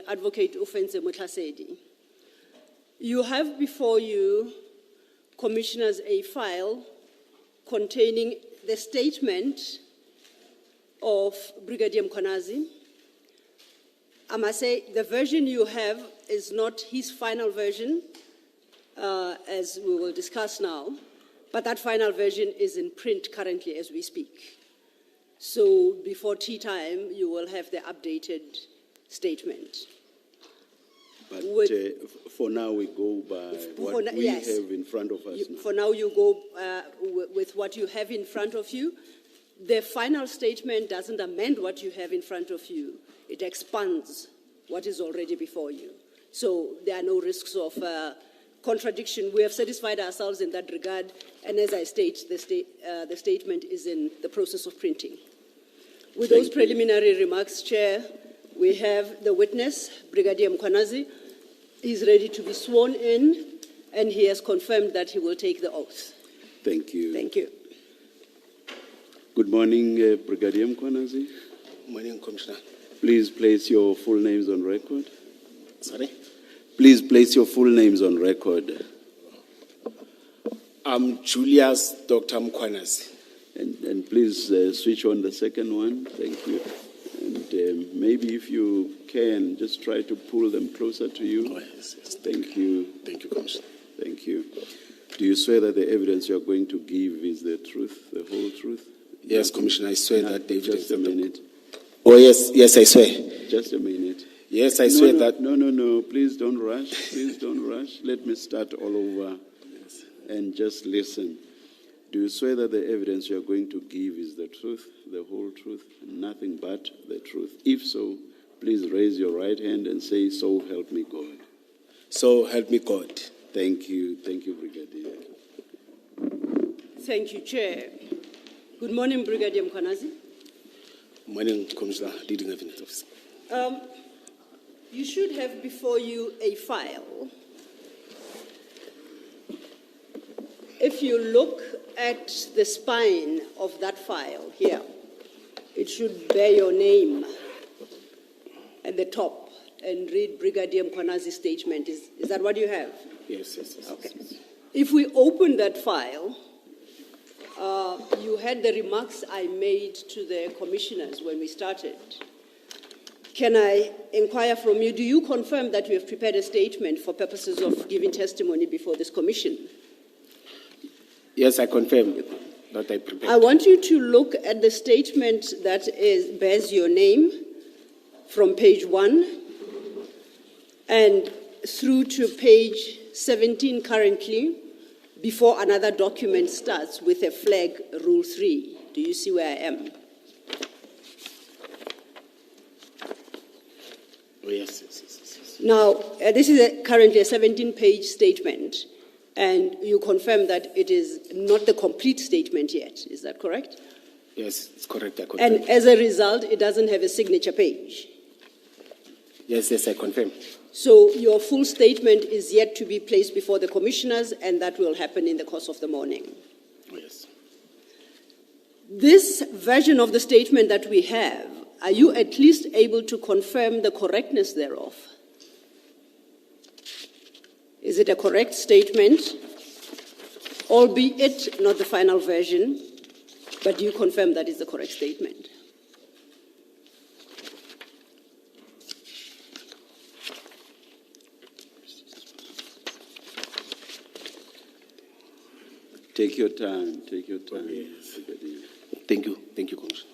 Advocate Ofense Mutlasedi. You have before you, Commissioners, a file containing the statement of Brigadier Mkhwanazi. I must say, the version you have is not his final version, as we will discuss now, but that final version is in print currently as we speak. So before tea time, you will have the updated statement. But for now, we go by what we have in front of us now. For now, you go with what you have in front of you. The final statement doesn't amend what you have in front of you. It expands what is already before you. So there are no risks of contradiction. We have satisfied ourselves in that regard. And as I state, the statement is in the process of printing. With those preliminary remarks, Chair, we have the witness, Brigadier Mkhwanazi. He's ready to be sworn in, and he has confirmed that he will take the oath. Thank you. Thank you. Good morning, Brigadier Mkhwanazi. Morning, Commissioner. Please place your full names on record. Sorry? Please place your full names on record. I'm Julius Dr. Mkhwanazi. And please switch on the second one. Thank you. And maybe if you can, just try to pull them closer to you. Oh, yes. Thank you. Thank you, Commissioner. Thank you. Do you swear that the evidence you are going to give is the truth, the whole truth? Yes, Commissioner, I swear that the evidence... Just a minute. Oh, yes, I swear. Just a minute. Yes, I swear that... No. Please don't rush. Please don't rush. Let me start all over and just listen. Do you swear that the evidence you are going to give is the truth, the whole truth, nothing but the truth? If so, please raise your right hand and say, "So help me God." So help me God. Thank you. Thank you, Brigadier. Thank you, Chair. Good morning, Brigadier Mkhwanazi. Morning, Commissioner, Leading Evidence Officer. You should have before you a file. If you look at the spine of that file here, it should bear your name at the top and read Brigadier Mkhwanazi's statement. Is that what you have? Yes. Okay. If we open that file, you had the remarks I made to the commissioners when we started. Can I inquire from you, do you confirm that you have prepared a statement for purposes of giving testimony before this commission? Yes, I confirm that I prepared. I want you to look at the statement that bears your name from page 1 and through to page 17 currently, before another document starts with a flag, Rule 3. Do you see where I am? Oh, yes. Now, this is currently a 17-page statement, and you confirm that it is not the complete statement yet. Is that correct? Yes, it's correct. I confirm. And as a result, it doesn't have a signature page. Yes, I confirm. So your full statement is yet to be placed before the commissioners, and that will happen in the course of the morning. Oh, yes. This version of the statement that we have, are you at least able to confirm the correctness thereof? Is it a correct statement, albeit not the final version, but do you confirm that is the correct statement? Take your time. Take your time. Yes. Thank you, Commissioner.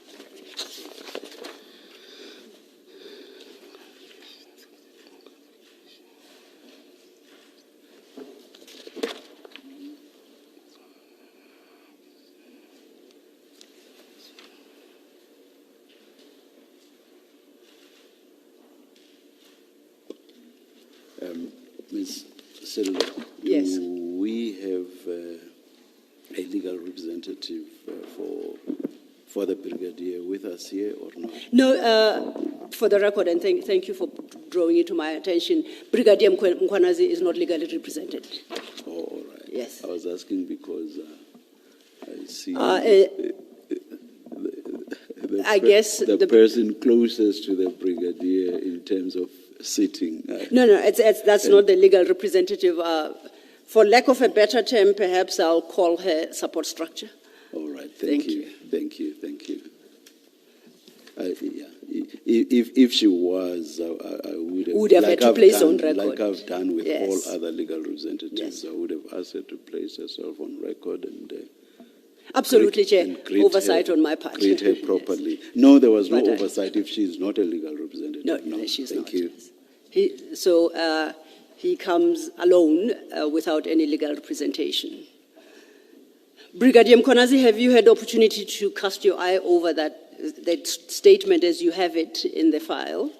Ms. Silva, Yes. do we have a legal representative for the Brigadier with us here or not? No, for the record, and thank you for drawing it to my attention, Brigadier Mkhwanazi is not legally represented. Oh, all right. Yes. I was asking because I see I guess the person closest to the Brigadier in terms of sitting. No, that's not the legal representative. For lack of a better term, perhaps I'll call her support structure. All right, Thank thank you. Yeah. If she was, I would have had to place on record. Like I've done with Yes. all other legal representatives, Yes. I would have asked her to place herself on record and Absolutely, Chair. greet Oversight her, on my part. Greet her Yes. properly. No, there was no But I- oversight if she is not a legal representative. No, she's thank not. you. He comes alone without any legal representation. Brigadier Mkonazi, have you had the opportunity to cast your eye over that statement as you have it in the file?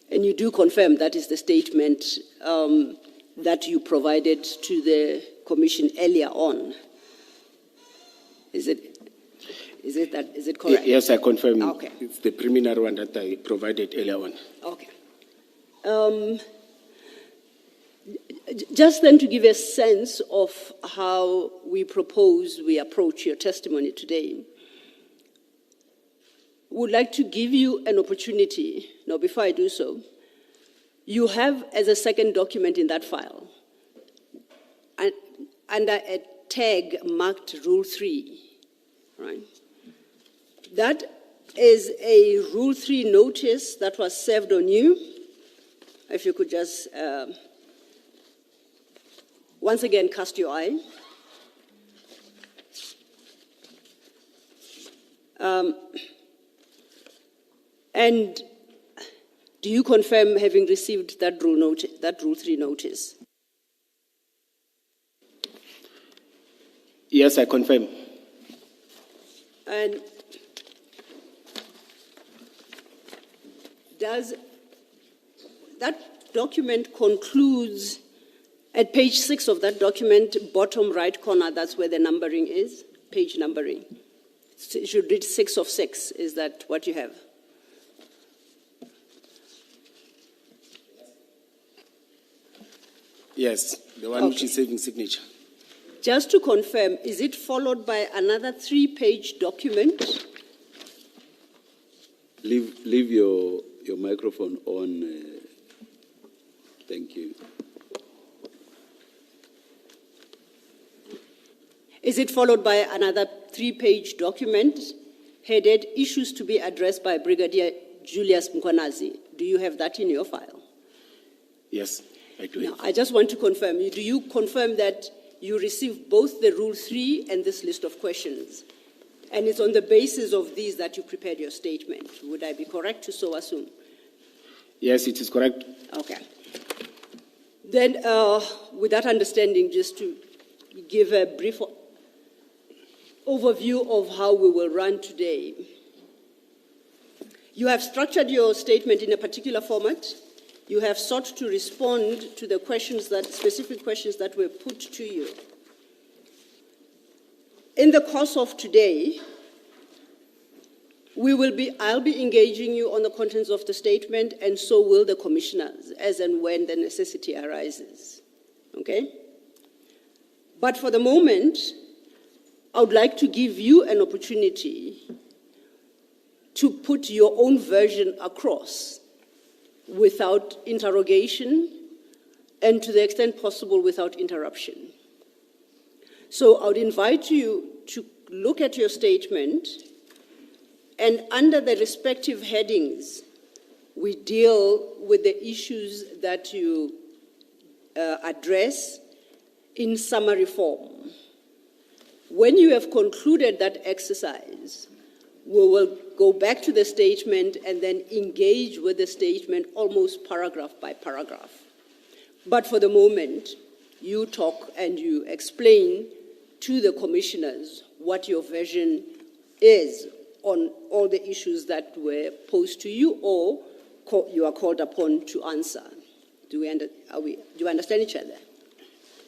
And you do confirm that is the statement that you provided to the Commission earlier on. Is it correct? Yes, I confirm. Okay. It's the preliminary one that I provided earlier on. Okay. Just then to give a sense of how we approach your testimony today, would like to give you an opportunity. Now, before I do so, you have as a second document in that file, under a tag marked Rule 3, right? That is a Rule 3 notice that was served on you. If you could just once again cast your eye. And do you confirm having received that Rule 3 notice? Yes, I confirm. And does that document concludes at page 6 of that document, bottom right corner, that's where the numbering is, page numbering. It should read 6 of 6. Is that what you have? Yes, the one which is saving signature. Just to confirm, is it followed by another 3-page document? Leave your microphone on. Thank you. Is it followed by another 3-page document headed Issues to be addressed by Brigadier Julius Mkonazi? Do you have that in your file? Yes, I do. Now, I just want to confirm, do you confirm that you received both the Rule 3 and this list of questions? And it's on the basis of these that you prepared your statement. Would I be correct to so assume? Yes, it is correct. Okay. Then, with that understanding, just to give a brief overview of how we will run today. You have structured your statement in a particular format. You have sought to respond to the specific questions that were put to you. In the course of today, I'll be engaging you on the contents of the statement, and so will the commissioners, as and when the necessity arises. Okay? But for the moment, I would like to give you an opportunity to put your own version across without interrogation and, to the extent possible, without interruption. So I would invite you to look at your statement, and under the respective headings, we deal with the issues that you address in summary form. When you have concluded that exercise, we will go back to the statement and then engage with the statement almost paragraph by paragraph. But for the moment, you talk and you explain to the commissioners what your version is on all the issues that were posed to you or you are called upon to answer. Do you understand each other?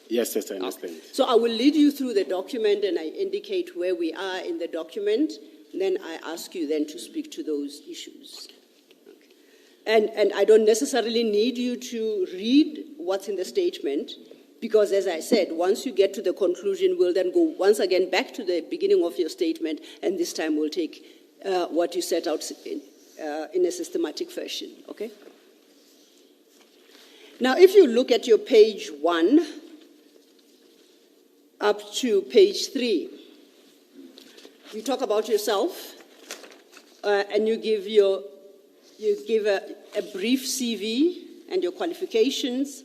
Yes, I understand. Okay. So I will lead you through the document and I indicate where we are in the document. Then I ask you then to speak to those issues. Okay. And I don't necessarily need you to read what's in the statement because, as I said, once you get to the conclusion, we'll then go once again back to the beginning of your statement, and this time we'll take what you set out in a systematic fashion. Okay? Now, if you look at your page 1 up to page 3, you talk about yourself, and you give a brief CV and your qualifications.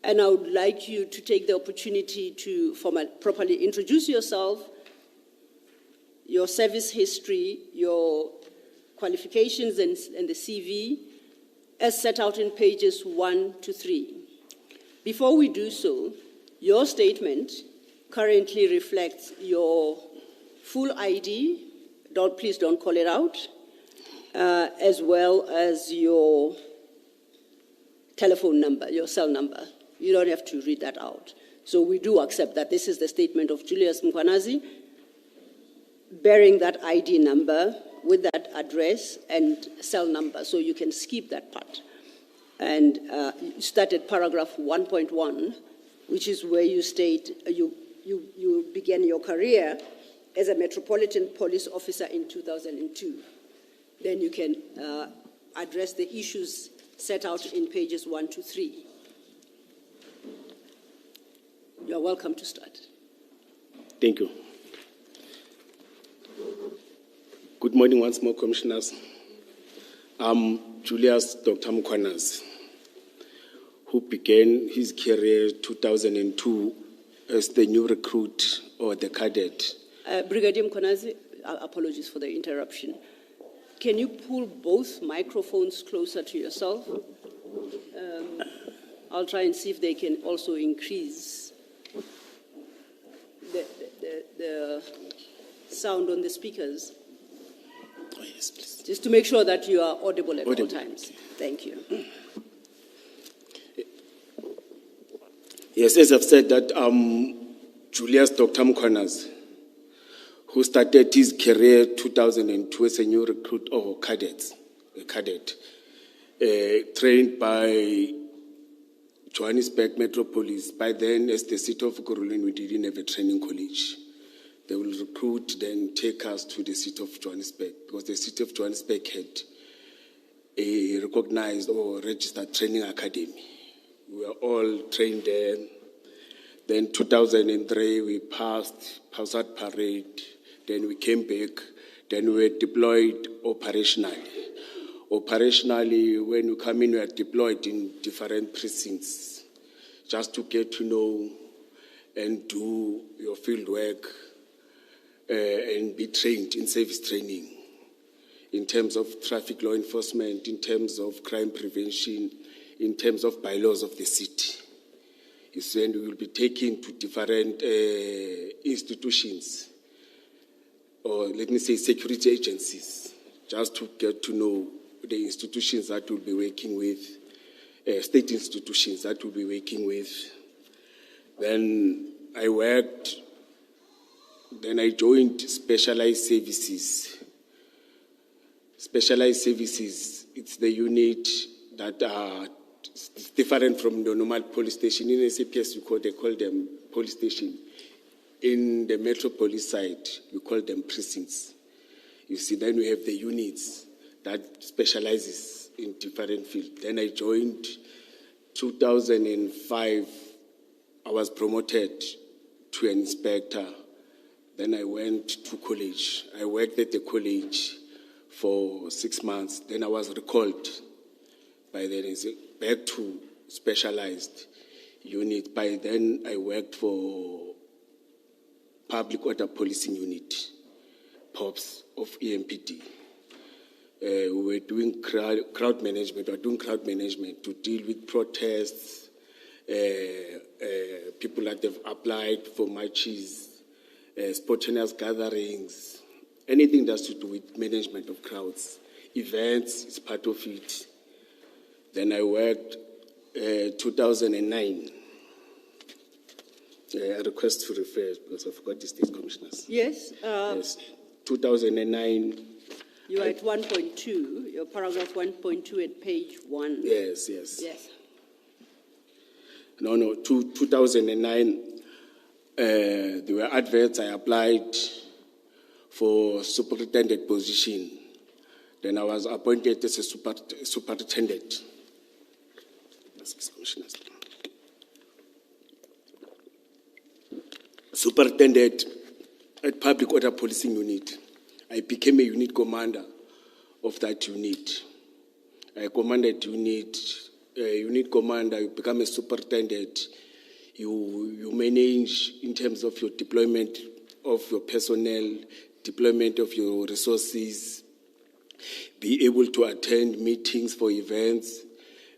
And I would like you to take the opportunity to properly introduce yourself, your service history, your qualifications, and the CV, as set out in pages 1 to 3. Before we do so, your statement currently reflects your full ID, please don't call it out, as well as your telephone number, your cell number. You don't have to read that out. So we do accept that this is the statement of Julius Mkwanazi, bearing that ID number with that address and cell number, so you can skip that part. And you start at paragraph 1.1, which is where you state you began your career as a Metropolitan Police Officer in 2002. Then you can address the issues set out in pages 1 to 3. You are welcome to start. Thank you. Good morning once more, Commissioners. I'm Julius Dr. Mkwanazi, who began his career 2002 as the new recruit or the cadet. Brigadier Mkwanazi, apologies for the interruption. Can you pull both microphones closer to yourself? I'll try and see if they can also increase the sound on the speakers. Oh, yes, please. Just to make sure that you are audible at all times. Thank you. Yes, as I've said, that Julius Dr. Mkwanazi, who started his career 2002 as a new recruit or a cadet, trained by Johannesburg Metropolis. By then, as the city of Gorulin, we didn't have a training college. They will recruit, then take us to the city of Johannesburg, because the city of Johannesburg had a recognized or registered training academy. We were all trained there. Then 2003, we passed out parade. Then we came back. Then we were deployed operationally. Operationally, when you come in, we are deployed in different precincts just to get to know and do your field work and be trained in service training in terms of traffic law enforcement, in terms of crime prevention, in terms of bylaws of the city. You see, and we will be taken to different institutions, or let me say security agencies, just to get to know the institutions that we'll be working with, state institutions that we'll be working with. Then I joined Specialized Services. Specialized Services, it's the unit that it's different from the normal police station. In SAPS, they call them police station. In the metropolis side, we call them precincts. You see, then we have the units that specializes in different fields. Then I joined 2005. I was promoted to an inspector. Then I went to college. I worked at the college for 6 months. Then I was recalled by then back to specialized unit. By then I worked for Public Order Policing Unit, POPs of EMPD. We were doing crowd management. We were doing crowd management to deal with protests, people that have applied for marches, spontaneous gatherings, anything that's to do with management of crowds. Events is part of it. Then I worked 2009. I request to refer because I forgot the state commissioners. Yes. Yes. 2009. You are at 1.2, your paragraph 1.2 at page 1. Yes. Yes. No, 2009, there were adverts. I applied for superintendent position. Then I was appointed as a superintendent. Commissioners. Superintendent at Public Order Policing Unit. I became a unit commander of that unit. I commanded unit commander, you become a superintendent. You manage in terms of your deployment of your personnel, deployment of your resources, be able to attend meetings for events,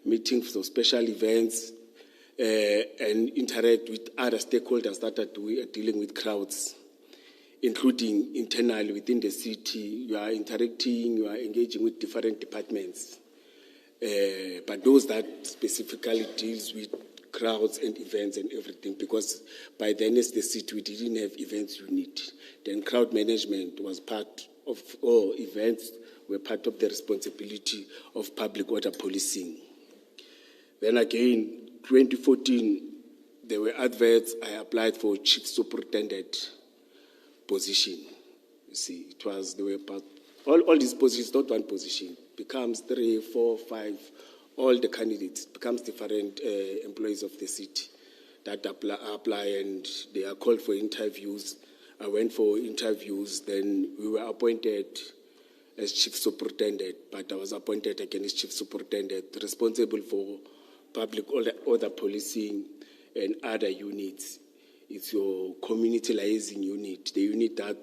meetings for special events, and interact with other stakeholders that are dealing with crowds, including internally within the city. You are interacting, you are engaging with different departments. But those that specifically deals with crowds and events and everything, because by then as the city we didn't have events unit. Then crowd management was part of, or events were part of the responsibility of public order policing. Then again, 2014, there were adverts. I applied for chief superintendent position. You see, it was, there were all these positions, not one position, becomes 3, 4, 5, all the candidates, becomes different employees of the city that apply and they are called for interviews. I went for interviews, then we were appointed as chief superintendent, but I was appointed again as chief superintendent, responsible for public order policing and other units. It's your community liaison unit, the unit that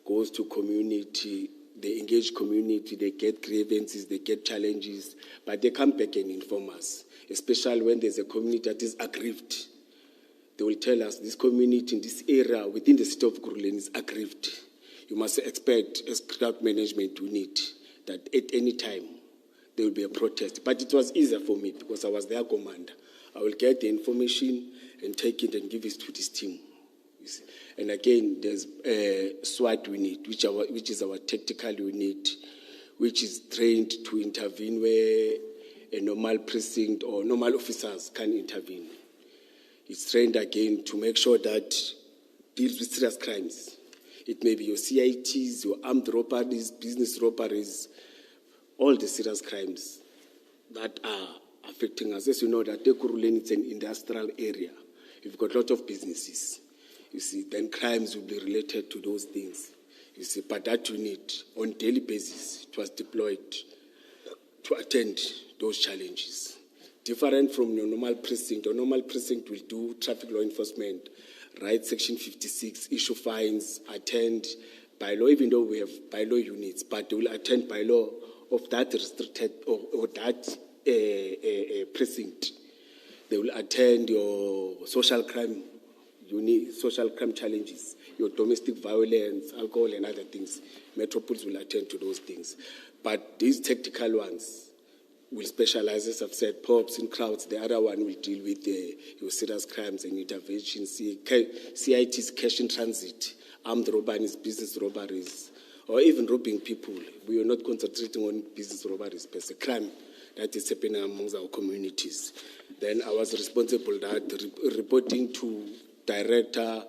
goes to community, they engage community, they get grievances, they get challenges, but they come back and inform us, especially when there's a community that is aggrieved. They will tell us this community in this area within the city of Grootegeluk is aggrieved. You must expect as crowd management unit that at any time there will be a protest. But it was easier for me because I was their commander. I will get the information and take it and give it to this team. And again, there's a SWAT unit, which is our tactical unit, which is trained to intervene where a normal precinct or normal officers can intervene. It's trained again to make sure that deals with serious crimes. It may be your CITs, your armed robberies, business robberies, all the serious crimes that are affecting us. As you know, that Ekurhuleni is an industrial area. You've got a lot of businesses. You see, then crimes will be related to those things. You see, but that unit, on daily basis, it was deployed to attend those challenges. Different from your normal precinct. Your normal precinct will do traffic law enforcement, write section 56, issue fines, attend bylaw, even though we have bylaw units, but they will attend bylaw of that restricted or that precinct. They will attend your social crime unit, social crime challenges, your domestic violence, alcohol and other things. Metropolis will attend to those things. But these tactical ones will specialize, as I've said, POPs in crowds. The other one will deal with your serious crimes and interventions. CIT's cash in transit, armed robberies, business robberies, or even robbing people. We are not concentrating on business robberies, but it's a crime that is happening amongst our communities. Then I was responsible that reporting to Director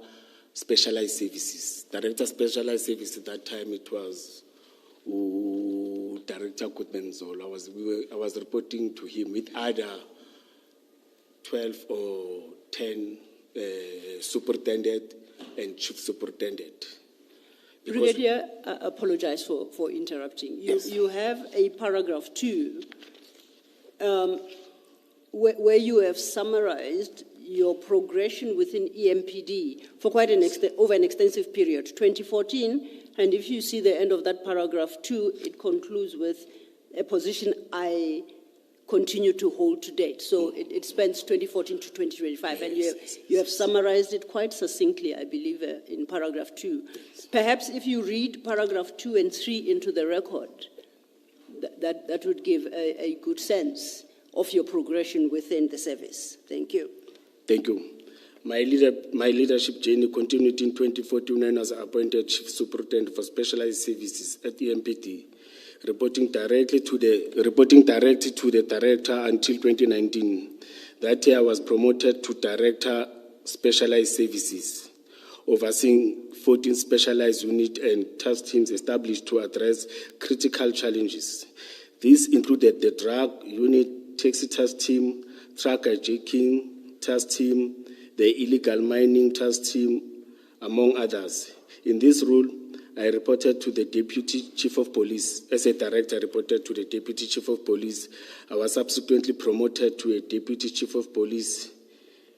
Specialized Services. Director Specialized Services at that time it was Director Kutmenzol. I was reporting to him with other 12 or 10 superintendent and chief superintendent. Brigadier, I apologize for interrupting. Yes. You have a paragraph 2 where you have summarized your progression within EMPD for quite over an extensive period, 2014, and if you see the end of that paragraph 2, it concludes with a position I continue to hold to date. So it spans 2014 to 2025, and you have summarized it quite succinctly, I believe, in paragraph 2. Perhaps if you read paragraph 2 and 3 into the record, that would give a good sense of your progression within the service. Thank you. Thank you. My leadership journey continued in 2014 when I was appointed Chief Superintendent for Specialized Services at EMPD, reporting directly to the Director until 2019. That year I was promoted to Director Specialized Services, overseeing 14 specialized units and task teams established to address critical challenges. These included the drug unit, taxi task team, truck hijacking task team, the illegal mining task team, among others. In this role, I reported to the Deputy Chief of Police. As a director, I reported to the Deputy Chief of Police. I was subsequently promoted to a Deputy Chief of Police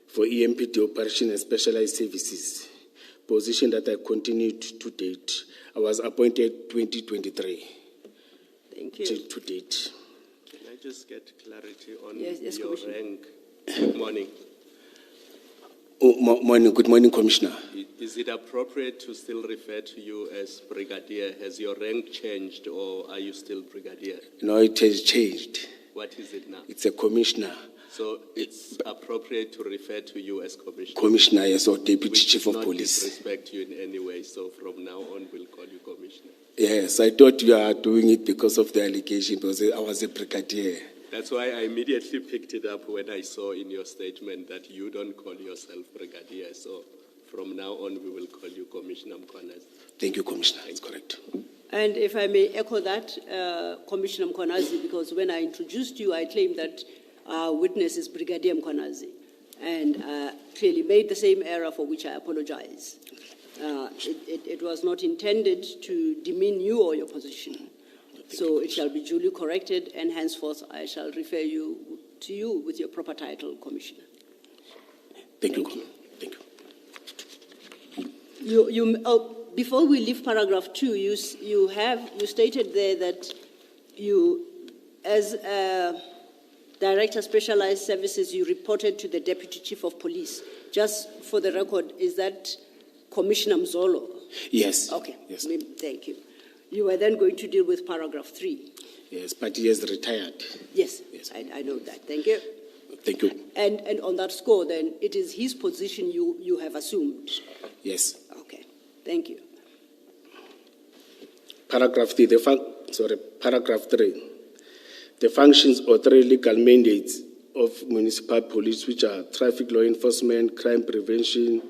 for EMPD Operation and Specialized Services, position that I continued to date. I was appointed 2023. Thank you. To date. Can I just get clarity on Yes, your Commissioner. rank? Good morning. Morning. Good morning, Commissioner. Is it appropriate to still refer to you as brigadier? Has your rank changed, or are you still brigadier? No, it has changed. What is it now? It's a commissioner. So it's appropriate to refer to you as commissioner? Commissioner, yes, or Deputy Which Chief does of not Police. disrespect you in any way, so from now on we'll call you commissioner. Yes, I thought you are doing it because of the allegation, because I was a brigadier. That's why I immediately picked it up when I saw in your statement that you don't call yourself brigadier. So from now on, we will call you Commissioner Mkhwanazi. Thank you, Commissioner. It's correct. And if I may echo that, Commissioner Mkhwanazi, because when I introduced you, I claimed that our witness is Brigadier Mkhwanazi, and clearly made the same error, for which I apologize. It was not intended to demean you or your position. So it shall be duly corrected, and henceforth I shall refer you with your proper title, Commissioner. Thank you. Thank you. Thank you. Before we leave paragraph 2, you stated there that you, as Director Specialized Services, you reported to the Deputy Chief of Police. Just for the record, is that Commissioner Mzolo? Yes. Okay. Yes. Thank you. You were then going to deal with paragraph 3. Yes, but he has retired. Yes. Yes. I know that. Thank you. Thank you. And on that score, then, it is his position you have assumed. Yes. Okay. Thank you. Paragraph 3. Paragraph 3. The functions or 3 legal mandates of municipal police, which are traffic law enforcement, crime prevention,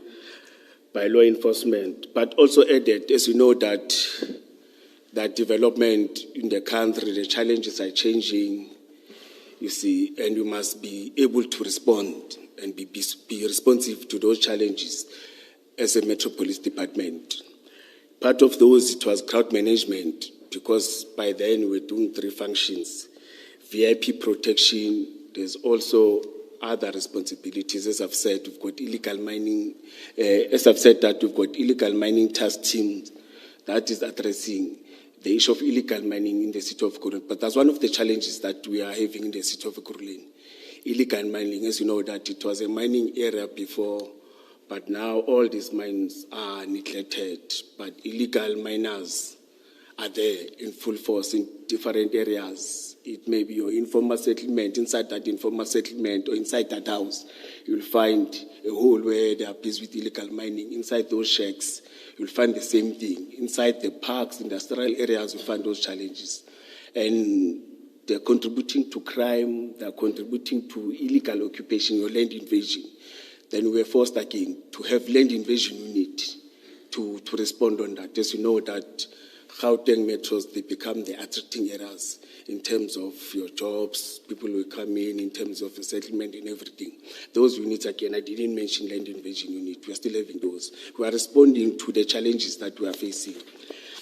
by law enforcement, but also added, as you know, that development in the country, the challenges are changing, you see, and you must be able to respond and be responsive to those challenges as a Metro Police Department. Part of those, it was crowd management, because by then we were doing 3 functions. VIP protection, there's also other responsibilities. As I've said, we've got illegal mining, we've got illegal mining task teams that is addressing the issue of illegal mining in the city of Ekurhuleni. But that's one of the challenges that we are having in the city of Ekurhuleni. Illegal mining, as you know, that it was a mining area before, but now all these mines are neglected, but illegal miners are there in full force in different areas. It may be your informal settlement. Inside that informal settlement or inside that house, you'll find a hole where they are busy with illegal mining. Inside those shacks, you'll find the same thing. Inside the parks, industrial areas, you'll find those challenges. And they're contributing to crime, they're contributing to illegal occupation or land invasion. Then we're forced again to have land invasion unit to respond on that. As you know that Gauteng metros, they become the attracting areas in terms of your jobs, people will come in terms of the settlement and everything. Those units, again, I didn't mention land invasion unit. We're still having those. We are responding to the challenges that we are facing.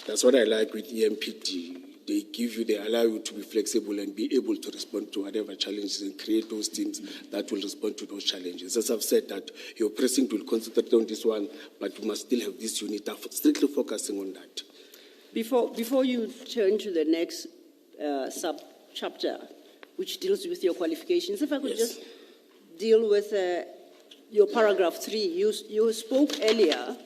That's what I like with EMPD. They allow you to be flexible and be able to respond to whatever challenges and create those teams that will respond to those challenges. As I've said, that your precinct will concentrate on this one, but we must still have this unit strictly focusing on that. Before you turn to the next sub-chapter, which deals with your qualifications, if I could just deal with your paragraph 3. You spoke earlier,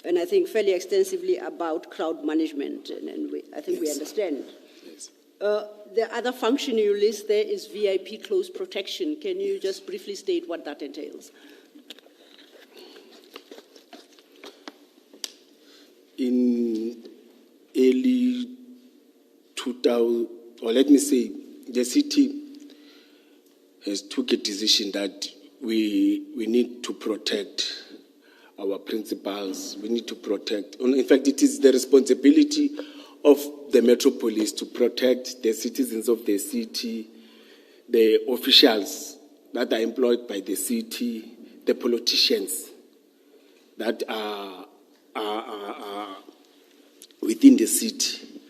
and I think fairly extensively, about crowd management, and I think we understand. Yes. The other function you list there is VIP close protection. Can you just briefly state what that entails? In early 2000, or let me say, the city has took a decision that we need to protect our principals. We need to protect. In fact, it is the responsibility of the Metro Police to protect the citizens of the city, the officials that are employed by the city, the politicians that are within the city.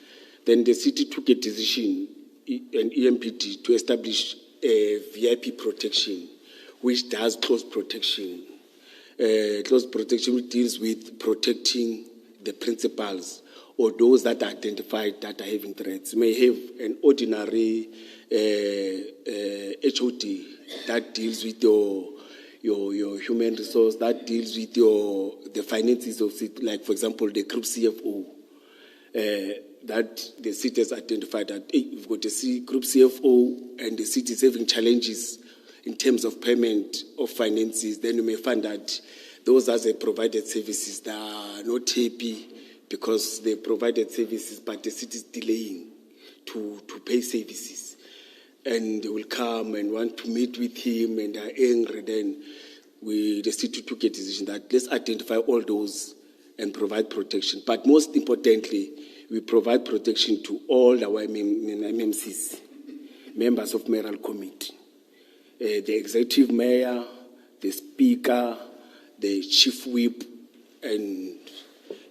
Then the city took a decision, an EMPD, to establish a VIP protection, which does close protection. Close protection which deals with protecting the principals or those that are identified that are having threats. You may have an ordinary HOD that deals with your human resource, that deals with the finances of it, like for example the group CFO. That the city has identified that you've got a group CFO and the city is having challenges in terms of payment of finances, then you may find that those as a provided services that are not happy because they provided services, but the city is delaying to pay services. And they will come and want to meet with him and are angry. Then the city took a decision that let's identify all those and provide protection. But most importantly, we provide protection to all our MMCs, members of mayoral committee. The executive mayor, the speaker, the chief whip, and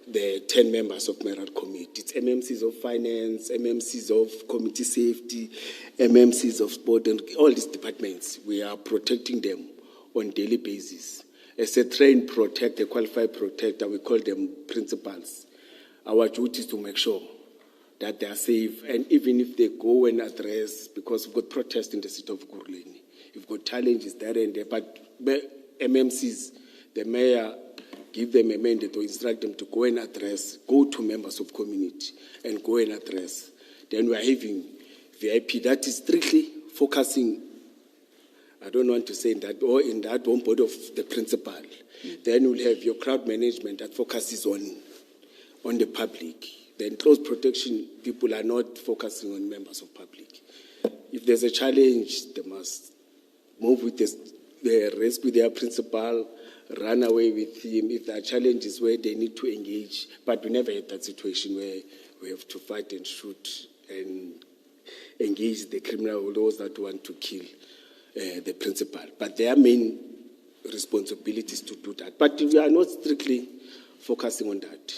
the 10 members of mayoral committee. It's MMCs of finance, MMCs of committee safety, MMCs of sport, and all these departments. We are protecting them on a daily basis. As a trained protector, a qualified protector, we call them principals. Our duty is to make sure that they are safe, and even if they go and address, because we've got protests in the city of Ekurhuleni, we've got challenges there and there, but MMCs, the mayor, give them a mandate or instruct them to go and address, go to members of community and go and address. Then we are having VIP that is strictly focusing, I don't want to say in that, or in that one board of the principal. Then we'll have your crowd management that focuses on the public. Then close protection, people are not focusing on members of public. If there's a challenge, they must move with the rescue their principal, run away with him. If there are challenges where they need to engage, but we never had that situation where we have to fight and shoot and engage the criminal or those that want to kill the principal. But their main responsibility is to do that. But we are not strictly focusing on that.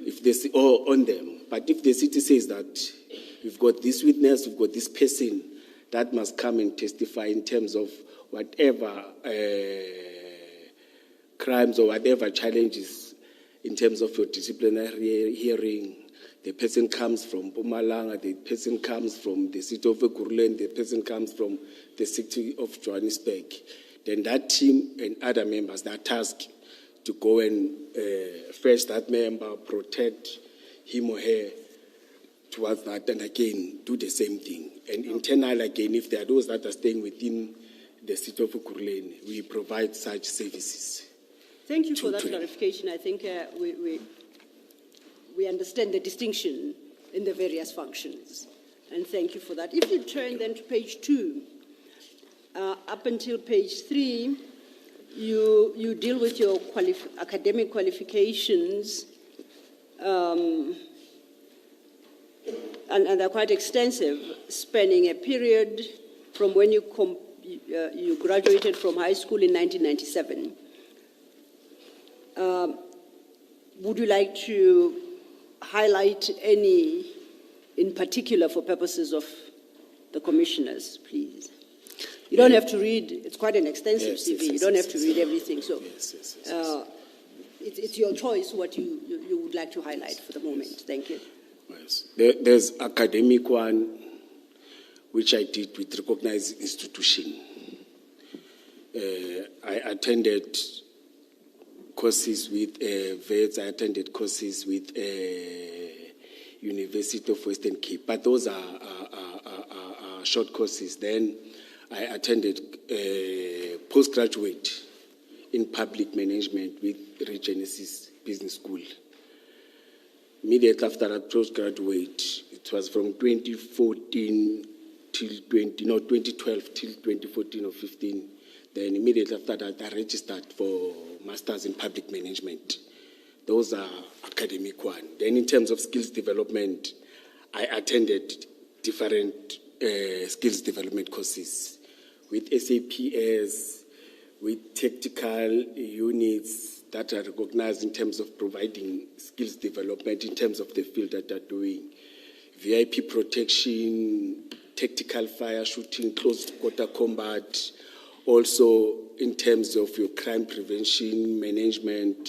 If they see, or on them. But if the city says that we've got this witness, we've got this person that must come and testify in terms of whatever crimes or whatever challenges in terms of your disciplinary hearing, the person comes from Madlanga, the person comes from the city of Ekurhuleni, the person comes from the city of Johannesburg, then that team and other members, they are tasked to go and fetch that member, protect him or her towards that, and again, do the same thing. And internal, again, if there are those that are staying within the city of Ekurhuleni, we provide such services. Thank you for that clarification. I think we understand the distinction in the various functions. And thank you for that. If you turn then to page 2, up until page 3, you deal with your academic qualifications, and they're quite extensive, spanning a period from when you graduated from high school in 1997. Would you like to highlight any in particular for purposes of the commissioners, please? You don't have to read, it's quite an extensive CV. You don't have to read everything. So it's your choice what you would like to highlight for the moment. Thank you. Yes. There's academic one, which I did with recognized institution. I attended courses with VETS, I attended courses with University of Western Cape, but those are short courses. Then I attended postgraduate in public management with Regenesis Business School. Immediately after I postgraduate, it was from 2014 till 2012 till 2014 or 15. Then immediately after that, I registered for Masters in Public Management. Those are academic one. Then in terms of skills development, I attended different skills development courses with SAPS, with tactical units that are recognized in terms of providing skills development in terms of the field that they're doing, VIP protection, tactical fire shooting, close quarter combat, also in terms of your crime prevention, management.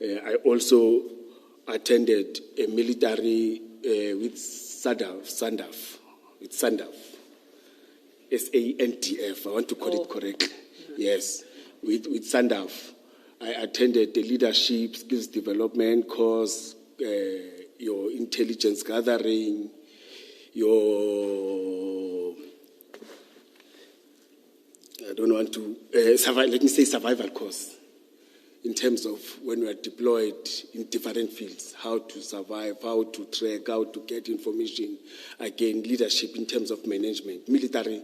I also attended a military with SANDF, SANDF, I want to call it correctly. Yes, with SANDF. I attended the leadership, skills development course, your intelligence gathering, your, I don't want to, let me say survival course, in terms of when we are deployed in different fields, how to survive, how to track, how to get information. Again, leadership in terms of management, military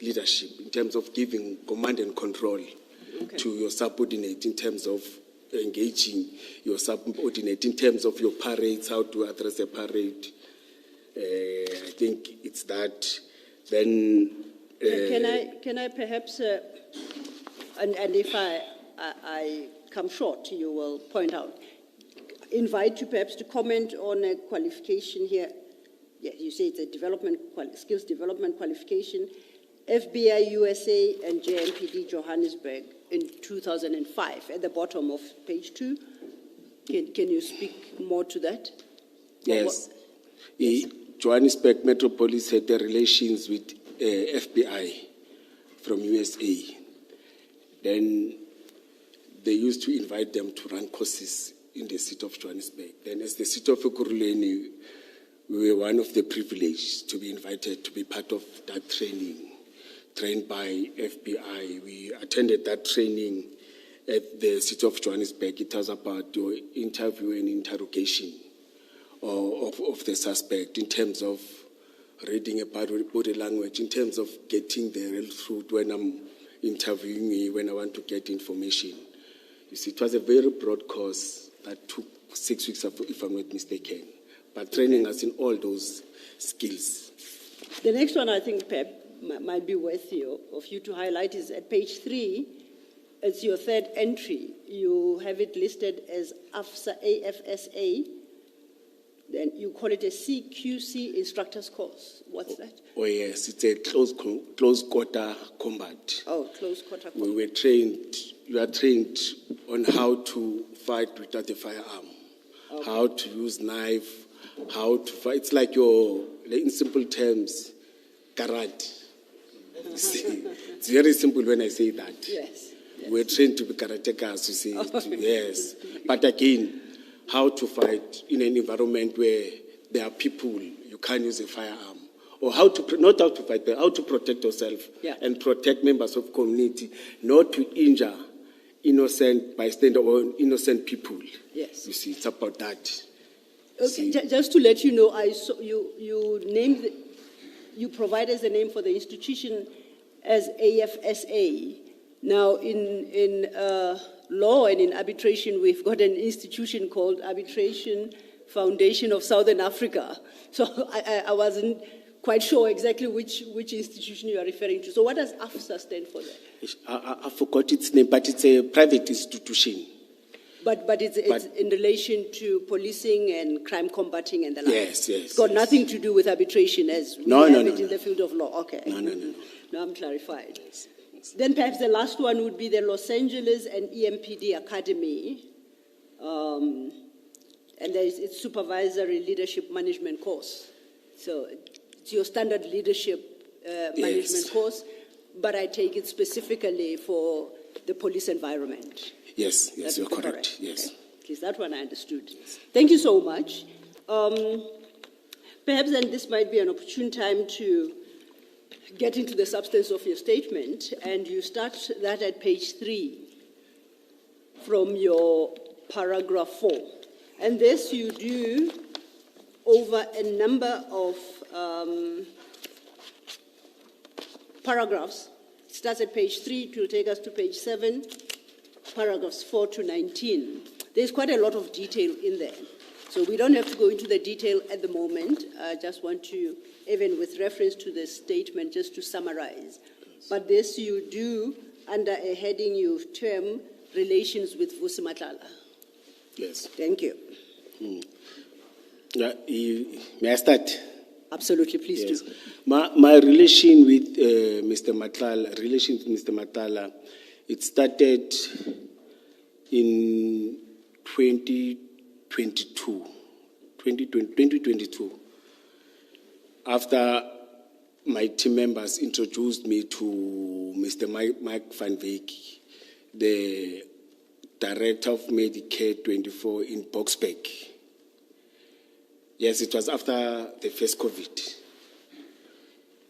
leadership, in terms of giving command and control to your subordinate, in terms of engaging your subordinate, in terms of your parades, how to address a parade. I think it's that. Then can I perhaps, and if I come short, you will point out, invite you perhaps to comment on a qualification here. Yeah, you say it's a skills development qualification, FBI USA and JMPD Johannesburg in 2005, at the bottom of page 2. Can you speak more to that? Yes. Johannesburg Metropolis had the relations with FBI from USA. Then they used to invite them to run courses in the city of Johannesburg. Then as the city of Ekurhuleni, we were one of the privileged to be invited to be part of that training, trained by FBI. We attended that training at the city of Johannesburg. It was about your interview and interrogation of the suspect in terms of reading about body language, in terms of getting the real truth when I'm interviewing me, when I want to get information. You see, it was a very broad course that took 6 weeks, if I'm not mistaken, but training us in all those skills. The next one I think, Pep, might be worthy of you to highlight is at page 3. It's your third entry. You have it listed as AFSA. Then you call it a CQC instructor's course. What's that? Oh, yes, it's a close quarter combat. Oh, close quarter combat. We are trained on how to fight without a firearm, how to use knife, how to fight. It's like in simple terms, karate. It's very simple when I say that. Yes. We're trained to be karatekas, you see. Yes. But again, how to fight in an environment where there are people, you can't use a firearm. Or not how to fight, but how to protect yourself and protect members of community, not to injure innocent bystander or innocent people. Yes. You see, it's about that. Okay, just to let you know, I saw you provide as a name for the institution as AFSA. Now, in law and in arbitration, we've got an institution called Arbitration Foundation of Southern Africa. So I wasn't quite sure exactly which institution you are referring to. So what does AFSA stand for there? I forgot its name, but it's a private institution. But it's in relation to policing and crime combating and the like. Yes. It's got nothing to do with arbitration as we have it in the field of law. Okay. No. Now I'm clarified. Yes. Then perhaps the last one would be the Los Angeles and EMPD Academy. And it's supervisory leadership management course. So it's your standard leadership management course, but I take it specifically for the police environment. Yes, you're correct. Yes. Okay. At least that one I understood. Yes. Thank you so much. Perhaps then this might be an opportune time to get into the substance of your statement, and you start that at page 3 from your paragraph 4. And this you do over a number of paragraphs. It starts at page 3, it will take us to page 7, paragraphs 4 to 19. There's quite a lot of detail in there. So we don't have to go into the detail at the moment. I just want to, even with reference to the statement, just to summarize But this you do under a heading you've termed Relations with Vusi Madlanga. Yes. Thank you. May I start? Absolutely, please Yes. do. My relation with Mr. Madlanga, it started in 2022. After my team members introduced me to Mr. Mike van Wyk, the director of Medicare 24 in Boksburg. Yes, it was after the first COVID.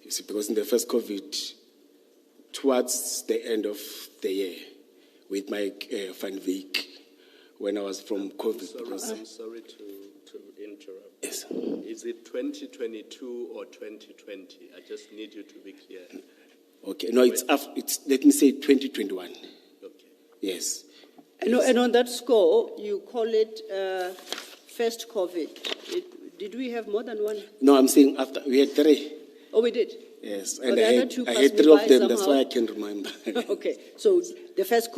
You see, because in the first COVID, towards the end of the year, with Mike van Wyk, when I was from COVID. I'm sorry to interrupt. Yes. Is it 2022 or 2020? I just need you to be clear. Okay, no, it's let me say 2021. Okay. Yes. And on that score, you call it first COVID. Did we have more than one? No, I'm saying after, we had 3. Oh, we did? Yes, Oh, and the I other had, two I passed had me 3 by of them, that's somehow. why I can remember. Okay, so the first,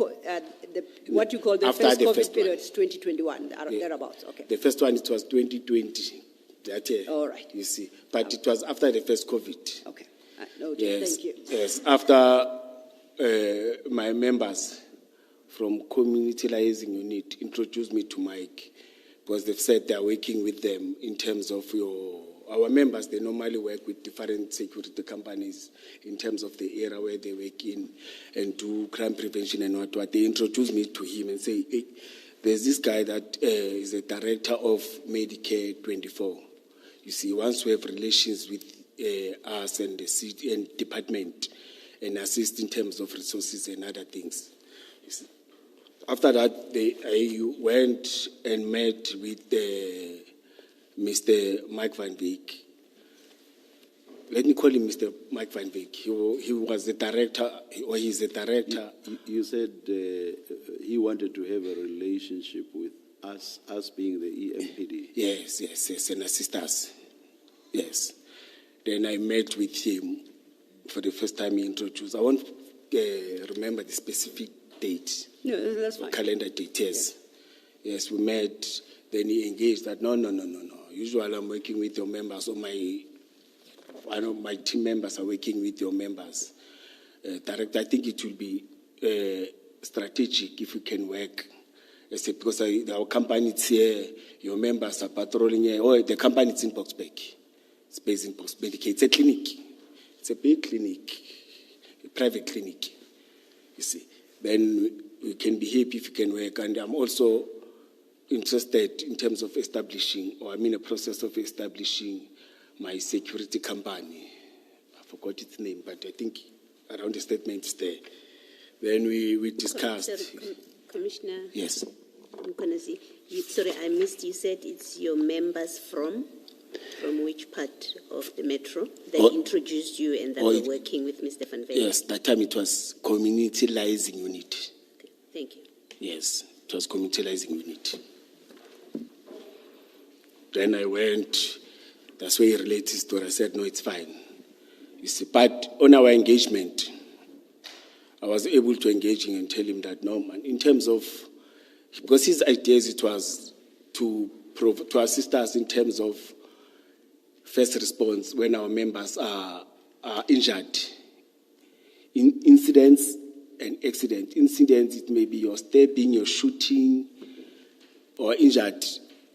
what you call the After first the COVID first period one. is 2021, thereabouts, okay. The first one, it was 2020, that year. All right. You see, but it was after the first COVID. Okay, noted, Yes, thank you. yes. After my members from Community Liaison Unit introduced me to Mike, because they've said they're working with them in terms of our members. They normally work with different security companies in terms of the area where they work in and do crime prevention and what. They introduced me to him and say, hey, there's this guy that is the director of Medicare 24. You see, once we have relations with us and the city and department and assist in terms of resources and other things. You see. After that, I went and met with Mr. Mike van Wyk. Let me call him Mr. Mike van Wyk. He was the director, or he's the director. You said he wanted to have a relationship with us being the EMPD. Yes, and assist us. Yes. Then I met with him for the first time he introduced. I won't remember the specific date. No, that's fine. Calendar date, yes. Yes, we met. Then he engaged that, no. Usually I'm working with your members, or my team members are working with your members. Director, I think it will be strategic if we can work. Because our company is here, your members are patrolling here. Oh, the company is in Boksburg. It's based in Boksburg. It's a clinic. It's a big clinic, a private clinic. You see. Then we can be happy if we can work. And I'm also interested in terms of establishing, or I'm in a process of establishing my security company. I forgot its name, but I think around the statement is there. Then we discussed. Commissioner. Yes. Mkonazi, sorry, I missed. You said it's your members from which part of the metro that introduced you and that were working with Mr. Van Wyk? Yes, that time it was Community Liaison Unit. Okay, thank you. Yes, it was Community Liaison Unit. Then I went, that's where he related his story. I said, no, it's fine. You see, but on our engagement, I was able to engage him and tell him that, no, man, in terms of, because his ideas, it was to assist us in terms of first response when our members are injured. In incidents and accidents. Incidents, it may be your stabbing, your shooting, or injured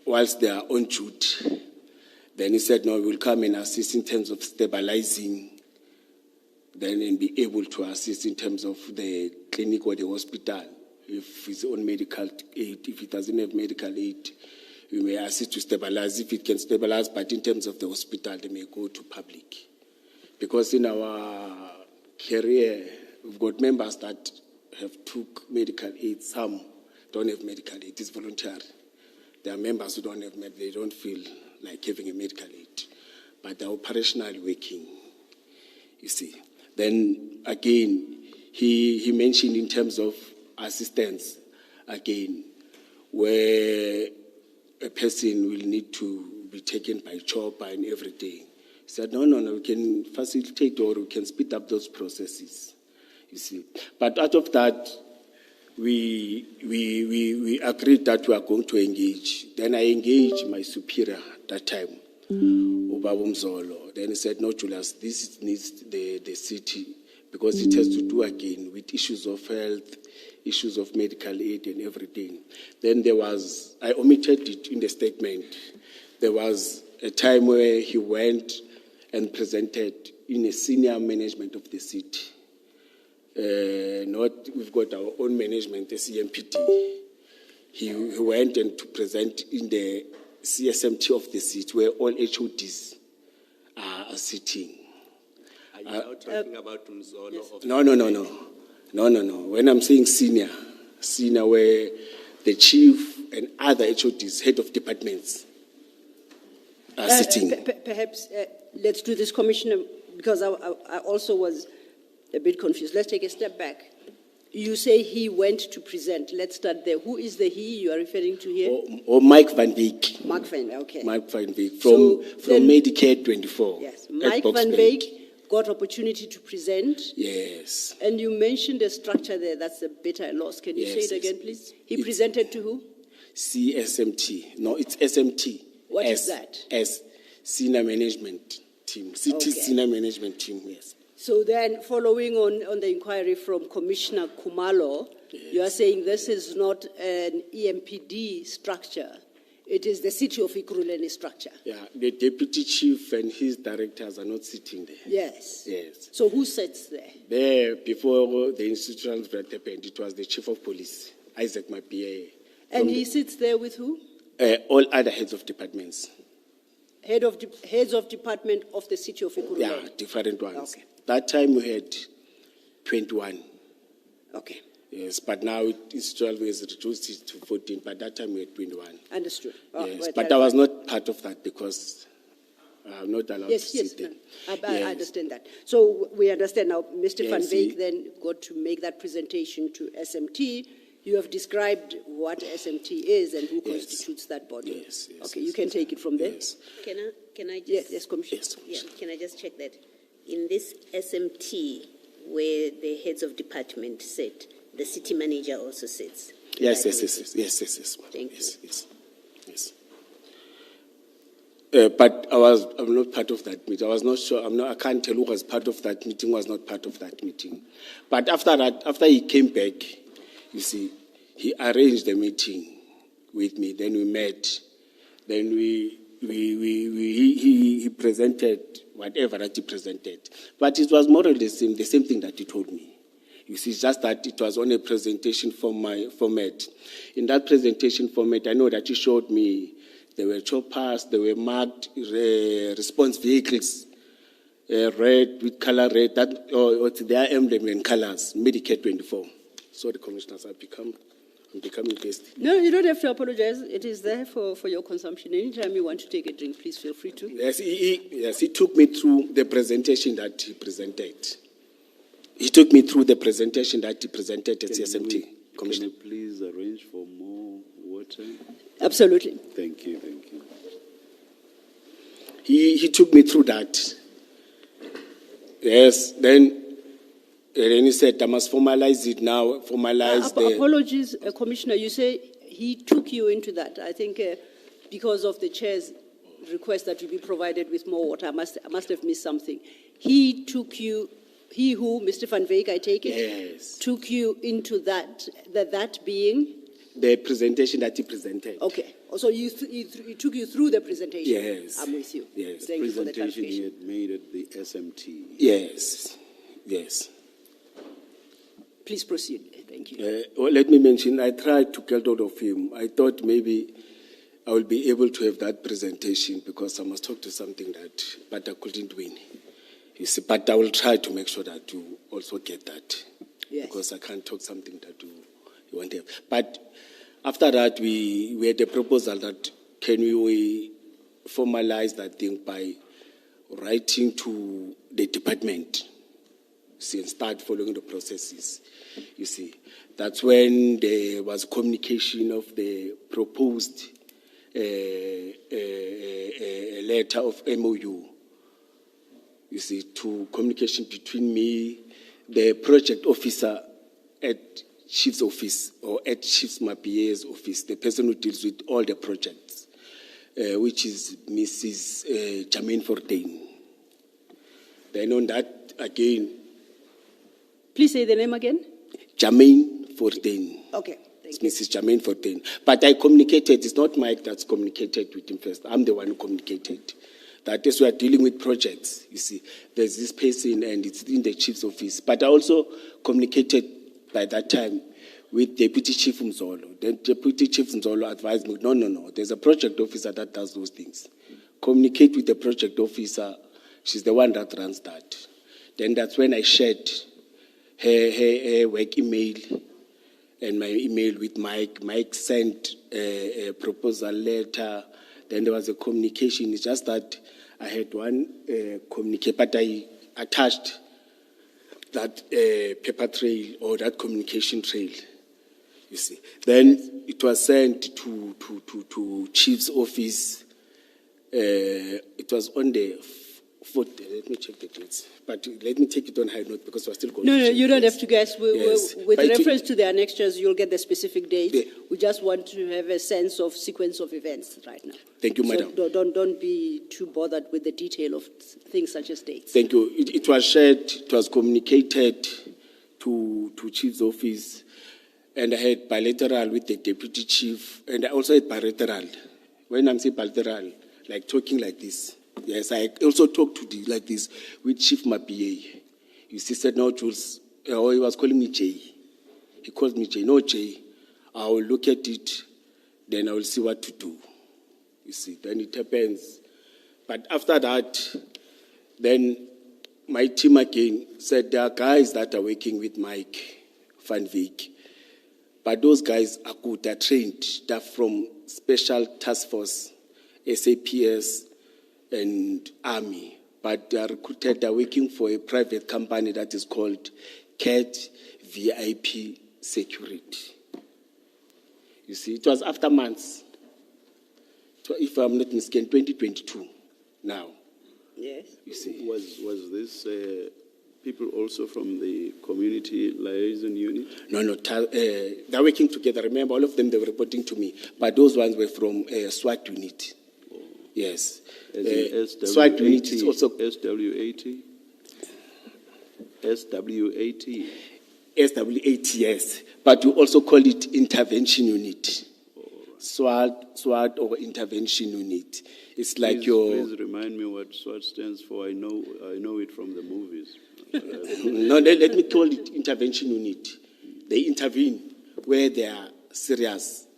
whilst they are on duty. Then he said, no, we will come and assist in terms of stabilizing, then and be able to assist in terms of the clinic or the hospital. If it's on medical aid, if it doesn't have medical aid, we may assist to stabilize if it can stabilize, but in terms of the hospital, they may go to public. Because in our career, we've got members that have took medical aid, some don't have medical aid, it's voluntary. There are members who don't have they don't feel like having a medical aid, but they're operationally working, you see. Then again, he mentioned in terms of assistance, again, where a person will need to be taken by chopper and everything. He said, no, we can facilitate or we can speed up those processes, you see. But out of that, we agreed that we are going to engage. Then I engaged my superior that time, Ubaba Mzolo. Then he said, no, Julius, this needs the city because it has to do again with issues of health, issues of medical aid and everything. Then I omitted it in the statement. There was a time where he went and presented in a senior management of the city. We've got our own management, the CMPT. He went and to present in the CSMT of the city where all HODs are sitting. Are you now talking about Mzolo? Yes. No. When I'm saying senior where the chief and other HODs, head of departments, are sitting. Perhaps let's do this, Commissioner, because I also was a bit confused. Let's take a step back. You say he went to present. Let's start there. Who is the he you are referring to here? Or Mike Van Wyk. Mark Van, okay. Mike Van Wyk from Medicare 24. Yes, Mike Van Wyk got opportunity to present. Yes. And you mentioned a structure there. That's a bit I lost. Can you say it again, please? He presented to who? CSMT. No, it's SMT. What is that? S, Senior Management Team. City Senior Management Team, yes. So then, following on the inquiry from Commissioner Kumalo, you are saying this is not an EMPD structure. It is the city of Ikuruleni structure. Yeah, the deputy chief and his directors are not sitting there. Yes. Yes. So who sits there? There, before the institutional threat happened, it was the chief of police, Isaac Mapia. And he sits there with who? All other heads of departments. Heads of department of the city of Ikuruleni? Yeah, different ones. Okay. That time we had 21. Okay. Yes, but now it's 12 years reduced it to 14, but that time we had 21. Understood. Yes, but I was not part of that because I'm not allowed to sit there. I understand that. So we understand now Mr. Van Yes, Wyk then got to make that presentation to SMT. You have described what SMT is and who constitutes that body. Yes. Okay, you can take it from there. Yes. Can I just... Yes, Commissioner. Yes. Can I just check that? In this SMT, where the heads of department sit, the city manager also sits? Yes. Thank you. Yes. But I'm not part of that meeting. I was not sure. I can't tell who was part of that meeting, was not part of that meeting. But after he came back, you see, he arranged the meeting with me. Then we met. Then he presented whatever that he presented. But it was more or less the same thing that he told me. You see, just that it was on a presentation format. In that presentation format, I know that he showed me there were choppers, there were marked response vehicles, red with color red, what's their emblem in colors, Medicare 24. So the commissioners I'm becoming hasty. No, you don't have to apologize. It is there for your consumption. Anytime you want to take a drink, please feel free to. Yes, he took me through the presentation that he presented. He took me through the presentation that he presented at CSMT. Commissioner, can you please arrange for more water? Absolutely. Thank you. He took me through that. Yes, then he said, I must formalize it now, Apologies, Commissioner, you say he took you into that. I think because of the chair's request that you be provided with more water, I must have missed something. He took you, Mr. Van Wyk, I take it? Yes. Took you into that being? The presentation that he presented. Okay. So he took you through the presentation? Yes. I'm with you. Yes. Thank you for the Presentation he clarification. had made at the SMT. Yes. Please proceed. Thank you. Let me mention, I tried to get hold of him. I thought maybe I will be able to have that presentation because I must talk to something but I couldn't win. You see, but I will try to make sure that you also get that. Yes. Because I can't talk something that you want to have. But after that, we had a proposal that can we formalize that thing by writing to the department, see, and start following the processes. You see, that's when there was communication of the proposed letter of MOU you see, to communication between me, the project officer at Chief's office or at Chief's Mapia's office, the person who deals with all the projects, which is Mrs. Jermaine Fortain. Then on that, again, Please say the name again. Jermaine Fortain. Okay, It's thank you. Mrs. Jermaine Fortain. But I communicated, it's not Mike that's communicated with him first. I'm the one who communicated. That is, we are dealing with projects, you see. There's this person and it's in the chief's office. But I also communicated by that time with Deputy Chief Mzolo. Then Deputy Chief Mzolo advised me, no, there's a project officer that does those things. Communicate with the project officer. She's the one that runs that. Then that's when I shared her work email and my email with Mike. Mike sent a proposal letter. Then there was a communication. It's just that I had one communication, but I attached that paper trail or that communication trail, you see. Then it was sent to Chief's office. It was on the 4th. Let me check the dates. But let me take it on high note because we're still going No, to check you don't this. have to guess. Yes. With But reference to the annexures, you'll get the specific dates. Yeah. We just want to have a sense of sequence of events right now. Thank you, So madam. don't be too bothered with the detail of things such as dates. Thank you. It was shared, it was communicated to Chief's office, and I had bilateral with the deputy chief, and I also had bilateral. When I'm saying bilateral, like talking like this. Yes, I also talked like this with Chief Mapia. You see, said, no, Jules, or he was calling me Jay. He called me Jay. No, Jay, I will look at it, then I will see what to do. You see, then it happens. But after that, then my team again said there are guys that are working with Mike Van Wyk. But those guys are good, they're trained. They're from Special Task Force, SAPS, and Army. But they are recruited, they're working for a private company that is called CAT VIP Security. You see, it was after months. If I'm not mistaken, 2022 now. Yes. You see. Was this people also from the community liaison unit? No, they're working together. Remember, all of them, they were reporting to me. But those ones were from SWAT unit. Yes. As in SWAT unit is also SW80? SW80? SW8, yes. But we also call it intervention unit. SWAT or intervention unit. It's like Please remind me what SWAT stands for. I know it from the movies. No, let me call it intervention unit. They intervene where there are serious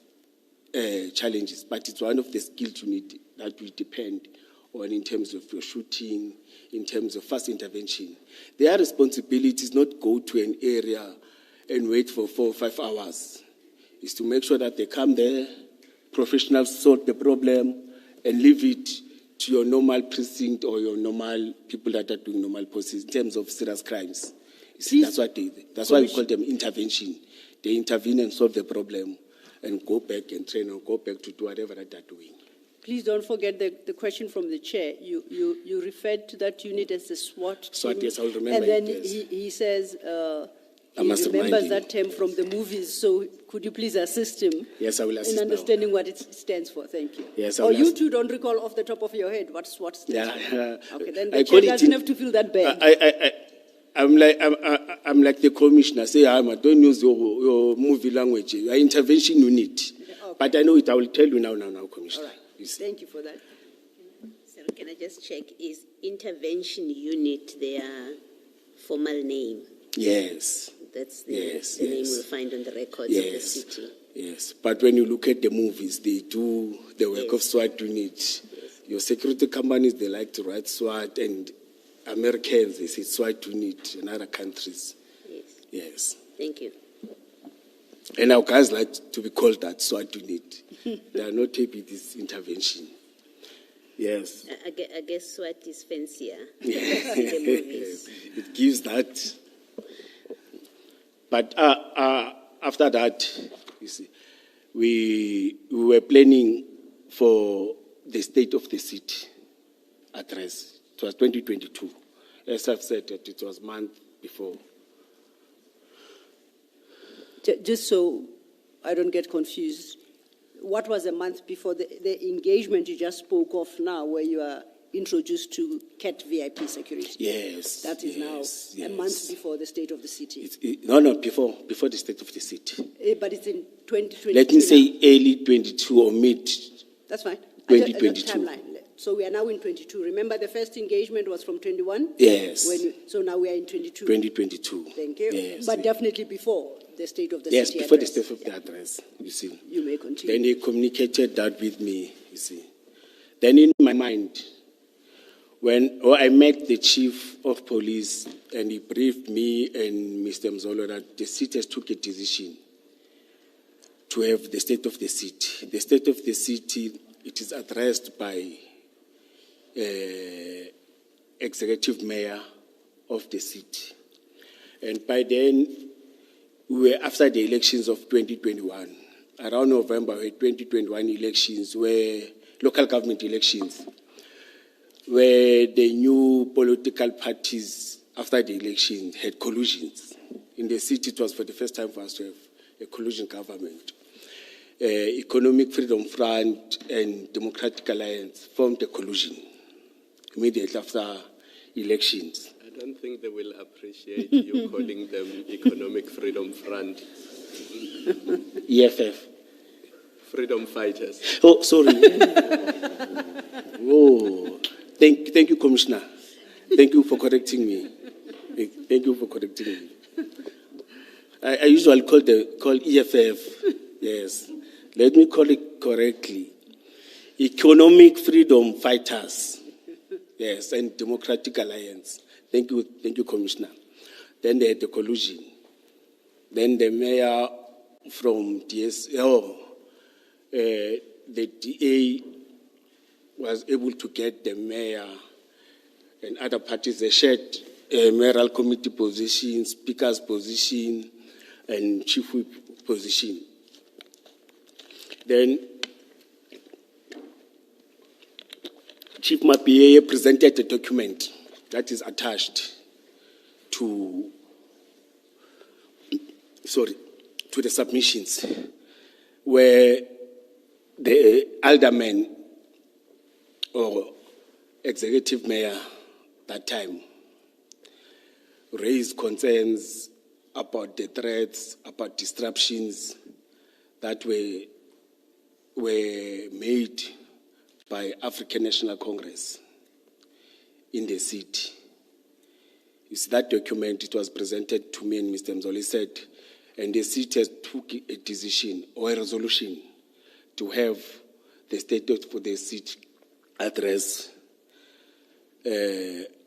challenges, but it's one of the skilled unit that will depend on in terms of your shooting, in terms of fast intervention. Their responsibility is not go to an area and wait for 4 or 5 hours. It's to make sure that they come there, professionals sort the problem, and leave it to your normal precinct or your normal people that are doing normal processes in terms of serious crimes. You see, that's why we call them intervention. They intervene and solve the problem and go back and train or go back to do whatever that they're doing. Please don't forget the question from the chair. You referred to that unit as the SWAT team. SWAT, yes, I will remember And then it, yes. he says I he must remind remembers him. that term from the movies. So could you please assist him? Yes, I will assist in now. understanding what it stands for. Thank you. Yes, I or will you assist. two don't recall off the top of your head what SWAT stands for? Okay, then I the call chair it doesn't have to feel that bad. I'm like the commissioner. Say, don't use your movie language. Your intervention unit. Okay. But I know it. I will tell you now, commissioner. All right. You see. Thank you for that. Sir, can I just check, is intervention unit their formal name? Yes. That's the Yes, name yes. we'll find on the records of the Yes. city. Yes. But when you look at the movies, they do the work of SWAT unit. Your security companies, they like to write SWAT, and Americans, they say SWAT unit in other countries. Yes. Yes. Thank you. And our guys like to be called that SWAT unit. They are not happy with this intervention. Yes. I guess SWAT is fancier in the movies. It gives that. But after that, you see, we were planning for the state of the city address. It was 2022. as I've said, that it was month before. Just so I don't get confused, what was a month before the engagement you just spoke of now, where you are introduced to CAT VIP security? Yes. That is now a month before the state of the city. Before the state of the city. But it's in 2022. Let me say early 22 or mid. That's fine. 2022. Timeline. So we are now in 22. Remember, the first engagement was from 21? Yes. So now we are in 22. 2022. Thank you. Yes. But definitely before the state of the Yes, city before address. the state of the address, you see. You may continue. Then he communicated that with me, you see. Then in my mind, when I met the chief of police and he briefed me and Mr. Mzolo that the city has took a decision to have the state of the city. The state of the city, it is addressed by executive mayor of the city. And by then, we were after the elections of 2021. Around November, we had 2021 elections, where local government elections, where the new political parties after the election had collusions. In the city, it was for the first time for us to have a collusion government. Economic Freedom Front and Democratic Alliance formed a collusion immediately after elections. I don't think they will appreciate you calling them Economic Freedom Front. EFF. Freedom fighters. Oh, sorry. Oh, thank you, Commissioner. Thank you for correcting me. Thank you for correcting me. I usually call EFF. Yes. Let me call it correctly. Economic Freedom Fighters. Yes, and Democratic Alliance. Thank you, Commissioner. Then they had the collusion. Then the mayor from the DA was able to get the mayor and other parties. They shared mayoral committee position, speaker's position, and chief whip position. Then Chief Mapie presented a document that is attached to the submissions, where the alderman or executive mayor that time raised concerns about the threats, about disruptions that were made by African National Congress in the city. You see, that document, it was presented to me and Mr. Mzoli said, and the city has took a decision or a resolution to have the state for the city address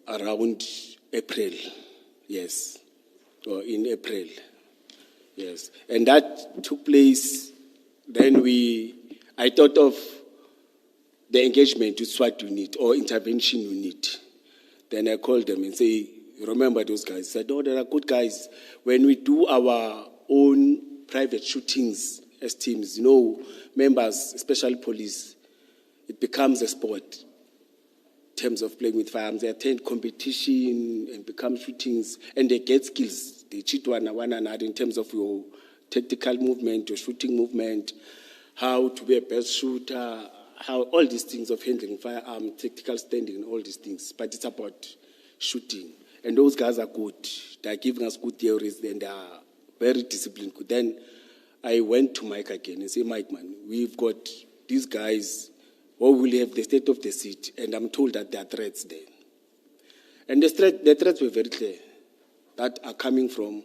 around April, yes, or in April, yes. And that took place, then I thought of the engagement is what you need, or intervention you need. Then I called them and say, remember those guys? I said, oh, they are good guys. When we do our own private shootings as teams, members, especially police, it becomes a sport in terms of playing with firearms. They attend competition and become shootings, and they get skills. They cheat one another in terms of your tactical movement, your shooting movement, how to be a best shooter, how all these things of handling firearm, tactical standing, and all these things. But it's about shooting. And those guys are good. They are giving us good theories, and they are very disciplined. Then I went to Mike again and said, Mike, man, we've got these guys, or we'll have the state of the city, and I'm told that there are threats there. And the threats were very clear, that are coming from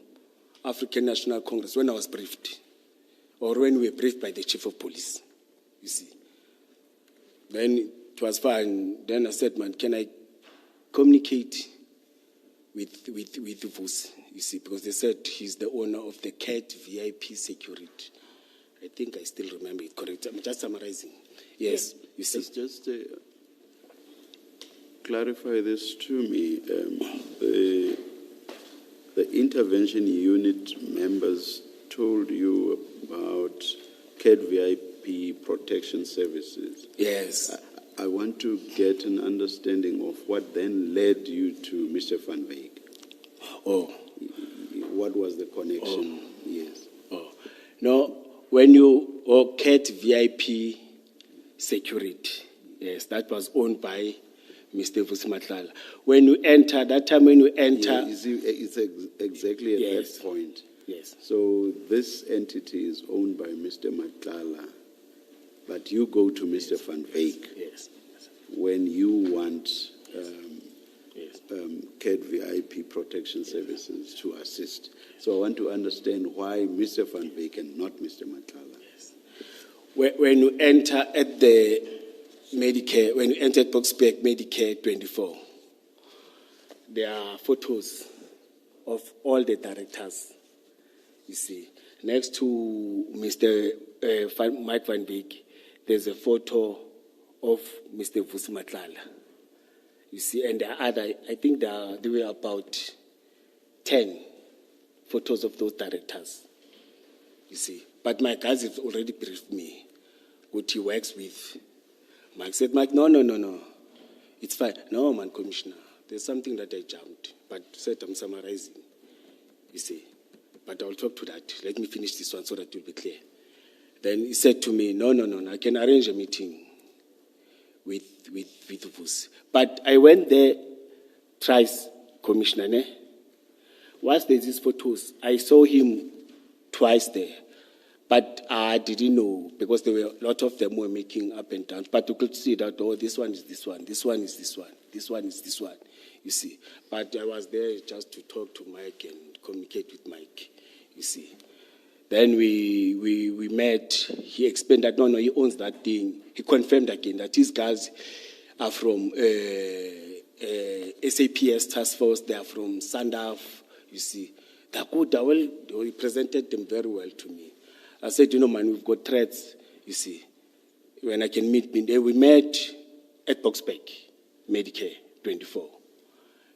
African National Congress when I was briefed, or when we were briefed by the chief of police, you see. Then it was fine. Then I said, man, can I communicate with Vos, you see, because they said he's the owner of the CAT VIP security. I think I still remember it correctly. I'm just summarizing. Yes, you see. Just clarify this to me. The intervention unit members told you about CAT VIP protection services. Yes. I want to get an understanding of what then led you to Mr. Van Wyk. Oh, What was the connection? Yes. oh. No, when you, CAT VIP Security, yes, that was owned by Mr. Vusi Madlanga. When you enter, that time when you enter. Yeah, you see, it's exactly at Yes. that point. Yes. So this entity is owned by Mr. Madlanga, but you go to Mr. Van Wyk Yes. when you want Yes. CAT VIP protection services to assist. So I want to understand why Mr. Van Wyk and not Mr. Madlanga. When you enter at the Medicare, when you enter at Boxback Medicare 24, there are photos of all the directors, you see. Next to Mr. Mike Van Wyk, there's a photo of Mr. Vusi Madlanga. You see, and there are other, I think there were about 10 photos of those directors, you see. But my guys have already briefed me what he works with. Mike said, Mike, no, it's fine. No, man, Commissioner, there's something that I jumped, but said I'm summarizing, you see. But I'll talk to that. Let me finish this one so that it will be clear. Then he said to me, no, I can arrange a meeting with Vusi. But I went there thrice, Commissioner, ne? Once there's these photos, I saw him twice there. But I didn't know, because there were a lot of them were making up and down. But you could see that, oh, this one is this one, this one is this one, this one is this one, you see. But I was there just to talk to Mike and communicate with Mike, you see. Then we met. He explained that, no, he owns that thing. He confirmed again that these guys are from SAPS Task Force. They are from Sandaf, you see. They're good. He presented them very well to me. I said, man, we've got threats, you see. When I can meet, we met at Boxback, Medicare 24.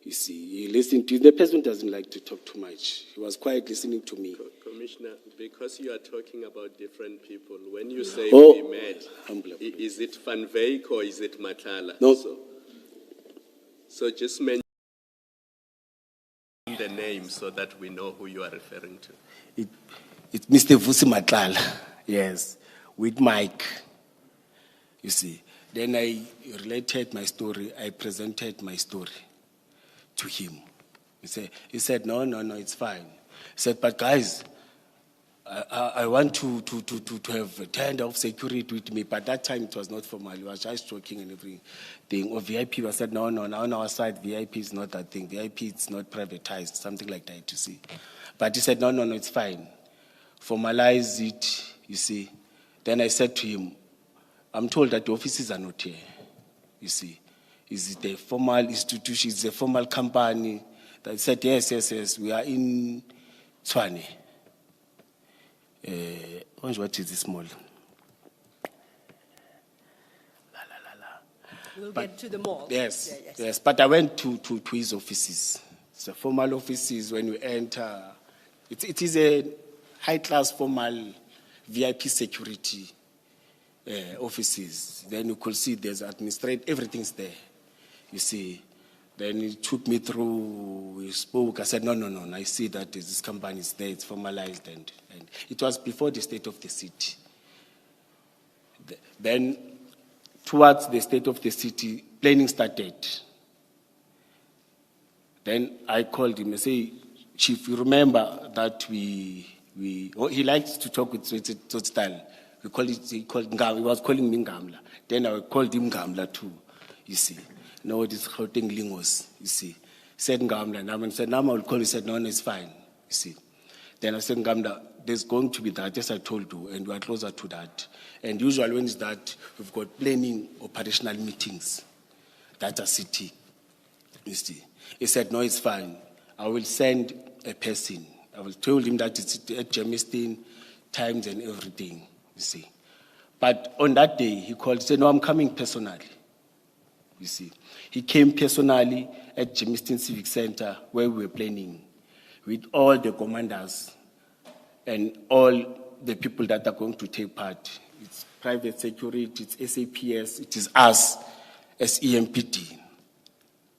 You see, he listened to, the person doesn't like to talk too much. He was quiet listening to me. Commissioner, because you are talking about different people, when you say Oh, we met, is it Van Wyk or is it Madlanga? No. So just mention the name so that we know who you are referring to. It's Mr. Vusi Madlanga, yes, with Mike, you see. Then I related my story, I presented my story to him. He said, no, it's fine. He said, but guys, I want to have a kind of security with me, but that time it was not formal. He was just joking and everything. Or VIP, I said, no, on our side, VIP is not that thing. VIP is not privatized, something like that, you see. But he said, no, it's fine. Formalize it, you see. Then I said to him, I'm told that the offices are not here, you see. Is it a formal institution? Is it a formal company? I said, yes, we are in Tshwane. What is this mall? We'll get to the mall. Yes, Yeah, yes. But I went to his offices. It's a formal offices. When you enter, it is a high-class formal VIP security offices. Then you could see there's everything's there. You see. Then he took me through, we spoke. I said, no. I see that this company is there, it's formalized. And it was before the state of the city. Then, towards the state of the city, planning started. Then I called him and say, Chief, you remember that he likes to talk with style. He was calling me Ngamla. Then I called him Ngamla too, you see. No, this Gauteng Lingos, you see. He said Ngamla, and I said, Nama will call. He said, no, it's fine, you see. Then I said, Ngamla, there's going to be that, as I told you, and we are closer to that. And usually when it's that, we've got planning operational meetings that are city, you see. He said, no, it's fine. I will send a person. I will tell him that it's at Germiston, times and everything, you see. But on that day, he called, said, no, I'm coming personally, you see. He came personally at Germiston Civic Center where we were planning with all the commanders and all the people that are going to take part. It's private security, it's SAPS, it is us as EMPD.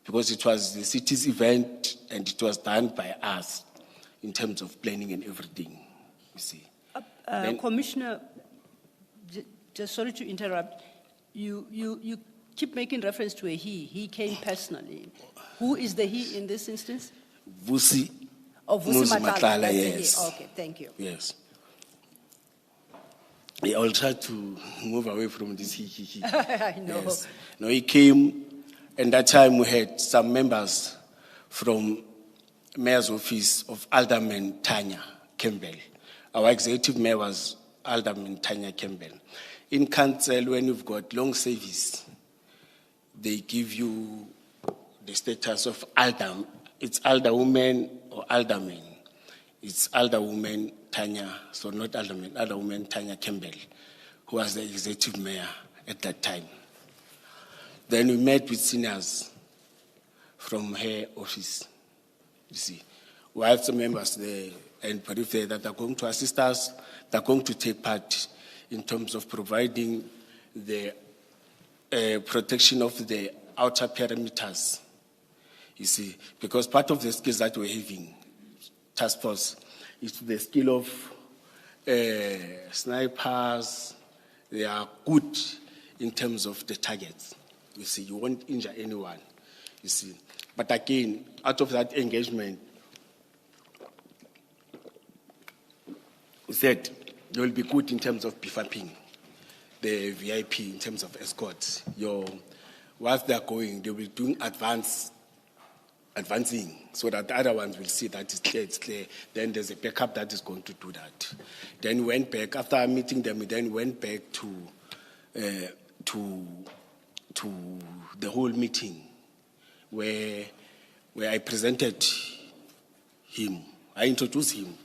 Because it was the city's event and it was done by us in terms of planning and everything, you see. Commissioner, just sorry to interrupt. You keep making reference to a he. He came personally. Who is the he in this instance? Vusi. Oh, Vusi Matlala, Matlala, that's the he. yes. Okay, thank you. Yes. Yeah, I'll try to move away from this he. I know. Yes. No, he came, and that time we had some members from Mayor's Office of Alderman Tanya Campbell. Our executive mayor was Alderman Tanya Campbell. In council, when you've got long service, they give you the status of alderman. It's alderwoman or alderman. It's alderwoman Tanya, so not alderman, alderwoman Tanya Campbell, who was the executive mayor at that time. Then we met with seniors from her office, you see. We have some members there and periphery that are going to assist us, they're going to take part in terms of providing the protection of the outer perimeters, you see, because part of the skills that we're having, task force, is the skill of snipers. They are good in terms of the targets. You see, you won't injure anyone, you see. But again, out of that engagement, we said they will be good in terms of beefing the VIP in terms of escorts. Whilst they're going, they will be doing advancing so that the other ones will see that it's clear. Then there's a backup that is going to do that. Then we went back, after meeting them, we then went back to the whole meeting where I presented him. I introduced him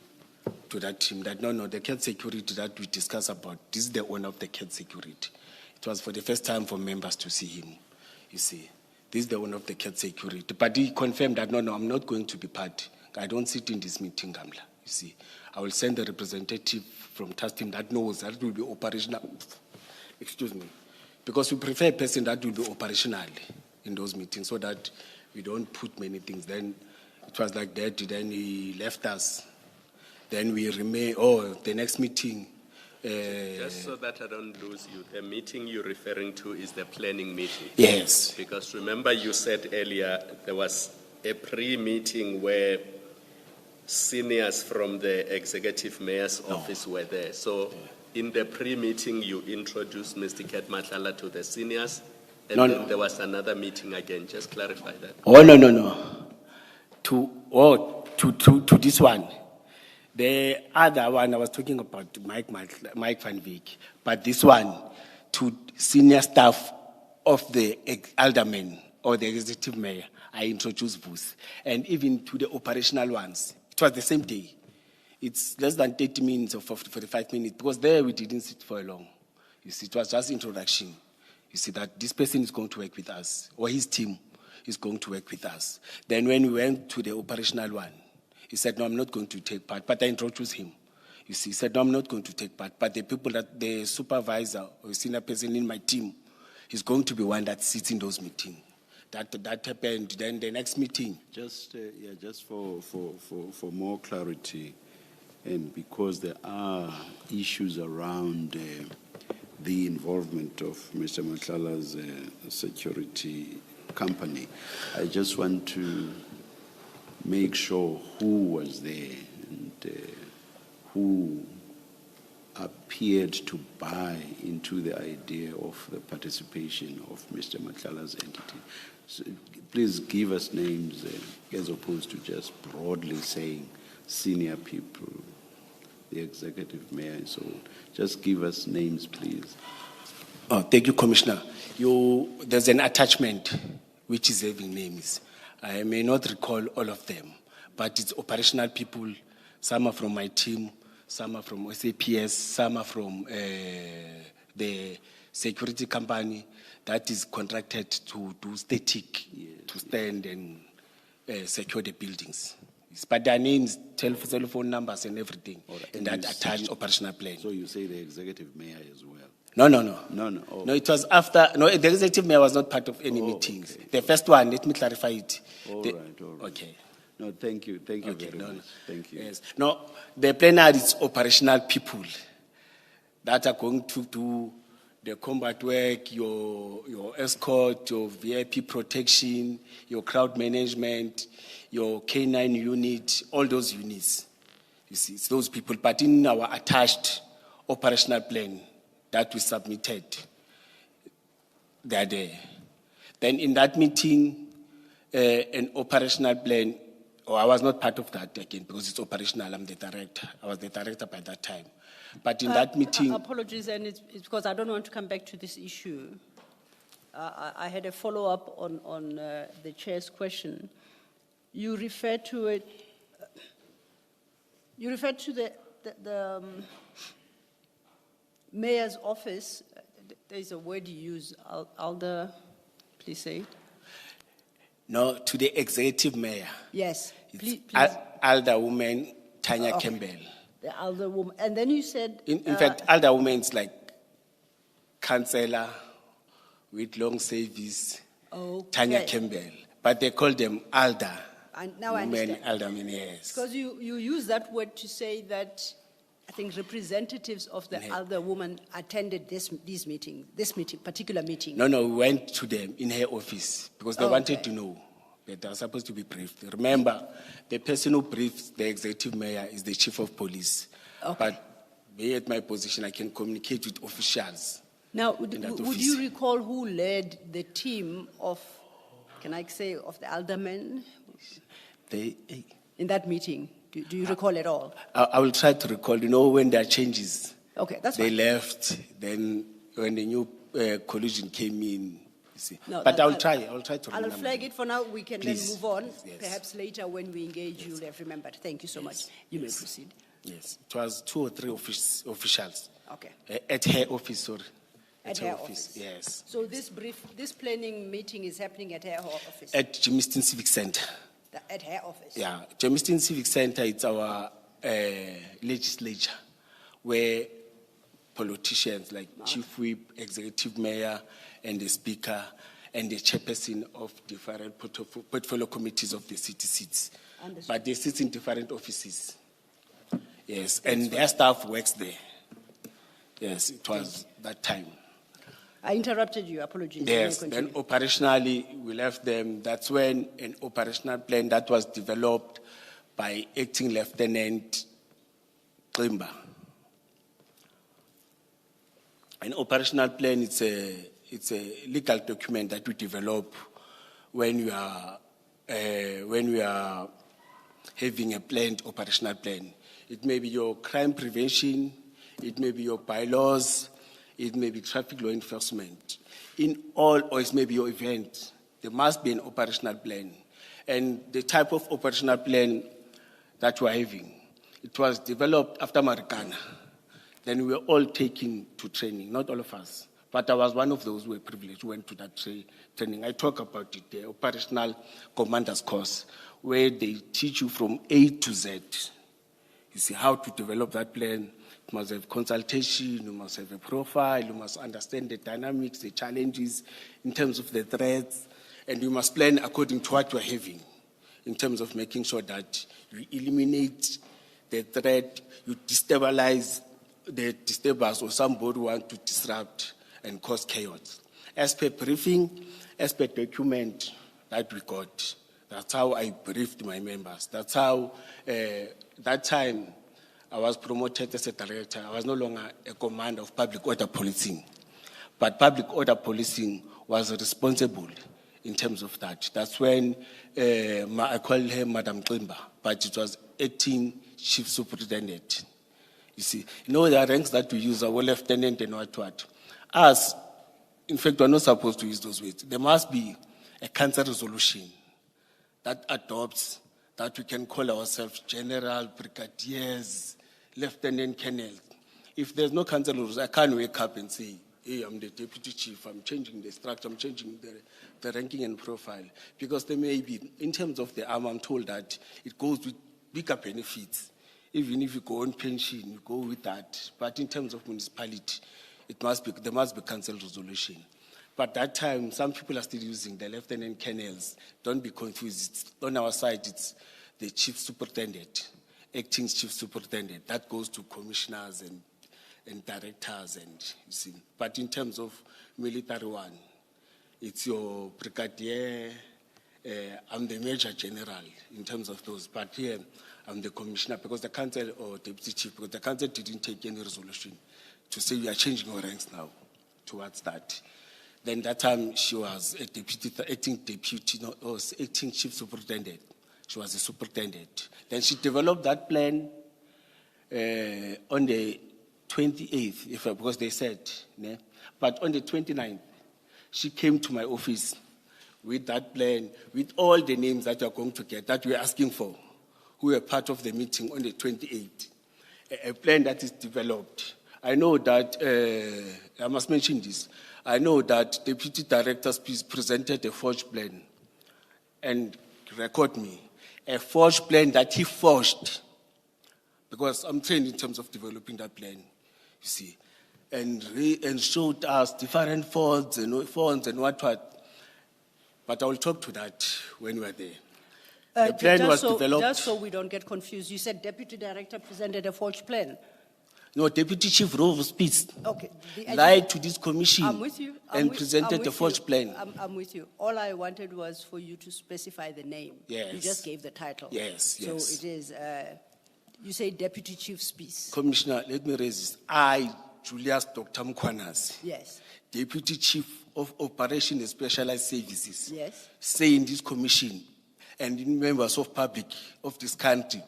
to that team that no, the cat security that we discussed about, this is the owner of the cat security. It was for the first time for members to see him, you see. This is the owner of the cat security. But he confirmed that no, I'm not going to be part. I don't sit in this meeting, Gamla, you see. I will send a representative from task team that knows that will be operational. Excuse me. Because we prefer a person that will be operational in those meetings so that we don't put many things. Then it was like that, then he left us. Then we remain, the next meeting. Just so that I don't lose you, the meeting you're referring to is the planning meeting. Yes. Because remember you said earlier there was a pre-meeting where seniors from the executive mayor's office were there. So in the pre-meeting you introduced Mr. Ket Matlala to the seniors, and then there was another meeting again. Just clarify that. Oh, no. To this one. The other one I was talking about, Mike Van Beek, but this one to senior staff of the alderman or the executive mayor, I introduced Booth. And even to the operational ones, it was the same day. It's less than 30 minutes or 45 minutes, because there we didn't sit for long. You see, it was just introduction. You see that this person is going to work with us, or his team is going to work with us. Then when we went to the operational one, he said, no, I'm not going to take part. But I introduced him. You see, he said, no, I'm not going to take part. But the people the supervisor or senior person in my team is going to be one that sits in those meetings. That happened. Then the next meeting. Just for more clarity, and because there are issues around the involvement of Mr. Matlala's security company, I just want to make sure who was there and who appeared to buy into the idea of the participation of Mr. Matlala's entity. So please give us names as opposed to just broadly saying senior people, the executive mayor and so on. Just give us names, please. Oh, thank you, Commissioner. There's an attachment which is having names. I may not recall all of them, but it's operational people. Some are from my team, some are from SAPS, some are from the security company that is contracted to do static, to stand and secure the buildings. But their names, telephone numbers and everything, in that attached operational plan. So you say the executive mayor as well? No. No. Oh. No, it was after. No, the executive mayor was not part of any meetings. okay. The first one, let me clarify it. All right. Okay. No, thank you. Thank you Okay, very no, much. no. Thank you. Yes. No, the plenary is operational people that are going to do the combat work, your escort, your VIP protection, your crowd management, your K9 unit, all those units. You see, it's those people. But in our attached operational plan that we submitted, they are there. Then in that meeting, an operational plan, I was not part of that again because it's operational. I'm the director. I was the director by that time. But in that meeting, Apologies, and it's because I don't want to come back to this issue. I had a follow-up on the chair's question. You referred to it. You referred to the mayor's office. There's a word you use, Alder. Please say it. no, to the executive mayor. Yes, It's please. Alderwoman Tanya Okay. Campbell. The elder woman, and then you said. In fact, Alderwoman is like councillor with long service, Okay. Tanya Campbell. But they call them Alder. Now I Women, understand. aldermen, yes. Because you use that word to say that, I think representatives of the elder woman attended this particular meeting. No, we went to them in her office because they Oh, wanted okay. to know that they were supposed to be briefed. Remember, the person who briefs the executive mayor is the chief of police. Okay. But me at my position, I can communicate with officials. Now, in that would office. you recall who led the team of, can I say, of the aldermen in that meeting? Do you recall at all? I will try to recall, when there are changes. Okay, that's They fine. left, then when the new collision came in, you see. No, But that- I'll try to remember. I'll flag it for now. We can Please. then move on. Yes. Perhaps later when we engage, you'll have remembered. Thank you so much. You may proceed. Yes, it was 2 or 3 officials. Okay. At her office, sorry. At her office. Yes. So this planning meeting is happening at her office? At Jamestown Civic Center. At her office? Yeah, Jamestown Civic Center, it's our legislature where politicians like Chief Whip, Executive Mayor, and the Speaker, and the chairperson of different portfolio committees of the city sits. Understood. But they sit in different offices. Yes, and their staff works there. Yes, it was that time. I interrupted you. Apologies. You may Yes, then continue. operationally, we left them. That's when an operational plan that was developed by Acting Lieutenant Klimba. An operational plan, it's a legal document that we develop when we are having a planned operational plan. It may be your crime prevention, it may be your bylaws, it may be traffic law enforcement. In all, or it may be your event, there must be an operational plan. And the type of operational plan that we're having, it was developed after Marikana. Then we were all taken to training, not all of us. But I was one of those who were privileged, who went to that training. I talk about it, the operational commander's course, where they teach you from A to Z. You see how to develop that plan. You must have consultation, you must have a profile, you must understand the dynamics, the challenges in terms of the threats, and you must plan according to what you're having in terms of making sure that you eliminate the threat, you destabilize the disturbers or somebody who wants to disrupt and cause chaos. As per briefing, as per document that we got, that's how I briefed my members. That's how, that time, I was promoted as a director. I was no longer a commander of public order policing. But public order policing was responsible in terms of that. That's when I called her Madam Klimba, but it was acting chief superintendent. You see, the ranks that we use are lieutenant and what. Us, in fact, we're not supposed to use those words. There must be a council resolution that adopts that we can call ourselves general, brigadiers, lieutenant colonel. If there's no council rules, I can't wake up and say, hey, I'm the deputy chief, I'm changing the structure, I'm changing the ranking and profile. Because there may be, in terms of the arm, I'm told that it goes with bigger benefits. Even if you go on pension, you go with that. But in terms of municipality, there must be council resolution. But that time, some people are still using the lieutenant colonels. Don't be confused. On our side, it's the chief superintendent, acting chief superintendent. That goes to commissioners and directors, and you see. But in terms of military one, it's your brigadier. I'm the major general in terms of those. But here, I'm the commissioner because the council or deputy chief, because the council didn't take any resolution to say we are changing our ranks now towards that. Then that time she was a acting chief superintendent. She was a superintendent. Then she developed that plan on the 28th, because they said, né? But on the 29th, she came to my office with that plan, with all the names that you are going to get, that we are asking for, who were part of the meeting on the 28th. A plan that is developed. I know that, I must mention this, I know that Deputy Director presented a forged plan, and record me, a forged plan that he forged, because I'm trained in terms of developing that plan, you see, and showed us different fonts and what. But I will talk to that when we are there. The plan was developed. Just so we don't get confused, you said Deputy Director presented a forged plan. No, Deputy Chief Rove Spitz Okay. lied to this commission I'm with you. and presented a forged plan. I'm with you. All I wanted was for you to specify the name. Yes. You just gave the title. Yes, So yes. it is, you say Deputy Chief Spitz. Commissioner, let me raise this. I, Julius Dr. Mkwanas, Yes. Deputy Chief of Operation and Specialized Services, Yes. say in this commission and in members of public of this country,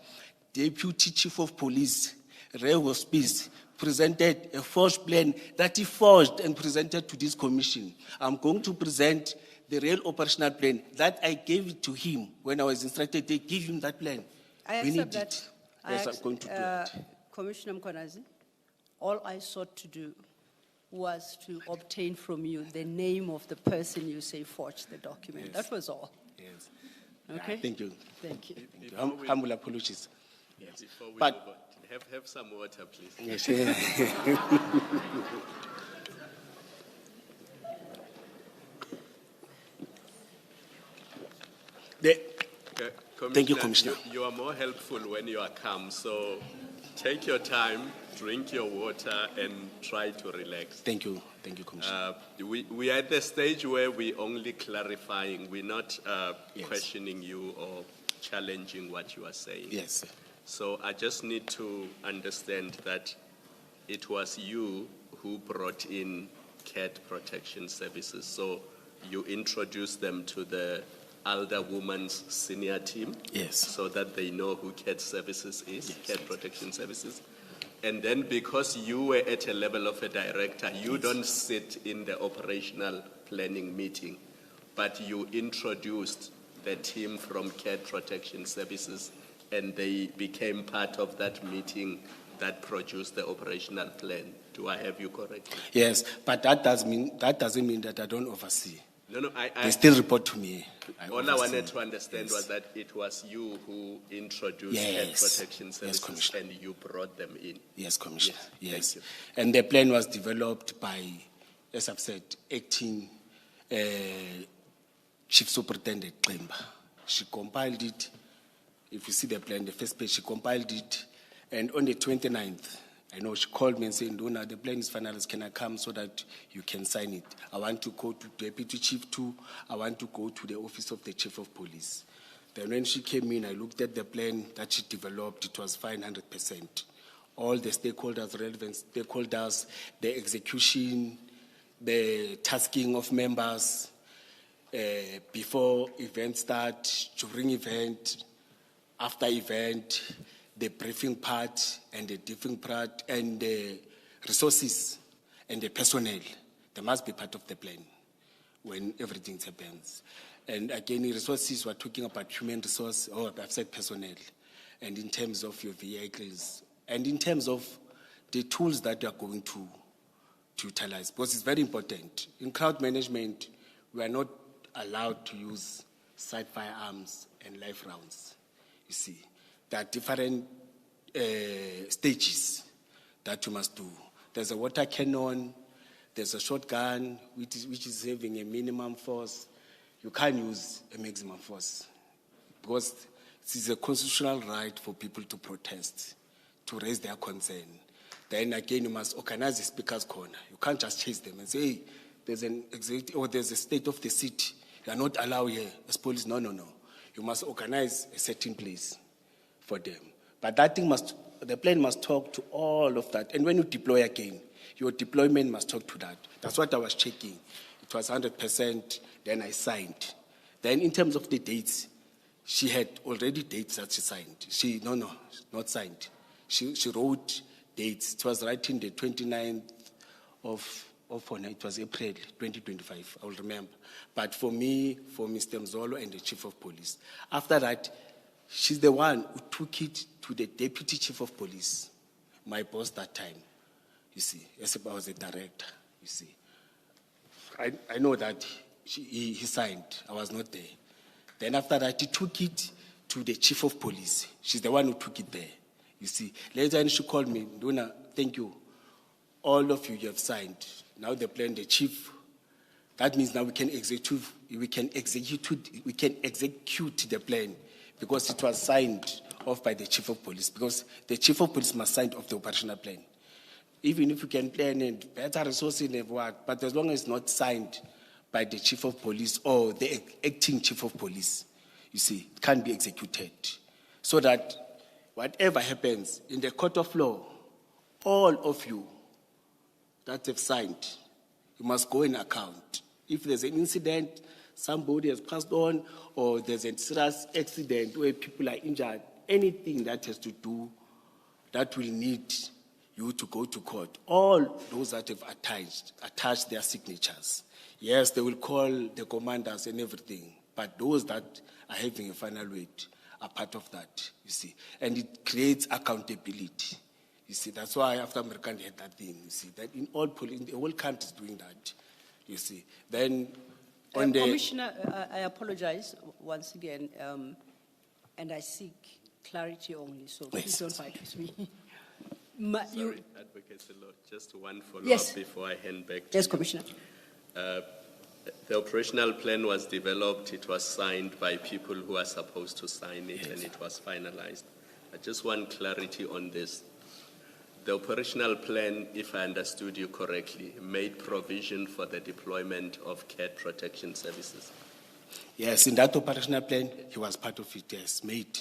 Deputy Chief of Police, Ray Hospice, presented a forged plan that he forged and presented to this commission. I'm going to present the real operational plan that I gave it to him when I was instructed to give him that plan. I We accept need that. it. Yes, I'm going to do it. Commissioner Mkwanazi, all I sought to do was to obtain from you the name of the person you say forged the document. Yes. That was all. Yes. Okay? Thank you. Thank you. Humble apologies. Yes. Before we But- move on, have some water, please. Yes. Thank you, Commissioner. You are more helpful when you are calm, so take your time, drink your water, and try to relax. Thank you, Commissioner. We are at the stage where we're only clarifying. We're not Yes. questioning you or challenging what you are saying. Yes, sir. So I just need to understand that it was you who brought in cat protection services. So you introduced them to the Elder Women's Senior Team. Yes. So that they know who cat services is, cat protection services. And then because you were at a level of a director, you don't sit in the operational planning meeting, but you introduced the team from cat protection services and they became part of that meeting that produced the operational plan. Do I have you correct? Yes, but that doesn't mean that I don't oversee. No, They still report to me. all I oversee. wanted to understand Yes. was that it was you who introduced Yes. cat protection Yes, services Commissioner. and you brought them in. Yes, Commissioner. Yes, Yes. thank And the plan was developed by, as I've said, acting Chief Superintendent Klemba. She compiled it. If you see the plan, the first page, she compiled it. And on the 29th, I know she called me and said, Nduna, the plan is finalized. Can I come so that you can sign it? I want to go to Deputy Chief 2. I want to go to the office of the Chief of Police. Then when she came in, I looked at the plan that she developed. It was fine 100%. All the stakeholders, relevant stakeholders, the execution, the tasking of members, before event start, during event, after event, the briefing part and the debriefing part, and the resources and the personnel. They must be part of the plan when everything happens. And again, the resources, we're talking about human resource, or I've said personnel, and in terms of your vehicles, and in terms of the tools that you are going to utilize, because it's very important. In crowd management, we are not allowed to use side firearms and live rounds. You see, there are different stages that you must do. There's a water cannon, there's a shotgun which is having a minimum force, you can't use a maximum force because it is a constitutional right for people to protest, to raise their concern. Then again, you must organize the speaker's corner. You can't just chase them and say, hey, there's an executive or there's a state of the city. You are not allowed here as police. No. You must organize a certain place for them. But that thing the plan must talk to all of that. And when you deploy again, your deployment must talk to that. That's what I was checking. It was 100%, then I signed. Then in terms of the dates, she had already dates that she signed. Not signed. She wrote dates. It was right in the 29th of it was April 2025, I will remember. But for me, for Mr. Mzolo and the Chief of Police, after that, she's the one who took it to the Deputy Chief of Police, my boss that time, you see, as I was a director, you see. I know that he signed, I was not there. Then after that, he took it to the Chief of Police. She's the one who took it there, you see. Later on, she called me, Duna, thank you. All of you have signed. Now the plan, the chief, that means now we can execute the plan because it was signed off by the Chief of Police, because the Chief of Police must sign off the operational plan. Even if you can plan and better resources and what, but as long as it's not signed by the Chief of Police or the acting Chief of Police, you see, it can't be executed. So that whatever happens in the court of law, all of you that have signed, you must go in account. If there's an incident, somebody has passed on, or there's a serious accident where people are injured, anything that has to do, that will need you to go to court. All those that have attached their signatures. Yes, they will call the commanders and everything, but those that are having a final weight are part of that, you see. And it creates accountability. You see, that's why after American had that thing, you see, that in the whole country is doing that, you see. Then on Commissioner, I apologize once again, and I seek clarity only, so please don't fight with me. Sorry, Advocate Selo, just one follow-up Yes. before I hand back to Yes, you. Commissioner. The operational plan was developed, it was signed by people who are supposed to sign it, and it was finalized. I just want clarity on this. The operational plan, if I understood you correctly, made provision for the deployment of cat protection services. yes, in that operational plan, he was part of it, yes, made.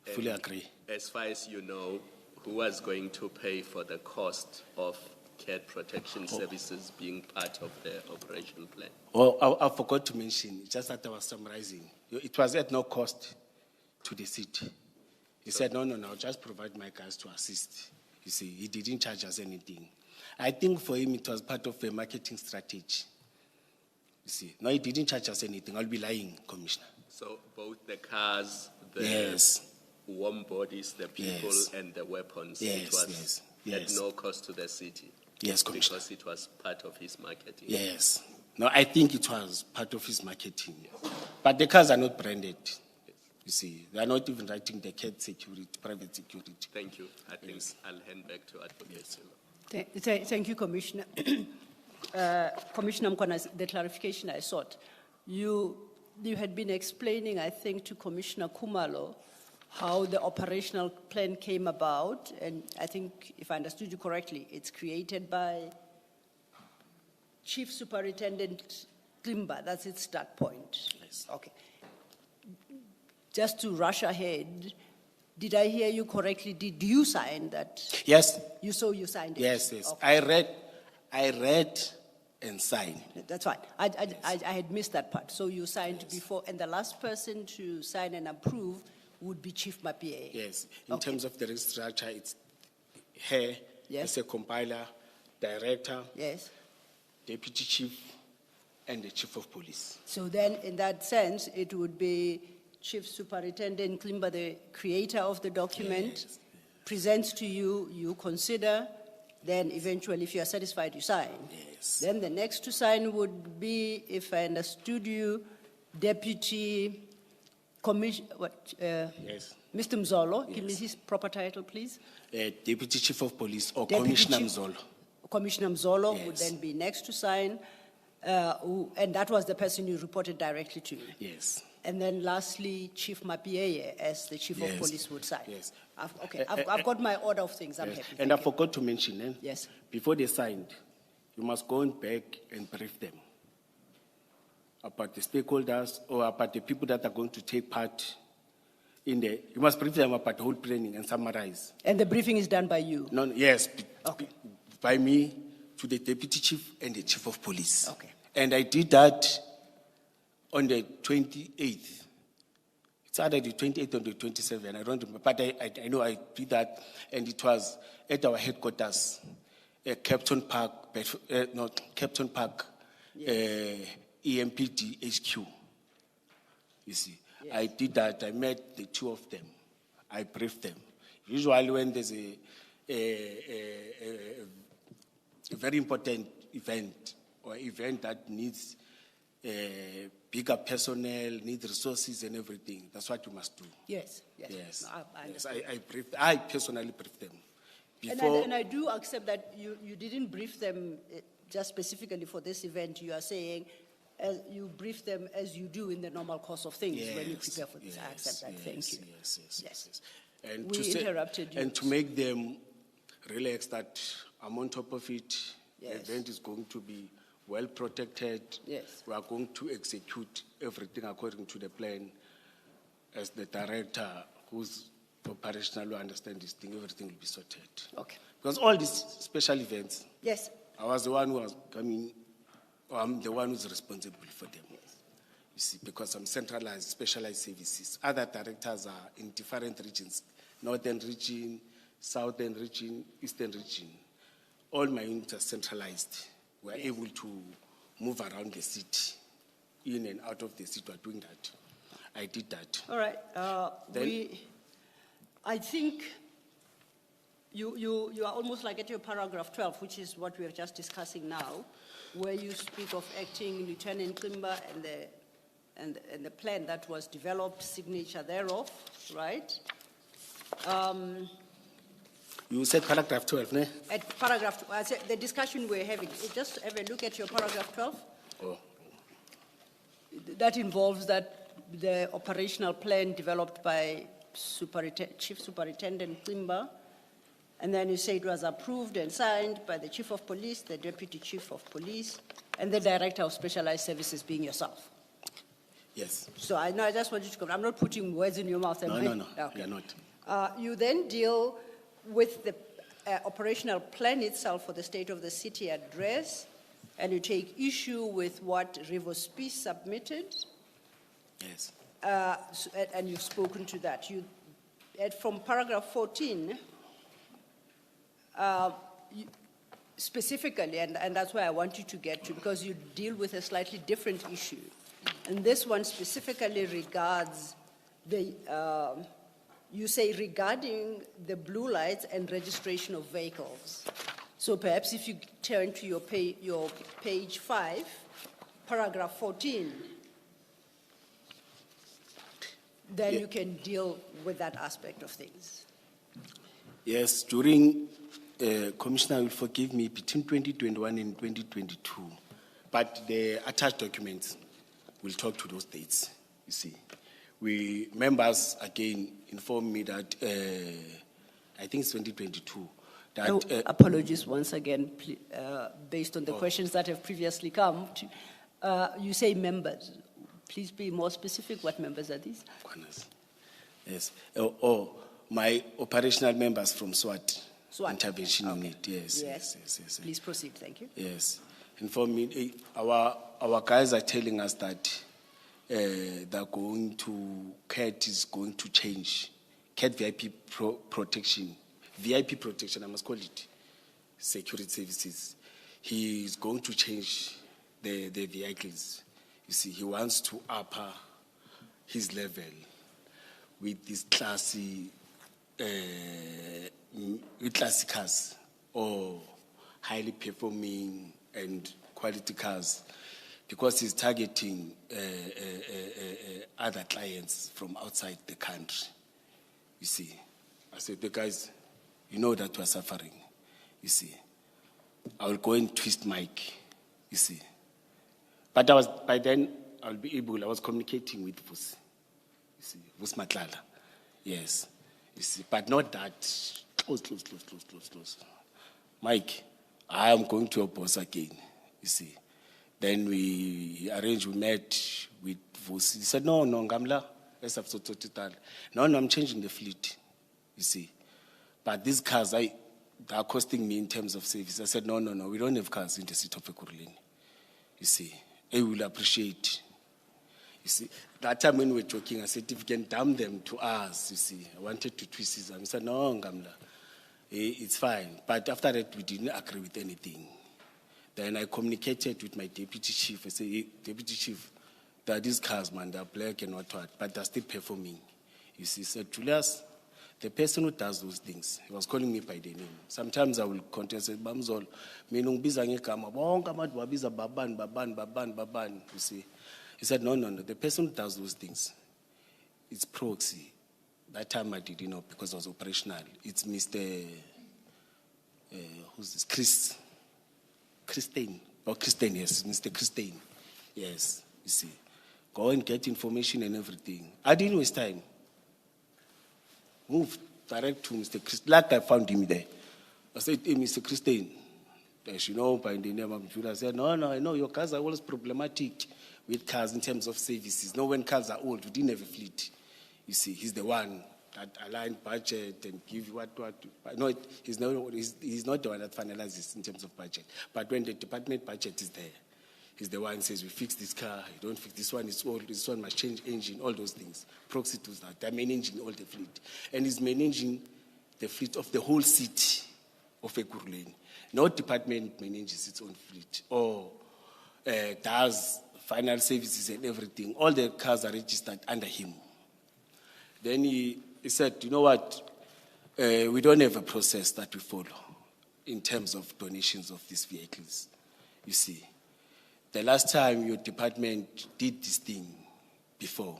Fully agree. As far as you know, who was going to pay for the cost of cat protection services being part of the operation plan? Oh, I forgot to mention, just that I was summarizing. It was at no cost to the city. He said, no, I'll just provide my guys to assist. You see, he didn't charge us anything. I think for him, it was part of a marketing strategy. You see, no, he didn't charge us anything. I'll be lying, Commissioner. So both the cars, the Yes. warm bodies, the people, Yes. and the weapons, Yes, it was yes. at no cost to the city. Yes, Commissioner. Because it was part of his marketing. Yes. No, I think it was part of his marketing. But the cars are not branded. You see, they are not even writing the cat security, private security. Thank you. I think I'll hand back to Advocate Selo. Thank you, Commissioner. Commissioner Mkwana, the clarification I sought. You had been explaining, I think, to Commissioner Kumalo how the operational plan came about, and I think, if I understood you correctly, it's created by Chief Superintendent Klimba. That's its start point. Yes. Okay. Just to rush ahead, did I hear you correctly? Did you sign that? Yes. You signed it? Yes. Okay. I read and signed. That's fine. I had missed that part. So you signed before, and the last person to sign and approve would be Chief Mapie. Yes. In terms of the restructure, it's her Yes. as a compiler, director, Yes. deputy chief, and the chief of police. So then, in that sense, it would be Chief Superintendent Klimba, the creator of the document, presents to you, you consider, then eventually, if you are satisfied, you sign. Yes. Then the next to sign would be, if I understood you, Deputy Yes. Mr. Mzolo. Give me his proper title, please. Deputy chief of police or Deputy Commissioner Chief- Mzolo. Commissioner Mzolo would Yes. then be next to sign, and that was the person you reported directly to. Yes. And then lastly, Chief Mapieye as the Chief of Yes. Police would sign. Yes. I've got my order of things. I'm Yes. happy. And I Thank you. forgot to mention, Yes. before they signed, you must go on back and brief them about the stakeholders or about the people that are going to take part in the, you must brief them about the whole planning and summarize. And the briefing is done by you. No, yes, Okay. by me to the deputy chief and the chief of police. Okay. And I did that on the 28th. It's either the 28th or the 27th, I don't remember, but I know I did that, and it was at our headquarters, Captain Park, Captain Park, EMPD HQ. You see, I did that. I met the two of them. I briefed them. Usually, when there's a very important event or event that needs bigger personnel, needs resources and everything, that's what you must do. Yes, yes. Yes, No, I yes. understand. I personally briefed them. And I do accept that you didn't brief them just specifically for this event. You are saying you brief them as you do in the normal course of things when you prepare for this. I accept that. Thank you. Yes. And We interrupted you. And to make them relax that I'm on top of it, Yes. the event is going to be well protected. Yes. We are going to execute everything according to the plan. As the director who's operational who understands this thing, everything will be sorted. Okay. Because all these special events, Yes. I was the one who was coming, or I'm the one who's responsible for them. You see, because I'm centralized, specialized services. Other directors are in different regions, northern region, southern region, eastern region. All my units are centralized. We're able to move around the city, in and out of the city. We're doing that. I did that. All right. Then- I think you are almost like at your paragraph 12, which is what we are just discussing now, where you speak of acting Lieutenant Klimba and the plan that was developed, signature thereof, right? You said paragraph 12, ne? At paragraph, I said the discussion we're having, just have a look at your paragraph 12. Oh. That involves the operational plan developed by Chief Superintendent Klimba, and then you say it was approved and signed by the Chief of Police, the Deputy Chief of Police, and the Director of Specialized Services being yourself. Yes. So I just want you to come. I'm not putting words in your mouth. No, Okay. you're not. You then deal with the operational plan itself for the State of the City address, and you take issue with what Rivers Peace submitted, Yes. and you've spoken to that. From paragraph 14, specifically, and that's where I want you to get to, because you deal with a slightly different issue. And this one specifically regards you say regarding the blue lights and registration of vehicles. So perhaps if you turn to your page 5, paragraph 14, then you can deal with that aspect of things. Yes, during, Commissioner will forgive me, between 2021 and 2022, but the attached documents will talk to those dates, you see. Members again informed me that, I think it's 2022, that, Apologies once again, based on the questions that have previously come. You say members. Please be more specific. What members are these? Yes. My operational members from SWAT. Intervention Unit. Yes. Please proceed. Thank you. Yes. Inform me. Our guys are telling us that they're going to, CAT is going to change. CAT VIP protection. VIP protection, I must call it. Security services. He is going to change the vehicles. You see, he wants to up his level with these classy cars or highly performing and quality cars, because he's targeting other clients from outside the country. You see, I said, the guys, you know that we're suffering, you see. I will go and twist Mike, you see. But by then, I was communicating with Vus, you see, Vus Madlanga, yes, you see, but not that, close. Mike, I am going to your boss again, you see. Then we met with Vus. He said, no, Ngamla, no, I'm changing the fleet, you see. But these cars, they are costing me in terms of service. I said, no, we don't have cars in the city of Ekurhuleni. You see, I will appreciate. You see, that time when we were talking, I said, if you can damn them to us, you see, I wanted to twist them. He said, no, Ngamla, it's fine. But after that, we didn't agree with anything. Then I communicated with my deputy chief. I said, hey, deputy chief, there are these cars, man, they're black and what, but they still pay for me. You see, he said, Julius, the person who does those things, he was calling me by the name. Sometimes I will contest, say, Bamzol, minungibiza ngegama, bonke abantu babiza baban, you see. He said, no, the person who does those things, it's proxy. That time I didn't know because I was operational. It's Mr. Who's this? Christine, yes, Mr. Christine. Yes, you see. Go and get information and everything. I didn't waste time. Move direct to Mr. Christine. Like I found him there. I said, hey, Mr. Christine, as you know, by the name of Judah, I said, no, I know your cars are always problematic with cars in terms of services. No, when cars are old, we didn't have a fleet. You see, he's the one that aligned budget and give you what. No, he's not the one that finalizes in terms of budget. But when the department budget is there, he's the one who says, we fix this car, you don't fix this one, it's old, this one must change engine, all those things. Proxy does that. They're managing all the fleet. And he's managing the fleet of the whole city of Ekurhuleni. No department manages its own fleet or does final services and everything. All the cars are registered under him. Then he said, you know what, we don't have a process that we follow in terms of donations of these vehicles, you see. The last time your department did this thing before,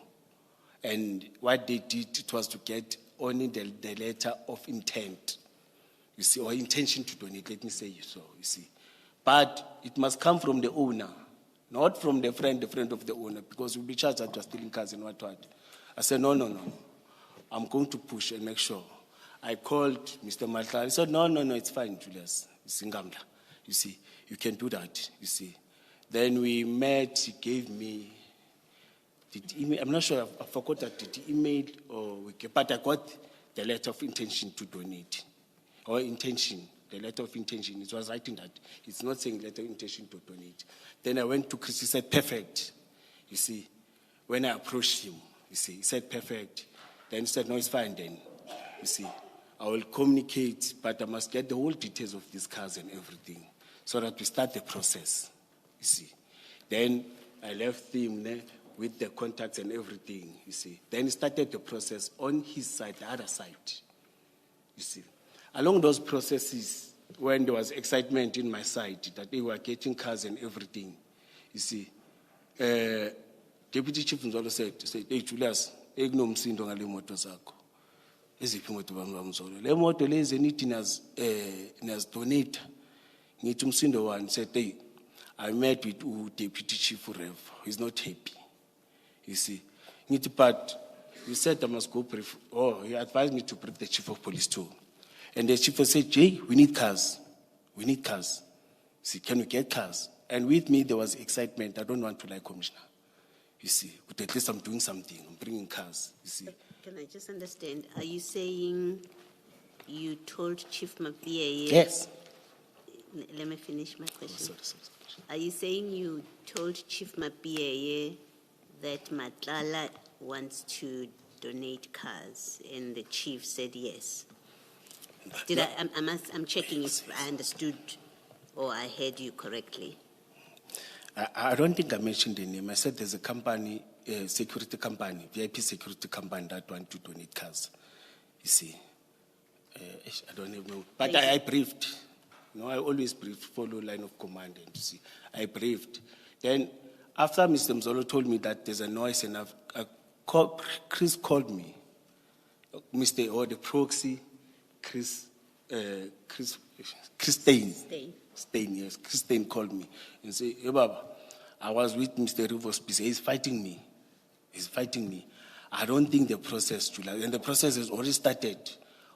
and what they did, it was to get only the letter of intent, you see, or intention to donate, let me say so, you see. But it must come from the owner, not from the friend of the owner, because we'll be charged that we're stealing cars and what. I said, no. I'm going to push and make sure. I called Mr. Madlanga. He said, no, it's fine, Julius. It's Ngamla. You see, you can do that, you see. Then we met, he gave me the email. I'm not sure, I forgot that the email, but I got the letter of intention to donate. Or intention, the letter of intention. It was writing that. It's not saying letter of intention to donate. Then I went to Chris, he said, perfect. You see, when I approached him, you see, he said, perfect. Then he said, no, it's fine then. You see, I will communicate, but I must get the whole details of these cars and everything so that we start the process, you see. Then I left him there with the contacts and everything, you see. Then he started the process on his side, the other side, you see. Along those processes, when there was excitement in my side that they were getting cars and everything, you see, Deputy Chief Nzolo said, hey, Julius, ignomsindo ngale moto zakho. Eziphi moto bamzolo. Le moto lezi nithi nas donate. Ngithi umsindo one said, hey, I met with Deputy Chief Rev. He's not happy. You see. Ngithi, but you said I must go brief. Oh, he advised me to brief the Chief of Police too. And the chief said, Jay, we need cars. See, can we get cars? And with me, there was excitement. I don't want to lie, Commissioner. You see, but at least I'm doing something. I'm bringing cars, you see. Can I just understand? Are you saying you told Chief Mabia? Yes. Let me finish my question. Sorry. Are you saying you told Chief Mabia that Madlanga wants to donate cars and the chief said yes? I'm checking if I understood or I heard you correctly. I don't think I mentioned the name. I said there's a company, security company, VIP security company that want to donate cars. You see, I don't even know. But I briefed. You know, I always brief, follow line of command, and you see, I briefed. Then after Mr. Mzolo told me that there's a noise, and Chris called me, the proxy, Chris Christine. Stay. Stain, yes. Christine called me and said, hey, Baba, I was with Mr. Rivers. He's fighting me. He's fighting me. I don't think the process, Julia, and the process has already started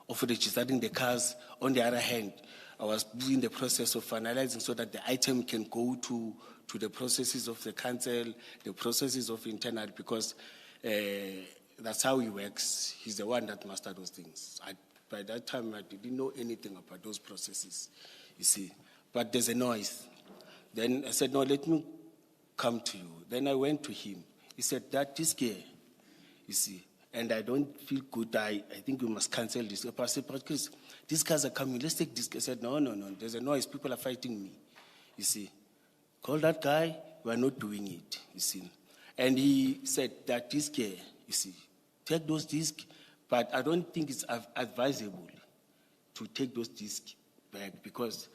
of registering the cars. On the other hand, I was doing the process of finalizing so that the item can go to the processes of the council, the processes of internal, because that's how he works. He's the one that mastered those things. By that time, I didn't know anything about those processes, you see. But there's a noise. Then I said, no, let me come to you. Then I went to him. He said, that is scary, you see, and I don't feel good. I think we must cancel this. I said, but Chris, these guys are coming. Let's take this. I said, no. There's a noise. People are fighting me, you see. Call that guy. We are not doing it, you see. And he said, that is scary, you see. Take those discs, but I don't think it's advisable to take those discs back because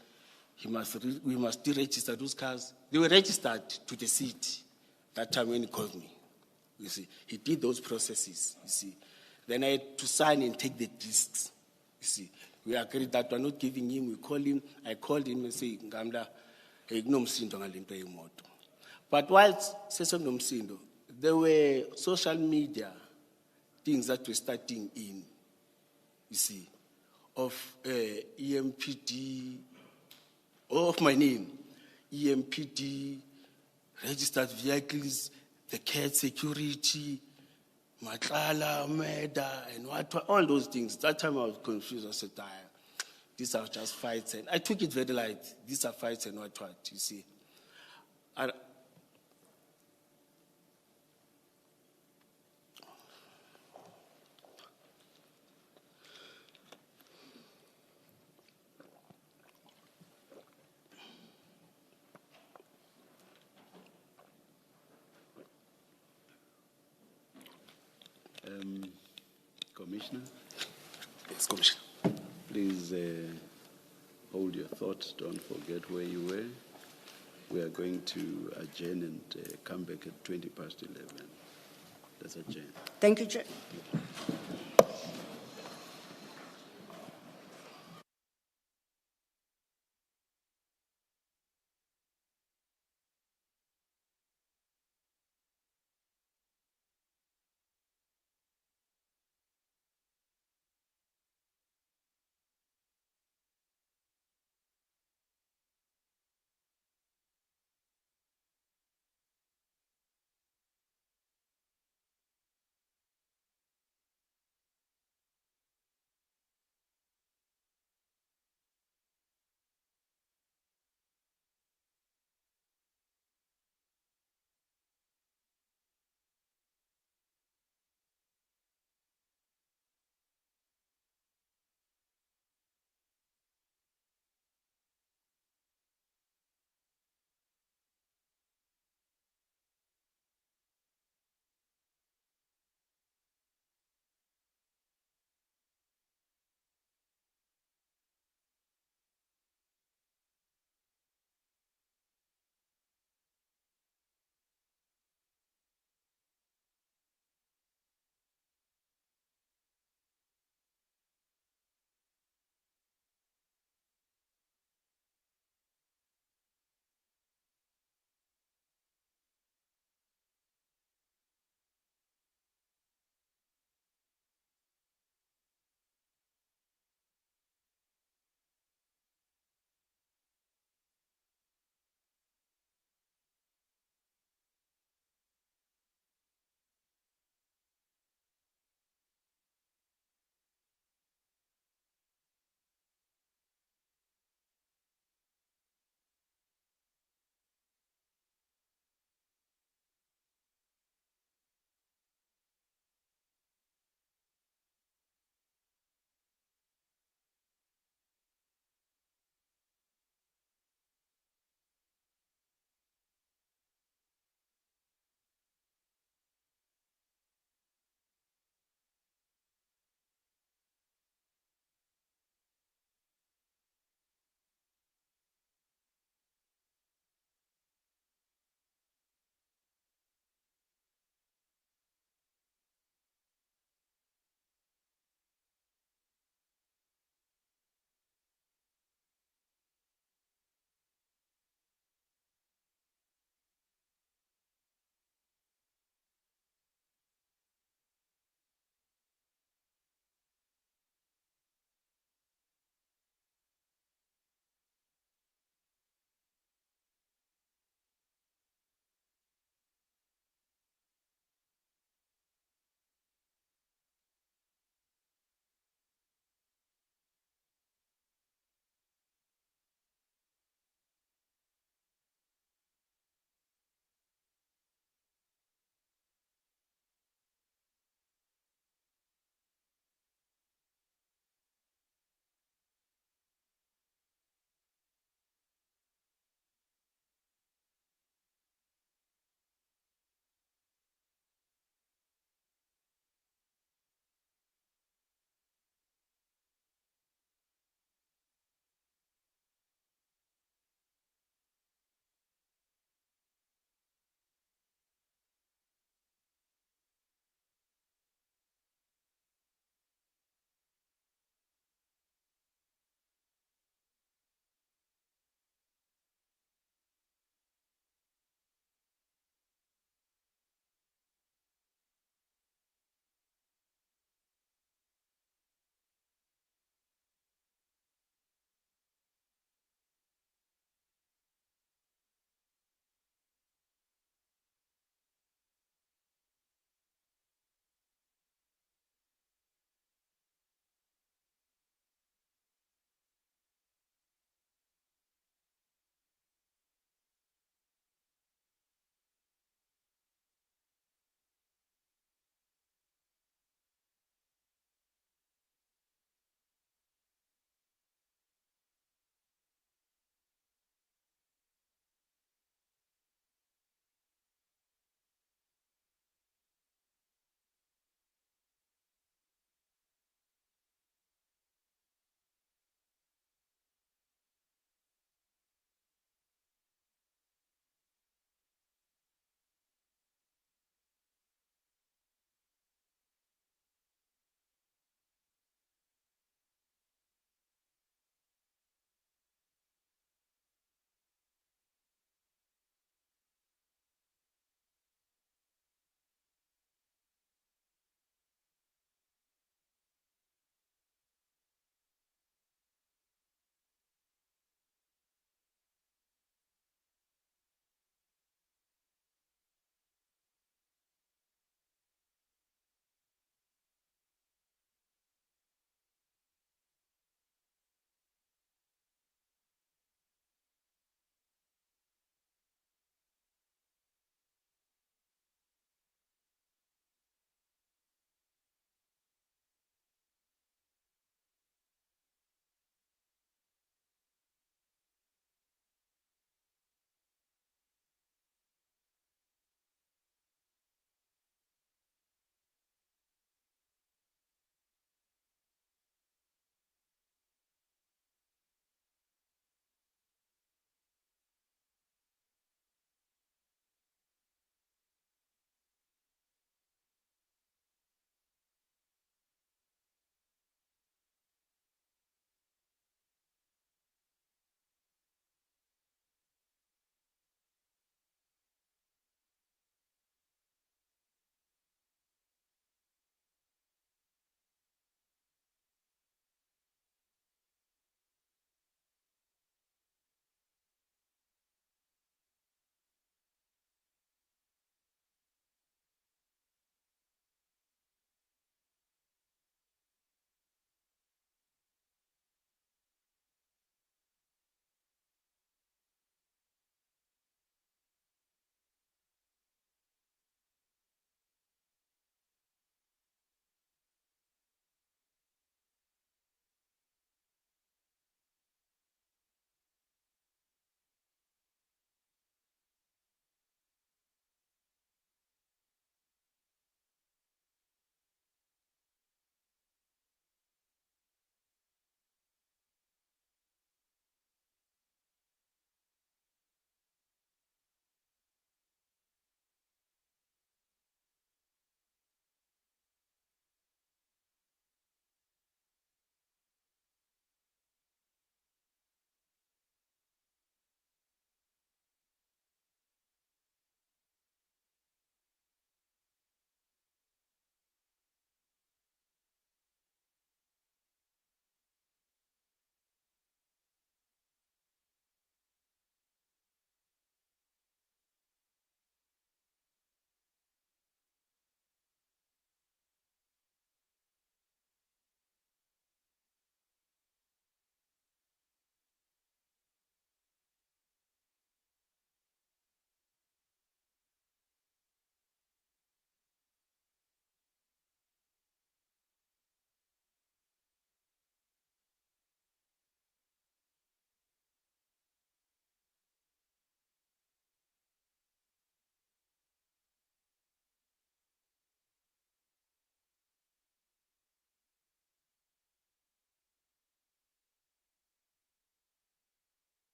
we must deregister those cars. They were registered to the city that time when he called me. You see, he did those processes, you see. Then I had to sign and take the discs, you see. We agreed that we're not giving him, we call him. I called him and said, Ngamla, kunomsindo ngalento yemoto. But whilst sesenomsindo, there were social media things that were starting in, you see, of EMPD, of my name, EMPD, registered vehicles, the cat security, Matlala, Meda, and what, all those things. That time I was confused. I said, these are just fights. And I took it very light. These are fights and what, you see. And Commissioner, yes, Commissioner. please hold your thoughts. Don't forget where you were. We are going to adjourn and come back at 11:20. Let's adjourn. Thank you, Chair.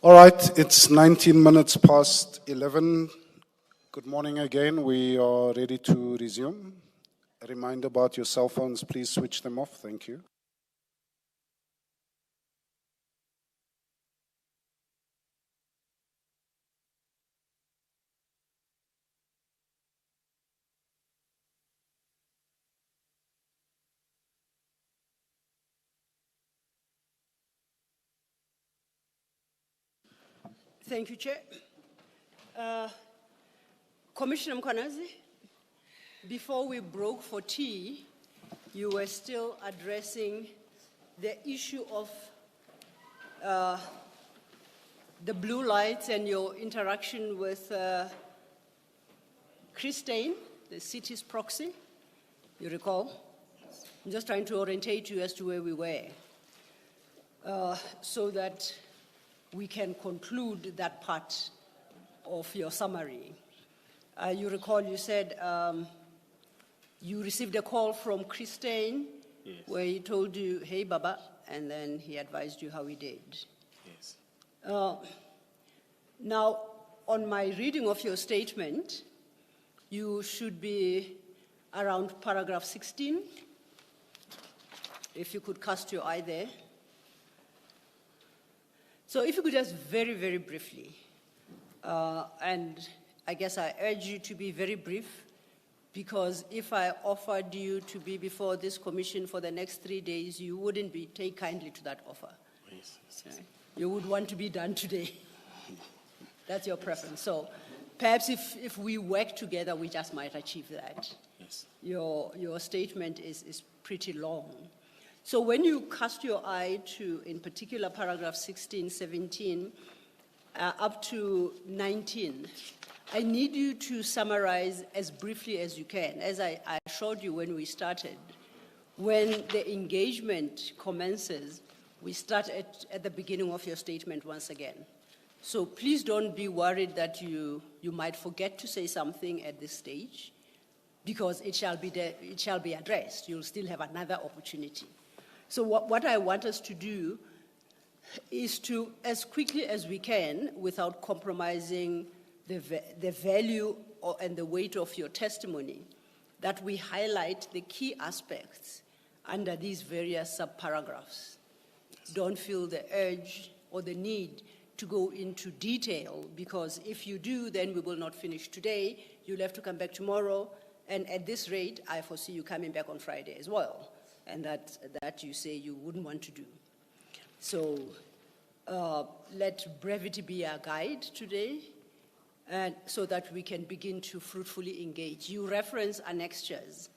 All right, it's 19 minutes past 11. Good morning again. We are ready to resume. A reminder about your cell phones, please switch them off. Thank you. Thank you, Chair. Commissioner Mkwanazi, before we broke for tea, you were still addressing the issue of the blue lights and your interaction with Christine, the city's proxy, you recall? I'm just trying to orientate you as to where we were so that we can conclude that part of your summary. You recall you said you received a call from Christine where he told you, hey, Baba, and then he advised you how he did. Yes. Now, on my reading of your statement, you should be around paragraph 16. If you could cast your eye there. So if you could just very, very briefly, and I guess I urge you to be very brief, because if I offered you to be before this commission for the next 3 days, you wouldn't take kindly to that offer. Yes. Right? You would want to be done today. That's your preference. So perhaps if we work together, we just might achieve that. Yes. Your statement is pretty long. So when you cast your eye to, in particular, paragraph 16, 17, up to 19, I need you to summarize as briefly as you can. As I showed you when we started, when the engagement commences, we start at the beginning of your statement once again. So please don't be worried that you might forget to say something at this stage, because it shall be addressed. You'll still have another opportunity. So what I want us to do is to, as quickly as we can, without compromising the value and the weight of your testimony, that we highlight the key aspects under these various subparagraphs. Don't feel the urge or the need to go into detail, because if you do, then we will not finish today. You'll have to come back tomorrow, and at this rate, I foresee you coming back on Friday as well. And that you say you wouldn't want to do. So let brevity be our guide today, and so that we can begin to fruitfully engage. You reference annexures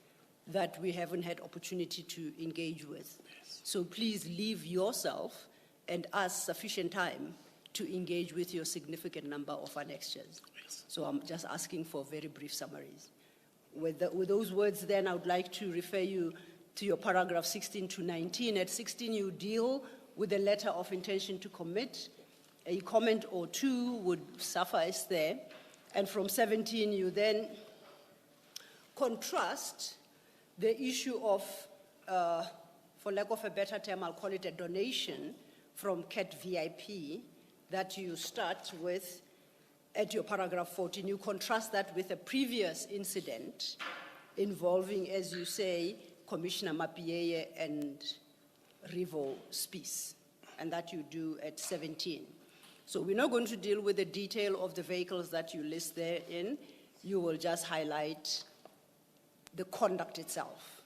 that we haven't had opportunity to engage with. Yes. So please leave yourself and us sufficient time to engage with your significant number of annexures. Yes. So I'm just asking for very brief summaries. With those words then, I would like to refer you to your paragraph 16 to 19. At 16, you deal with the letter of intention to commit. A comment or two would suffice there. And from 17, you then contrast the issue of, for lack of a better term, I'll call it a donation from CAT VIP that you start with at your paragraph 14. You contrast that with a previous incident involving, as you say, Commissioner Mapieye and Rivo Spies, and that you do at 17. So we're not going to deal with the detail of the vehicles that you list therein. You will just highlight the conduct itself.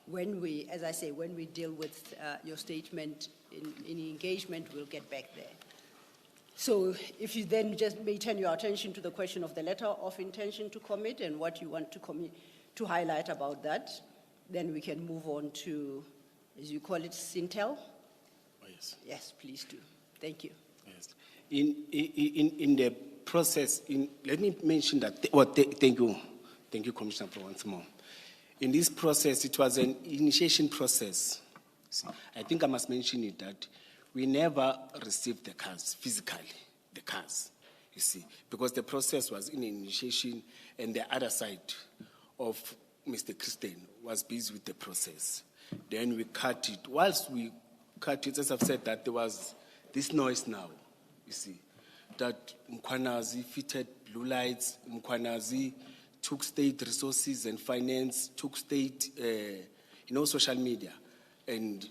When we, as I say, when we deal with your statement in engagement, we'll get back there. So if you then just may turn your attention to the question of the letter of intention to commit and what you want to highlight about that, then we can move on to, as you call it, Sintel? Oh, yes. Yes, please do. Thank you. Yes. In the process, let me mention that, thank you, Commissioner, for once more. In this process, it was an initiation process. See, I think I must mention it that we never received the cars, physically, the cars, you see, because the process was in initiation and the other side of Mr. Christian was busy with the process. Then we cut it. Whilst we cut it, as I've said, that there was this noise now, you see, that Mkwanazi fitted blue lights, Mkwanazi took state resources and finance, took state, social media and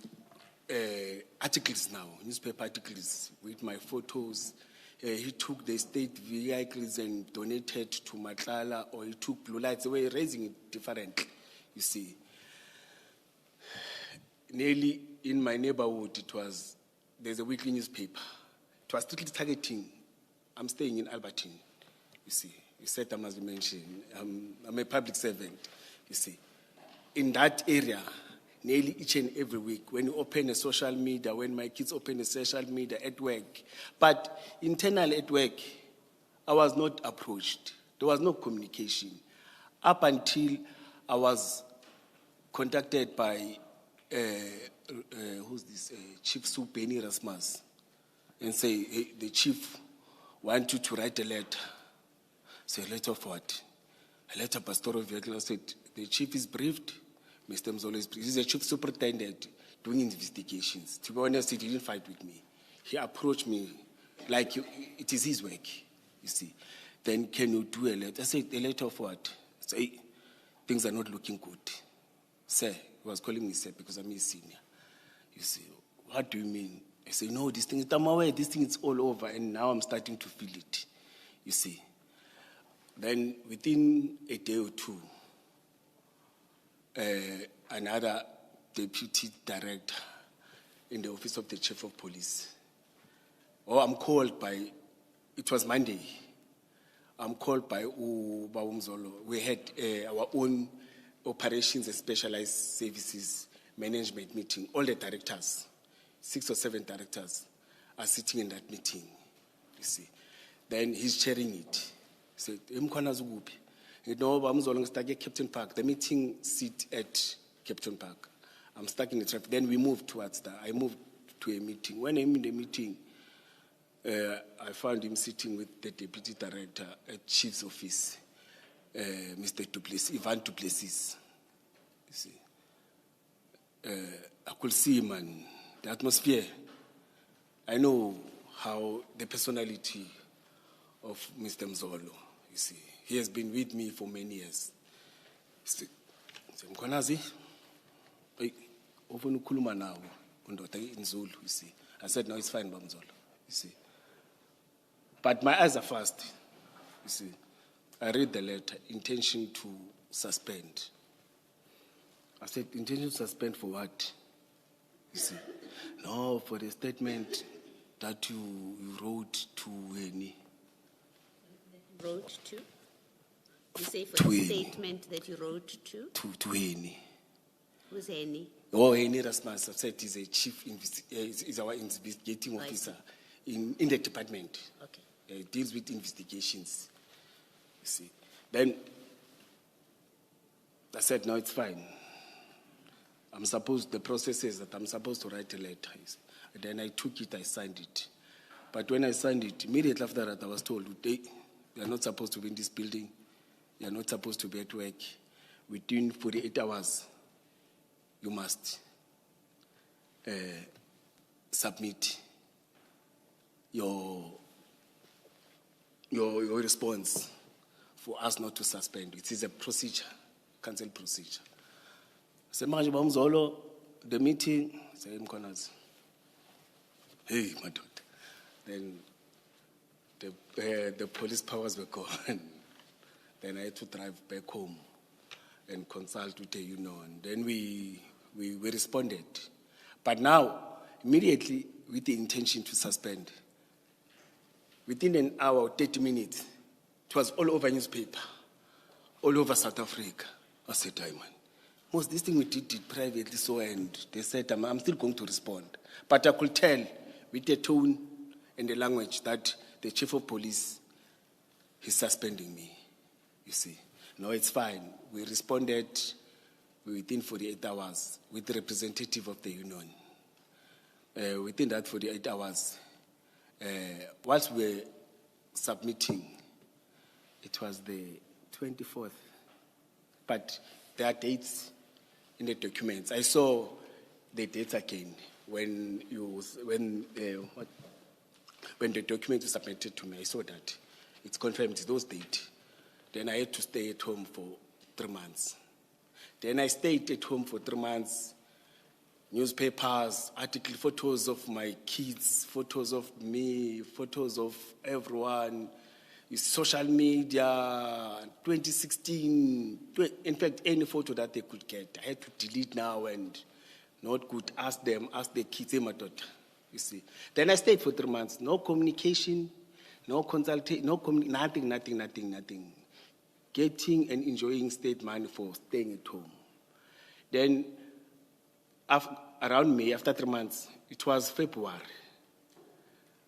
articles now, newspaper articles with my photos. He took the state vehicles and donated to Madlanga, or he took blue lights. They were raising it differently, you see. Nearly in my neighborhood, there's a weekly newspaper. It was strictly targeting. I'm staying in Albertine, you see. You said I must mention, I'm a public servant, you see. In that area, nearly each and every week, when you open a social media, when my kids open a social media at work, but internal at work, I was not approached. There was no communication. Up until I was contacted by, Chief Supeni Rasmus, and say, hey, the chief wants you to write a letter. Say, a letter of what? A letter pastoral vehicle. I said, the chief is briefed. Mr. Mzolo is briefed. He's a chief superintendent doing investigations. To be honest, he didn't fight with me. He approached me like it is his work, you see. Then can you do a letter? I said, a letter of what? Say, things are not looking good. Sir, he was calling me sir because I'm his senior. You see, what do you mean? I say, no, this thing is all over, and now I'm starting to feel it, you see. Then within a day or two, another deputy director in the office of the chief of police, I'm called by, it was Monday, I'm called by Mzolo. We had our own operations and specialized services management meeting. All the directors, 6 or 7 directors, are sitting in that meeting, you see. Then he's chairing it. He said, I'm stuck at Captain Park. The meeting sit at Captain Park. I'm stuck in the traffic. Then we moved towards that. I moved to a meeting. When I'm in the meeting, I found him sitting with the deputy director at chief's office, Mr. Ivan Duplessis. You see, I could see him and the atmosphere. I know how the personality of Mr. Mzolo, you see. He has been with me for many years. Mkwanazi, often ukhuluma nawo undoda in Zulu, you see. I said, no, it's fine, Mzolo, you see. But my eyes are fast, you see. I read the letter, intention to suspend. I said, intention to suspend for what? You see. No, for the statement that you wrote to Henny. Wrote to? You say for the statement that you wrote to? To Henny. Who's Henny? Oh, Henny Rasmus. I said he's a chief, is our investigating officer in the department. Okay. He deals with investigations. You see. Then I said, no, it's fine. The process says that I'm supposed to write a letter. And then I took it, I signed it. But when I signed it, immediately after that, I was told, you are not supposed to be in this building. You are not supposed to be at work. Within 48 hours, you must submit your response for us not to suspend. It is a procedure, cancel procedure. Say, Manje Mzolo, the meeting, say, Mkwanazi. Hey, my daughter. Then the police powers were gone. Then I had to drive back home and consult with the union. Then we responded. But now, immediately, with the intention to suspend, within an hour, 30 minutes, it was all over newspaper, all over South Africa. I said, Diamond, most this thing we did privately, so, and they said, I'm still going to respond. But I could tell with the tone and the language that the chief of police is suspending me, you see. No, it's fine. We responded within 48 hours with the representative of the union. Within that 48 hours, whilst we were submitting, it was the 24th, but there are dates in the documents. I saw the dates again when when the document was submitted to me, I saw that it's confirmed it's those dates. Then I had to stay at home for 3 months. Then I stayed at home for 3 months. Newspapers, article, photos of my kids, photos of me, photos of everyone, social media, 2016, in fact, any photo that they could get, I had to delete now and not good, ask the kids, you see. Then I stayed for 3 months, no communication, no consultation, nothing. Getting and enjoying state money for staying at home. Then, around May, after 3 months, it was February.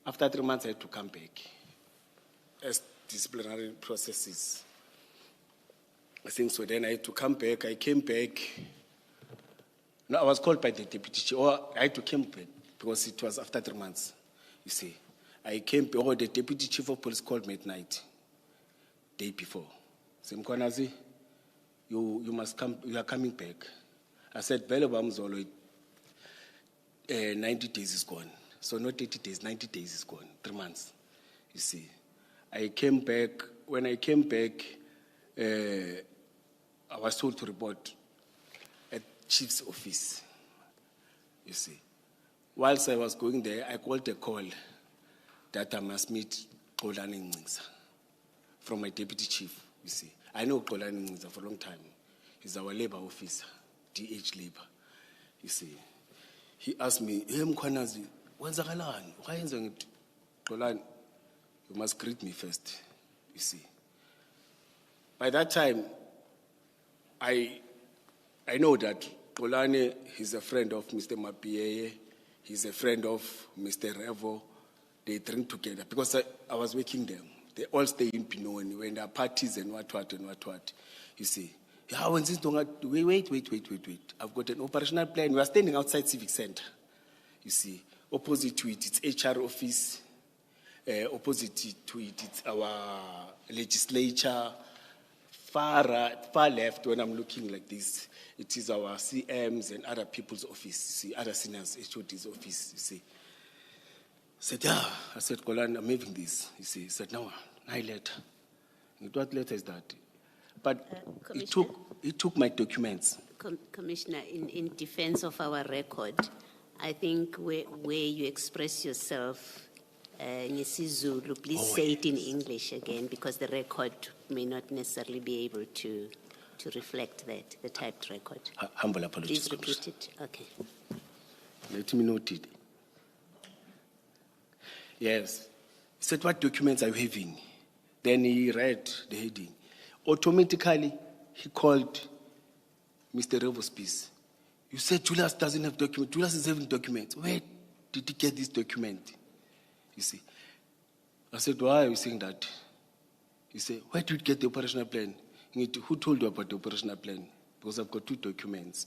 After 3 months, I had to come back as disciplinary processes. I think so. Then I had to come back. I came back. No, I was called by the deputy chief, or I had to come back because it was after 3 months. You see, I came back, or the deputy chief of police called me at night, day before. Mkwanazi, you must come, you are coming back. I said, Bele Bamzolo, 90 days is gone. So not 80 days, 90 days is gone, 3 months, you see. I came back, when I came back, I was told to report at chief's office, you see. Whilst I was going there, I got a call that I must meet Xolani Ncisa from my deputy chief, you see. I know Xolani Ncisa for a long time. He's our labor officer, DH labor, you see. He asked me, hey Mkwanazi, wenzakalani? Why yenza Xolani? You must greet me first, you see. By that time, I know that Xolani, he's a friend of Mr. Mapieye, he's a friend of Mr. Revo. They drink together because I was working them. They all stay in Pinoni when there are parties and what. You see. Yeah, when this wait. I've got an operational plan. We are standing outside Civic Center. You see. Opposite to it, it's HR office. Opposite to it, it's our legislature. Far left, when I'm looking like this, it is our CMs and other people's office. You see, other seniors, HOD's office. You see. I said, I said, Xolani, I'm having this. You see, he said, no, I letter. What letter is that? But he took my documents. Commissioner, in defense of our record, I think where you express yourself, Zulu, please say it in English again, because the record may not necessarily be able to reflect that, the typed record. Humble apologies. Please repeat it. Okay. Let me note it. Yes. He said, what documents are you having? Then he read the heading. Automatically, he called Mr. Revo's piece. You said Julius doesn't have documents. Julius is having documents. Where did he get this document? You see. I said, why are you saying that? He said, where did you get the operational plan? Who told you about the operational plan? Because I've got 2 documents.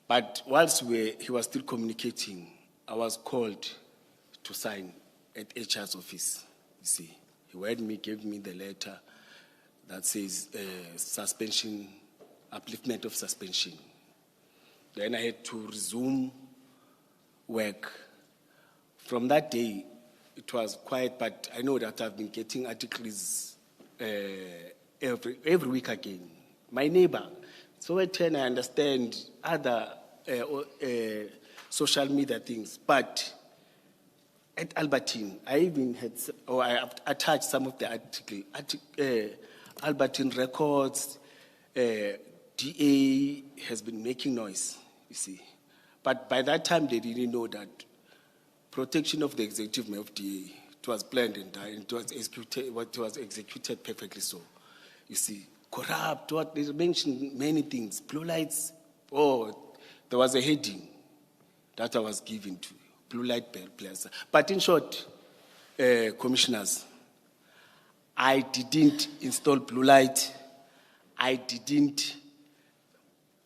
But whilst he was still communicating, I was called to sign at HR's office. You see, he read me, gave me the letter that says suspension, upliftment of suspension. Then I had to resume work. From that day, it was quiet, but I know that I've been getting articles every week again. My neighbor, so I understand other social media things, but at Albertine, I even had, or I have attached some of the article, Albertine records, DA has been making noise, you see. But by that time, they didn't know that protection of the executive mayor of DA, it was planned and it was executed perfectly so. You see, corrupt, what they mentioned many things, blue lights, there was a heading that I was given to blue light plaza. But in short, commissioners, I didn't install blue light. I didn't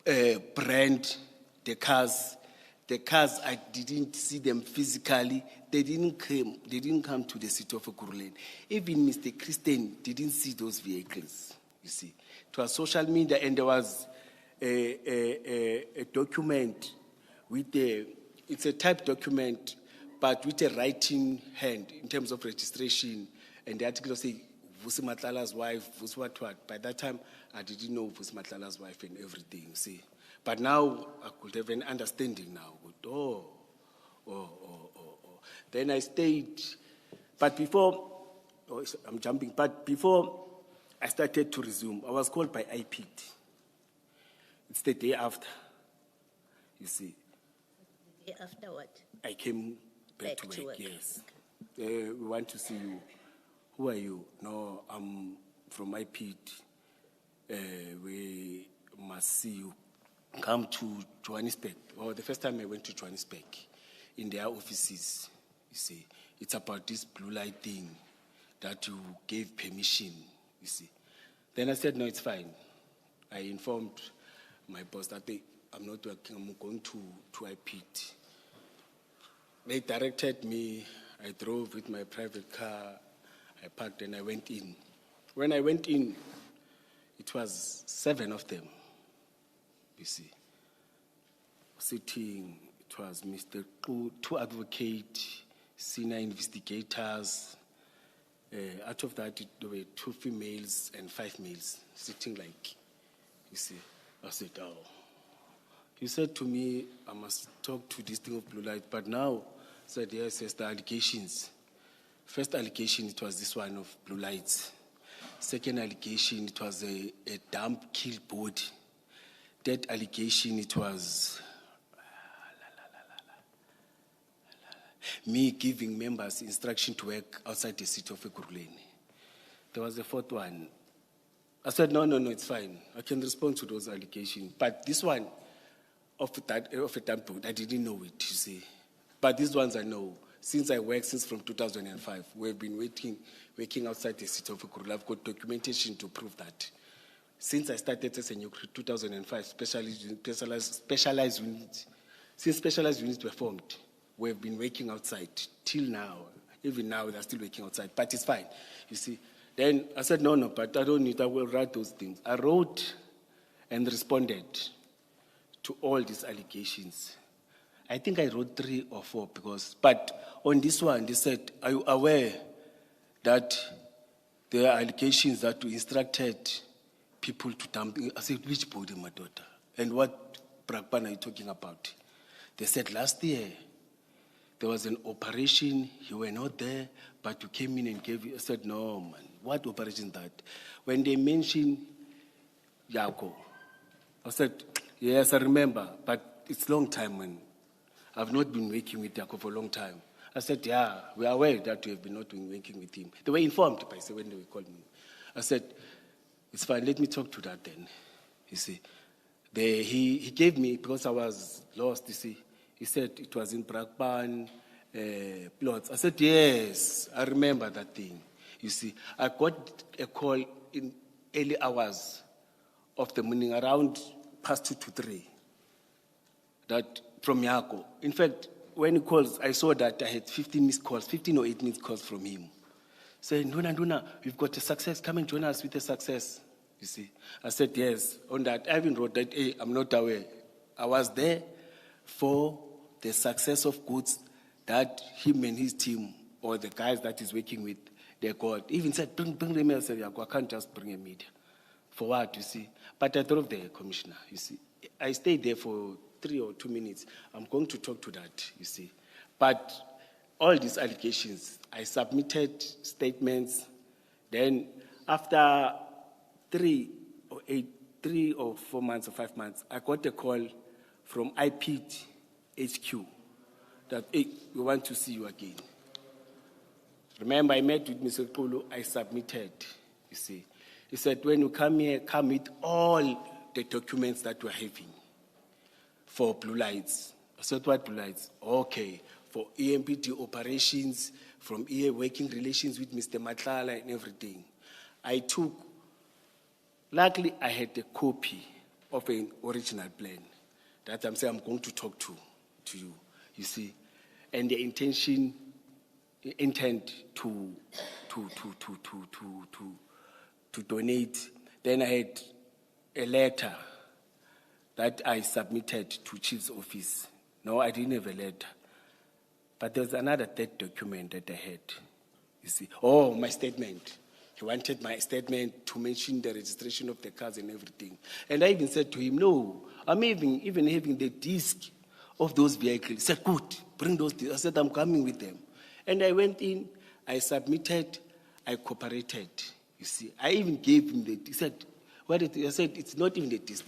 brand the cars. The cars, I didn't see them physically. They didn't come to the city of Ekurhuleni. Even Mr. Christian didn't see those vehicles, you see. It was social media, and there was a document with it's a type document but with a writing hand in terms of registration, and the article say Vusi Matlala's wife, Vusi what. By that time, I didn't know Vusi Matlala's wife and everything, see. But now, I could have an understanding now. Then I stayed, but before, I'm jumping, but before I started to resume, I was called by IPD. It's the day after, you see. After what? I came back to work, yes. We want to see you. Who are you? No, I'm from IPD. We must see you. Come to Johannesburg. Oh, the first time I went to Johannesburg, in their offices, you see, it's about this blue light thing that you gave permission, you see. Then I said, no, it's fine. I informed my boss that I'm not working, I'm going to IPD. They directed me, I drove with my private car, I parked and I went in. When I went in, it was 7 of them, you see. Sitting, it was Mr. Ku, 2 advocates, senior investigators. Out of that, there were 2 females and 5 males sitting like, you see. I said, oh. He said to me, I must talk to this thing of blue light, but now, said, yes, the allegations. First allegation, it was this one of blue lights. Second allegation, it was a dump kill body. Third allegation, it was me giving members instruction to work outside the city of Ekurhuleni. There was a 4th one. I said, no, it's fine. I can respond to those allegations. But this one of a dump body, I didn't know it, you see. But these ones I know. Since I worked since from 2005, we've been working outside the city of Ekurhuleni. I've got documentation to prove that. Since I started as a new 2005, specialized units, since specialized units were formed, we've been working outside till now. Even now, they're still working outside, but it's fine, you see. Then I said, no, but I don't need, I will write those things. I wrote and responded to all these allegations. I think I wrote 3 or 4 but on this one, they said, are you aware that there are allegations that we instructed people to dump? I said, which body, my daughter? And what Brakpan are you talking about? They said, last year, there was an operation, you were not there, but you came in and gave, I said, no, man, what operation is that? When they mentioned Yako, I said, yes, I remember, but it's a long time, man. I've not been working with Yako for a long time. I said, yeah, we are aware that we have been not been working with him. They were informed, by say, when they called me. I said, it's fine, let me talk to that then. You see, he gave me, because I was lost, you see, he said it was in Brakpan, plots. I said, yes, I remember that thing. You see, I got a call in early hours of the morning, around past 2 to 3, that from Yako. In fact, when he calls, I saw that I had 15 or 8 missed calls from him. Saying, Nduna, we've got a success, come and join us with a success. You see, I said, yes. On that, I even wrote that, hey, I'm not aware. I was there for the success of goods that him and his team, or the guys that he's working with, they got. Even said, bring the mail. I said, I can't just bring a media. For what, you see? But I drove the commissioner, you see. I stayed there for 3 or 2 minutes. I'm going to talk to that, you see. But all these allegations, I submitted statements. Then after 3 or 4 months or 5 months, I got a call from IPD HQ that, hey, we want to see you again. Remember, I met with Mr. Kulu, I submitted, you see. He said, when you come here, come with all the documents that we're having for blue lights. I said, what blue lights? Okay, for EMPD operations, from EA working relations with Mr. Matlala and everything. I took, luckily I had a copy of an original plan that I'm saying I'm going to talk to you, you see. And the intent to donate. Then I had a letter that I submitted to Chief's office. No, I didn't have a letter. But there was another third document that I had, you see. Oh, my statement. He wanted my statement to mention the registration of the cars and everything. And I even said to him, no, I'm even having the disc of those vehicles. He said, good, bring those discs. I said, I'm coming with them. And I went in, I submitted, I cooperated, you see. I even gave him he said, what is it? I said, it's not even the disc.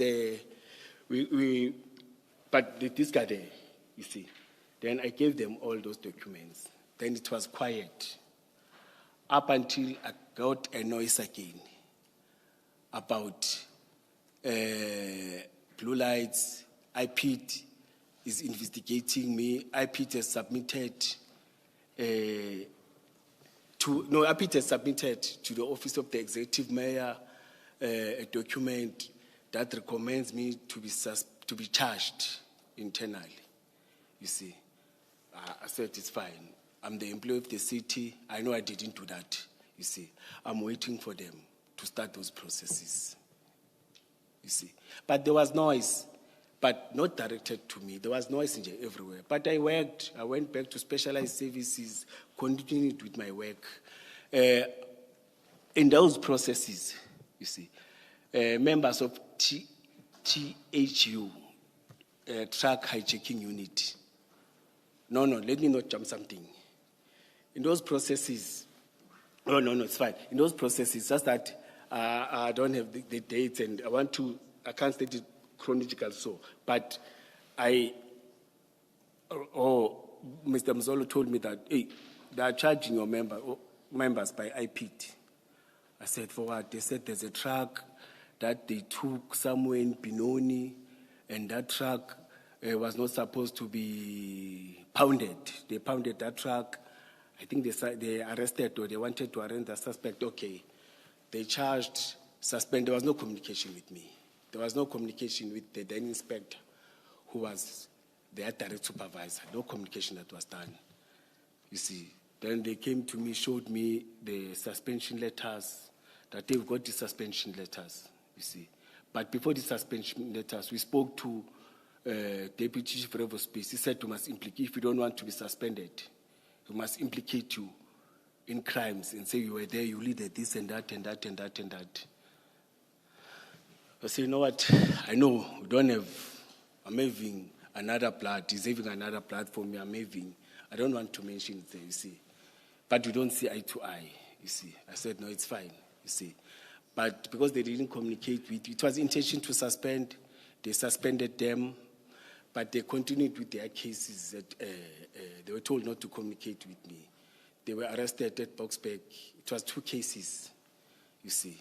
But the discs are there, you see. Then I gave them all those documents. Then it was quiet. Up until I got a noise again about blue lights. IPIT is investigating me. IPIT has submitted IPIT has submitted to the Office of the Executive Mayor a document that recommends me to be charged internally. You see, I said it's fine. I'm the employee of the city. I know I didn't do that. You see, I'm waiting for them to start those processes. You see, but there was noise, but not directed to me. There was noise everywhere. But I worked. I went back to specialized services, continued with my work. In those processes, you see, members of THU, Truck Hijacking Unit. No, let me not jump something. In those processes, no, it's fine. In those processes, just that I don't have the dates and I can't state it chronological so, but Mr. Mzolo told me that, hey, they are charging your members by IPIT. I said, for what? They said there's a truck that they took somewhere in Benoni, and that truck was not supposed to be pounded. They pounded that truck. I think they arrested or they wanted to arrest the suspect. Okay. They charged, suspended. There was no communication with me. There was no communication with the then inspector, who was their direct supervisor. No communication that was done. You see. Then they came to me, showed me the suspension letters, that they've got the suspension letters, you see. But before the suspension letters, we spoke to Deputy Chief Revo Space. He said, you must implicate, if you don't want to be suspended, we must implicate you in crimes and say you were there, you lead this and that and that and that and that. I say, you know what? I know we don't have, I'm having another blood. He's having another blood for me. I'm having, I don't want to mention it there, you see. But we don't see eye to eye, you see. I said, no, it's fine, you see. But because they didn't communicate with, it was intention to suspend, they suspended them, but they continued with their cases that they were told not to communicate with me. They were arrested at Boxburg. It was 2 cases, you see.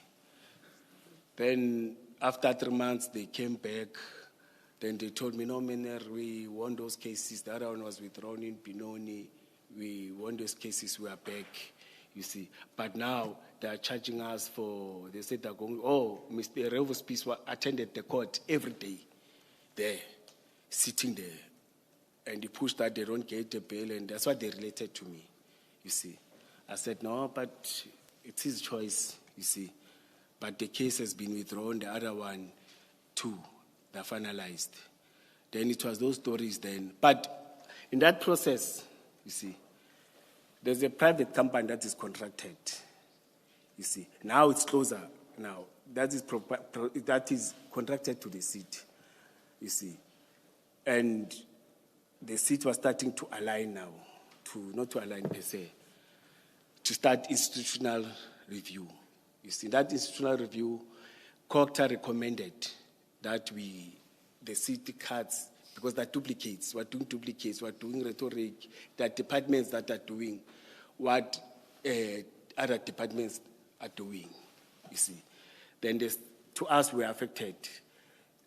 Then after 3 months, they came back. Then they told me, no, Mener, we won those cases. The other one was withdrawn in Benoni. We won those cases, we are back, you see. But now they are charging us for, they said they're going, Mr. Revo Space attended the court every day there, sitting there. And he pushed that they don't get a bail, and that's what they related to me, you see. I said, no, but it's his choice, you see. But the case has been withdrawn, the other one, too, they're finalized. Then it was those stories then. But in that process, you see, there's a private company that is contracted, you see. Now it's closer now. That is contracted to the city, you see. And the city was starting to align now, not to align per se, to start institutional review. You see, that institutional review, COCTA recommended that the city cuts, because they're duplicates, we're doing rhetoric, there are departments that are doing what other departments are doing, you see. Then to us, we're affected.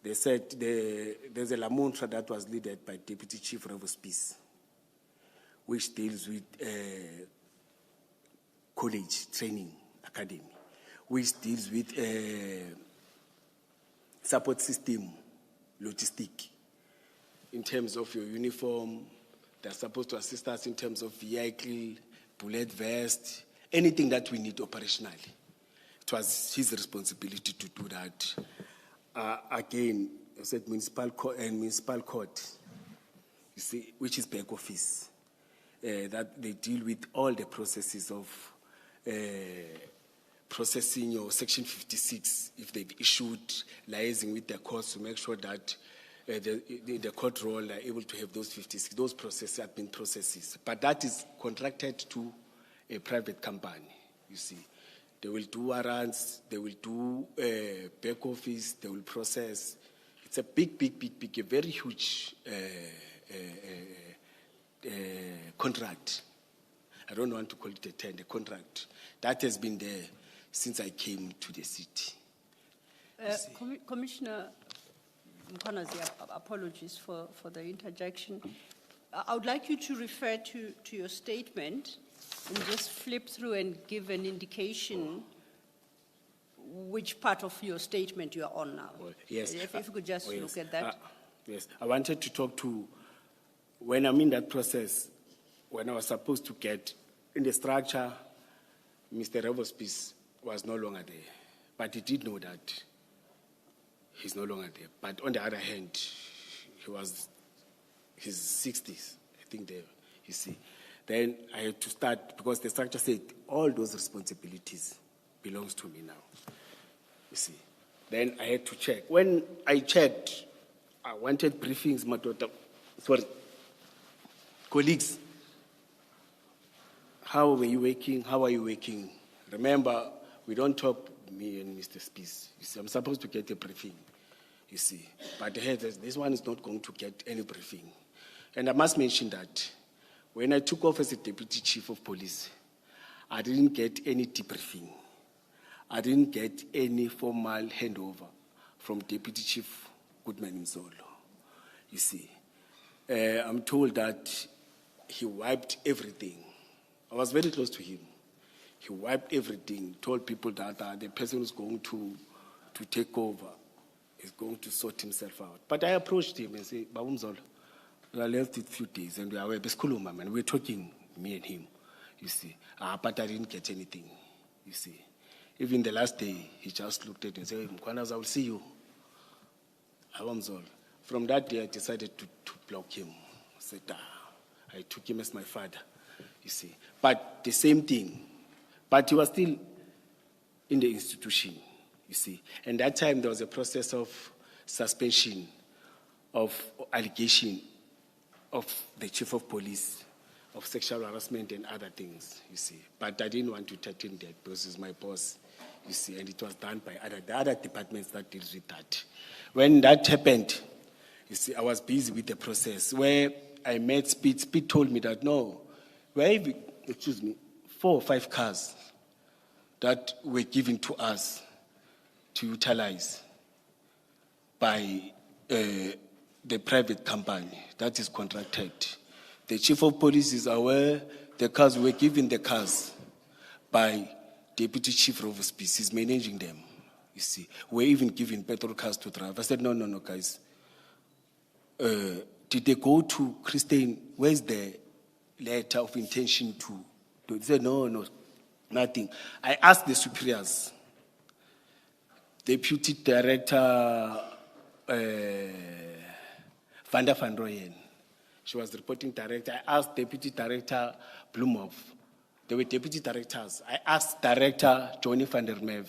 They said there's a Lamontra that was led by Deputy Chief Revo Space, which deals with college training academy, which deals with support system, logistic, in terms of your uniform. They're supposed to assist us in terms of vehicle, bullet vest, anything that we need operationally. It was his responsibility to do that. Again, I said municipal court, you see, which is back office. that they deal with all the processes of processing your Section 56, if they've issued, liaising with the courts to make sure that the court roll are able to have those 56. Those processes have been processes. But that is contracted to a private company, you see. They will do warrants, they will do back office, they will process. It's a big, a very huge contract. I don't want to call it a tender, contract. That has been there since I came to the city. Commissioner Mkhwanazi, apologies for the interjection. I would like you to refer to your statement and just flip through and give an indication which part of your statement you are on now. Well, yes. If you could just yes. look at that. Yes, I wanted to talk to, when I'm in that process, when I was supposed to get in the structure, Mr. Revospice was no longer there. But he did know that he's no longer there. But on the other hand, he was his 60s, I think there, you see. Then I had to start, because the structure said all those responsibilities belongs to me now, you see. Then I had to check. When I checked, I wanted briefings, colleagues, how were you working? How are you working? Remember, we don't talk, me and Mr. Spies. You see, I'm supposed to get a briefing, you see. But this one is not going to get any briefing. And I must mention that when I took off as a deputy chief of police, I didn't get any debriefing. I didn't get any formal handover from Deputy Chief Goodman Mzolo. You see, I'm told that he wiped everything. I was very close to him. He wiped everything, told people that the person who's going to take over is going to sort himself out. But I approached him and said, Babu Mzolo, we are left with a few days and we are and we're talking, me and him, you see. But I didn't get anything, you see. Even the last day, he just looked at me and said, Mkhwanazi, I will see you. From that day, I decided to block him. I said, I took him as my father, you see. But the same thing. But he was still in the institution, you see. And that time, there was a process of suspension, of allegation of the chief of police, of sexual harassment and other things, you see. But I didn't want to touch him that because he's my boss, you see, and it was done by the other departments that deals with that. When that happened, you see, I was busy with the process. Where I met Speed, Speed told me that, no, we have, 4 or 5 cars that were given to us to utilize by the private company that is contracted. The chief of police is aware the cars were given the cars by Deputy Chief of Spies. He's managing them, you see. We're even giving petrol cars to drive. I said, no, guys. Did they go to Christine? Where's the letter of intention to? They said, no, nothing. I asked the superiors. Deputy Director Vanda van Rooyen. She was reporting director. I asked Deputy Director Blumhoff. They were deputy directors. I asked Director Johnny van der Merwe.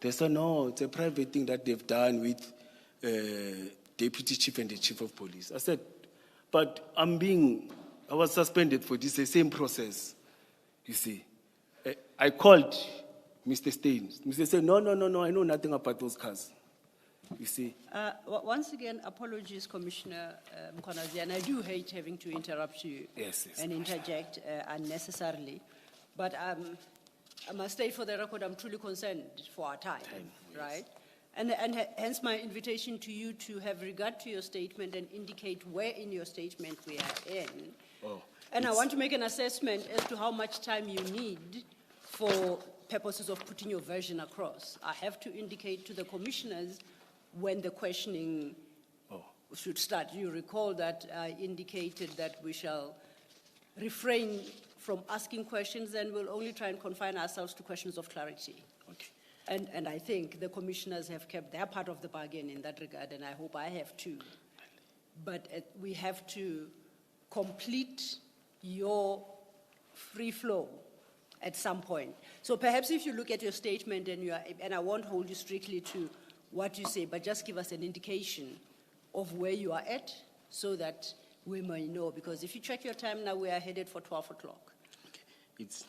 They said, no, it's a private thing that they've done with Deputy Chief and the Chief of Police. I said, but I was suspended for this, the same process, you see. I called Mr. Steins. Mr. said, no, I know nothing about those cars. You see? Once again, apologies, Commissioner Mkhwanazi, and I do hate having to interrupt you and interject unnecessarily. But I must state for the record, I'm truly concerned for our time, right? And hence my invitation to you to have regard to your statement and indicate where in your statement we are in. And I want to make an assessment as to how much time you need for purposes of putting your version across. I have to indicate to the commissioners when the questioning should start. You recall that I indicated that we shall refrain from asking questions and we'll only try and confine ourselves to questions of clarity. Okay. And I think the commissioners have kept their part of the bargain in that regard, and I hope I have too. But we have to complete your free flow at some point. So perhaps if you look at your statement and I won't hold you strictly to what you say, but just give us an indication of where you are at so that we may know, because if you check your time now, we are headed for 12 o'clock. It's,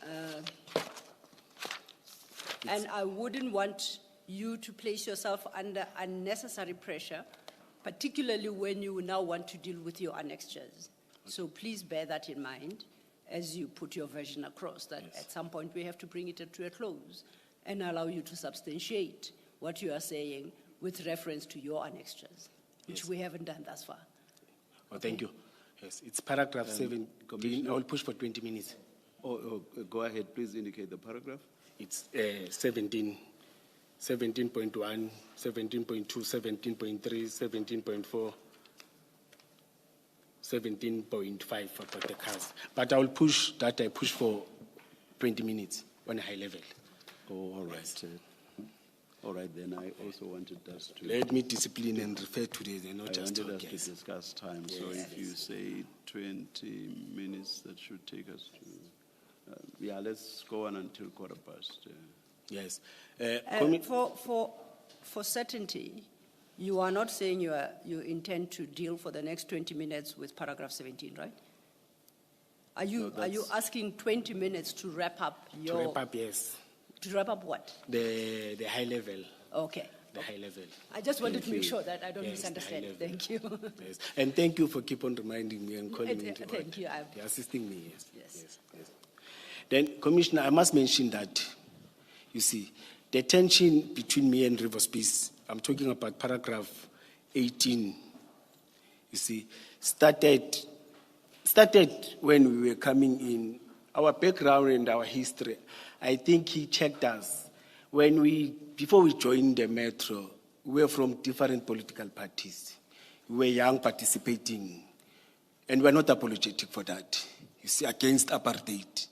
And I wouldn't want you to place yourself under unnecessary pressure, particularly when you now want to deal with your annexures. So please bear that in mind as you put your version across, that at some point we have to bring it to a close and allow you to substantiate what you are saying with reference to your annexures, which we haven't done thus far. oh, thank you. Yes, it's paragraph 17. I will push for 20 minutes. Go ahead, please indicate the paragraph. It's 17, 17.1, 17.2, 17.3, 17.4, 17.5 about the cars. But I will push that, I push for 20 minutes on a high level. Oh, all right. All right, then I also wanted us to... Let me discipline and refer to this and not I just wanted talk. us to discuss time, so if you say 20 minutes, that should take us to... yeah, let's go on until 15:15. Yes. For certainty, you are not saying you intend to deal for the next 20 minutes with paragraph 17, right? Are you asking 20 minutes to wrap up your... To wrap up, yes. To wrap up what? The high level. Okay. The high level. I just wanted to make sure that I don't Yes, the high misunderstand. level. Thank you. Yes. And thank you for keep on reminding me and calling me into Thank order. you. You're assisting me, yes. Yes. Yes. Then, Commissioner, I must mention that, you see, the tension between me and River Space, I'm talking about paragraph 18, you see, started when we were coming in. Our background and our history, I think he checked us. Before we joined the Metro, we were from different political parties. We were young, participating, and we're not apologetic for that, you see, against apartheid.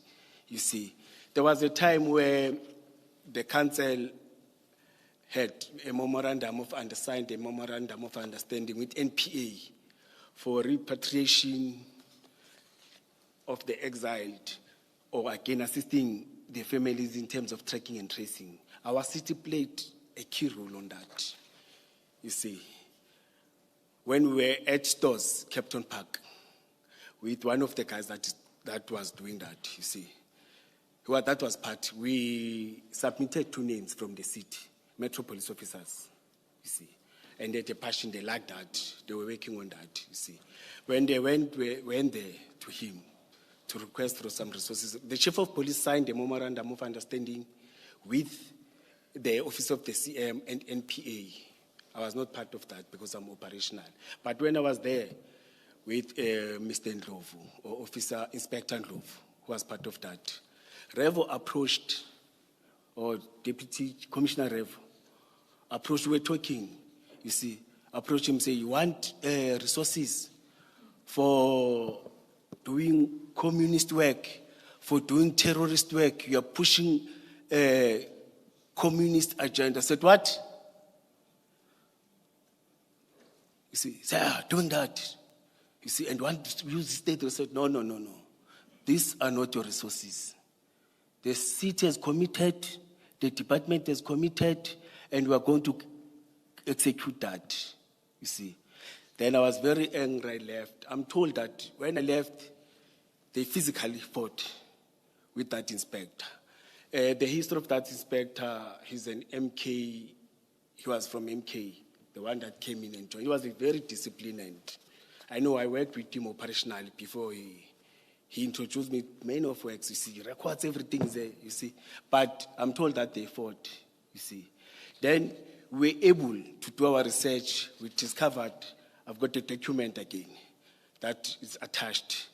You see, there was a time where the council had a memorandum of understanding with NPA for repatriation of the exiled, or again assisting the families in terms of tracking and tracing. Our city played a key role on that. You see, when we were at Stores, Captain Park, with one of the guys that was doing that, you see. Well, that was part. We submitted 2 names from the city, Metro police officers, you see. And they had a passion, they liked that. They were working on that, you see. When they went there to him to request for some resources, the chief of police signed a memorandum of understanding with the office of the CM and NPA. I was not part of that because I'm operational. But when I was there with Mr. Ndlovu, or Officer Inspector Ndlovu, who was part of that, Revo approached, or Deputy Commissioner Revo approached, we were talking, you see, approached him, say, you want resources for doing communist work, for doing terrorist work, you are pushing communist agenda. I said, what? You see, doing that. You see, and want to use the state. I said, no. These are not your resources. The city has committed, the department has committed, and we are going to execute that, you see. Then I was very angry, I left. I'm told that when I left, they physically fought with that inspector. The history of that inspector, he's an MK, he was from MK, the one that came in and joined. He was very disciplined, and I know I worked with him operationally before he introduced me many of works, you see, records, everything is there, you see. But I'm told that they fought, you see. Then we were able to do our research. We discovered, I've got a document again that is attached,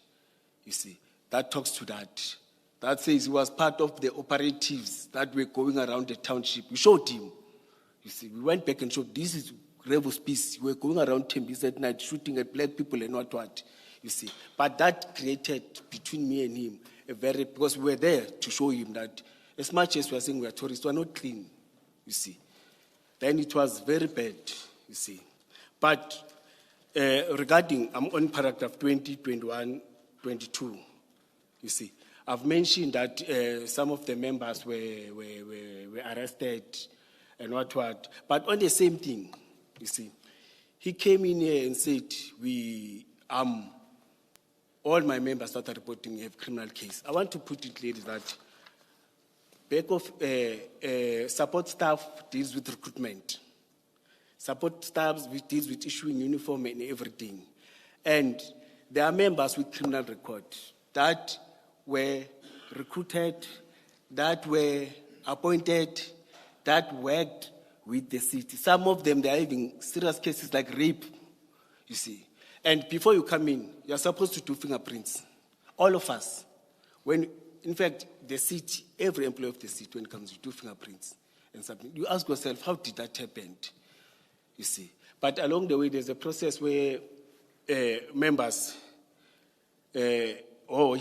you see. That talks to that. That says he was part of the operatives that were going around the township. We showed him, you see. We went back and showed, this is Revo's piece. We were going around Tembis at night shooting at black people and what. You see, but that created between me and him because we were there to show him that as much as we are saying we are tourists, we are not clean, you see. Then it was very bad, you see. But regarding, I'm on paragraph 20, 21, 22. You see, I've mentioned that some of the members were arrested and what. But on the same thing, you see, he came in here and said, all my members that are reporting have criminal case. I want to put it clearly that back of support staff deals with recruitment. Support staff deals with issuing uniform and everything. And there are members with criminal record that were recruited, that were appointed, that worked with the city. Some of them, they are having serious cases like rape, you see. And before you come in, you're supposed to do fingerprints. All of us. In fact, the city, every employee of the city, when it comes to do fingerprints and something, you ask yourself, how did that happen? You see. But along the way, there's a process where members, he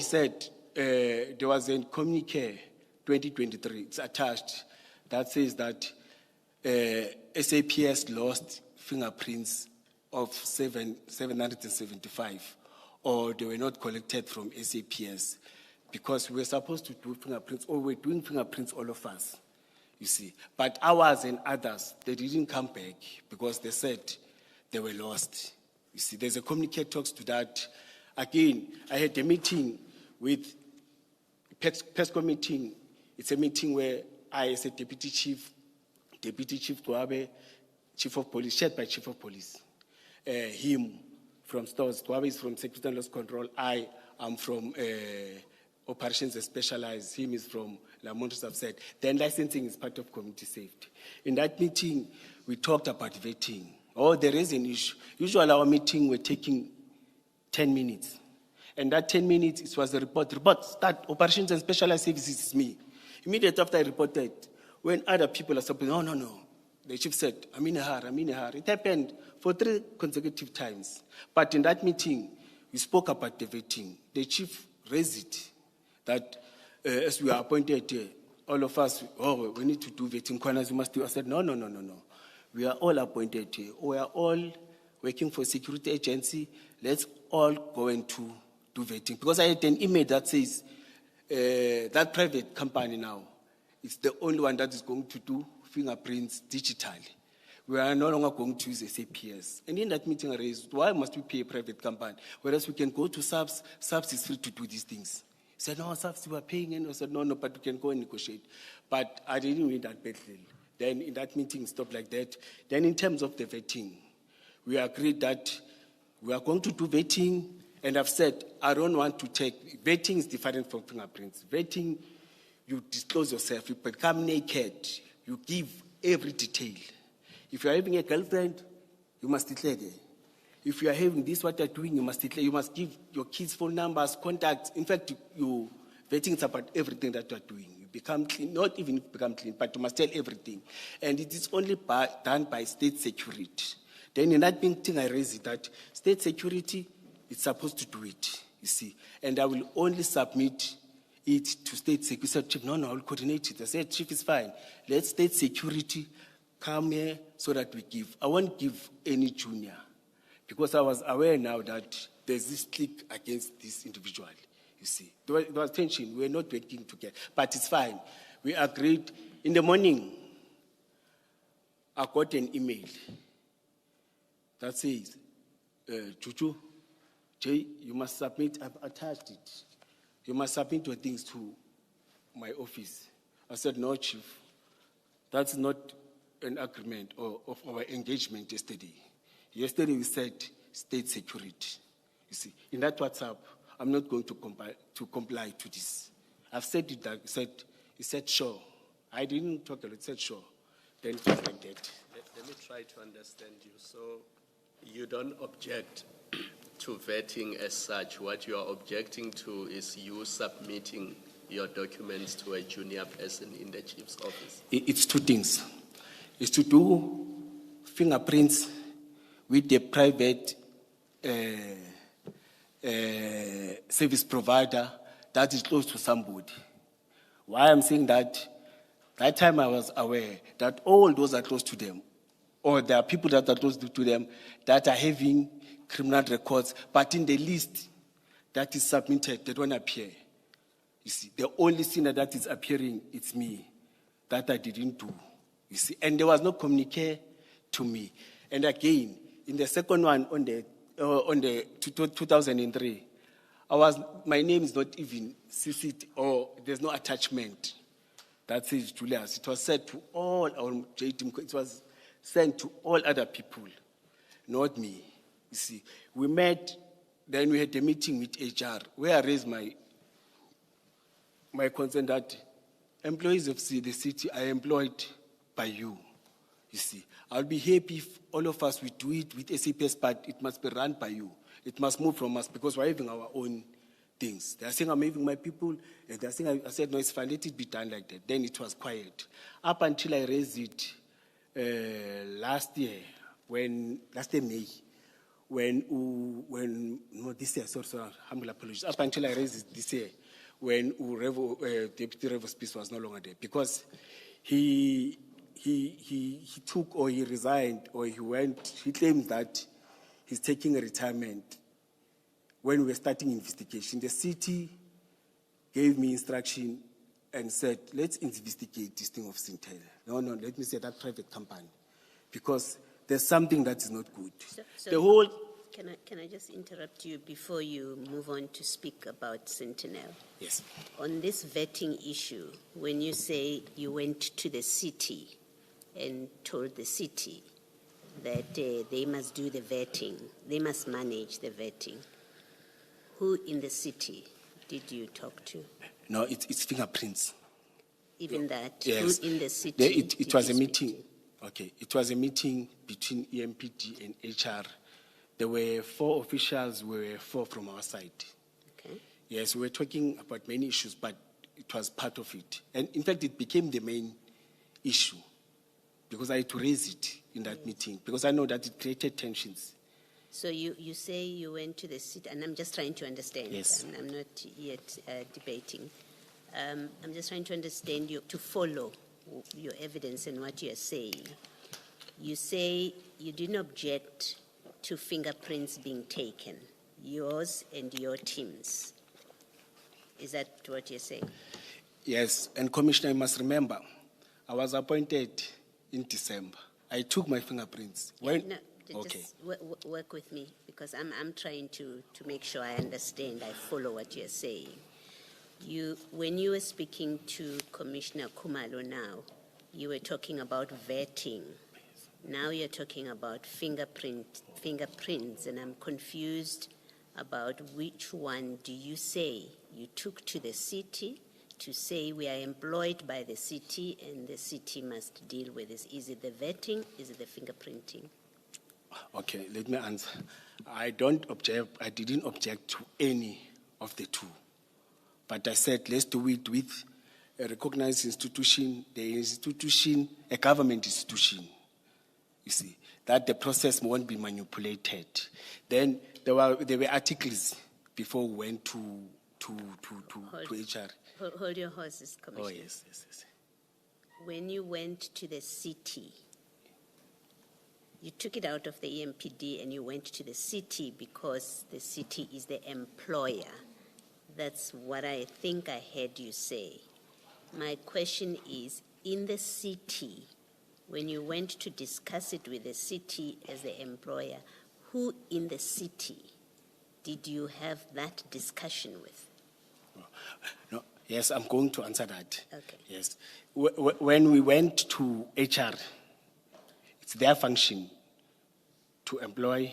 said, there was a communique 2023, it's attached, that says that SAPS lost fingerprints of 775, or they were not collected from SAPS, because we were supposed to do fingerprints, or we're doing fingerprints, all of us, you see. But ours and others, they didn't come back because they said they were lost. You see, there's a communique talks to that. Again, I had a meeting with PESCO meeting. It's a meeting where I, as a Deputy Chief Kwabe, Chief of Police, shared by Chief of Police, him from stores, Kwabe is from Security and Loss Control, I am from Operations and Specialized, him is from Lamont, I've said. Then licensing is part of community safety. In that meeting, we talked about vetting. There is an issue. Usually our meeting, we're taking 10 minutes. And that 10 minutes, it was a report. Report, start, Operations and Specialized Services is me. Immediately after I reported, when other people are supposed, no. The chief said, I'm in a hurry. It happened for 3 consecutive times. But in that meeting, we spoke about the vetting. The chief raised it, that as we are appointed here, all of us, we need to do vetting. Corners, we must do. I said, no. We are all appointed here. We are all working for a security agency. Let's all go and do vetting. Because I had an email that says that private company now is the only one that is going to do fingerprints digitally. We are no longer going to use SAPS. And in that meeting I raised, why must we pay a private company? Whereas we can go to SAPS is free to do these things. He said, no, SAPS, we are paying. And I said, no, but we can go and negotiate. But I didn't win that battle. Then in that meeting, stopped like that. Then in terms of the vetting, we agreed that we are going to do vetting. And I've said, I don't want to take, vetting is different from fingerprints. Vetting, you disclose yourself, you become naked, you give every detail. If you are having a girlfriend, you must declare there. If you are having this, what you're doing, you must declare. You must give your kids' phone numbers, contacts. In fact, you vetting is about everything that you are doing. You become clean, not even become clean, but you must tell everything. And it is only done by state security. Then in that thing, I raised it that state security is supposed to do it, you see. And I will only submit it to state security. He said, Chief, no, I will coordinate it. I said, Chief, it's fine. Let state security come here so that we give. I won't give any junior, because I was aware now that there's this clique against this individual, you see. There was tension. We're not working together. But it's fine. We agreed. In the morning, I got an email that says, Chuchu, Jay, you must submit, I've attached it. You must submit your things to my office. I said, no, Chief, that's not an agreement of our engagement yesterday. Yesterday we said state security. You see, in that WhatsApp, I'm not going to comply to this. I've said it. He said sure. I didn't talk a lot. He said sure. Then it was like that. Let me try to understand you. So you don't object to vetting as such. What you are objecting to is you submitting your documents to a junior person in the chief's office. It's 2 things. It's to do fingerprints with the private service provider that is close to somebody. Why I'm saying that time I was aware that all those are close to them, or there are people that are close to them that are having criminal records, but in the list that is submitted, they don't appear. You see, the only sinner that is appearing, it's me, that I didn't do. You see, and there was no communique to me. And again, in the second one, on the 2003, my name is not even CC'd, or there's no attachment. That says Julius. It was said to all our JTM, it was sent to all other people, not me. You see, we met, then we had a meeting with HR, where I raised my concern that employees of the city are employed by you. You see, I'll be happy if all of us we do it with SAPS, but it must be run by you. It must move from us because we're having our own things. They are saying I'm having my people, and they're saying I said no, it's fine, let it be done like that. Then it was quiet. Up until I raised it last year, May, this year, sorry, humble apologies. Up until I raised it this year, when Deputy Revo Spies was no longer there, because he took, or he resigned, or he claimed that he's taking a retirement. When we were starting investigation, the city gave me instruction and said, let's investigate this thing of Sintel. No, let me say that private company, because there's something that is not good. So Can I just interrupt you before you move on to speak about Sentinel? Yes. On this vetting issue, when you say you went to the city and told the city that they must do the vetting, they must manage the vetting, who in the city did you talk to? No, it's fingerprints. Even that? Yes. Who in the city? It was a meeting. Okay. It was a meeting between EMPD and HR. There were 4 officials, we were 4 from our side. Okay. Yes, we were talking about many issues, but it was part of it. And in fact, it became the main issue because I had to raise it in that meeting because I know that it created tensions. So you say you went to the city, and I'm just trying to understand. Yes. I'm not yet debating. I'm just trying to understand you, to follow your evidence and what you're saying. You say you didn't object to fingerprints being taken, yours and your team's. Is that what you're saying? Yes, and Commissioner, you must remember, I was appointed in December. I took my fingerprints. Just work with me, because I'm trying to make sure I understand, I follow what you're saying. When you were speaking to Commissioner Kumalo now, you were talking about vetting. Now you're talking about fingerprints, and I'm confused about which one do you say you took to the city to say we are employed by the city and the city must deal with this. Is it the vetting? Is it the fingerprinting? Okay, let me answer. I didn't object to any of the two. But I said, let's do it with a recognized institution, a government institution. You see, that the process won't be manipulated. Then there were articles before we went to HR. Hold your horses, Commissioner. Oh, yes. When you went to the city, you took it out of the EMPD and you went to the city because the city is the employer. That's what I think I heard you say. My question is, in the city, when you went to discuss it with the city as the employer, who in the city did you have that discussion with? No, yes, I'm going to answer that. Okay. Yes. When we went to HR, it's their function to employ,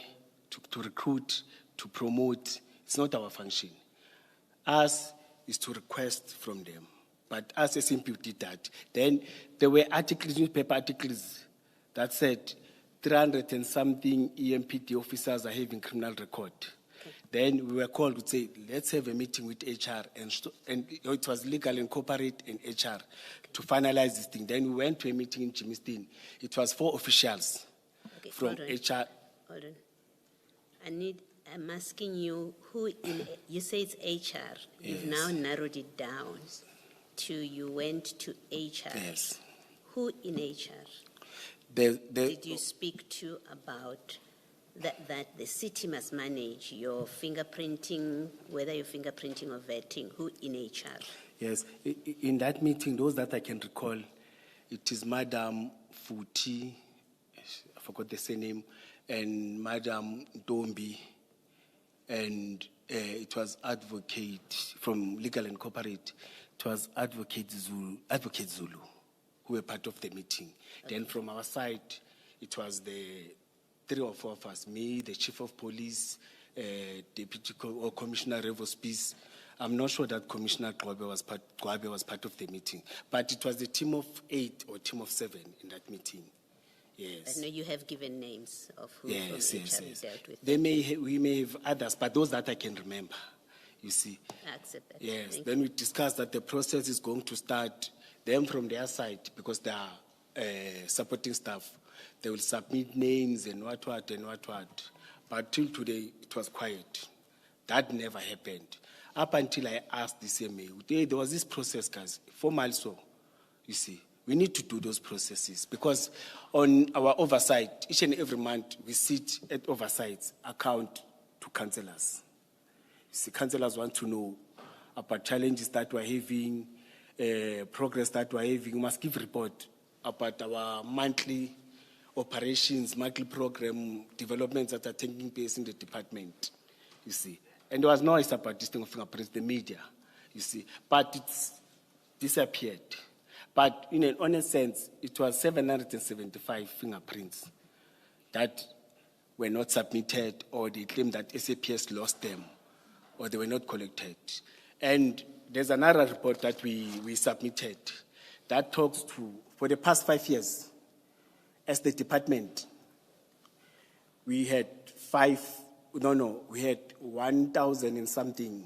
to recruit, to promote. It's not our function. Us is to request from them. But us as MP did that. Then there were articles, newspaper articles, that said 300 and something EMPD officers are having criminal record. Okay. Then we were called to say, let's have a meeting with HR, and it was legal and corporate and HR to finalize this thing. Then we went to a meeting in Jimistin. It was 4 officials from HR. Hold on. I'm asking you, you say it's HR. You've now narrowed it down to you went to HR. Yes. Who in HR did you speak to about that the city must manage your fingerprinting, whether you're fingerprinting or vetting, who in HR? Yes, in that meeting, those that I can recall, it is Madam Futi, I forgot the surname, and Madam Dombi, and it was advocate from Legal and Corporate. It was Advocate Zulu, who were part of the meeting. Okay. Then from our side, it was the 3 or 4 of us, me, the Chief of Police, Deputy or Commissioner Revos Peace. I'm not sure that Commissioner Gwabe was part of the meeting, but it was the team of 8 or team of 7 in that meeting. Yes. I know you have given names of who yes, from yes, HR yes. dealt with. We may have others, but those that I can remember, you see. I accept that. Yes. Thank Then we discussed that the process is going to start them from their side because they are supporting staff. They will submit names and what. But till today, it was quiet. That never happened. Up until I asked the CMA, there was this process, guys, formal so, you see. We need to do those processes because on our oversight, each and every month, we sit at oversight account to councillors. You see, councillors want to know about challenges that we're having, progress that we're having. We must give report about our monthly operations, monthly program developments that are taking place in the department, you see. And there was noise about this thing of fingerprints, the media, you see. But it's disappeared. But in an honest sense, it was 775 fingerprints that were not submitted, or they claimed that SAPS lost them, or they were not collected. And there's another report that we submitted that talks to, for the past 5 years, as the department, we had 1,000 and something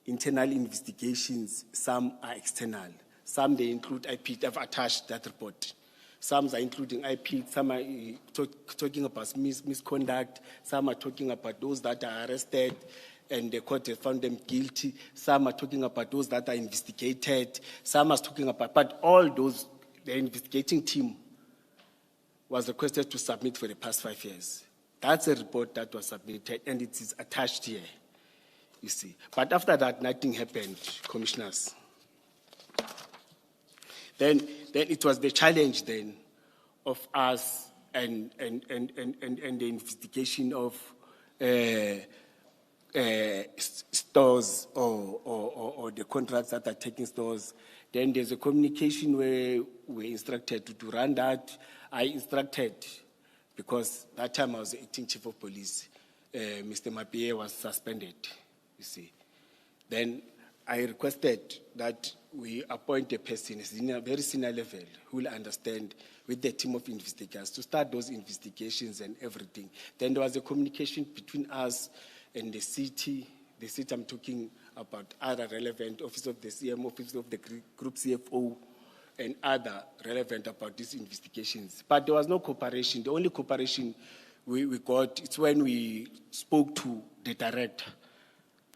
internal investigations. Some are external. Some they include IP. I've attached that report. Some are including IP. Some are talking about misconduct. Some are talking about those that are arrested and the court has found them guilty. Some are talking about those that are investigated. Some are talking about, but all those, the investigating team was requested to submit for the past 5 years. That's a report that was submitted and it is attached here, you see. But after that, nothing happened, commissioners. Then it was the challenge then of us and the investigation of stores or the contracts that are taking stores. Then there's a communication where we're instructed to run that. I instructed, because that time I was the acting chief of police, Mr. Mapie was suspended, you see. Then I requested that we appoint a person at a very senior level who will understand with the team of investigators to start those investigations and everything. Then there was a communication between us and the city. The city I'm talking about other relevant, Office of the CM, Office of the Group CFO, and other relevant about these investigations. But there was no cooperation. The only cooperation we got is when we spoke to the director.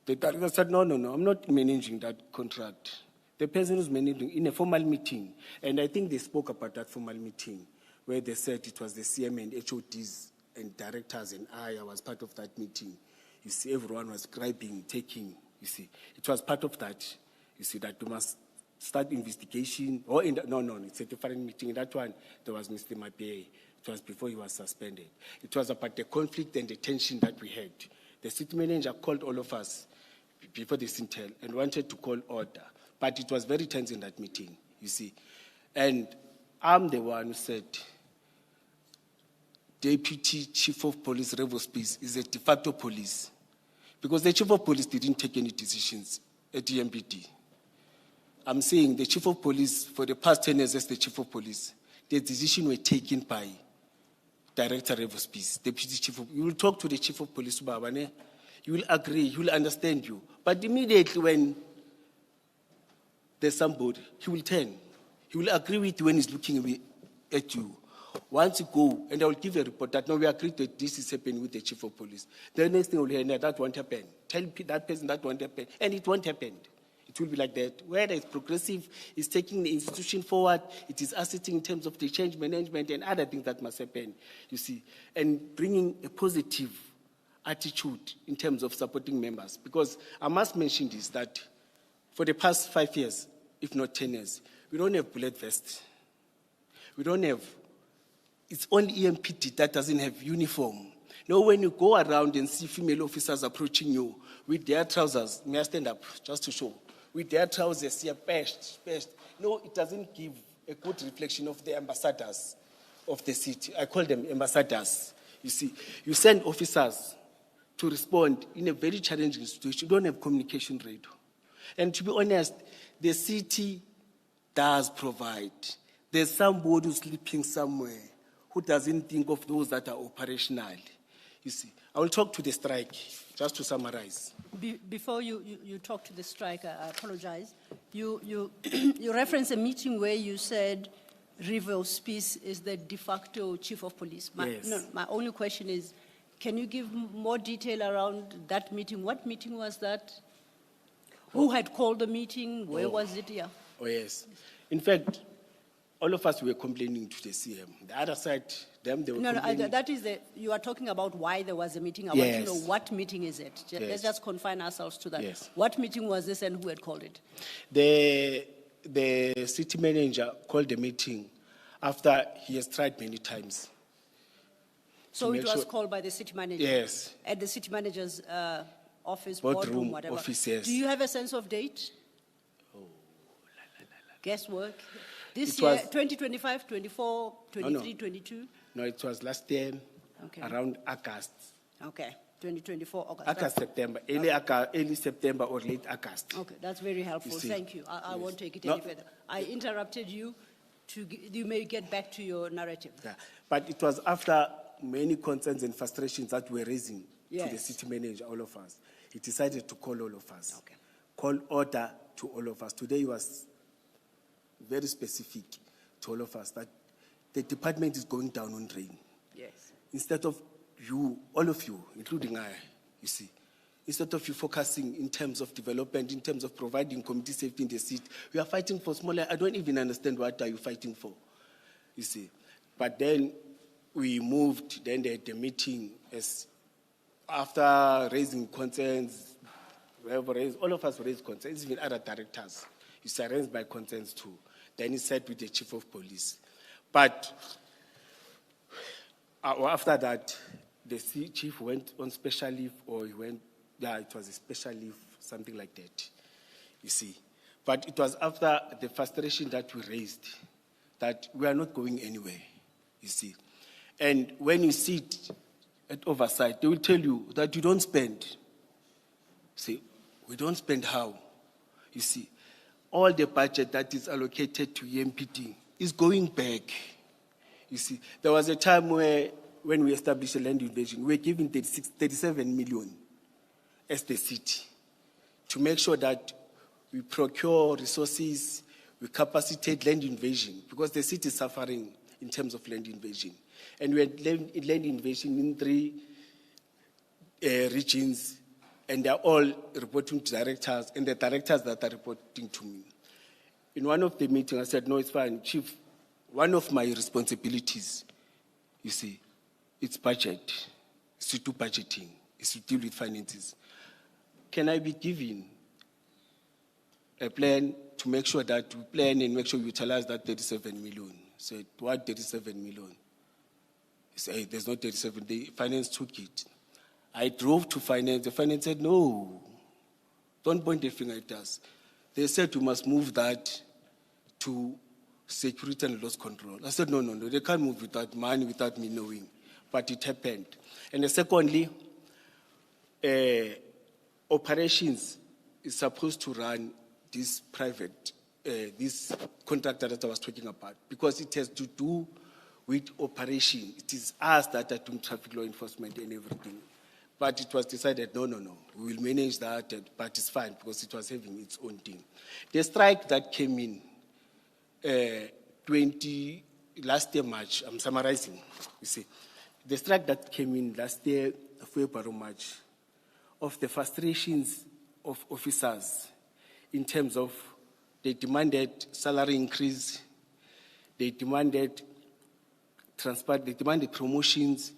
The director said, no, I'm not managing that contract. The person who's managing in a formal meeting, and I think they spoke about that formal meeting, where they said it was the CM and HODs and directors and I was part of that meeting. You see, everyone was scribing, taking, you see. It was part of that, you see, that we must start investigation, or it's a different meeting. In that one, there was Mr. Mapie. It was before he was suspended. It was about the conflict and the tension that we had. The city manager called all of us before the Sintel and wanted to call order. But it was very tense in that meeting, you see. And I'm the one who said, Deputy Chief of Police Revos Peace is a de facto police. Because the Chief of Police didn't take any decisions at the MPD. I'm saying the Chief of Police, for the past 10 years as the Chief of Police, the decisions were taken by Director Revos Peace, Deputy Chief of... You will talk to the Chief of Police, Babane, you will agree, he will understand you. But immediately when there's somebody, he will turn. He will agree with you when he's looking at you. Once you go, and I will give a report that, no, we agree that this is happening with the Chief of Police. The next thing will hear, no, that won't happen. Tell that person that won't happen. And it won't happen. It will be like that. Where it's progressive, it's taking the institution forward, it is assisting in terms of the change management and other things that must happen, you see, and bringing a positive attitude in terms of supporting members. Because I must mention this, that for the past 5 years, if not 10 years, we don't have bullet vests. We don't have, it's only EMPD that doesn't have uniform. Now, when you go around and see female officers approaching you with their trousers, may I stand up just to show? With their trousers, here, patched. No, it doesn't give a good reflection of the ambassadors of the city. I call them ambassadors. You see, you send officers to respond in a very challenging situation. You don't have communication radio. And to be honest, the city does provide. There's somebody who's sleeping somewhere who doesn't think of those that are operational. You see, I will talk to the strike, just to summarize. Before you talk to the strike, I apologize. You referenced a meeting where you said River Spies is the de facto chief of police. Yes. My only question is, can you give more detail around that meeting? What meeting was that? Who had called the meeting? Where was it? Yeah. Oh, yes. In fact, all of us were complaining to the CM. The other side, they were complaining. That is you are talking about why there was a meeting. I Yes. want to know what meeting is it. Yes. Let's just confine ourselves to that. Yes. What meeting was this and who had called it? The city manager called the meeting after he has tried many times. So To it make was sure- called by the city manager? Yes. At the city manager's office, Boardroom boardroom, whatever. office, yes. Do you have a sense of date? Guesswork? This It year, was- 2025, 24, 23, no. 22? No, it was last year, Okay. around August. Okay, 2024, August. August, September, early September or late August. Okay, that's very helpful. You see. Thank you. I won't take it No. any further. I interrupted you. You may get back to your narrative. Yeah. But it was after many concerns and frustrations that were raising to the Yes. city manager, all of us. He decided to call all of us. Okay. Call order to all of us. Today he was very specific to all of us that the department is going down on drain. Yes. Instead of you, all of you, including I, you see, instead of you focusing in terms of development, in terms of providing community safety in the city, we are fighting for smaller. I don't even understand what are you fighting for, you see. But then we moved, then the meeting, as after raising concerns, all of us raised concerns, even other directors. It's arranged by concerns too. Then he sat with the chief of police. But after that, the chief went on special leave, or he went, it was a special leave, something like that, you see. But it was after the frustration that we raised that we are not going anywhere, you see. And when you sit at oversight, they will tell you that you don't spend. See, we don't spend how? You see, all the budget that is allocated to EMPD is going back. You see, there was a time when we established a land invasion, we were given 37 million as the city to make sure that we procure resources, we capacitate land invasion, because the city is suffering in terms of land invasion. And we had land invasion in 3 regions, and they're all reporting to directors, and the directors that are reporting to me. In one of the meetings, I said, no, it's fine, Chief. One of my responsibilities, you see, it's budget. It's to do budgeting. It's to deal with finances. Can I be given a plan to make sure that we plan and make sure we utilize that 37 million? So what 37 million? He said, hey, there's no 37. The finance took it. I drove to finance. The finance said, no, don't point the finger at us. They said we must move that to security and loss control. I said, no, they can't move without money, without me knowing. But it happened. And secondly, operations is supposed to run this private, this contractor that I was talking about, because it has to do with operation. It is us that are doing traffic law enforcement and everything. But it was decided, no, we will manage that, but it's fine because it was having its own thing. The strike that came in last year March, I'm summarizing, you see. The strike that came in last year, February, March, of the frustrations of officers in terms of they demanded salary increase, they demanded transport, they demanded promotions,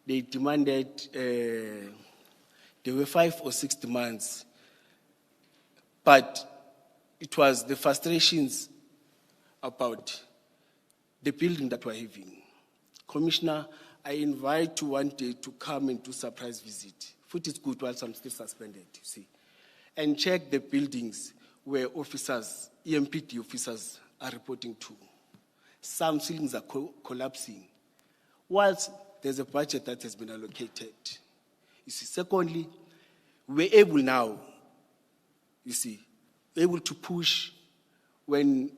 they demanded, there were 5 or 6 demands. But it was the frustrations about the building that we're having. Commissioner, I invite you one day to come and do surprise visit. Food is good whilst I'm still suspended, you see. And check the buildings where officers, EMPD officers are reporting to. Some ceilings are collapsing. Whilst there's a budget that has been allocated. You see, secondly, we're able now, you see, able to push when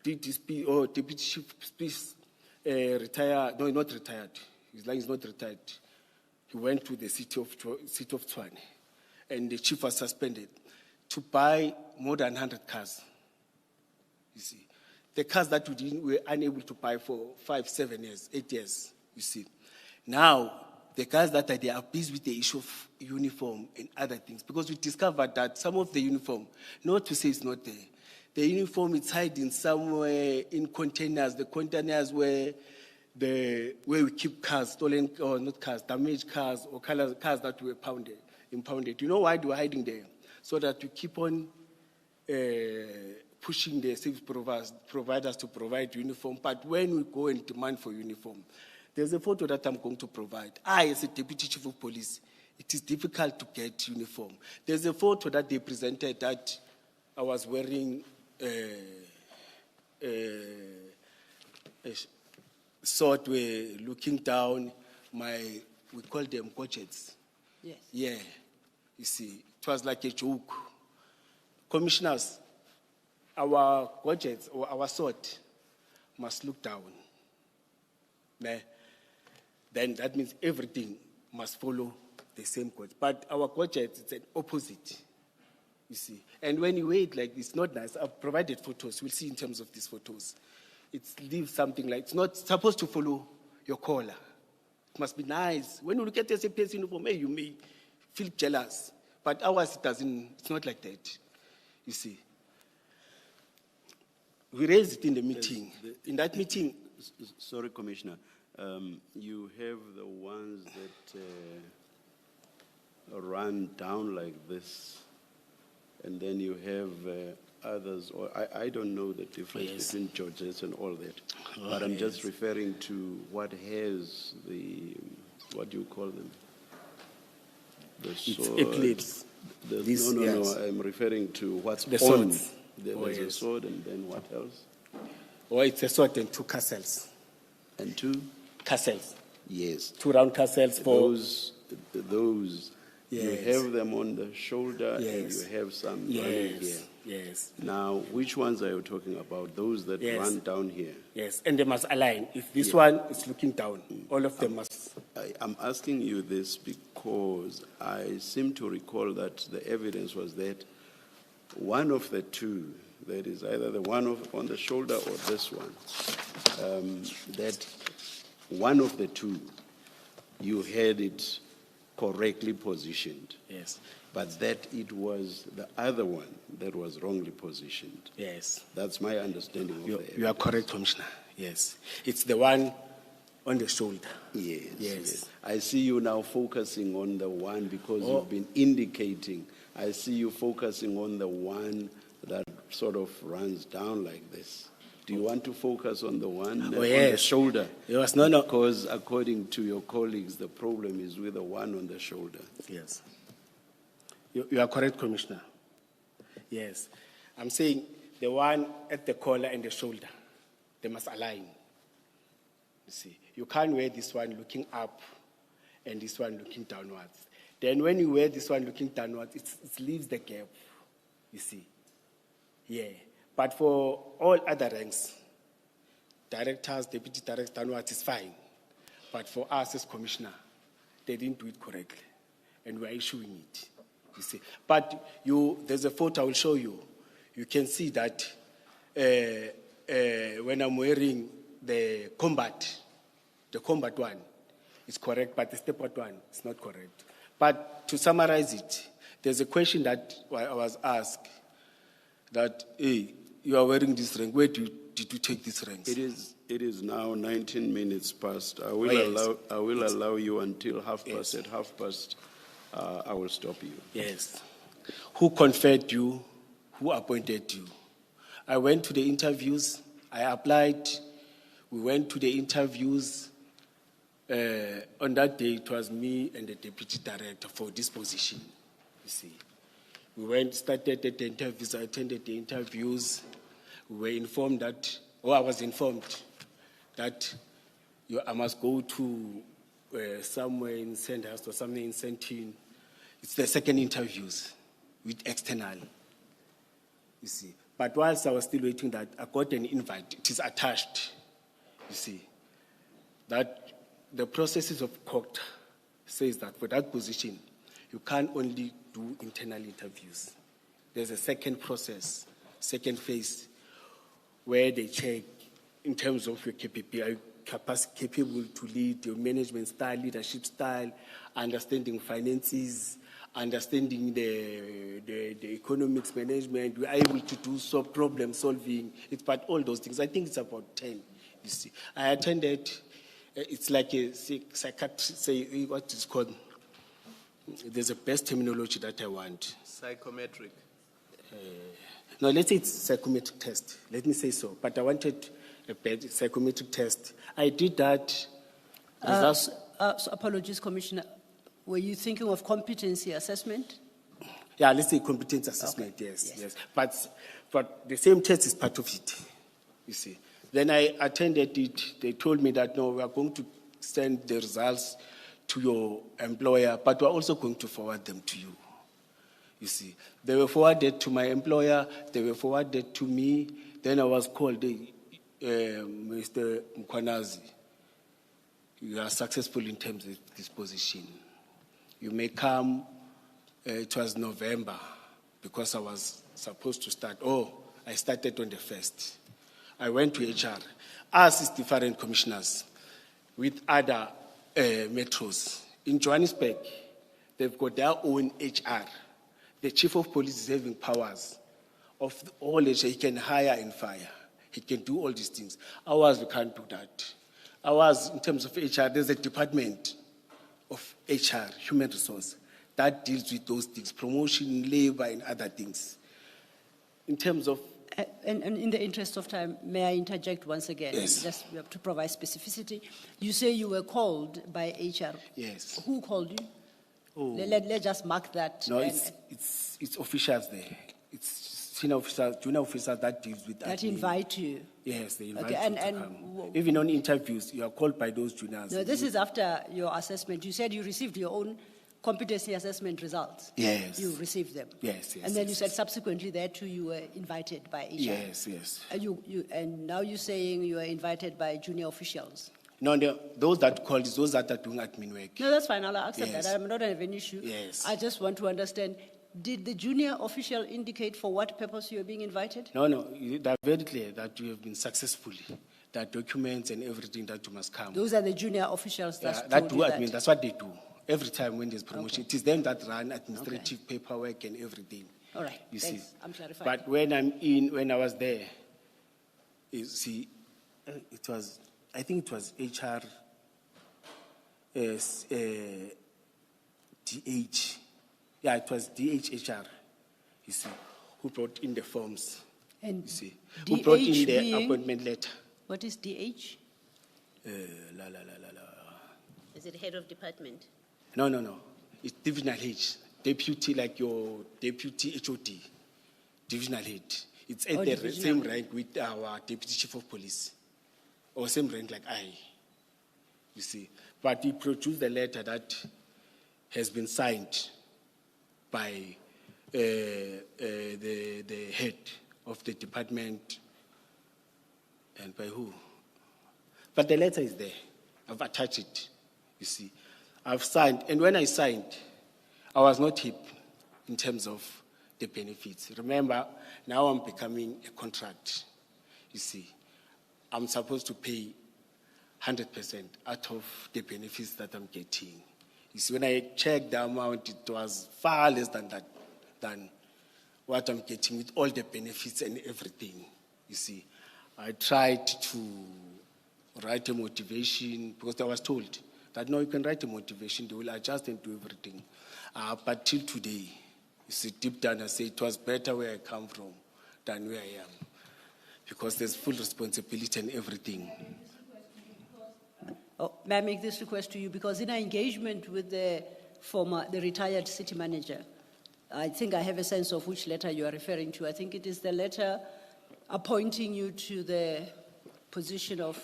DSP or Deputy Chief retired, no, not retired. His line is not retired. He went to the city of Tshwane, and the chief was suspended to buy more than 100 cars. You see, the cars that we were unable to buy for 5, 7 years, 8 years. You see, now the guys that they are busy with the issue of uniform and other things, because we discovered that some of the uniform, not to say it's not there, the uniform is hiding somewhere in containers, the containers where we keep cars, stolen, or not cars, damaged cars, or cars that were impounded. You know why they were hiding there? So that we keep on pushing the service providers to provide uniform. But when we go and demand for uniform, there's a photo that I'm going to provide. I, as a deputy chief of police, it is difficult to get uniform. There's a photo that they presented that I was wearing sword, we're looking down, we call them gadgets. Yes. Yeah, you see, it was like a joke. Commissioners, our gadgets or our sword must look down. Then that means everything must follow the same code. But our gadgets, it's an opposite. You see, and when you wait like this, it's not nice. I've provided photos. We'll see in terms of these photos. It leaves something like, it's not supposed to follow your collar. It must be nice. When you look at the SAPS uniform, you may feel jealous. But ours, it's not like that. You see. We raised it in the meeting. In that meeting. Sorry, Commissioner. You have the ones that run down like this. And then you have others, or I don't know the difference between Georges and all that. But I'm just referring to what has what do you call them? The sword. It's eclipse. No, I'm referring to what's the on. swords. There's a sword, and then what else? It's a sword and 2 castles. And 2? Castles. Yes. 2 round castles for... Those. Yes. You have them on the shoulder, Yes. and you have some running here. Yes. Now, which ones are you talking about? Those that run down here? Yes, and they must align. If this one is looking down, all of them must... I'm asking you this because I seem to recall that the evidence was that one of the 2, that is either the one on the shoulder or this one, that one of the 2, you had it correctly positioned. Yes. But that it was the other one that was wrongly positioned. Yes. That's my understanding of the evidence. You are correct, Commissioner. Yes. It's the one on the shoulder. Yes. I see you now focusing on the one because you've been indicating. I see you focusing on the one that sort of runs down like this. Do you want to focus on the one on the shoulder? Yes, no. Because according to your colleagues, the problem is with the one on the shoulder. Yes. You are correct, Commissioner. Yes. I'm saying the one at the collar and the shoulder, they must align. You see, you can't wear this one looking up and this one looking downwards. Then when you wear this one looking downwards, it leaves the gap, you see. Yeah. But for all other ranks, directors, deputy directors, downwards is fine. But for us as commissioner, they didn't do it correctly. And we're issuing it, you see. But there's a photo I will show you. You can see that when I'm wearing the combat one is correct, but the step one is not correct. But to summarize it, there's a question that I was asked that, hey, you are wearing this rank. Where did you take this rank? It is now 19 minutes past. I will, yes. allow you until 1:30. Yes. At 1:30, I will stop you. Yes. Who conferred you? Who appointed you? I went to the interviews. I applied. We went to the interviews. On that day, it was me and the deputy director for this position. You see, we started at the interviews. I attended the interviews. We were informed that, or I was informed that I must go to somewhere in Sandhurst or something in Sentin. It's the second interviews with external. You see, but whilst I was still waiting, that I got an invite. It is attached. You see, that the processes of court says that for that position, you can't only do internal interviews. There's a second process, second phase, where they check in terms of your capability, capable to lead, your management style, leadership style, understanding finances, understanding the economics management. We are able to do problem solving. It's about all those things. I think it's about 10. You see, I attended. It's like a psychiatrist, say what is called. There's a best terminology that I want. Psychometric. No, let's say it's psychometric test. Let me say so. But I wanted a bad psychometric test. I did that. So apologies, Commissioner. Were you thinking of competency assessment? Yeah, let's say competency assessment. Okay. Yes. But the same test is part of it. You see. Then I attended it. They told me that, no, we are going to send the results to your employer, but we're also going to forward them to you. You see, they were forwarded to my employer, they were forwarded to me. Then I was called, Mr. Mkwanazi, you are successful in terms of this position. You may come, it was November, because I was supposed to start. I started on the 1st. I went to HR, asked different commissioners with other metros. In Johannesburg, they've got their own HR. The chief of police is having powers of all HR. He can hire and fire. He can do all these things. Ours, we can't do that. Ours, in terms of HR, there's a department of HR, human resource, that deals with those things, promotion, labor, and other things. In terms of and in the interest of time, may I interject once again? Yes. Just to provide specificity. You say you were called by HR. Yes. Who called you? Let's just mark that. No, it's officials there. It's senior officers, junior officers that deals with that. That invite you. Yes, they invite Okay, you to come. Even on interviews, you are called by those juniors. No, this is after your assessment. You said you received your own competency assessment results. Yes. You received them. Yes. And then you said subsequently there too you were invited by HR. Yes. And now you're saying you were invited by junior officials. No, those that called is those that are doing admin work. No, that's fine. I'll accept Yes. that. I'm not having an issue. Yes. I just want to understand, did the junior official indicate for what purpose you were being invited? No, they're very clear that you have been successfully. There are documents and everything that you must come. Those are the junior officials that told do you admin. That's what they do. Every time when there's promotion, Okay. it is them that run administrative paperwork and everything. All right, You thanks. see. I'm clarified. But when I was there, you see, I think it was HR, DH. Yeah, it was DHHR, you see, who brought in the forms, And you see, who brought in DH the being- appointment letter. What is DH? Is it head of department? No. It's divisional head. Deputy, like your deputy HOD. Divisional head. It's at the divisional same head. rank with our deputy chief of police. Or same rank like I. You see. But he produced the letter that has been signed by the head of the department. And by who? But the letter is there. I've attached it. You see, I've signed, and when I signed, I was not hip in terms of the benefits. Remember, now I'm becoming a contract. You see, I'm supposed to pay 100% out of the benefits that I'm getting. You see, when I checked the amount, it was far less than that. than what I'm getting with all the benefits and everything. You see, I tried to write a motivation because I was told that no, you can write a motivation, they will adjust and do everything. But till today, you see, deep down I say it was better where I come from than where I am, because there's full responsibility and everything. Oh, may I make this request to you? Because in our engagement with the retired city manager, I think I have a sense of which letter you are referring to. I think it is the letter appointing you to the position of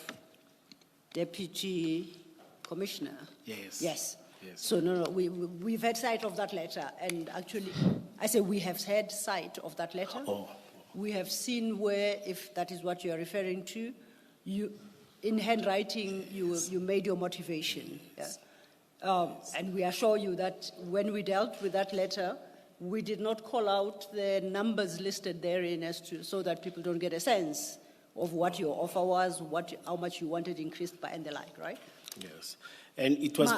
deputy commissioner. Yes. Yes. Yes. So no, we've had sight of that letter, and actually, I say we have had sight of that letter. Oh. We have seen where, if that is what you are referring to, you, in handwriting, you made your motivation. Yes. Yeah? And we assure you that when we dealt with that letter, we did not call out the numbers listed therein as to, so that people don't get a sense of what your offer was, how much you wanted increased by, and the like, right? Yes. And it was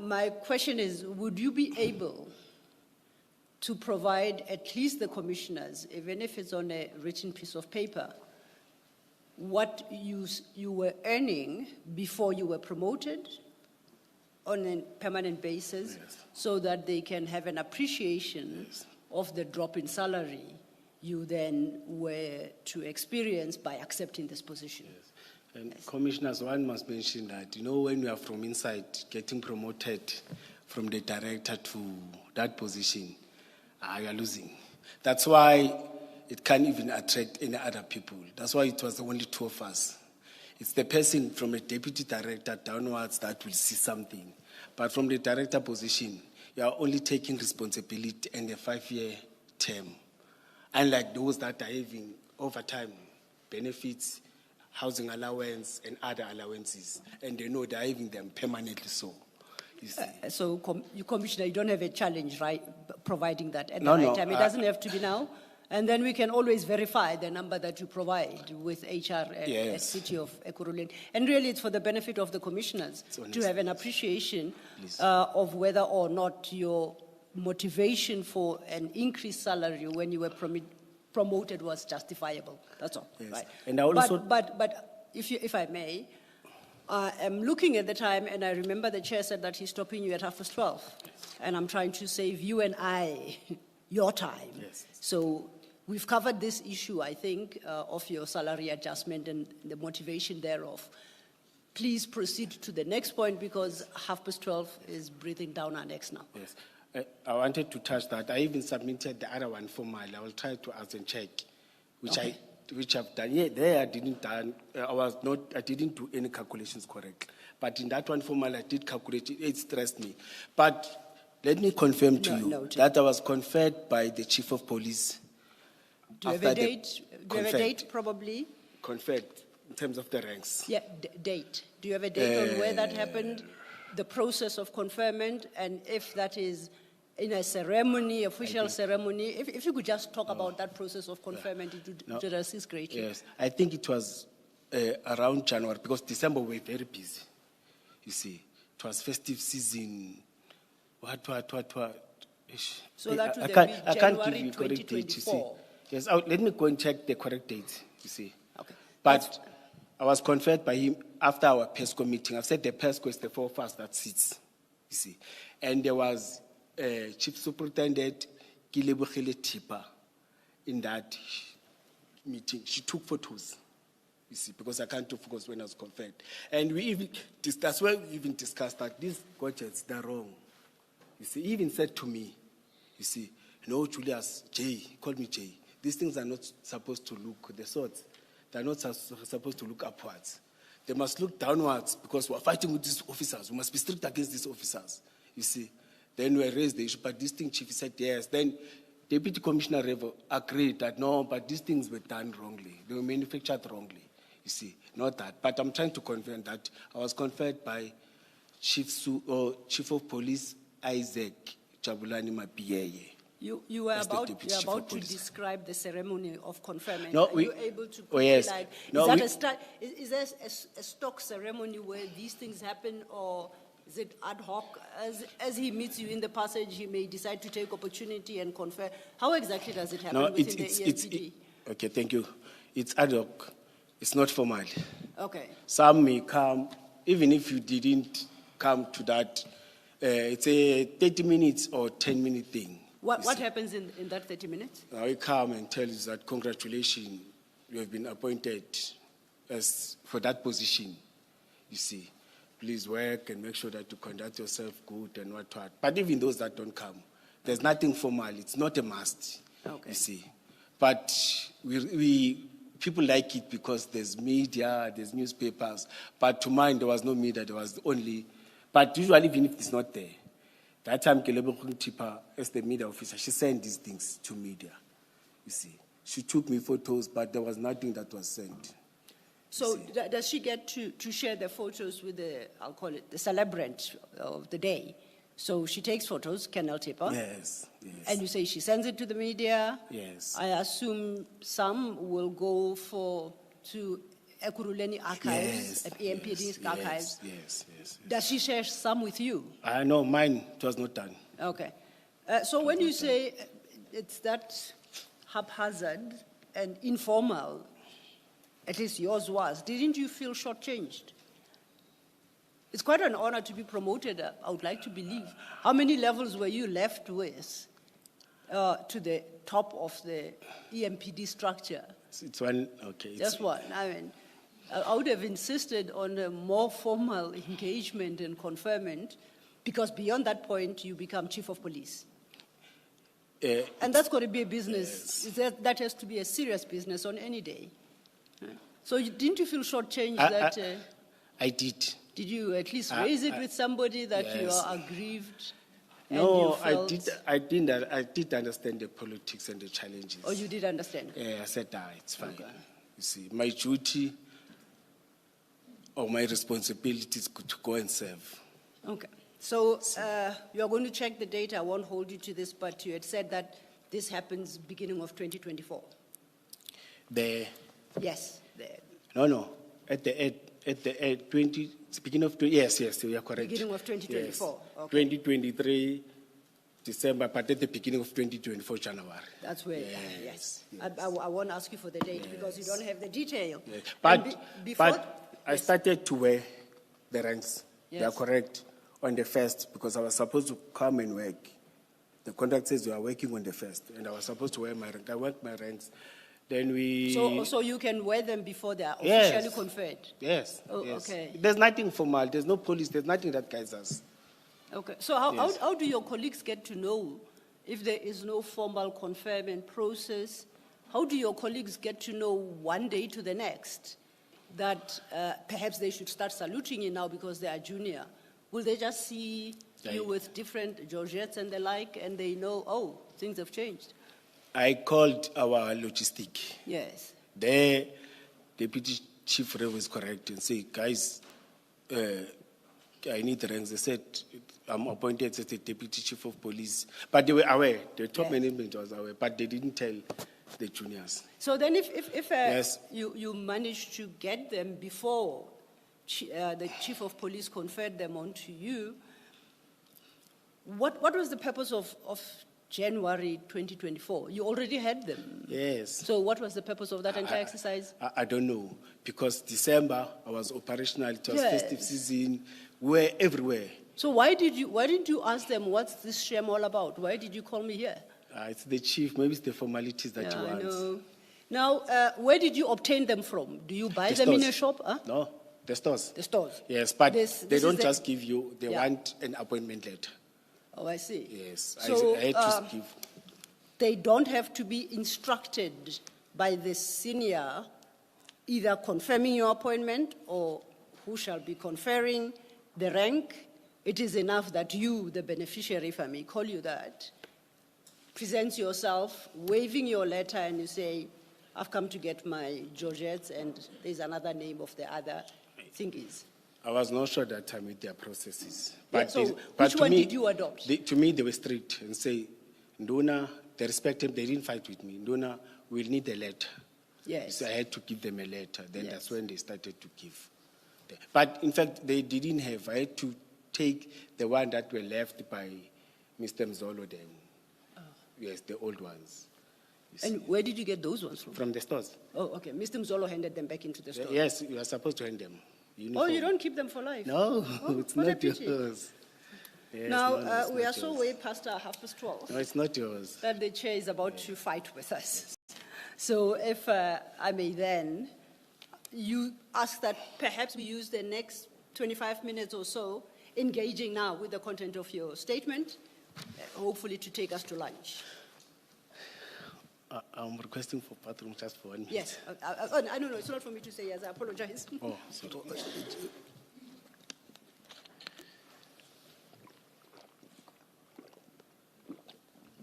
My question is, would you be able to provide at least the commissioners, even if it's on a written piece of paper, what you were earning before you were promoted on a permanent basis, yes, so that they can have an appreciation, yes, of the drop in salary you then were to experience by accepting this position? Yes. And yes, commissioners, one must mention that, you know, when you are from inside getting promoted from the director to that position, you are losing. That's why it can't even attract any other people. That's why it was only two of us. It's the person from a deputy director downwards that will see something. But from the director position, you are only taking responsibility and a 5-year term. Unlike those that are having overtime benefits, housing allowance, and other allowances. And they know they're having them permanently so. You see. You, Commissioner, you don't have a challenge, right, providing that at No, the right no, time? It doesn't have to be now. And then we can always verify the number that you provide with HR at Yes, City of Ekurhuleni. And really, it's for the benefit of the commissioners to have an appreciation of whether or not your motivation for an increased salary when you were promoted was justifiable. That's all, yes, right? And I also, but if I may, I'm looking at the time, and I remember the chair said that he's stopping you at 12:30, and I'm trying to save you and I your time. Yes. So we've covered this issue, I think, of your salary adjustment and the motivation thereof. Please proceed to the next point, because 12:30 is breathing down our necks now. yes. I wanted to touch that. I even submitted the other one formally. I will try to ask and check, which Okay. which I've done. Yeah, there I didn't do any calculations correct. But in that one formally, I did calculate it. It stressed me. But let me confirm to you that I was conferred by the chief of police. Do you have a date? Do you have a date, probably? Conferred in terms of the ranks. Yeah, date. Do you have a date on where that happened? The process of conferment, and if that is in a ceremony, official ceremony, if you could just talk about that process of conferment, it would assist greatly. Yes, I think it was around January, because December we were very busy. You see, it was festive season. What? So that would I then be can't give January you a correct date, you see. 2024. Yes, let me go and check the correct date, you see. Okay. But I was conferred by him after our PESCO meeting. I've said the PESCO is the four of us that sits, you see. And there was Chief Superintendent Kilebogile Tipa in that meeting. She took photos, you see, because I can't take photos when I was conferred. And we even, that's why we even discussed that these gadgets, they're wrong. You see, he even said to me, you see, no, Julius, Jay, he called me Jay. These things are not supposed to look, the swords, they're not supposed to look upwards. They must look downwards, because we're fighting with these officers. We must be strict against these officers, you see. Then we raised the issue, but this thing, Chief, he said yes. Then Deputy Commissioner Revo agreed that no, but these things were done wrongly. They were manufactured wrongly, you see, not that. But I'm trying to confirm that I was conferred by Chief of Police Isaac Jabulani Mapiyeye. You were about to describe the ceremony of conferment. No, Are you able to yes. like, No, is there a stock ceremony where these things happen, or Is it ad hoc? As he meets you in the passage, he may decide to take opportunity and confer. How exactly does it happen No, within the EMPD? okay, thank you. It's ad hoc. It's not formal. Okay. Some may come, even if you didn't come to that, it's a 30 minutes or 10-minute thing. What happens in that 30 minutes? I come and tell you that congratulations, you have been appointed as for that position. You see, please work and make sure that you conduct yourself good and what. But even those that don't come, there's nothing formal. It's not a must. Okay. You see, but we people like it because there's media, there's newspapers. But to mine, there was no media. There was only. But usually, even if it's not there, that time Kelebo Tipa, as the media officer, she sent these things to media. You see, she took me photos, but there was nothing that was sent. So does she get to share the photos with the, I'll call it, the celebrant of the day? So she takes photos, Kenel Tipper. Yes, yes. And you say she sends it to the media. Yes. I assume some will go to Ekurhuleni archives, EMPD's archives. Yes. Does she share some with you? No, mine, it was not done. Okay. So when you say it's that haphazard and informal, at least yours was, didn't you feel shortchanged? It's quite an honor to be promoted, I would like to believe. How many levels were you left with to the top of the EMPD structure? It's one, okay. Just one. I mean, I would have insisted on a more formal engagement and conferment, because beyond that point, you become chief of police. And that's got to be a business. Yes. That has to be a serious business on any day. So didn't you feel shortchanged that... I did. Did you at least raise it with somebody that you Yes. are aggrieved? No, and you felt, I did understand the politics and the challenges. Oh, you did understand? I said, it's fine. Okay. You see, my duty or my responsibility is to go and serve. Okay. So you are going to check the data. I won't hold you to this, but you had said that this happens beginning of 2024. Yes. No. At the 20, beginning of, yes, you are correct. Beginning of 2024. Yes. Okay. 2023, December, but at the beginning of 2024, January. That's where, Yes. I won't ask you for the date because you don't have the detail. Yes. And But I started to wear the ranks. They are Yes. correct. On the 1st, because I was supposed to come and work. The contract says you are working on the 1st, and I was supposed to wear my rank. I worked my ranks. Then we... So you can wear them before they are Yes. officially conferred? Yes. Oh, yes. okay. There's nothing formal. There's no police. There's nothing that guides us. Okay. So Yes. how do your colleagues get to know if there is no formal conferment process? How do your colleagues get to know one day to the next that perhaps they should start saluting you now because they are junior? Will they just see you with different Georgettes and the like, and they know, oh, things have changed? I called our logistic. Yes. The deputy chief rep was correct and said, guys, I need ranks. They said, I'm appointed as the deputy chief of police. But they were aware. The top management was aware, but they didn't tell the juniors. So then if Yes. you managed to get them before the chief of police conferred them onto you, what was the purpose of January 2024? You already had them. Yes. So what was the purpose of that entire exercise? I don't know, because December I was operational. It was Yes. festive season. We were everywhere. So why didn't you ask them what's this shame all about? Why did you call me here? It's the chief. Maybe it's the formalities that Yeah, you I want. know. Now, where did you obtain them from? Do you buy The them in a stores. shop? Huh? No, the stores. The stores. Yes, but This they is don't the- just give you. They Yeah. want an appointment letter. Oh, I see. Yes, So, I had to give. they don't have to be instructed by the senior either confirming your appointment or who shall be conferring the rank. It is enough that you, the beneficiary, if I may call you that, presents yourself, waving your letter, and you say, I've come to get my Georgettes, and there's another name of the other thingies. I was not sure that time with their processes. Yeah, so but which to one me, did you adopt? To me, they were strict and say, Nduna, they respect him. They didn't fight with me. Nduna, we'll need a letter. Yes. So I had to give them a letter. Then Yes. that's when they started to give. But in fact, they didn't have. I had to take the one that were left by Mr. Mzolo then. Yes, the old ones. You see. And where did you get those ones from? From the stores. Oh, okay. Mr. Mzolo handed them back into the store. Yes, you are supposed to hand them. Oh, Uniform. you don't keep them for life? No, Oh, it's what a not pity. yours. Yes, Now, no, it's we not are so yours. way past our 12:30 No, it's not yours. that the chair is about to fight with us. So if I may then, you ask that perhaps we use the next 25 minutes or so engaging now with the content of your statement, hopefully to take us to lunch. I'm requesting for bathroom just for 1 minute. Yes. I don't know. It's not for me to say yes. I apologize. Oh, sorry.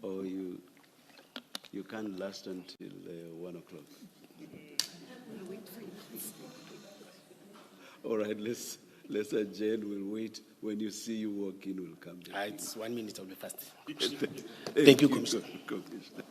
Or you can't last until 1 o'clock. All right, let's adjourn. We'll wait. When you see you walk in, we'll come back. It's 1 minute, I'll be fast. Thank you, Commissioner. Commissioner.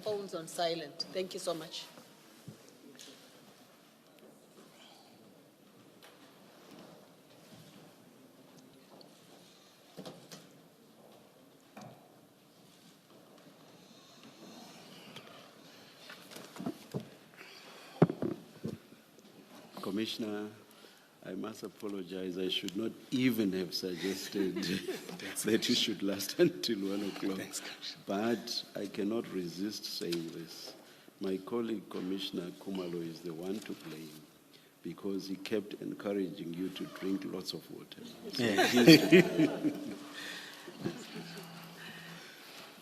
Phones on silent. Thank you so much. Commissioner, I must apologize. I should not even have suggested that you should last until 1 o'clock. Thanks, But I cannot resist saying this. My colleague, Commissioner Kumalo, is the one to blame because he kept encouraging you to drink lots of water. So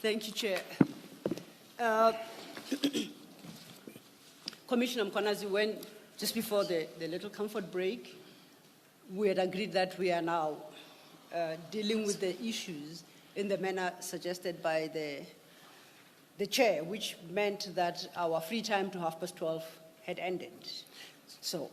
Thank you, Chair. Commissioner Mkwanazi, when just before the little comfort break, we had agreed that we are now dealing with the issues in the manner suggested by the chair, which meant that our free time to 12:30 had ended. So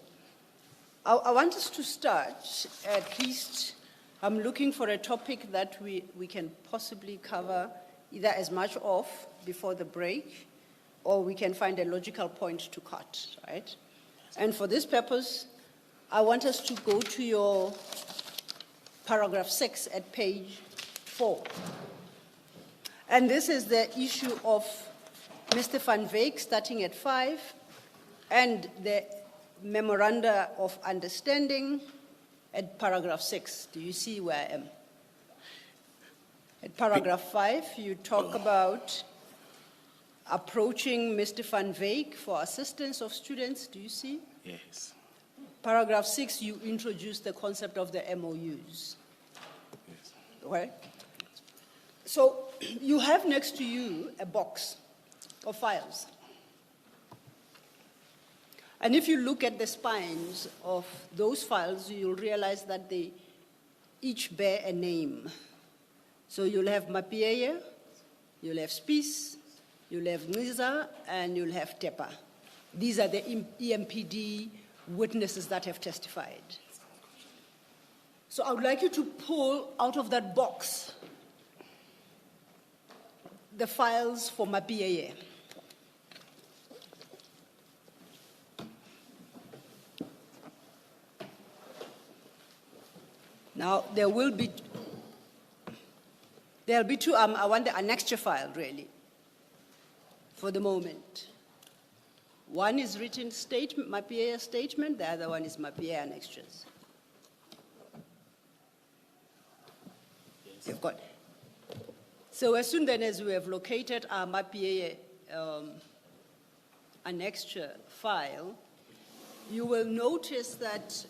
I want us to start, at least, I'm looking for a topic that we can possibly cover either as much of before the break, or we can find a logical point to cut, right? And for this purpose, I want us to go to your paragraph 6 at page 4. And this is the issue of Mr. Van Wyk starting at 5, and the memoranda of understanding at paragraph 6. Do you see where I am? At paragraph 5, you talk about approaching Mr. Van Wyk for assistance of students. Do you see? Yes. Paragraph 6, you introduce the concept of the MOUs. Yes. Okay? So you have next to you a box of files. And if you look at the spines of those files, you'll realize that they each bear a name. So you'll have Mapieye, you'll have Spies, you'll have Niza, and you'll have Tepa. These are the EMPD witnesses that have testified. So I would like you to pull out of that box the files for Mapieye. Now, there'll be two, I want the annexure file, really, for the moment. One is written statement, Mapieye statement, the other one is Mapieye annexures. You've got. So as soon then as we have located our Mapieye annexure file, you will notice that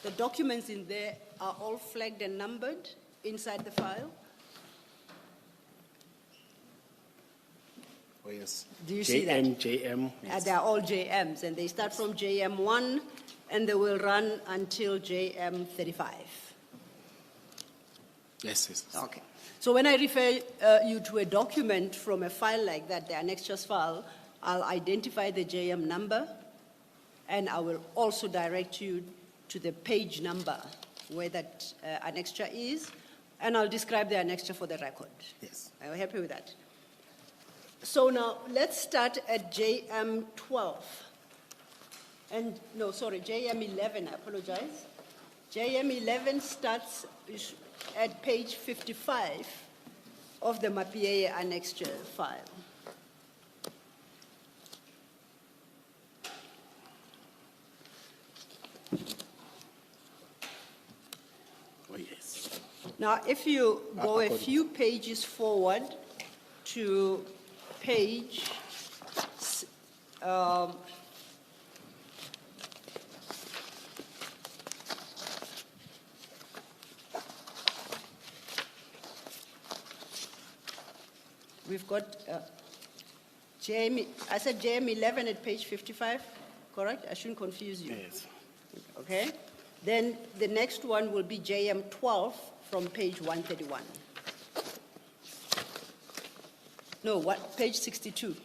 the documents in there are all flagged and numbered inside the file. Oh, yes. Do you see that? JM. Yes. They're all JMs, and they start from JM1, and they will run until JM35. Yes. Okay. So when I refer you to a document from a file like that, the annexures file, I'll identify the JM number, and I will also direct you to the page number where that annexure is, and I'll describe the annexure for the record. Yes. Are you happy with that? So now let's start at JM12. And no, sorry, JM11, I apologize. JM11 starts at page 55 of the Mapieye annexure file. Oh, yes. Now, if you go a few pages forward to page we've got I said JM11 at page 55, correct? I shouldn't confuse you. Yes. Okay? Then the next one will be JM12 from page 131. No, what? Page 62.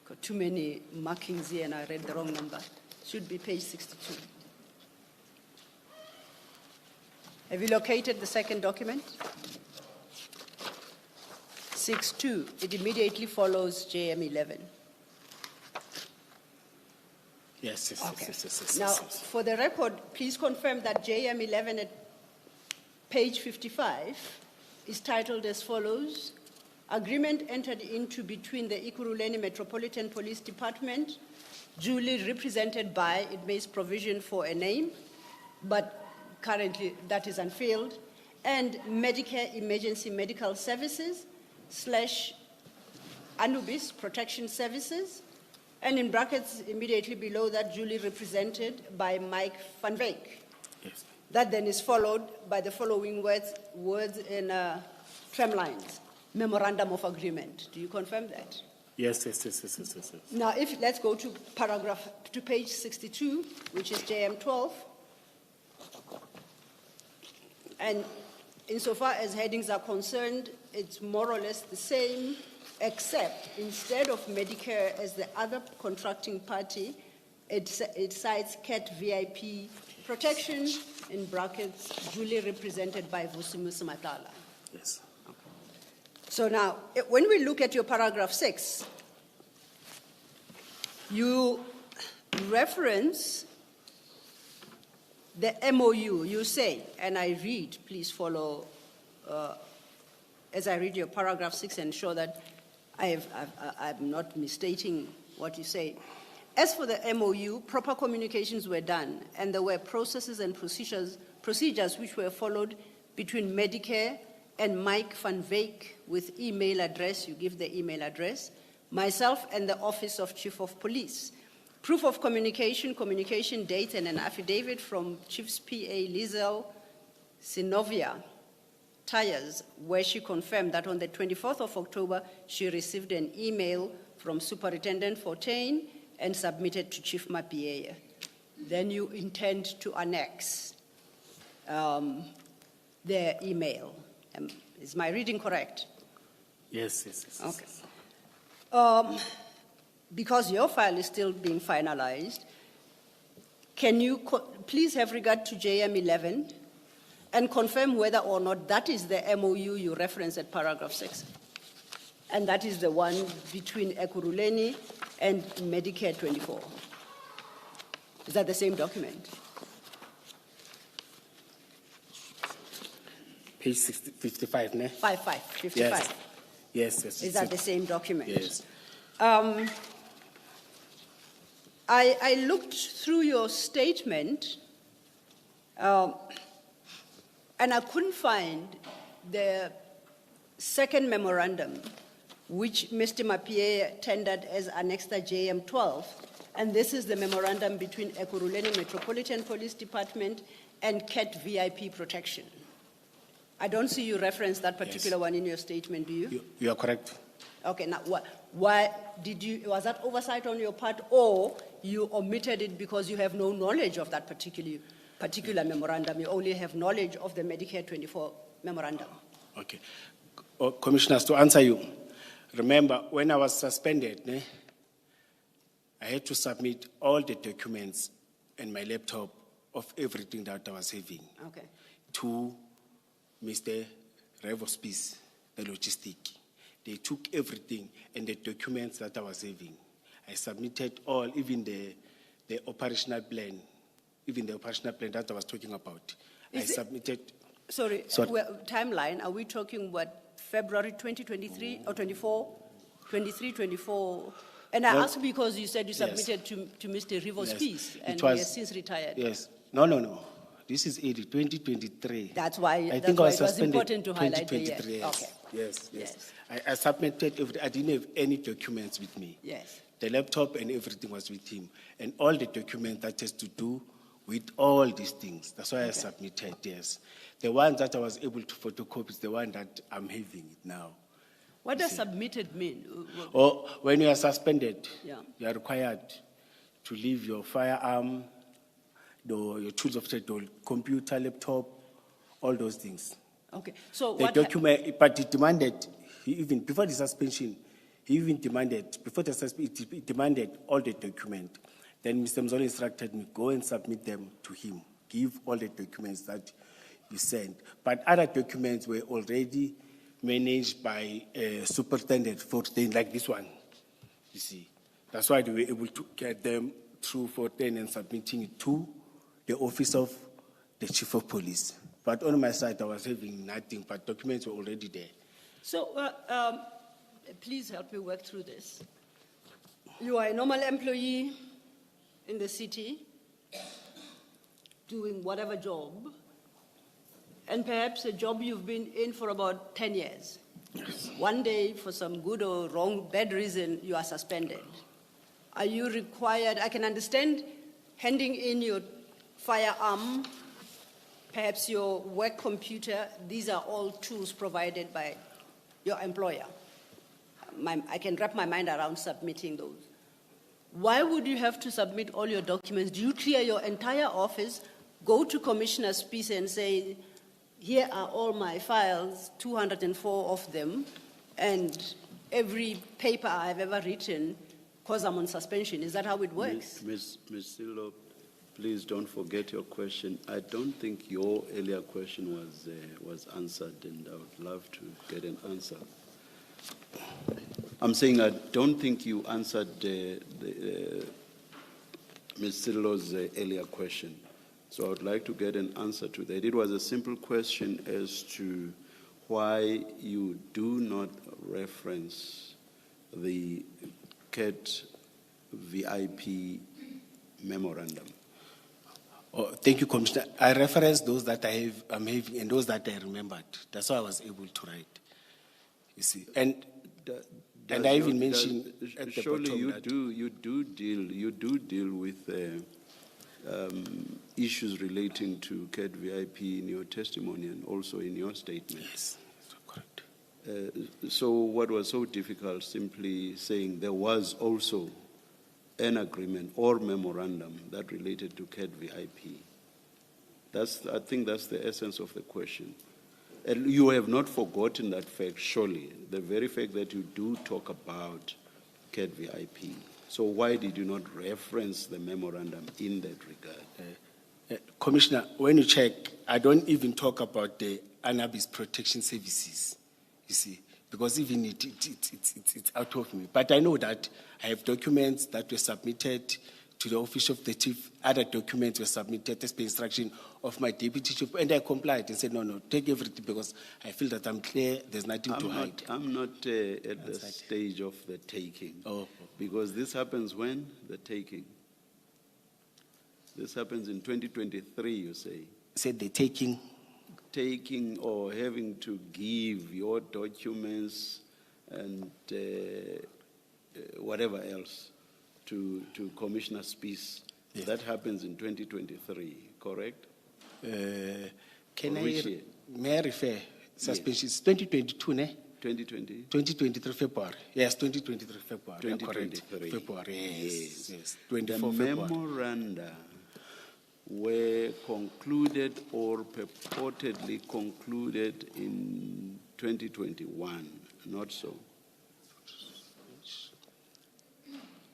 Got too many markings here and I read the wrong number. Should be page 62. Have you located the second document? 6.2. It immediately follows JM11. Yes. Okay. Yes. Now, for the record, please confirm that JM11 at page 55 is titled as follows: Agreement entered into between the Ekurhuleni Metropolitan Police Department, duly represented by, it makes provision for a name, but currently that is unfilled, and Medicare Emergency Medical Services / Anubis Protection Services, and in brackets immediately below that, duly represented by Mike Van Wyk. Yes. That then is followed by the following words in tramlines: Memorandum of Agreement. Do you confirm that? Yes. Now, let's go to page 62, which is JM12. And insofar as headings are concerned, it's more or less the same, except instead of Medicare as the other contracting party, it cites CAT VIP protection, in brackets, duly represented by Vusimus Madlanga. Yes. So now, when we look at your paragraph 6, you reference the MOU. You say, and I read, please follow as I read your paragraph 6 and show that I'm not misstating what you say. As for the MOU, proper communications were done, and there were processes and procedures which were followed between Medicare and Mike van Veek with email address, you give the email address, myself and the Office of Chief of Police. Proof of communication, communication date, and an affidavit from Chief's PA Lizel Sinovia Tires, where she confirmed that on the 24th of October, she received an email from Superintendent Fortain and submitted to Chief Mapiea. Then you intend to annex their email. Is my reading correct? Yes, yes, yes. Okay. Because your file is still being finalized, can you please have regard to JM 11 and confirm whether or not that is the MOU you reference at paragraph 6? And that is the one between Ekurhuleni and Medicare 24. Is that the same document? Page 55, ne? 55. Yes. Yes, yes. Is that the same document? Yes. I looked through your statement and I couldn't find the second memorandum which Mr. Mapiea tendered as Annexer JM 12. And this is the memorandum between Ekurhuleni Metropolitan Police Department and CAT VIP protection. I don't see you reference that particular one in your statement, do you? You are correct. Okay, now why was that oversight on your part, or you omitted it because you have no knowledge of that particular memorandum? You only have knowledge of the Medicare 24 memorandum. Okay. Commissioners, to answer you, remember when I was suspended, I had to submit all the documents and my laptop of everything that I was having to Mr. Revospice, the logistic. They took everything and the documents that I was having. I submitted all, even the operational plan, that I was talking about. Submitted. Sorry. Timeline, are we talking February 2023 or 24? 24. And I asked because you said you submitted to Mr. Revospice and he has since retired. Yes. No. This is 2023. That's why it was important to highlight the year. Yes. Okay. Yes. I submitted everything. I didn't have any documents with me. Yes. The laptop and everything was with him. And all the documents that has to do with all these things. That's why I submitted, yes. The one that I was able to photocopy is the one that I'm having it now. What does submitted mean? Or when you are suspended, you are required to leave your firearm, your tools of trade, computer, laptop, all those things. Okay. So the document, but he demanded, even before the suspension, he demanded all the documents. Then Mr. Mzolo instructed me, go and submit them to him. Give all the documents that you sent. But other documents were already managed by Superintendent Fortain, like this one, you see. That's why they were able to get them through Fortain and submitting it to the Office of the Chief of Police. But on my side, I was having nothing, but documents were already there. So please help me work through this. You are a normal employee in the city, doing whatever job, and perhaps a job you've been in for about 10 years. Yes. One day, for some good or wrong, bad reason, you are suspended. Are you required, I can understand handing in your firearm, perhaps your work computer, these are all tools provided by your employer. I can wrap my mind around submitting those. Why would you have to submit all your documents? Do you clear your entire office, go to Commissioner Spies and say, here are all my files, 204 of them, and every paper I've ever written, because I'm on suspension. Is that how it works? Ms. Silo, please don't forget your question. I don't think your earlier question was answered, and I would love to get an answer. I'm saying I don't think you answered Ms. Silo's earlier question. So I would like to get an answer to that. It was a simple question as to why you do not reference the CAT VIP memorandum. Oh, thank you, Commissioner. I referenced those that I'm having and those that I remembered. That's why I was able to write. You see, and I even mentioned at the surely bottom you that do deal with issues relating to CAT VIP in your testimony and also in your statement. Yes, correct. So what was so difficult simply saying there was also an agreement or memorandum that related to CAT VIP? I think that's the essence of the question. And you have not forgotten that fact, surely, the very fact that you do talk about CAT VIP. So why did you not reference the memorandum in that regard? Commissioner, when you check, I don't even talk about the Annabis Protection Services, you see, because even it's out of me. But I know that I have documents that were submitted to the office of the chief. Other documents were submitted as per instruction of my deputy chief, and I complied and said, no, take everything because I feel that I'm clear, there's nothing to hide. I'm not at the stage of the taking. Oh. Because this happens when? The taking. This happens in 2023, you say. Said the taking. Taking or having to give your documents and whatever else to Commissioner Spies. Yes. That happens in 2023, correct? May I refer? Suspension is 2022, ne? 2020? 2023 February. Yes, 2023 February. 2023. February, yes. The 24 February. memoranda were concluded or purportedly concluded in 2021, not so?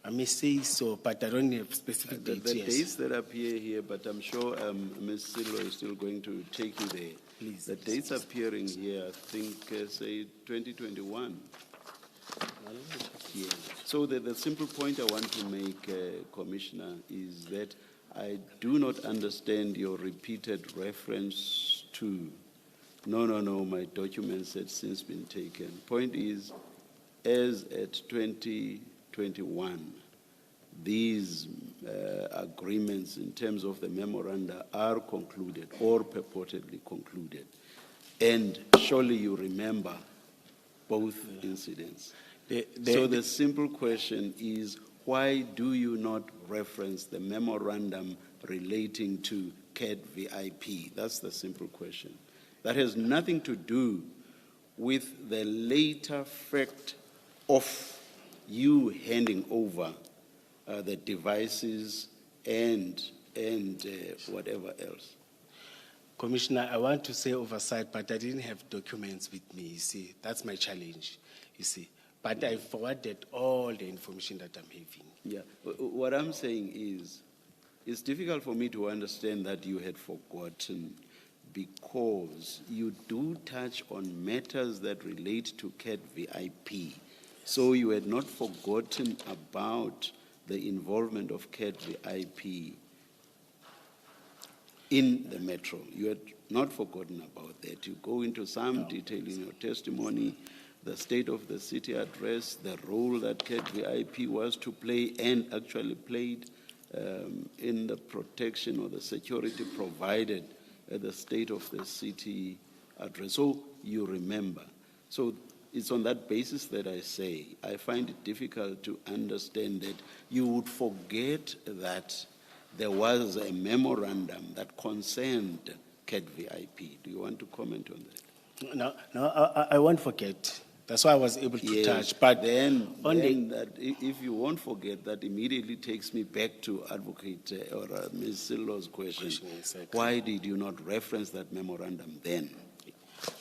I may say so, but I don't have specific The dates. dates that appear here, but I'm sure Ms. Silo is still going to take you there. Please. The dates appearing here, I think, say 2021. Yeah. So the simple point I want to make, Commissioner, is that I do not understand your repeated reference to, no, my documents had since been taken. Point is, as at 2021, these agreements in terms of the memoranda are concluded or purportedly concluded. And surely you remember both incidents. So the simple question is, why do you not reference the memorandum relating to CAT VIP? That's the simple question. That has nothing to do with the later fact of you handing over the devices and whatever else. Commissioner, I want to say oversight, but I didn't have documents with me, you see. That's my challenge, you see. But I forwarded all the information that I'm having. Yeah, what I'm saying is, it's difficult for me to understand that you had forgotten because you do touch on matters that relate to CAT VIP. So you had not forgotten about the involvement of CAT VIP in the metro. You had not forgotten about that. You go into some detail in your testimony, the state of the city address, the role that CAT VIP was to play and actually played in the protection or the security provided at the state of the city address. So you remember. So it's on that basis that I say I find it difficult to understand that you would forget that there was a memorandum that concerned CAT VIP. Do you want to comment on that? No, I won't forget. That's why I was able to Yes, touch. But then on the- that, if you won't forget, that immediately takes me back to Advocate Ms. Sillo's question. Exactly. Why did you not reference that memorandum then?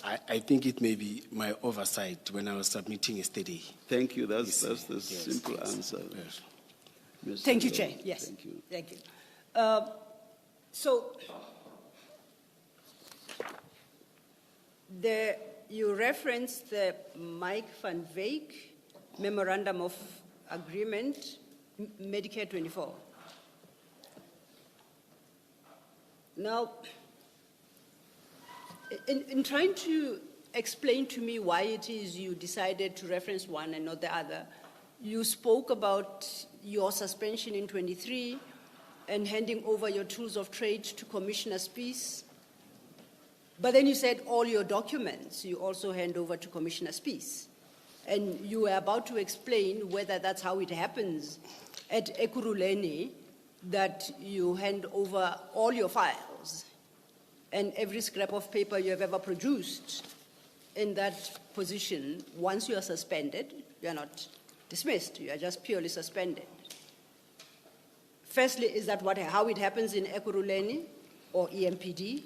I think it may be my oversight when I was submitting yesterday. Thank you. That's the Yes, simple yes. answer. Yes. Ms. Thank you, Sillo, Chair. Yes. Thank you. Thank you. So, you referenced the Mike van Wyk Memorandum of Agreement, Medicare 24. Now, in trying to explain to me why it is you decided to reference one and not the other, you spoke about your suspension in 23 and handing over your tools of trade to Commissioner Spies. But then you said all your documents you also hand over to Commissioner Spies. And you were about to explain whether that's how it happens at Ekurhuleni, that you hand over all your files and every scrap of paper you have ever produced in that position. Once you are suspended, you are not dismissed, you are just purely suspended. Firstly, is that how it happens in Ekurhuleni or EMPD,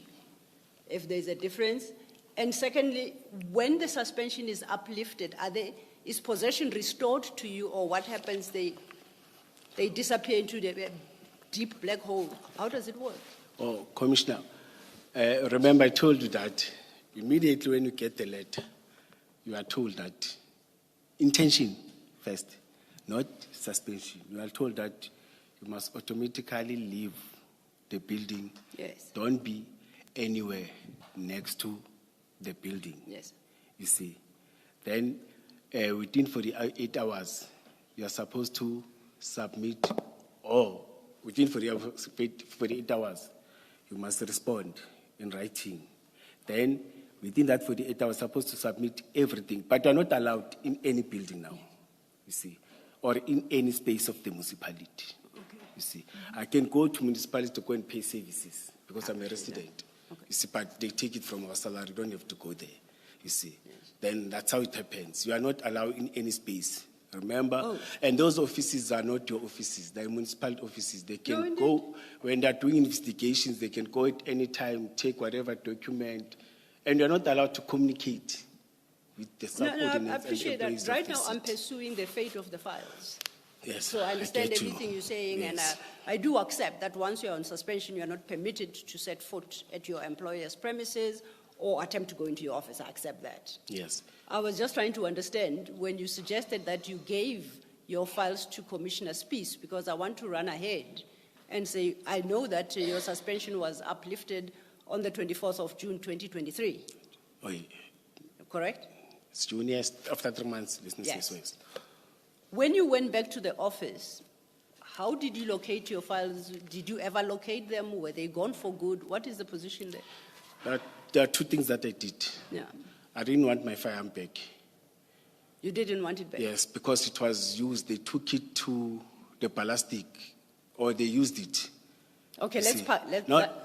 if there's a difference? And secondly, when the suspension is uplifted, is possession restored to you, or what happens? They disappear into the deep black hole. How does it work? Oh, Commissioner, remember I told you that immediately when you get the letter, you are told that intention first, not suspension. You are told that you must automatically leave the building. Yes. Don't be anywhere next to the building. Yes. You see. Then within 48 hours, you are supposed to submit, or within 48 hours, you must respond in writing. Then within that 48 hours, supposed to submit everything. But you are not allowed in any building now, you see, or in any space of the municipality. Okay. You see, I can go to municipality to go and pay services because I'm a resident. Okay. You see, but they take it from our salary. You don't have to go there. You see, then that's how it happens. You are not allowed in any space. Remember, and those offices are not your offices. They're municipal offices. They can go when they're doing investigations. They can go at any time, take whatever document, and you're not allowed to communicate with the subordinates. No, I appreciate and that. Right now, offices. I'm pursuing the fate of the files. Yes, So I understand get you. everything you're saying, Yes. and I do accept that once you're on suspension, you're not permitted to set foot at your employer's premises or attempt to go into your office. I accept that. Yes. I was just trying to understand when you suggested that you gave your files to Commissioner Spies, because I want to run ahead and say, I know that your suspension was uplifted on the 24th of June, 2023. Oh, yeah. Correct? It's juniors after 3 months. Business Yes. ways. When you went back to the office, how did you locate your files? Did you ever locate them? Were they gone for good? What is the position there? There are two things that I did. Yeah. I didn't want my firearm back. You didn't want it back? Yes, because it was used. They took it to the ballistic, or they used it. Okay, You let's see. park.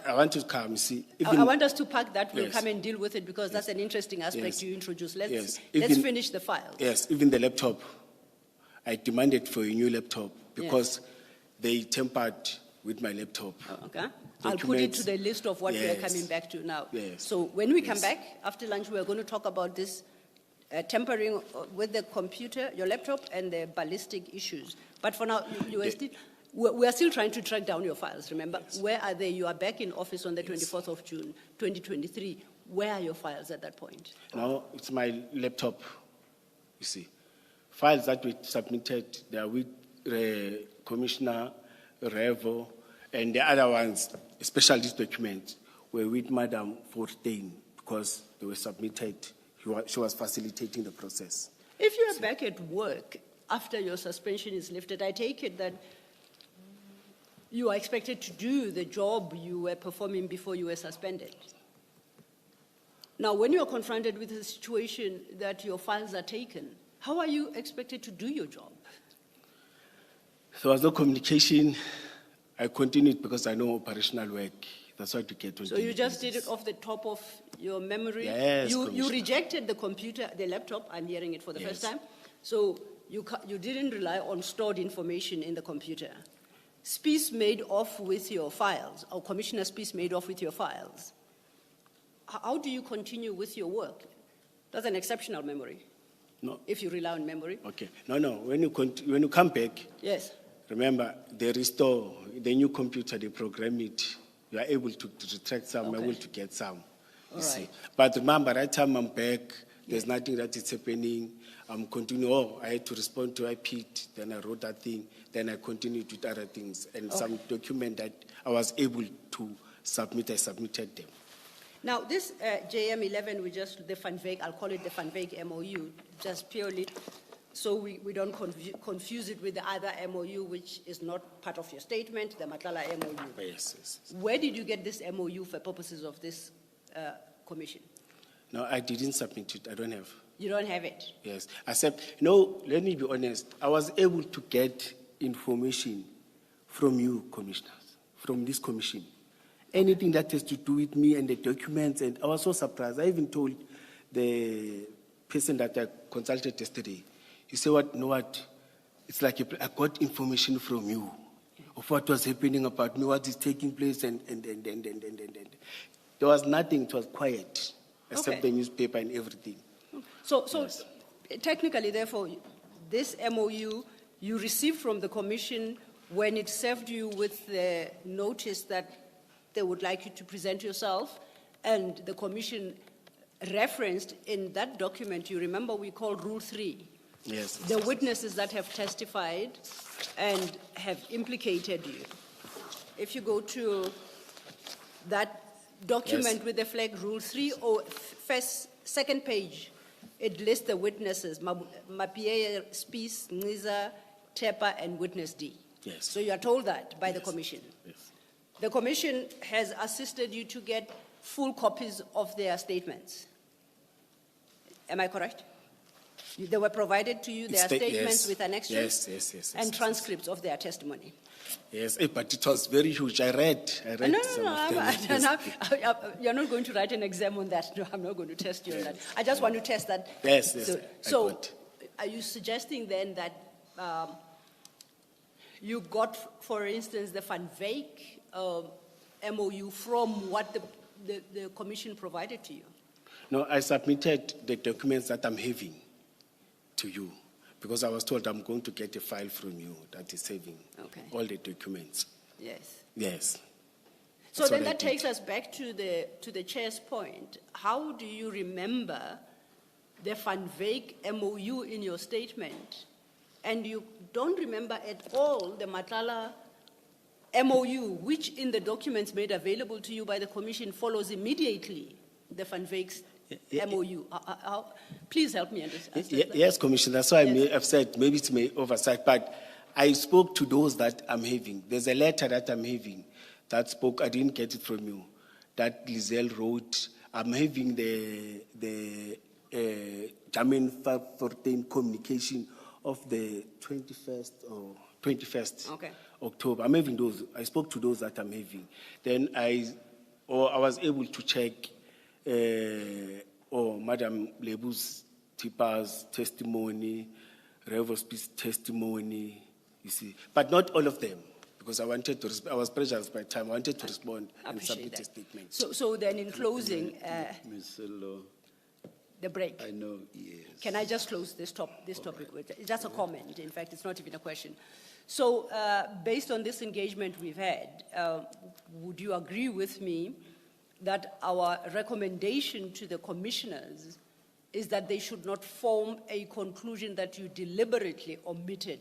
I want to come. You see, I want us to park that. We'll Yes. come and deal with it because that's an interesting aspect Yes. you introduced. Let's Yes. let's Even- finish the files. Yes, even the laptop. I demanded for a new laptop because they tampered with my laptop. Okay. I'll put it to the list of what we are Yes. coming back to now. Yes. So when we come Yes. back after lunch, we are going to talk about this tampering with the computer, your laptop, and the ballistic issues. But for now, you are still. We are still trying to track down your files, remember? Yes. Where are they? You are back in office on the 24th of June, 2023. Where are your files at that point? Now it's my laptop. You see, files that we submitted, they are with Commissioner Revo, and the other ones, especially this document, were with Madam Forstein because they were submitted. She was facilitating the process. If you are back at work after your suspension is lifted, I take it that you are expected to do the job you were performing before you were suspended. Now, when you are confronted with a situation that your files are taken, how are you expected to do your job? There was no communication. I continued because I know operational work. That's what you get. On So daily you just basis. did it off the top of your memory? Yes, You Commissioner. rejected the computer, the laptop, I'm hearing it for the first Yes. time. So you didn't rely on stored information in the computer. Spies made off with your files, or Commissioner Spies made off with your files. How do you continue with your work? That's an exceptional memory, No. if you rely on memory. Okay. No. When you come back, Yes. remember, they restore the new computer, they program it. You are able to retract some, Okay. able to get some. All You see. right. But remember, right time I'm back, there's nothing that is happening. I'm continuing. Oh, I had to respond to IPT, then I wrote that thing, then I continued with other things. And some document that I was able to submit, I submitted them. Now, this JM11, the Van Wyk, I'll call it the Van Wyk MOU, just purely so we don't confuse it with the other MOU, which is not part of your statement, the Matlala MOU. Yes. Where did you get this MOU for purposes of this commission? No, I didn't submit it. I don't have. You don't have it? Yes. I said, no, let me be honest. I was able to get information from you, commissioners, from this commission. Anything that has to do with me and the documents, and I was so surprised. I even told the person that I consulted yesterday, he said, what? It's like I got information from you of what was happening about me, what is taking place, and. There was nothing, it was quiet, except the newspaper and everything. So technically, therefore, this MOU you received from the commission when it served you with the notice that they would like you to present yourself, and the commission referenced in that document, you remember we called Rule 3. Yes. The witnesses that have testified and have implicated you. If you go to that document with the flag Rule 3, or second page, it lists the witnesses, Mapie, Spies, Ngiza, Tepa, and Witness D. Yes. So you are told that by the commission. Yes. The commission has assisted you to get full copies of their statements. Am I correct? They were provided to you, their statements with annexures and transcripts of their testimony. Yes, but it was very huge. I read No, some of them. you're not going to write an exam on that. No, I'm not going to test you on that. I just want to test that. Yes, So are you suggesting then that you got, for instance, the Van Wyk MOU from what the commission provided to you? No, I submitted the documents that I'm having to you because I was told I'm going to get a file from you that is having all the documents. Yes. Yes. So That's then what I that takes us back to the chair's point. How do you remember the Van Wyk MOU in your statement, and you don't remember at all the Matlala MOU, which in the documents made available to you by the commission follows immediately the Van Wyk's MOU? Please help me understand. Yes, Commissioner. That's why I've said maybe it's my oversight, but I spoke to those that I'm having. There's a letter that I'm having that spoke, I didn't get it from you, that Lizelle wrote. I'm having the Jamin 514 communication of the 21st October. I'm having those. I spoke to those that I'm having. Then I was able to check Madam Lebu's Tipa's testimony, Revo's testimony, you see. But not all of them, because I was pressured by time. I wanted to respond and submit a statement. So then in closing, Ms. Law, the break. I know, yes. Can I just close this topic with just a comment? In fact, it's not even a question. So based on this engagement we've had, would you agree with me that our recommendation to the commissioners is that they should not form a conclusion that you deliberately omitted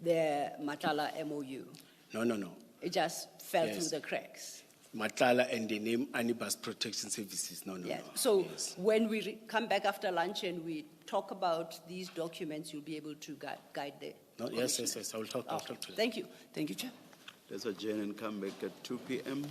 the Matlala MOU? No. It just fell through the cracks. Matlala and the name Anibus Protection Services. No. So when we come back after lunch and we talk about these documents, you'll be able to guide the Yes. I will talk to them. Thank you. Thank you, Chair. Let's adjourn and come back at 2 p.m.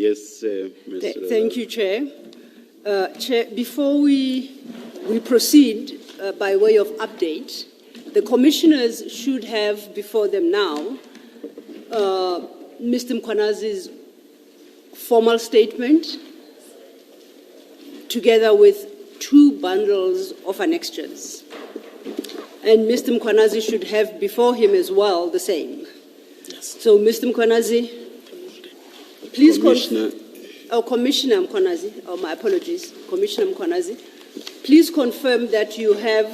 Yes, Mr. Thank you, Chair. Chair, before we proceed by way of update, the commissioners should have before them now Mr. Mkwanazi's formal statement together with 2 bundles of annexures. And Mr. Mkwanazi should have before him as well the same. Yes. So, Mr. Mkwanazi, please Commissioner. Commissioner Mkwanazi, my apologies, Commissioner Mkwanazi, please confirm that you have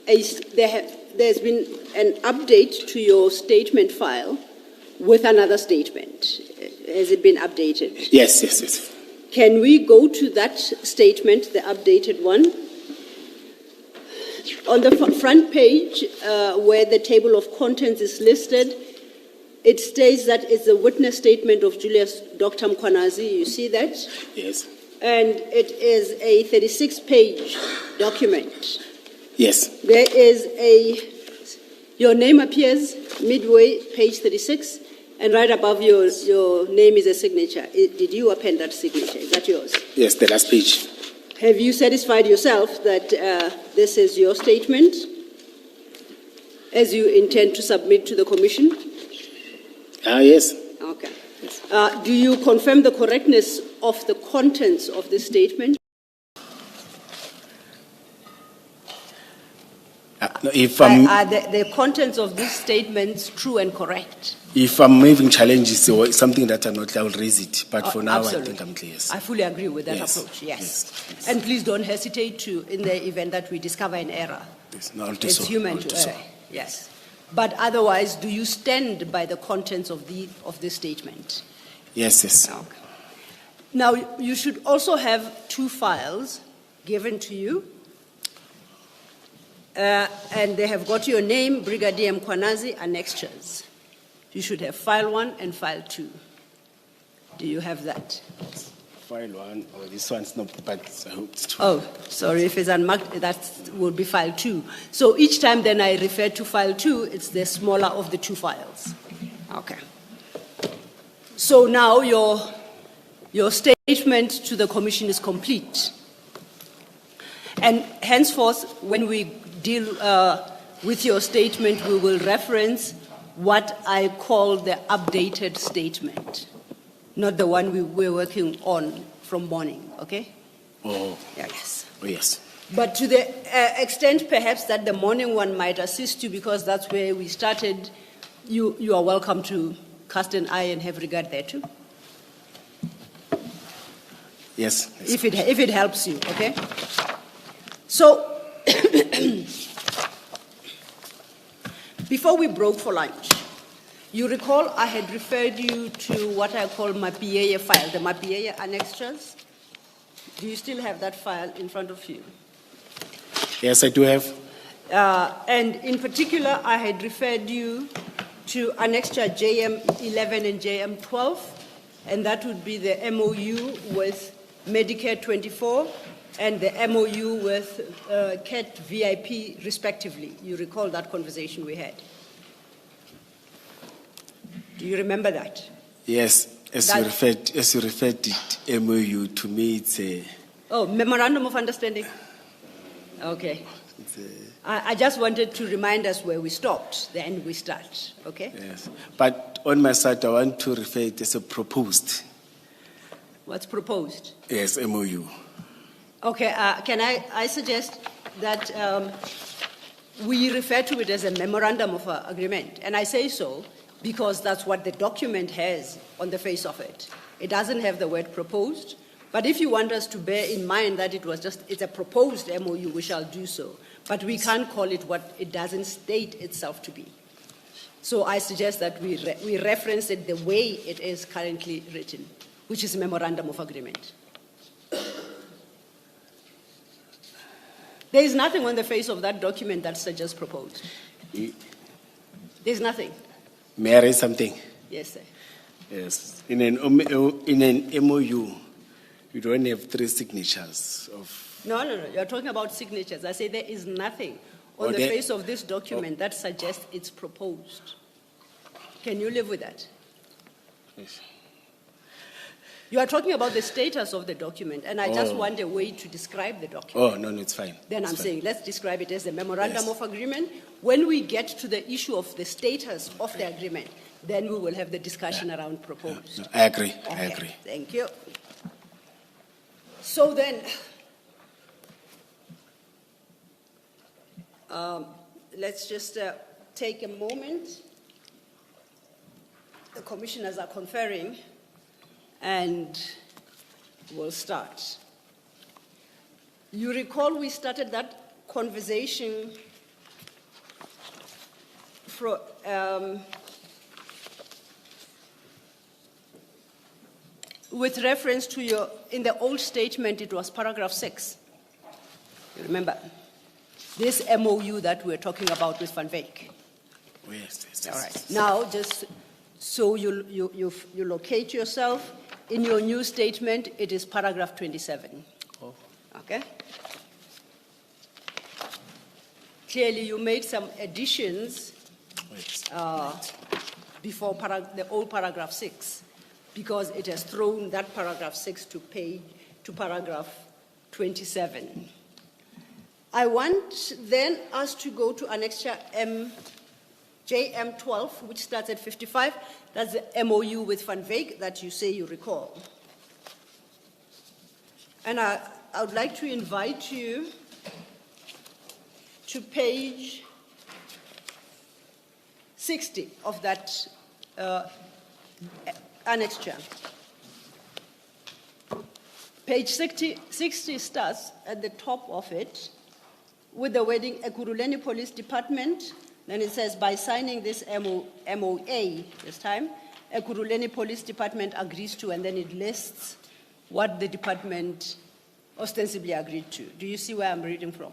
there's been an update to your statement file with another statement. Has it been updated? Yes, yes, yes. Can we go to that statement, the updated one? On the front page, where the table of contents is listed, it states that it's a witness statement of Julius Dr. Mkwanazi. You see that? Yes. And it is a 36-page document. Yes. There is your name appears midway, page 36, and right above your name is a signature. Did you append that signature? Is that yours? Yes, the last page. Have you satisfied yourself that this is your statement as you intend to submit to the commission? Yes. Okay. Do you confirm the correctness of the contents of this statement? No, if I'm, Are the contents of these statements true and correct? if I'm having challenges or something that I'm not, I will raise it. But for now, Absolutely. I think I'm clear. Yes. I fully agree with that Yes. approach, yes. Yes. And please don't hesitate to, in the event that we discover an error. Yes. No, I'll do It's so. human I'll to do so. err, yes. But otherwise, do you stand by the contents of this statement? Yes, yes. Okay. Now, you should also have 2 files given to you. And they have got your name, Brigadier Mkwanazi, annexures. You should have file 1 and file 2. Do you have that? File 1, or this one's not, but I hope it's 2. Oh, sorry, if it's unmarked, that will be file 2. So each time then I refer to file 2, it's the smaller of the 2 files. Okay. So now your statement to the commission is complete. And henceforth, when we deal with your statement, we will reference what I call the updated statement, not the one we were working on from morning, okay? Oh, Yeah, yes. oh, yes. But to the extent perhaps that the morning one might assist you because that's where we started, you are welcome to cast an eye and have regard there too. Yes. Yes. If it helps you, okay? So, before we broke for lunch, you recall I had referred you to what I call Mapieye file, the Mapieye annexures. Do you still have that file in front of you? Yes, I do have. And in particular, I had referred you to annexure JM11 and JM12, and that would be the MOU with Medicare 24 and the MOU with CAT VIP, respectively. You recall that conversation we had? Do you remember that? Yes, as you referred it, MOU, to me it's a... Oh, Memorandum of Understanding? Okay. I just wanted to remind us where we stopped, then we start, okay? Yes, but on my side, I want to refer it as a proposed. What's proposed? Yes, MOU. Okay, can I suggest that we refer to it as a memorandum of agreement, and I say so because that's what the document has on the face of it. It doesn't have the word proposed, but if you want us to bear in mind that it's a proposed MOU, we shall do so. But we can't call it what it doesn't state itself to be. So I suggest that we reference it the way it is currently written, which is a memorandum of agreement. There is nothing on the face of that document that suggests proposed. There's nothing. May I raise something? Yes, sir. Yes. In an MOU, you don't have 3 signatures of... No. You're talking about signatures. I say there is nothing on the face of this document that suggests it's proposed. Can you live with that? Yes. You are talking about the status of the document, and I just want a way to describe the document. Oh, no, it's fine. Then It's I'm fine. saying, let's describe it as a memorandum Yes. of agreement. When we get to the issue of the status of the agreement, then we will have the discussion around proposed. No, I agree. I Okay, agree. Thank you. So then, let's just take a moment. The commissioners are conferring, and we'll start. You recall we started that conversation with reference to your, in the old statement, it was paragraph 6. You remember? This MOU that we're talking about with Van Wyk. Oh, yes, yes, All yes, right. yes. Now, just so you locate yourself, in your new statement, it is paragraph 27. Oh. Okay? Clearly, you made some additions Oh, yes. before the old paragraph 6, because it has thrown that paragraph 6 to paragraph 27. I want then us to go to annexure JM12, which starts at 55. That's the MOU with Van Wyk that you say you recall. And I would like to invite you to page 60 of that annexure. Page 60 starts at the top of it with the wording Ekurhuleni Police Department. Then it says, by signing this MOA this time, Ekurhuleni Police Department agrees to, and then it lists what the department ostensibly agreed to. Do you see where I'm reading from?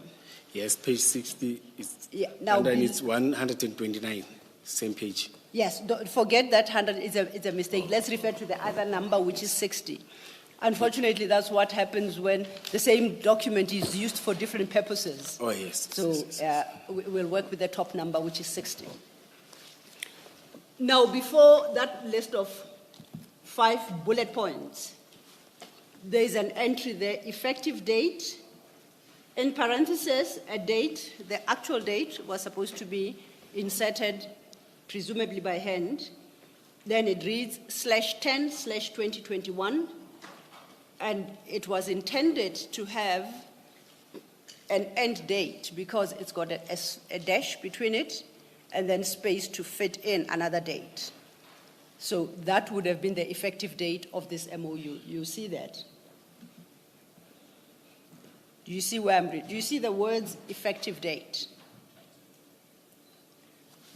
Yes, page 60 is, Yeah, now and then be- it's 129, same page. Yes, don't forget that 100 is a mistake. Let's refer to the other number, which is 60. Unfortunately, that's what happens when the same document is used for different purposes. Oh, yes. So yes, yes. we'll work with the top number, which is 60. Now, before that list of 5 bullet points, there is an entry there, effective date, in parentheses, a date, the actual date was supposed to be inserted, presumably by hand. Then it reads /10/2021, and it was intended to have an end date because it's got a dash between it and then space to fit in another date. So that would have been the effective date of this MOU. You see that? Do you see where I'm reading? Do you see the words effective date?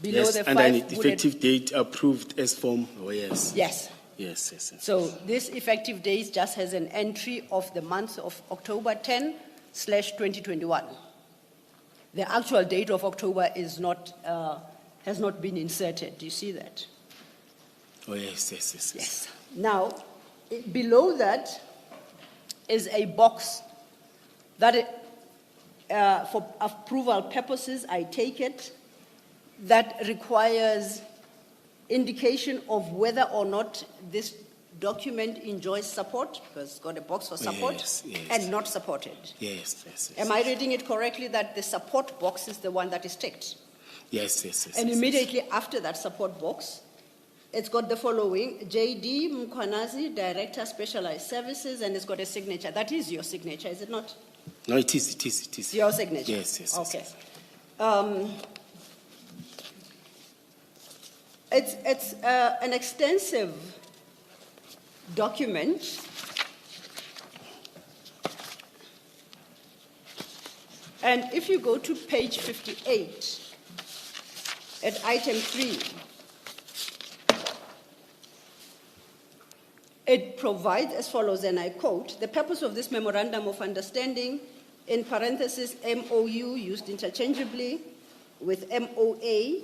Below Yes, the and 5 then bullet- effective date approved as form. Oh, yes. Yes. Yes, yes, yes. So this effective date just has an entry of the month of October 10/2021. The actual date of October is not, has not been inserted. Do you see that? Oh, yes, yes, yes, yes. Yes. Now, below that is a box that, for approval purposes, I take it, that requires indication of whether or not this document enjoys support, because it's got a box for support, Yes, yes. and not supported. Yes, yes, yes. Am I reading it correctly that the support box is the one that is ticked? Yes, yes, yes. And yes, immediately after that support box, it's got the following, J.D. Mkwanazi, Director, Specialized Services, and it's got a signature. That is your signature, is it not? yes. No, it is, it is, it is. Your signature? Yes, yes, yes, Okay. yes. It's an extensive document. And if you go to page 58, at item 3, it provides as follows, and I quote, the purpose of this memorandum of understanding, in parentheses, MOU used interchangeably with MOA,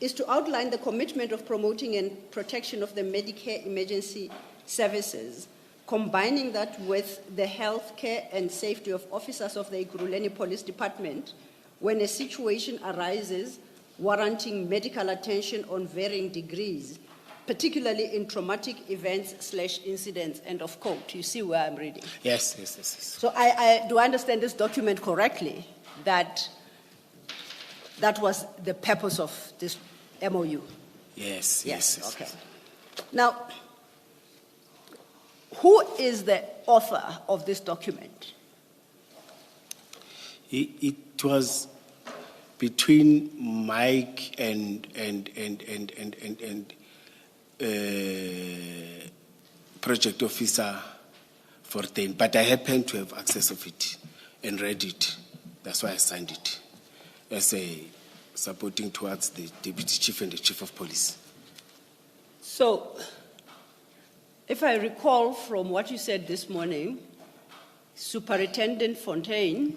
is to outline the commitment of promoting and protection of the Medicare emergency services, combining that with the health care and safety of officers of the Ekurhuleni Police Department when a situation arises warranting medical attention on varying degrees, particularly in traumatic events / incidents, end of quote. You see where I'm reading. Yes, yes, yes, yes. So do I understand this document correctly, that that was the purpose of this MOU? Yes, yes, yes. Okay. Now, who is the author of this document? It was between Mike and project officer Fortain, but I happened to have access of it and read it. That's why I signed it as a supporting towards the deputy chief and the chief of police. So, if I recall from what you said this morning, Superintendent Fontaine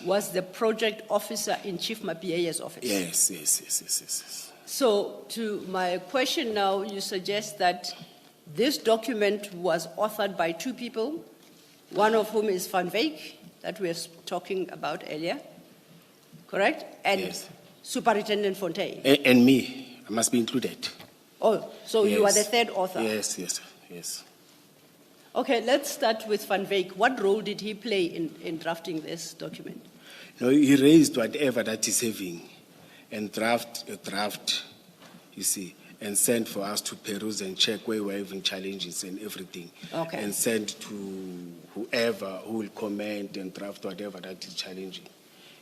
was the project officer in Chief Mapie's office. Yes, yes, yes, yes, yes, yes. So, to my question now, you suggest that this document was authored by two people, one of whom is Van Wyk, that we were talking about earlier, correct? And Yes. Superintendent Fontaine. And me, I must be included. Oh, so you are Yes. the third author? Yes, yes, yes. Okay, let's start with Van Wyk. What role did he play in drafting this document? No, he raised whatever that he's having and draft a draft, you see, and send for us to peruse and check where we're having challenges and everything. Okay. And send to whoever who will comment and draft whatever that is challenging.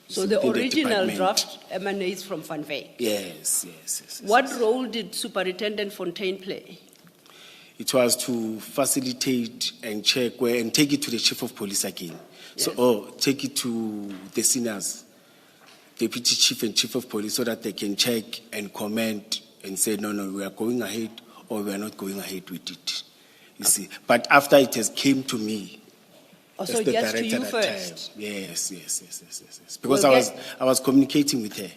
You So see, the within original department. draft emanates from Van Wyk. Yes, yes, yes, yes. What role did Superintendent Fontaine play? It was to facilitate and check where and take it to the chief of police again. So, Yes. take it to the seniors, deputy chief and chief of police, so that they can check and comment and say, no, we are going ahead or we are not going ahead with it. You see, but after it has came to me, Oh, as so the just to director you at first? time. Yes. Because We'll I was communicating with her.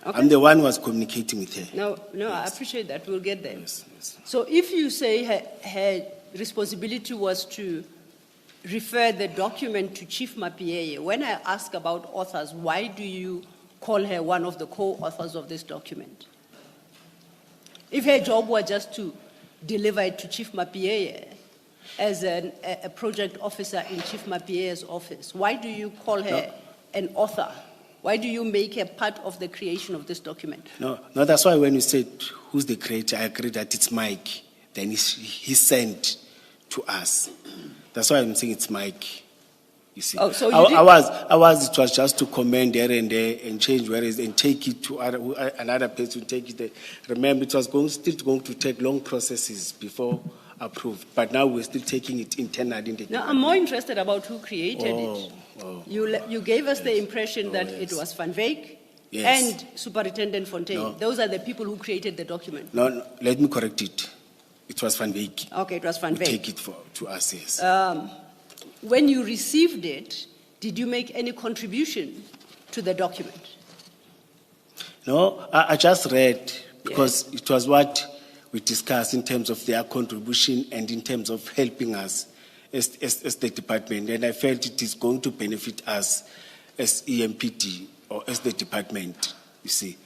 Okay. I'm the one who was communicating with her. No, I appreciate that. We'll get there. Yes, yes. So if you say her responsibility was to refer the document to Chief Mapie, when I ask about authors, why do you call her one of the co-authors of this document? If her job was just to deliver it to Chief Mapie as a project officer in Chief Mapie's office, why do you call her an author? Why do you make her part of the creation of this document? No, that's why when you said who's the creator, I agree that it's Mike. Then he sent to us. That's why I'm saying it's Mike. You see, Oh, so you I did- was. It was just to comment there and there and change whereas and take it to another person. Take it there. Remember, it was still going to take long processes before approved. But now we're still taking it internally in the Now, I'm more interested about who created it. Oh. You gave us the impression that yes. it was Van Wyk Yes. and Superintendent Fontaine. No. Those are the people who created the document. No, let me correct it. It was Van Wyk. Okay, it was Van We Wyk. take it to us, yes. When you received it, did you make any contribution to the document? No, I just read because it was what we discussed in terms of their contribution and in terms of helping us as the department. And I felt it is going to benefit us as EMPD or as the department, you see.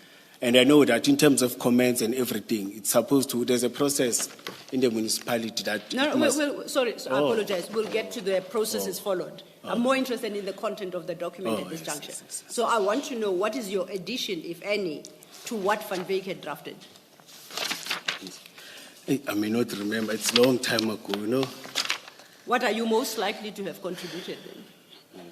And I know that in terms of comments and everything, it's supposed to, there's a process in the municipality that. No, it must- sorry, I apologize. We'll get to the processes followed. I'm more interested in the content of the document at this yes, juncture. yes. So I want to know what is your addition, if any, to what Van Wyk had drafted? I may not remember, it's a long time ago, you know. What are you most likely to have contributed then?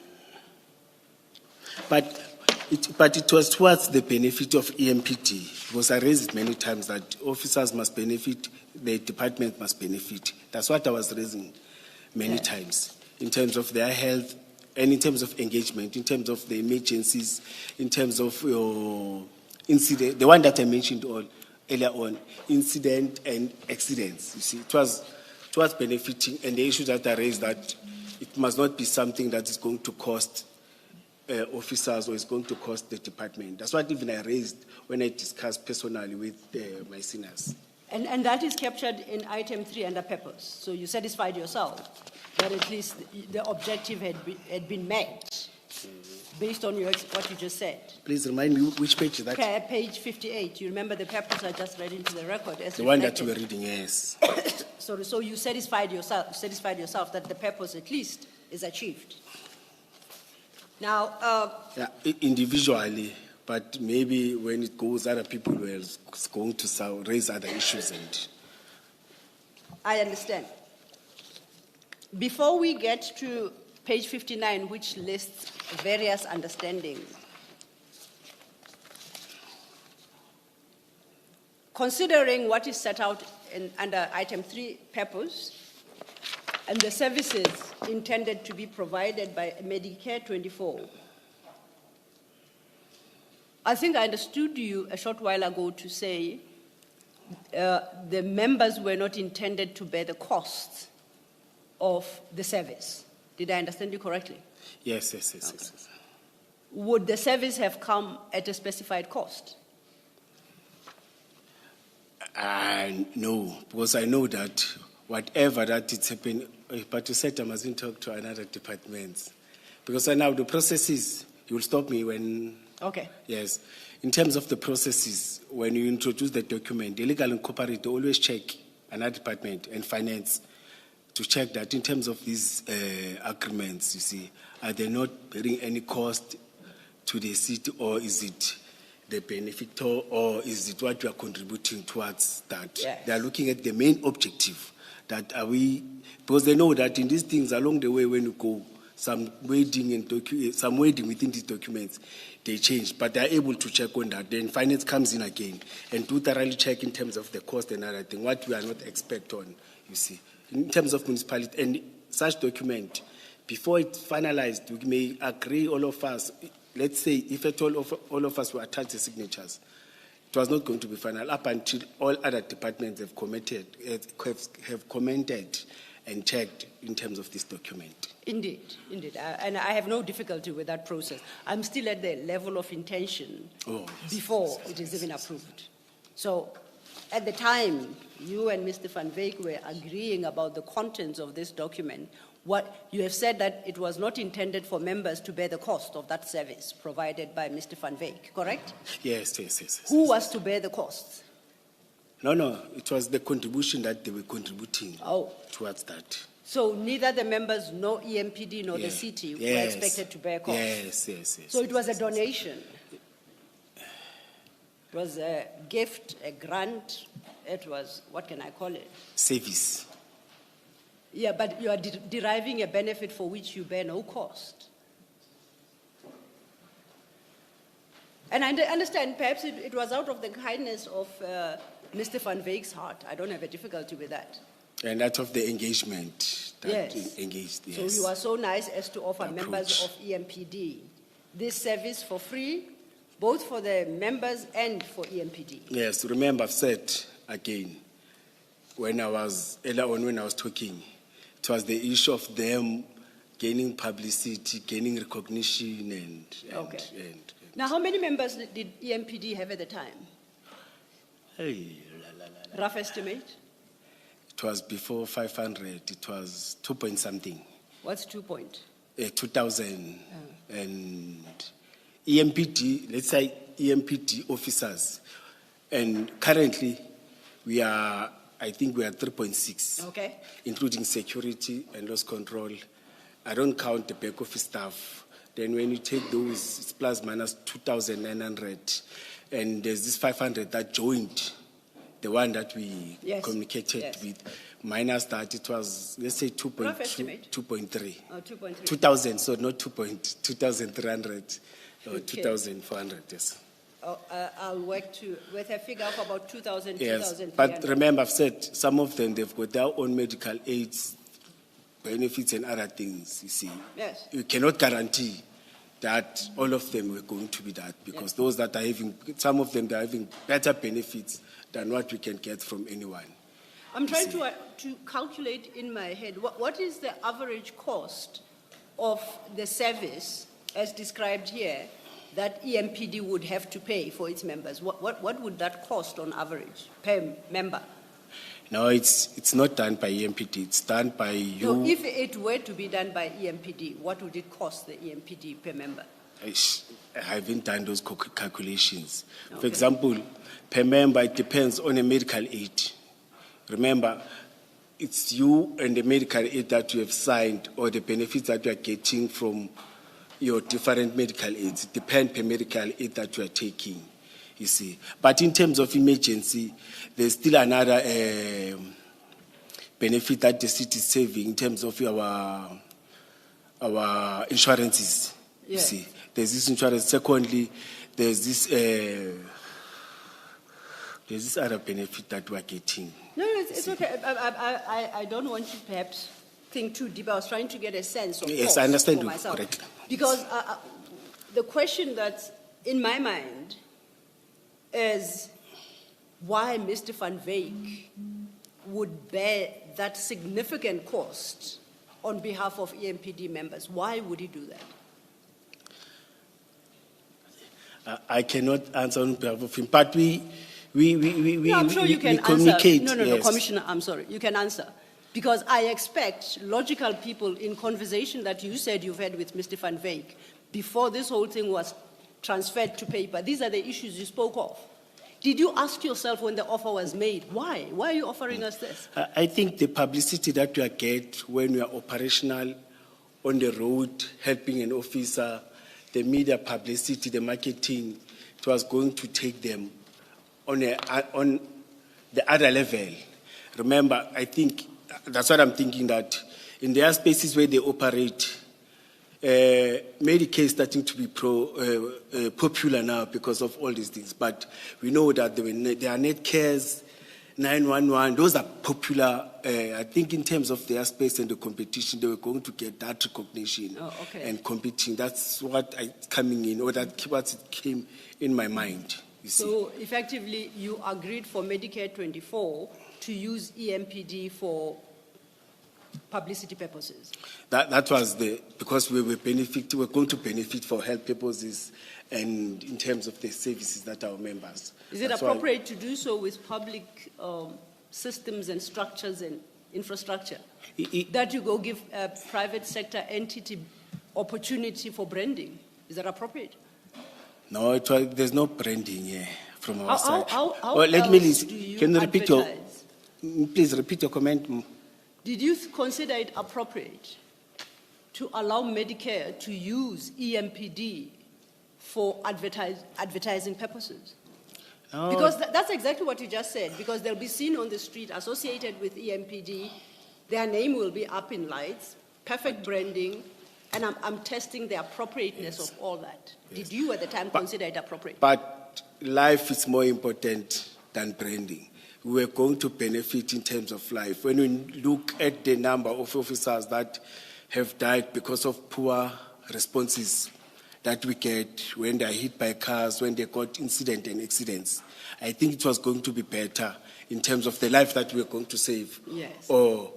But it was towards the benefit of EMPT, because I raised it many times that officers must benefit, the department must benefit. That's what I was raising many times, in terms of their health and in terms of engagement, in terms of the emergencies, in terms of your incident, the one that I mentioned earlier on, incident and accidents. You see, it was benefiting, and the issue that I raised that it must not be something that is going to cost officers or is going to cost the department. That's what even I raised when I discussed personally with my seniors. And that is captured in item 3 under purpose. So you satisfied yourself that at least the objective had been met. based on what you just said. Please remind me which page is that? Page 58, you remember the purpose I just read into the record as The one that reflected. you were reading, yes. So you satisfied yourself that the purpose at least is achieved. Now, Yeah, individually, but maybe when it goes, other people were going to raise other issues and. I understand. Before we get to page 59, which lists various understandings, considering what is set out under item 3, purpose, and the services intended to be provided by Medicare 24, I think I understood you a short while ago to say the members were not intended to bear the costs of the service. Did I understand you correctly? Yes. Would the service have come at a specified cost? No, because I know that whatever that it's happening, but you said I mustn't talk to another departments. Because now the processes, you will stop me when. Okay. Yes. In terms of the processes, when you introduce the document, the legal and corporate always check another department and finance to check that in terms of these agreements, you see, are they not bearing any cost to the city, or is it the benefactor, or is it what you are contributing towards that? Yes. They are looking at the main objective. That are we, because they know that in these things along the way when you go, some wording within these documents, they change, but they are able to check on that. Then finance comes in again and do thoroughly check in terms of the cost and other thing, what we are not expect on, you see. In terms of municipality, and such document, before it's finalized, we may agree all of us, let's say if at all of us were attached the signatures, it was not going to be final up until all other departments have commented and checked in terms of this document. Indeed. And I have no difficulty with that process. I'm still at the level of intention before it is even approved. So at the time, you and Mr. Van Wyk were agreeing about the contents of this document. What you have said that it was not intended for members to bear the cost of that service provided by Mr. Van Wyk, correct? Yes. Who was to bear the costs? No, it was the contribution that they were contributing towards that. So neither the members, nor EMPD, nor the city were expected to bear costs? Yes. So it was a donation? It was a gift, a grant, it was, what can I call it? Service. Yeah, but you are deriving a benefit for which you bear no cost. And I understand perhaps it was out of the kindness of Mr. Van Wyk's heart. I don't have a difficulty with that. And out of the engagement that Yes. engaged, yes. So you are so nice as to offer Approach. members of EMPD this service for free, both for the members and for EMPD. Yes, remember I've said again, when I was talking, it was the issue of them gaining publicity, gaining recognition and Now, how many members did EMPD have at the time? Rough estimate? It was before 500, it was 2 point something. What's 2 point? 2000 and EMPD, let's say EMPD officers. And currently I think we are 3.6. Okay. Including security and loss control. I don't count the back office staff. Then when you take those, it's plus minus 2,900. And there's this 500 that joined, the one that we communicated with. Minus that, it was, let's say, 2.3. Oh, 2.3. 2,000, so not 2,300 or 2,400, yes. I'll work with a figure of about 2,000, Yes, 2,300. but remember, I've said some of them, they've got their own medical aids, benefits and other things, you see. Yes. You cannot guarantee that all of them are going to be that, because those that are having, some of them, they're having better benefits than what we can get from anyone. I'm trying to calculate in my head, what is the average cost of the service, as described here, that EMPD would have to pay for its members? What would that cost on average per member? No, it's not done by EMPD, it's done by you. So if it were to be done by EMPD, what would it cost the EMPD per member? I haven't done those calculations. For Okay. example, per member, it depends on a medical aid. Remember, it's you and the medical aid that you have signed or the benefits that you are getting from your different medical aids. It depends per medical aid that you are taking, you see. But in terms of emergency, there's still another benefit that the city is saving in terms of our insurances, you Yes. see. There's this insurance. Secondly, there's this other benefit that we are getting. No, it's okay. I don't want to perhaps think too deep. I was trying to get a sense of Yes, cost I understand for you myself. correctly. Because the question that's in my mind is why Mr. Van Wyk would bear that significant cost on behalf of EMPD members. Why would he do that? I cannot answer on behalf of him, but we No, I'm sure you can answer. communicate. No, yes. Commissioner, I'm sorry. You can answer. Because I expect logical people in conversation that you said you've had with Mr. Van Wyk before this whole thing was transferred to paper. These are the issues you spoke of. Did you ask yourself when the offer was made, why? Why are you offering us this? I think the publicity that you get when you are operational on the road, helping an officer, the media publicity, the marketing, it was going to take them on the other level. Remember, I think that's what I'm thinking, that in their spaces where they operate, Medicare is starting to be popular now because of all these things. But we know that there are net cares, 911, those are popular. I think in terms of their space and the competition, they were going to get that recognition and competing. That's what coming in, or that what came in my mind. You see. So effectively, you agreed for Medicare 24 to use EMPD for publicity purposes. That was because we were going to benefit for health purposes and in terms of the services that our members. Is it That's why- appropriate to do so with public systems and structures and infrastructure? That you go give a private sector entity opportunity for branding? Is that appropriate? No, there's no branding here from our side. How let me else listen. do you Can you repeat your? advertise? Please repeat your comment. Did you consider it appropriate to allow Medicare to use EMPD for advertising purposes? No. Because that's exactly what you just said, because they'll be seen on the street associated with EMPD, their name will be up in lights, perfect branding, and I'm testing the appropriateness of all that. Did you at the time consider it appropriate? But life is more important than branding. We are going to benefit in terms of life. When we look at the number of officers that have died because of poor responses that we get when they are hit by cars, when they got incident and accidents, I think it was going to be better in terms of the life that we are going to save. Yes. Or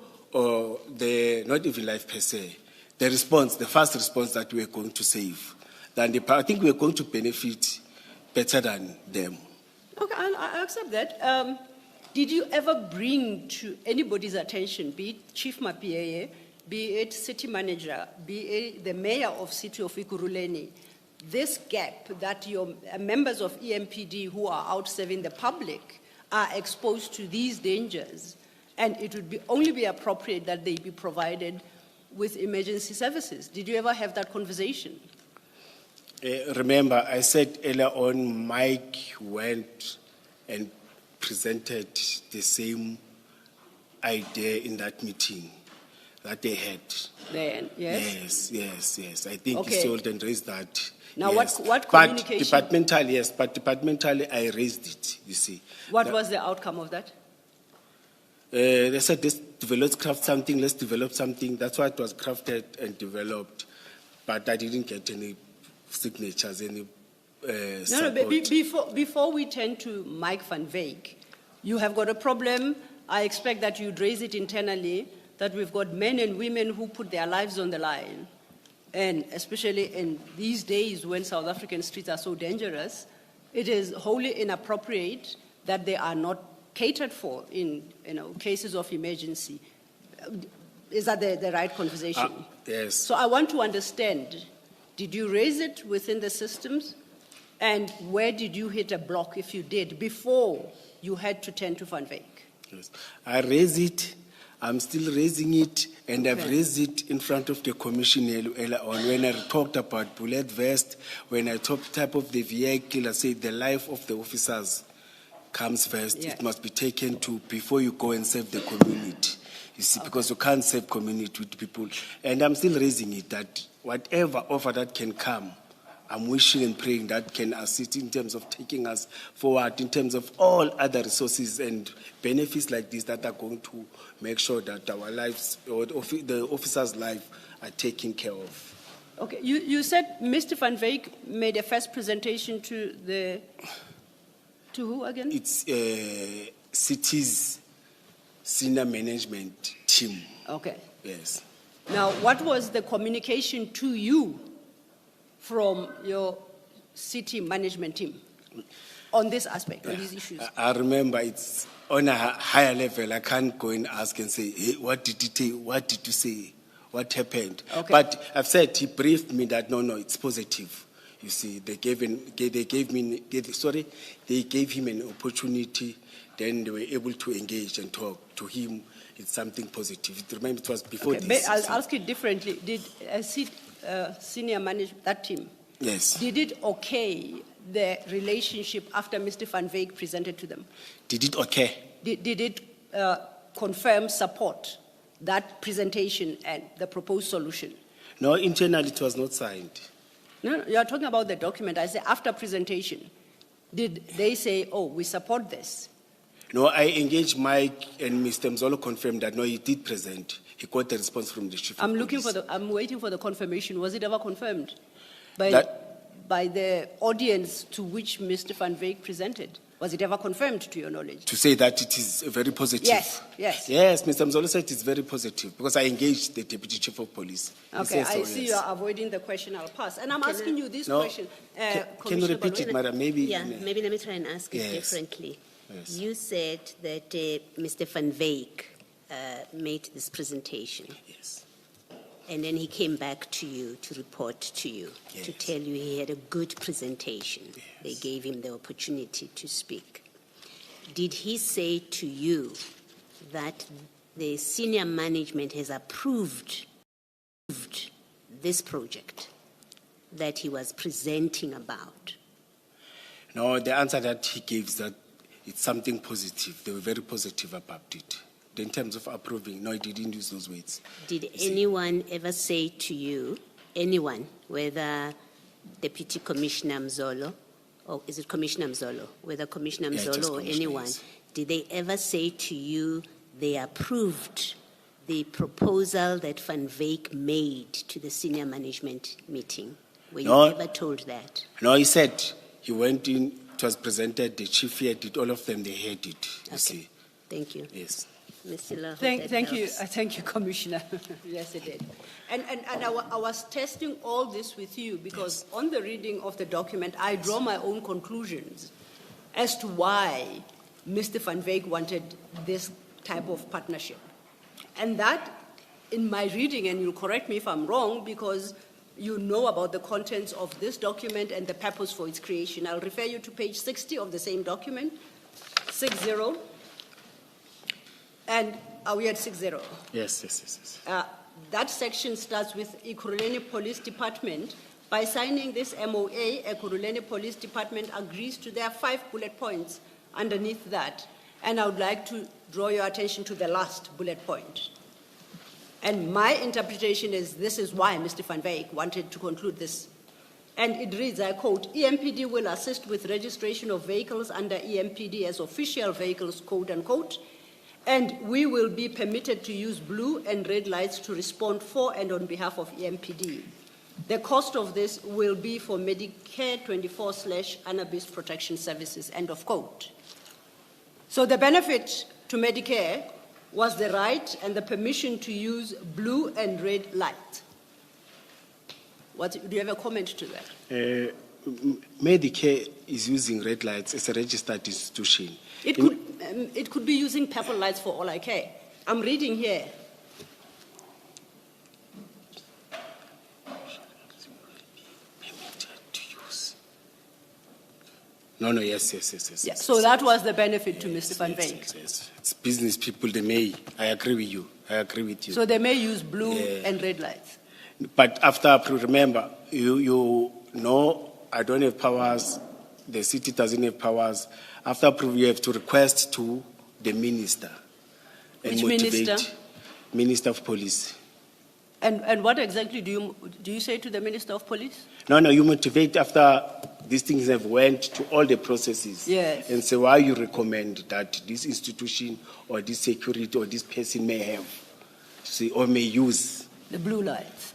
the, not even life per se, the response, the first response that we are going to save. I think we are going to benefit better than them. Okay, I accept that. Did you ever bring to anybody's attention, be it Chief Mapieye, be it City Manager, be it the Mayor of City of Ikuruleni, this gap that your members of EMPD who are out serving the public are exposed to these dangers, and it would only be appropriate that they be provided with emergency services? Did you ever have that conversation? Remember, I said earlier on, Mike went and presented the same idea in that meeting that they had. Then, yes? Yes. I think Okay. he sold and raised that. Now, yes. what But communication- departmentally, I raised it, you see. What was the outcome of that? They said, let's craft something, let's develop something. That's why it was crafted and developed. But I didn't get any signatures, any support. No, before we turn to Mike Van Wyk, you have got a problem. I expect that you'd raise it internally, that we've got men and women who put their lives on the line. And especially in these days when South African streets are so dangerous, it is wholly inappropriate that they are not catered for in cases of emergency. Is that the right conversation? Yes. So I want to understand, Did you raise it within the systems? And where did you hit a block, if you did, before you had to turn to Van Wyk? Yes. I raised it, I'm still raising it, and I've raised it in front of the commission earlier on. When I talked about bullet vest, when I talked type of the vehicle, I said the life of the officers comes first. Yeah. It must be taken to before you go and save the community. You see, because you can't save community with people. And I'm still raising it that whatever offer that can come, I'm wishing and praying that can assist in terms of taking us forward, in terms of all other resources and benefits like this that are going to make sure that our lives, or the officers' life, are taken care of. Okay, you said Mr. Van Wyk made a first presentation to who again? It's city's senior management team. Okay. Yes. Now, what was the communication to you from your city management team on this aspect, on these issues? I remember it's on a higher level. I can't go and ask and say, hey, what did he say? What did you say? What happened? Okay. But I've said, he briefed me that, no, it's positive. You see, they gave him an opportunity, then they were able to engage and talk to him. It's something positive. Remember, it was before Okay, this. but I'll ask it differently. Did senior management, that team, Yes. did it okay the relationship after Mr. Van Wyk presented to them? Did it occur? Did it confirm support that presentation and the proposed solution? No, internally it was not signed. No, you are talking about the document. I say after presentation, did they say, oh, we support this? No, I engaged Mike, and Mr. Mzolo confirmed that, no, he did present. He got the response from the chief of police. I'm waiting for the confirmation. Was it ever confirmed by the audience to which Mr. Van Wyk presented? Was it ever confirmed to your knowledge? To say that it is very positive. Yes, yes. Yes, Mr. Mzolo said it's very positive because I engaged the deputy chief of police. He Okay, says so, I see yes. you are avoiding the question. I'll pass. And I'm asking you this No. question. Can you Commissioner repeat it, Balwena? madam? Maybe. Yeah, maybe let me try and ask it Yes. differently. Yes. You said that Mr. Van Wyk made this presentation, Yes. and then he came back to you to report to you, to Yes. tell you he had a good presentation. They gave him the opportunity to speak. Did he say to you that the senior management has approved this project that he was presenting about? No, the answer that he gave is that it's something positive. They were very positive about it. In terms of approving, no, he didn't use those words. Did anyone ever say to you, anyone, whether Deputy Commissioner Mzolo, or is it Commissioner Mzolo, whether Commissioner Yeah, just Mzolo or Commissioner, anyone, yes. did they ever say to you they approved the proposal that Van Wyk made to the senior management meeting? Were you No. ever told that? No, he said he went in, it was presented, the chief heard it, all of them, they heard it, you see. Thank you. Yes. Ms. Silla, hope Thank that you, helps. thank you, Commissioner. Yes, it did. And I was testing all this with you because on the reading of the document, I draw my own conclusions as to why Mr. Van Wyk wanted this type of partnership. And that, in my reading, and you'll correct me if I'm wrong, because you know about the contents of this document and the purpose for its creation. I'll refer you to page 60 of the same document, 60. And are we at 60? Yes. That section starts with Ekurhuleni Police Department. By signing this MOA, Ekurhuleni Police Department agrees to their 5 bullet points underneath that. And I would like to draw your attention to the last bullet point. And my interpretation is this is why Mr. Van Wyk wanted to conclude this. And it reads, I quote, EMPD will assist with registration of vehicles under EMPD as official vehicles, quote unquote, and we will be permitted to use blue and red lights to respond for and on behalf of EMPD. The cost of this will be for Medicare 24/Annabis Protection Services, end of quote. So the benefit to Medicare was the right and the permission to use blue and red light. Do you have a comment to that? Medicare is using red lights as a registered institution. It could be using purple lights for all I care. I'm reading here. No, yes. Yeah, so that was the benefit to Mr. Van Wyk. Yes. It's business people, they may. I agree with you. So they may use blue and red lights. But after approval, remember, you know, I don't have powers, the city doesn't have powers. After approval, you have to request to the minister. And Which motivate. minister? Minister of Police. And what exactly do you say to the Minister of Police? No, you motivate after these things have went to all the processes. Yes. And say why you recommend that this institution or this security or this person may have, see, or may use. The blue lights.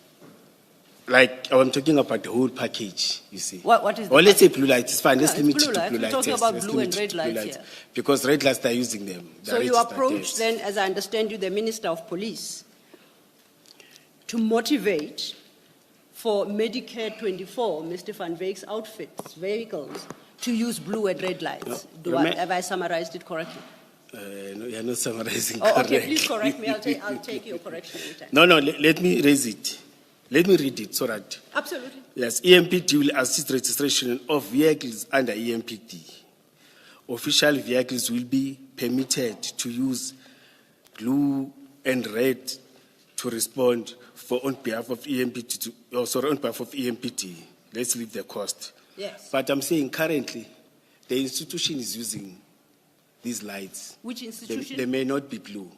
Like, I'm talking about the whole package, you see. What is the Or let's say blue lights, it's fine. Let's Yeah, limit it's it blue to lights. blue We're lights. talking yes, about let's blue limit and it red to blue lights here. Because red lights, they're using them. The So you registered, approach yes. then, as I understand you, the Minister of Police to motivate for Medicare 24, Mr. Van Wyk's outfits, vehicles, to use blue and red lights. Have I summarized it correctly? No, you're not summarizing Oh, correctly. okay, please correct me. I'll take your correction later. No, let me raise it. Let me read it so that. Absolutely. Yes, EMPD will assist registration of vehicles under EMPD. Official vehicles will be permitted to use blue and red to respond on behalf of EMPD. On behalf of EMPD. Let's leave the cost. Yes. But I'm saying currently, the institution is using these lights. Which institution? They may not be blue.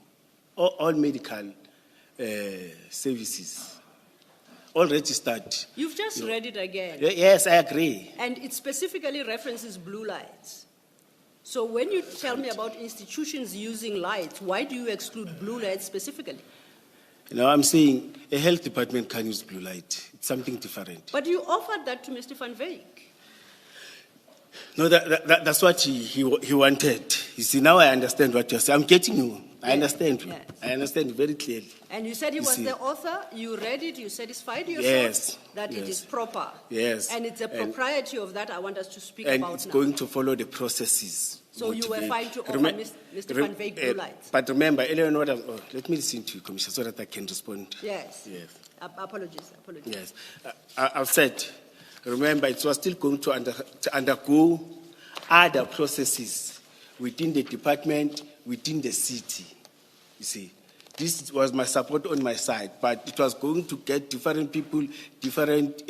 All medical services. All registered. You've just read it again. Yes, I agree. And it specifically references blue lights. So when you tell me about institutions using lights, why do you exclude blue lights specifically? I'm saying a health department can use blue light. It's something different. But you offered that to Mr. Van Wyk. No, that's what he wanted. You see, now I understand what you're saying. I'm getting you. I understand you. Yes. I understand very clearly. And you said he was see. the author, you read it, you satisfied yourself Yes, that it yes. is proper. Yes. And it's the propriety of that I want us to speak And about it's now. going to follow the processes. So you were Motivate. fine to offer Mr. Van Wyk blue lights? But remember, earlier, let me listen to you, Commissioner, so that I can respond. Yes. Yes. Apologies. Yes. I've said, remember, it was still going to undergo other processes within the department, within the city. You see, this was my support on my side, but it was going to get different people, different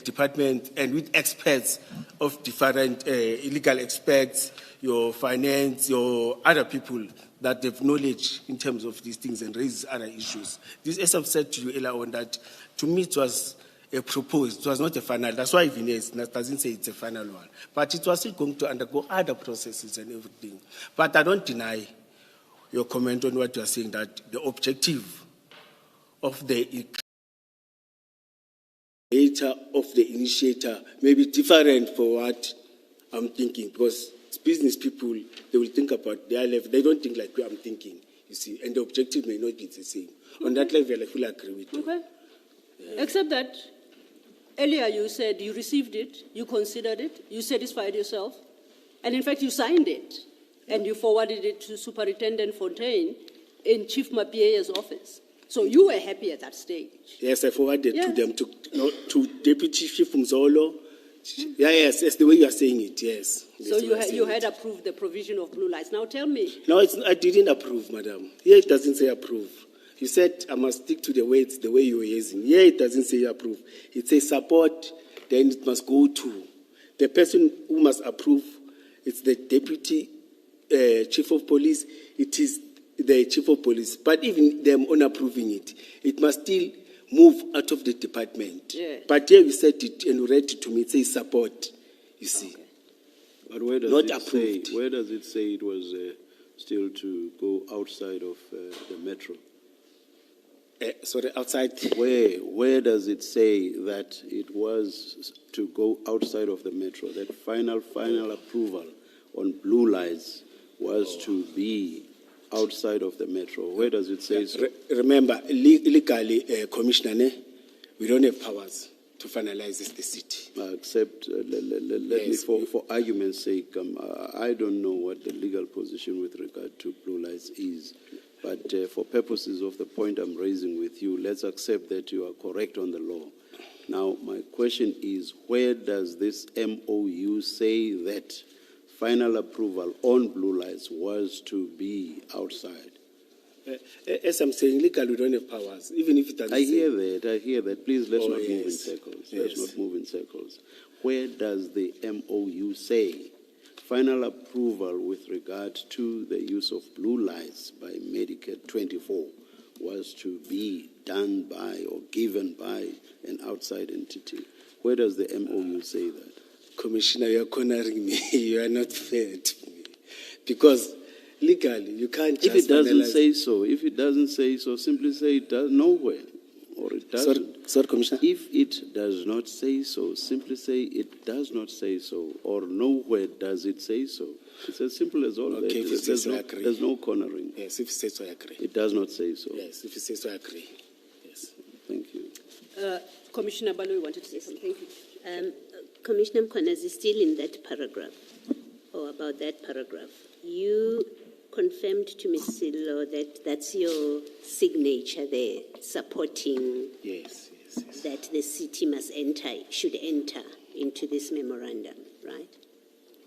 departments, and with experts of different legal experts, your finance, your other people that have knowledge in terms of these things and raise other issues. This, as I've said to you earlier on, that to me it was a proposed, it was not a final. That's why Vinay doesn't say it's a final one. But it was still going to undergo other processes and everything. But I don't deny your comment on what you are saying, that the objective of the initiator may be different for what I'm thinking, because it's business people, they will think about their level. They don't think like I'm thinking, you see, and the objective may not be the same. On that level, I fully agree with you. Okay. Except that earlier you said you received it, you considered it, you satisfied yourself, and in fact you signed it, and you forwarded it to Superintendent Fontaine in Chief Mapie's office. So you were happy at that stage. Yes, I forwarded Yes. to them, to Deputy Chief Mzolo. Yes, that's the way you are saying it, yes. So you had approved the provision of blue lights. Now tell me. No, I didn't approve, madam. Here it doesn't say approve. You said I must stick to the way you were using. Here it doesn't say approve. It says support, then it must go to. The person who must approve, it's the Deputy Chief of Police, it is the Chief of Police. But even them on approving it, it must still move out of the department. Yeah. But here you said it and you read it to me, it says support, you see. Okay. But where does Not it approved. say? Where does it say it was still to go outside of the metro? Outside. Where does it say that it was to go outside of the metro? That final approval on blue lights was to be outside of the metro. Where does it say so? Remember, legally, Commissioner, we don't have powers to finalize this, the city. Except, let me, for argument's sake, I don't know what the legal position with regard to blue lights is. But for purposes of the point I'm raising with you, let's accept that you are correct on the law. Now, my question is, where does this MOU say that final approval on blue lights was to be outside? As I'm saying, legally we don't have powers, even if it doesn't I say. hear that. Please, let's Oh, not move in yes. circles. Yes. Let's not move in circles. Where does the MOU say final approval with regard to the use of blue lights by Medicare 24 was to be done by or given by an outside entity? Where does the MOU say that? Commissioner, you're cornering me. You are not fair to me. Because legally, you can't just If it doesn't finalize- say so, simply say it does nowhere, or it doesn't. Sorry, Commissioner. If it does not say so, simply say it does not say so, or nowhere does it say so. It's as simple as all that. Okay, if it says so, I agree. There's no cornering. Yes, if you say so, I agree. It does not say so. Yes, if you say so, I agree. Yes. Thank you. Commissioner Balu wanted to say something. Thank you. Commissioner Mkhwanazi, still in that paragraph, or about that paragraph, you confirmed to Ms. Silo that that's your signature there, supporting Yes. that the city should enter into this memorandum, right?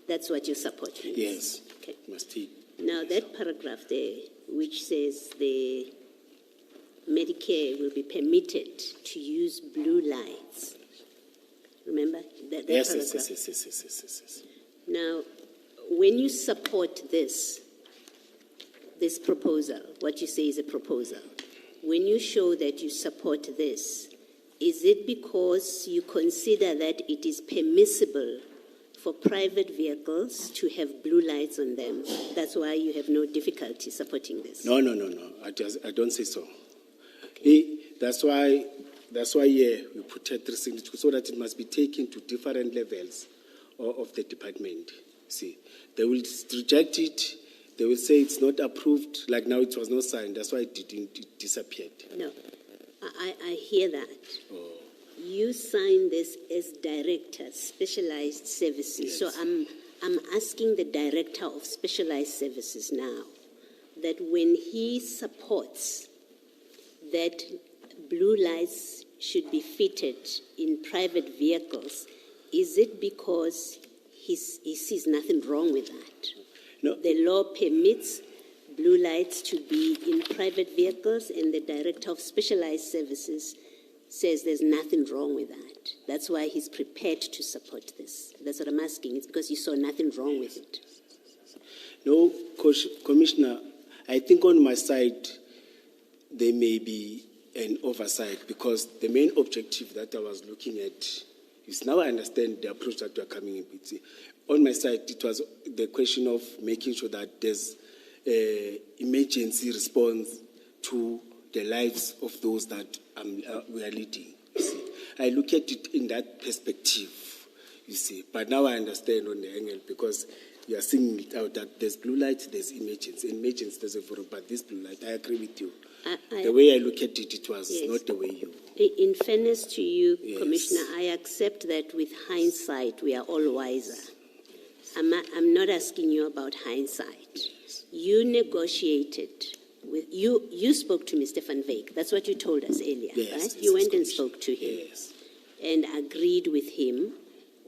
That's what you're supporting? Yes. Okay. Must he? Now, that paragraph there, which says the Medicare will be permitted to use blue lights. Remember that Yes, paragraph? yes. Now, when you support this proposal, what you say is a proposal, when you show that you support this, is it because you consider that it is permissible for private vehicles to have blue lights on them? That's why you have no difficulty supporting this? No. I don't say so. That's why we put a 3 signatures so that it must be taken to different levels of the department. See, they will reject it. They will say it's not approved. Like now, it was not signed. That's why it disappeared. No, I hear that. Oh. You sign this as director, specialized services. Yes. So I'm asking the director of specialized services now that when he supports that blue lights should be fitted in private vehicles, is it because he sees nothing wrong with that? No. The law permits blue lights to be in private vehicles, and the director of specialized services says there's nothing wrong with that. That's why he's prepared to support this. That's what I'm asking. It's because you saw nothing wrong with it. No, Commissioner, I think on my side, there may be an oversight because the main objective that I was looking at is now I understand the approach that you are coming in with. On my side, it was the question of making sure that there's emergency response to the lives of those that we are leading. You see, I look at it in that perspective, you see. But now I understand on the angle because you are seeing it out that there's blue light, there's emergency. Emergency, there's a but this blue light, I agree with you. The way I look at it, it was Yes. not the way you. In fairness to you, Yes. Commissioner, I accept that with hindsight, we are all wiser. I'm not asking you about hindsight. You negotiated with, you spoke to Mr. Van Wyk. That's what you told us earlier, Yes, right? yes, You went and Commissioner. spoke to him Yes. and agreed with him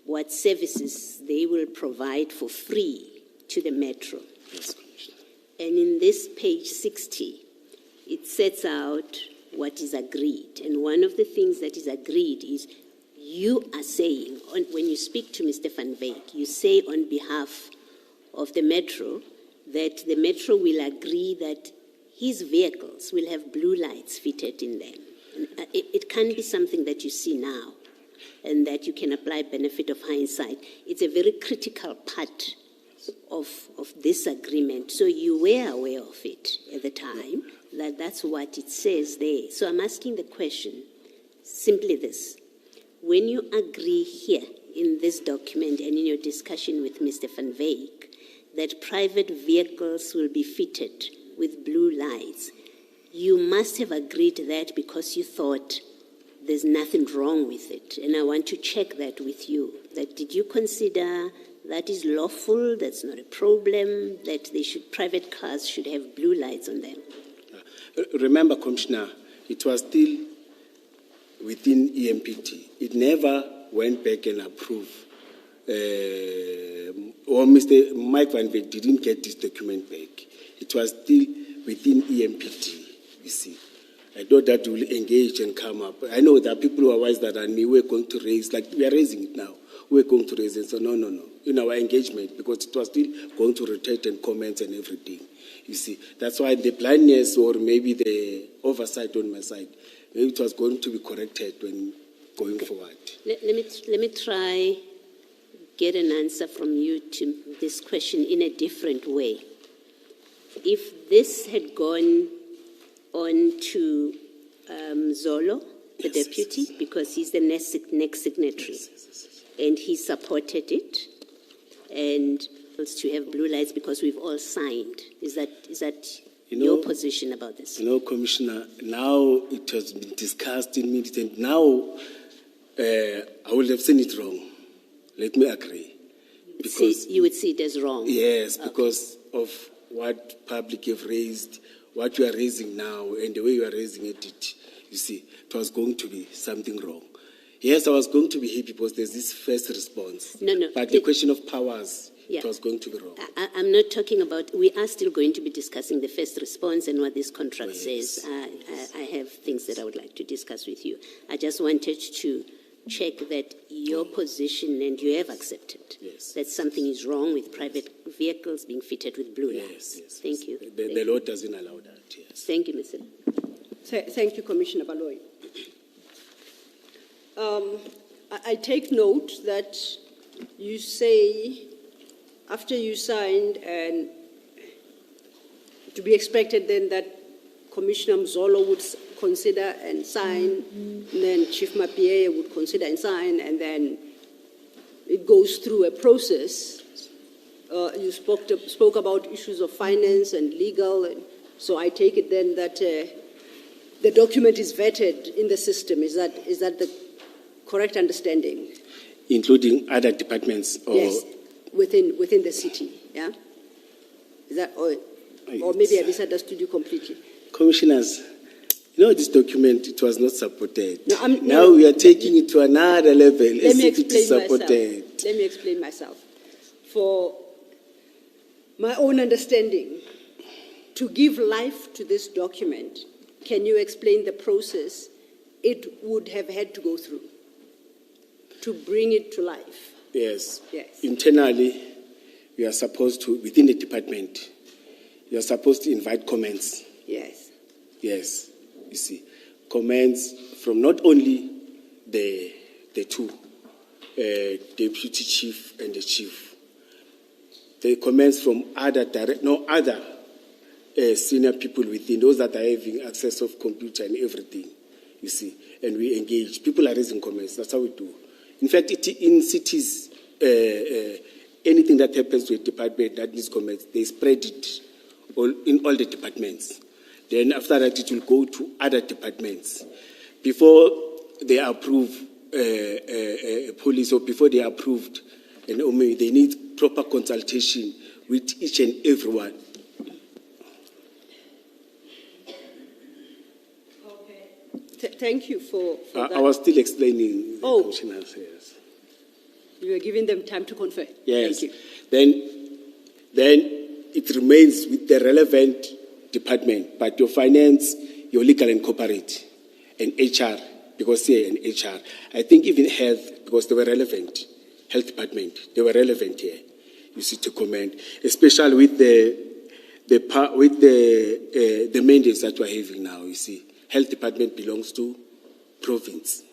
what services they will provide for free to the metro. Yes, Commissioner. And in this page 60, it sets out what is agreed. And one of the things that is agreed is you are saying, when you speak to Mr. Van Wyk, you say on behalf of the metro that the metro will agree that his vehicles will have blue lights fitted in them. And it can be something that you see now and that you can apply benefit of hindsight. It's a very critical part of this agreement. So you were aware of it at the time, that's what it says there. So I'm asking the question, simply this. When you agree here in this document and in your discussion with Mr. Van Wyk that private vehicles will be fitted with blue lights, you must have agreed that because you thought there's nothing wrong with it. And I want to check that with you. That did you consider that is lawful, that's not a problem, that private cars should have blue lights on them? Remember, Commissioner, it was still within EMPT. It never went back and approved. Or Mr. Mike Van Veek didn't get this document back. It was still within EMPT, you see. I thought that will engage and come up. I know there are people who are wise that me, we're going to raise, like we are raising it now. We're going to raise it. So no. In our engagement, because it was still going to rotate and comments and everything. You see, that's why the blindness or maybe the oversight on my side, maybe it was going to be corrected when going forward. Let me try get an answer from you to this question in a different way. If this had gone on to Zolo, the deputy, because he's the next signatory, and he supported it, and to have blue lights because we've all signed. Is that your position about this? Commissioner, now it has been discussed in meetings, and now I would have seen it wrong. Let me agree. Because you would see it as wrong? Yes, because of what public have raised, what you are raising now, and the way you are raising it, you see, it was going to be something wrong. Yes, I was going to be happy because there's this first response. No. But the question of powers, it was going to be wrong. I'm not talking about, we are still going to be discussing the first response and what this contract says. I have things that I would like to discuss with you. I just wanted to check that your position, and you have accepted that something is wrong with private vehicles being fitted with blue lights. Yes. Thank you. The law doesn't allow that, yes. Thank you, Mr. Thank you, Commissioner Baloyi. I take note that you say after you signed, and to be expected then that Commissioner Mzolo would consider and sign, and then Chief Mapie would consider and sign, and then it goes through a process. You spoke about issues of finance and legal, and so I take it then that the document is vetted in the system. Is that the correct understanding? Including other departments? Or yes, within the city, yeah? Is that, or maybe I misunderstood you completely. Commissioners, this document, it was not supported. Now we are taking it to another level. Let me explain myself. For my own understanding, to give life to this document, can you explain the process it would have had to go through to bring it to life? Yes. Yes. Internally, we are supposed to, within the department, you are supposed to invite comments. Yes. Yes, you see, comments from not only the two, deputy chief and the chief, the comments from other senior people within, those that are having access of computer and everything, you see, and we engage. People are raising comments. That's how we do. In fact, in cities, anything that happens to a department that needs comments, they spread it in all the departments. Then after that, it will go to other departments. Before they approve police, or before they are approved, they need proper consultation with each and everyone. Okay. Thank you for that. I was still explaining. Commissioners, yes. You were giving them time to confer. Yes. Thank you. Then it remains with the relevant department, but your finance, your legal and corporate, and HR, because here and HR. I think even health, because they were relevant, health department, they were relevant here. You see, to comment, especially with the mandates that we're having now. You see, health department belongs to province.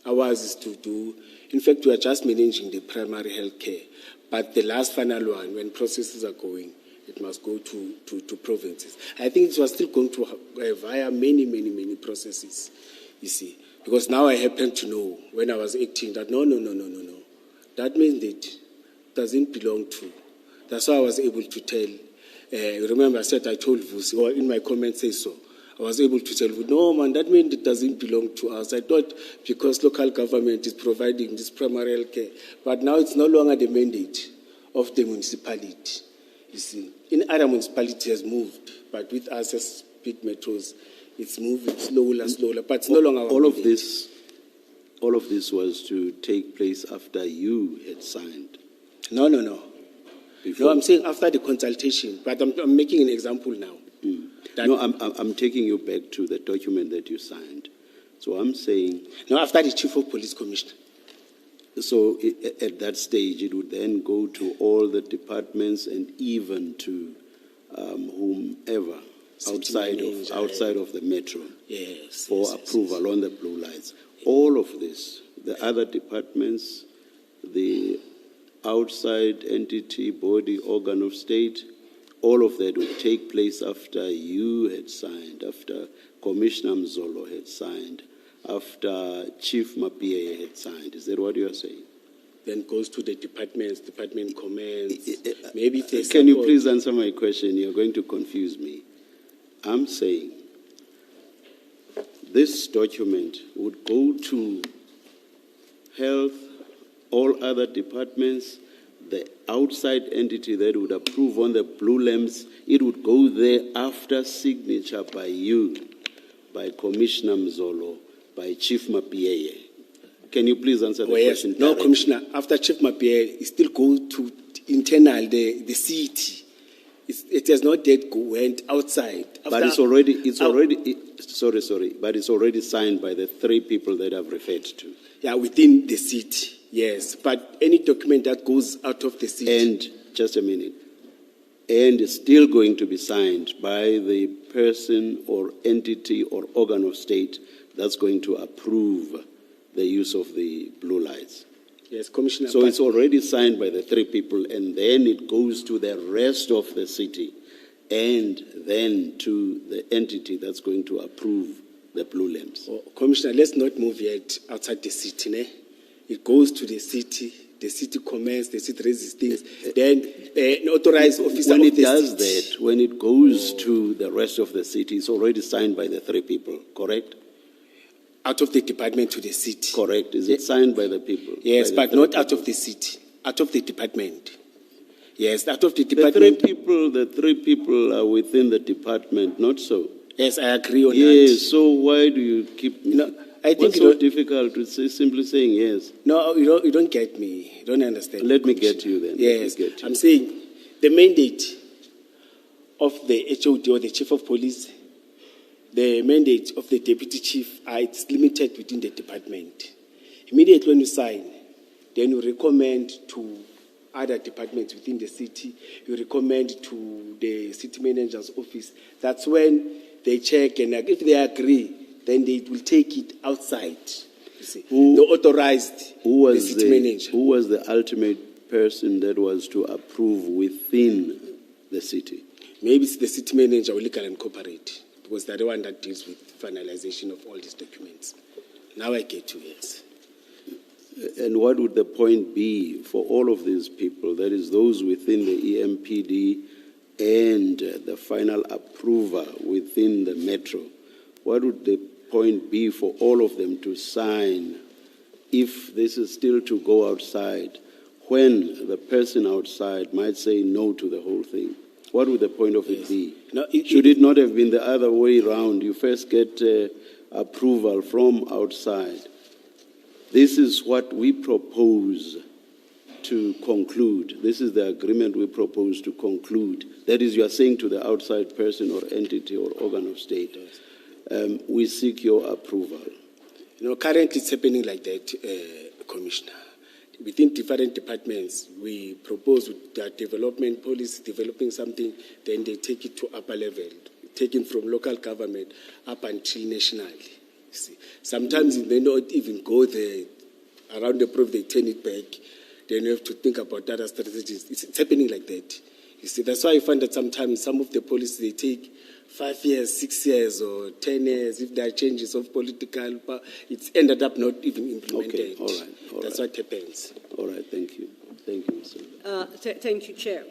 Ours is to do. In fact, we are just managing the primary health care, but the last final one, when processes are going, it must go to provinces. I think it was still going to via many processes, you see. Because now I happen to know, when I was 18, that no. That mandate doesn't belong to. That's why I was able to tell. Remember, I told Vusi, or in my comment say so. I was able to tell you, no, man, that mandate doesn't belong to us. I thought because local government is providing this primary health care, but now it's no longer the mandate of the municipality. You see, in other municipalities has moved, but with us as big metros, it's moving slower, but it's no longer our all of mandate. this all of this was to take place after you had signed. No, no, no. Before. No, I'm saying after the consultation, but I'm making an example now. That- No, I'm taking you back to the document that you signed. So I'm saying, No, after the Chief of Police Commissioner. so at that stage, it would then go to all the departments and even to whomever City outside of the metro Yes. for yes, approval on the blue lights. All of this, the other departments, the outside entity, body, organ of state, all of that would take place after you had signed, after Commissioner Mzolo had signed, after Chief Mapie had signed. Is that what you are saying? Then goes to the departments, department comments. Maybe if there's Can you support- please answer my question? You're going to confuse me. I'm saying this document would go to health, all other departments, the outside entity that would approve on the blue lamps, it would go there after signature by you, by Commissioner Mzolo, by Chief Mapie. Can you please answer the Oh, yes. question? No, directly? Commissioner, after Chief Mapie, it still goes to internal, the city. It has not yet went outside. But it's already, but it's already signed by the three people that I've referred to. Yeah, within the city, yes. But any document that goes out of the city. And, just a minute, and it's still going to be signed by the person or entity or organ of state that's going to approve the use of the blue lights. Yes, Commissioner. So but- it's already signed by the three people, and then it goes to the rest of the city, and then to the entity that's going to approve the blue lamps. Oh, Commissioner, let's not move yet outside the city. Ne? It goes to the city comments, the city raises things, then an authorized officer When of it the does city. that, when it goes to the rest of the city, it's already signed by the three people, correct? Out of the department to the city. Correct. Is it signed by the people? Yes, By the but three not out people? of the city, out of the department. Yes, out of the The department. three people are within the department, not so. Yes, I agree on Yes, that. so why do you keep... No, I think What's you so don't- difficult to say, simply saying yes? No, you don't get me. You don't understand. Let me Commissioner. get you then. Let Yes, me get you. I'm saying the mandate of the HOD or the Chief of Police, the mandate of the Deputy Chief, it's limited within the department. Immediately when you sign, then you recommend to other departments within the city, you recommend to the city manager's office. That's when they check, and if they agree, then they will take it outside. You see, Who- the authorized Who the was city manager. who was the ultimate person that was to approve within the city? Maybe it's the city manager or legal and corporate, because they're the one that deals with finalization of all these documents. Now I get you, yes. And what would the point be for all of these people, that is those within the EMPD and the final approver within the metro? What would the point be for all of them to sign if this is still to go outside, when the person outside might say no to the whole thing? What would the point of it be? No, Should it not have been the other way around? You first get approval from outside. This is what we propose to conclude. This is the agreement we propose to conclude. That is, you are saying to the outside person or entity or organ of state, we seek your approval. You know, currently it's happening like that, Commissioner. Within different departments, we propose their development policy, developing something, then they take it to upper level, taking from local government up until nationally. You see. Sometimes it may not even go there. Around the proof, they turn it back. Then you have to think about other strategies. It's happening like that. You see, that's why I find that sometimes some of the policies, they take 5 years, 6 years, or 10 years. If there are changes of political power, it's ended up not even implemented. Okay, all right. That's what happens. All right, thank you. Thank you, Mr. Thank you, Chair.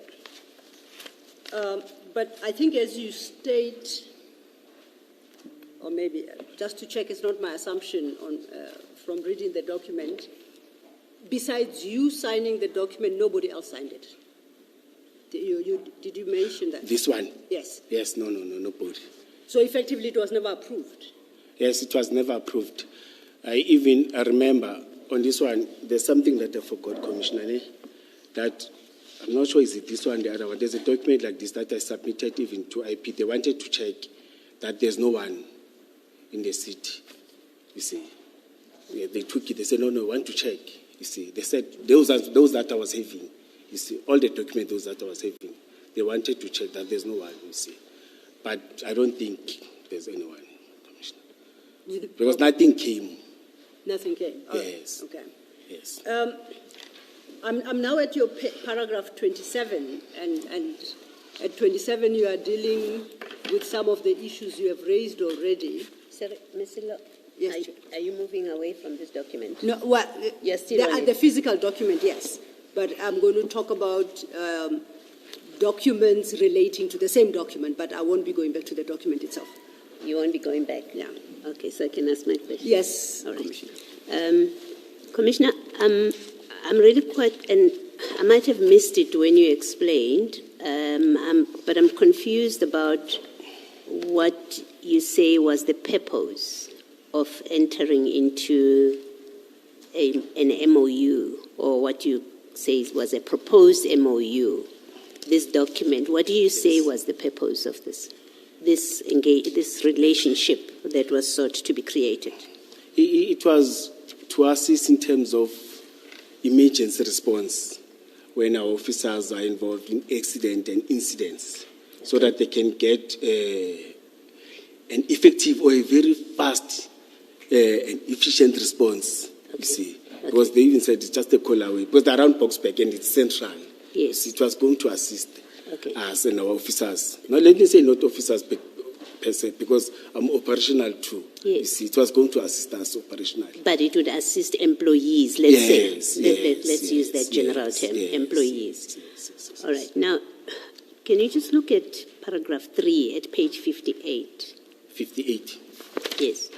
But I think as you state, or maybe just to check, it's not my assumption from reading the document, besides you signing the document, nobody else signed it. Did you mention that? This one? Yes. Yes, nobody. So effectively it was never approved. Yes, it was never approved. I remember on this one, there's something that I forgot, Commissioner, that I'm not sure is it this one or the other one. There's a document like this that I submitted even to IP. They wanted to check that there's no one in the city, you see. Yeah, they took it, they said, no, I want to check, you see. They said, those that I was having, you see, all the documents, those that I was having, they wanted to check that there's no one, you see. But I don't think there's anyone, Commissioner. Because nothing came. Nothing came? Oh, Yes. okay. Yes. I'm now at your paragraph 27, and at 27 you are dealing with some of the issues you have raised already. Sorry, Ms. Lo, Yes. are you moving away from this document? No, well, You're still on it. the physical document, yes, but I'm going to talk about documents relating to the same document, but I won't be going back to the document itself. You won't be going back? Yeah. Okay, so I can ask my question? Yes, All right. Commissioner. Commissioner, I'm really quite, and I might have missed it when you explained, but I'm confused about what you say was the purpose of entering into an MOU, or what you say was a proposed MOU, this document. What do you say was the purpose of this relationship that was sought to be created? It was to assist in terms of emergency response when our officers are involved in accident and incidents, so that they can get an effective or a very fast and efficient response, you see. Because they even said it's just a call away, because they're around Boxback and it's central. Yes. It was going to assist Okay. us and our officers. Now, let me say not officers per se, because I'm operational too. Yes. You see, it was going to assist us operationally. But it would assist employees, let's say. Yes, Let's use that general term, employees. Yes. All right. Now, can you just look at paragraph 3 at page 58? 58. Yes.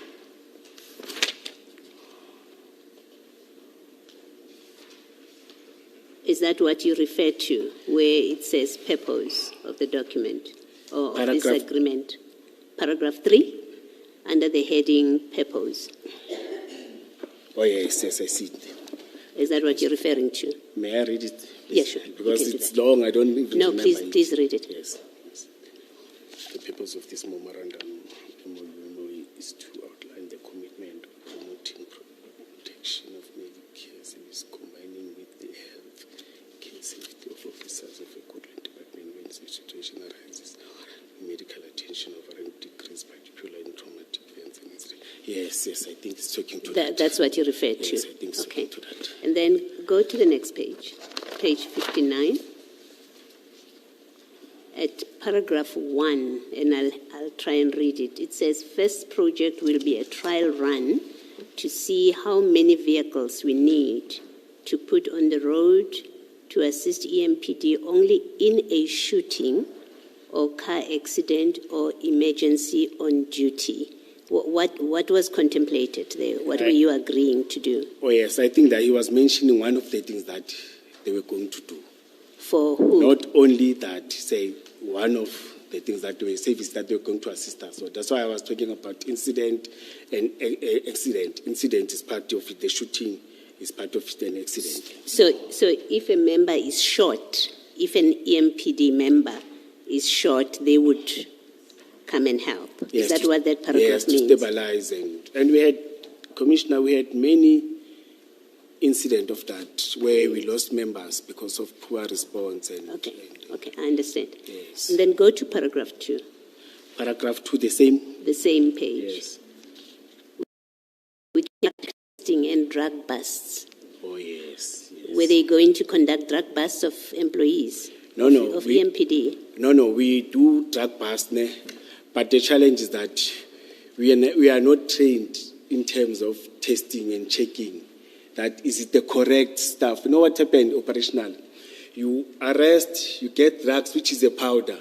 Is that what you refer to, where it says purpose of the document or of this Paragraph- agreement? Paragraph 3, under the heading purpose. Oh, yes, I see it. Is that what you're referring to? May I read it? Yeah, sure. You Because can do it's that. long, I don't even No, remember it. please read it. Yes. The purpose of this memorandum MOU is to outline the commitment of promoting protection of Medicare service, combining with the health care safety of officers of a Scotland Department when such situation arises. Medical attention over and decrease, particularly in traumatic events and incidents. Yes, I think it's talking to that. That's what you referred to. Yes, I think it's Okay. talking to that. And then go to the next page, page 59. At paragraph 1, and I'll try and read it. It says, first project will be a trial run to see how many vehicles we need to put on the road to assist EMPD only in a shooting or car accident or emergency on duty. What was contemplated there? What were you agreeing to do? Oh, yes, I think that he was mentioning one of the things that they were going to do. For who? Not only that, say, one of the things that they were service that they were going to assist us. So that's why I was talking about incident and accident. Incident is part of it. The shooting is part of it, an accident. So if a member is shot, if an EMPD member is shot, they would come and help. Yes, Is that what that paragraph yes, means? to stabilize. And we had, Commissioner, we had many incidents of that where we lost members because of poor response. Okay, I understand. Yes. And then go to paragraph 2, Paragraph 2, the same? the same page. Yes. With testing and drug busts. Oh, yes. Were they going to conduct drug busts of employees? No, no. Of EMPD? No, we do drug busts, but the challenge is that we are not trained in terms of testing and checking. That is it the correct stuff. You know what happened operational? You arrest, you get drugs, which is a powder.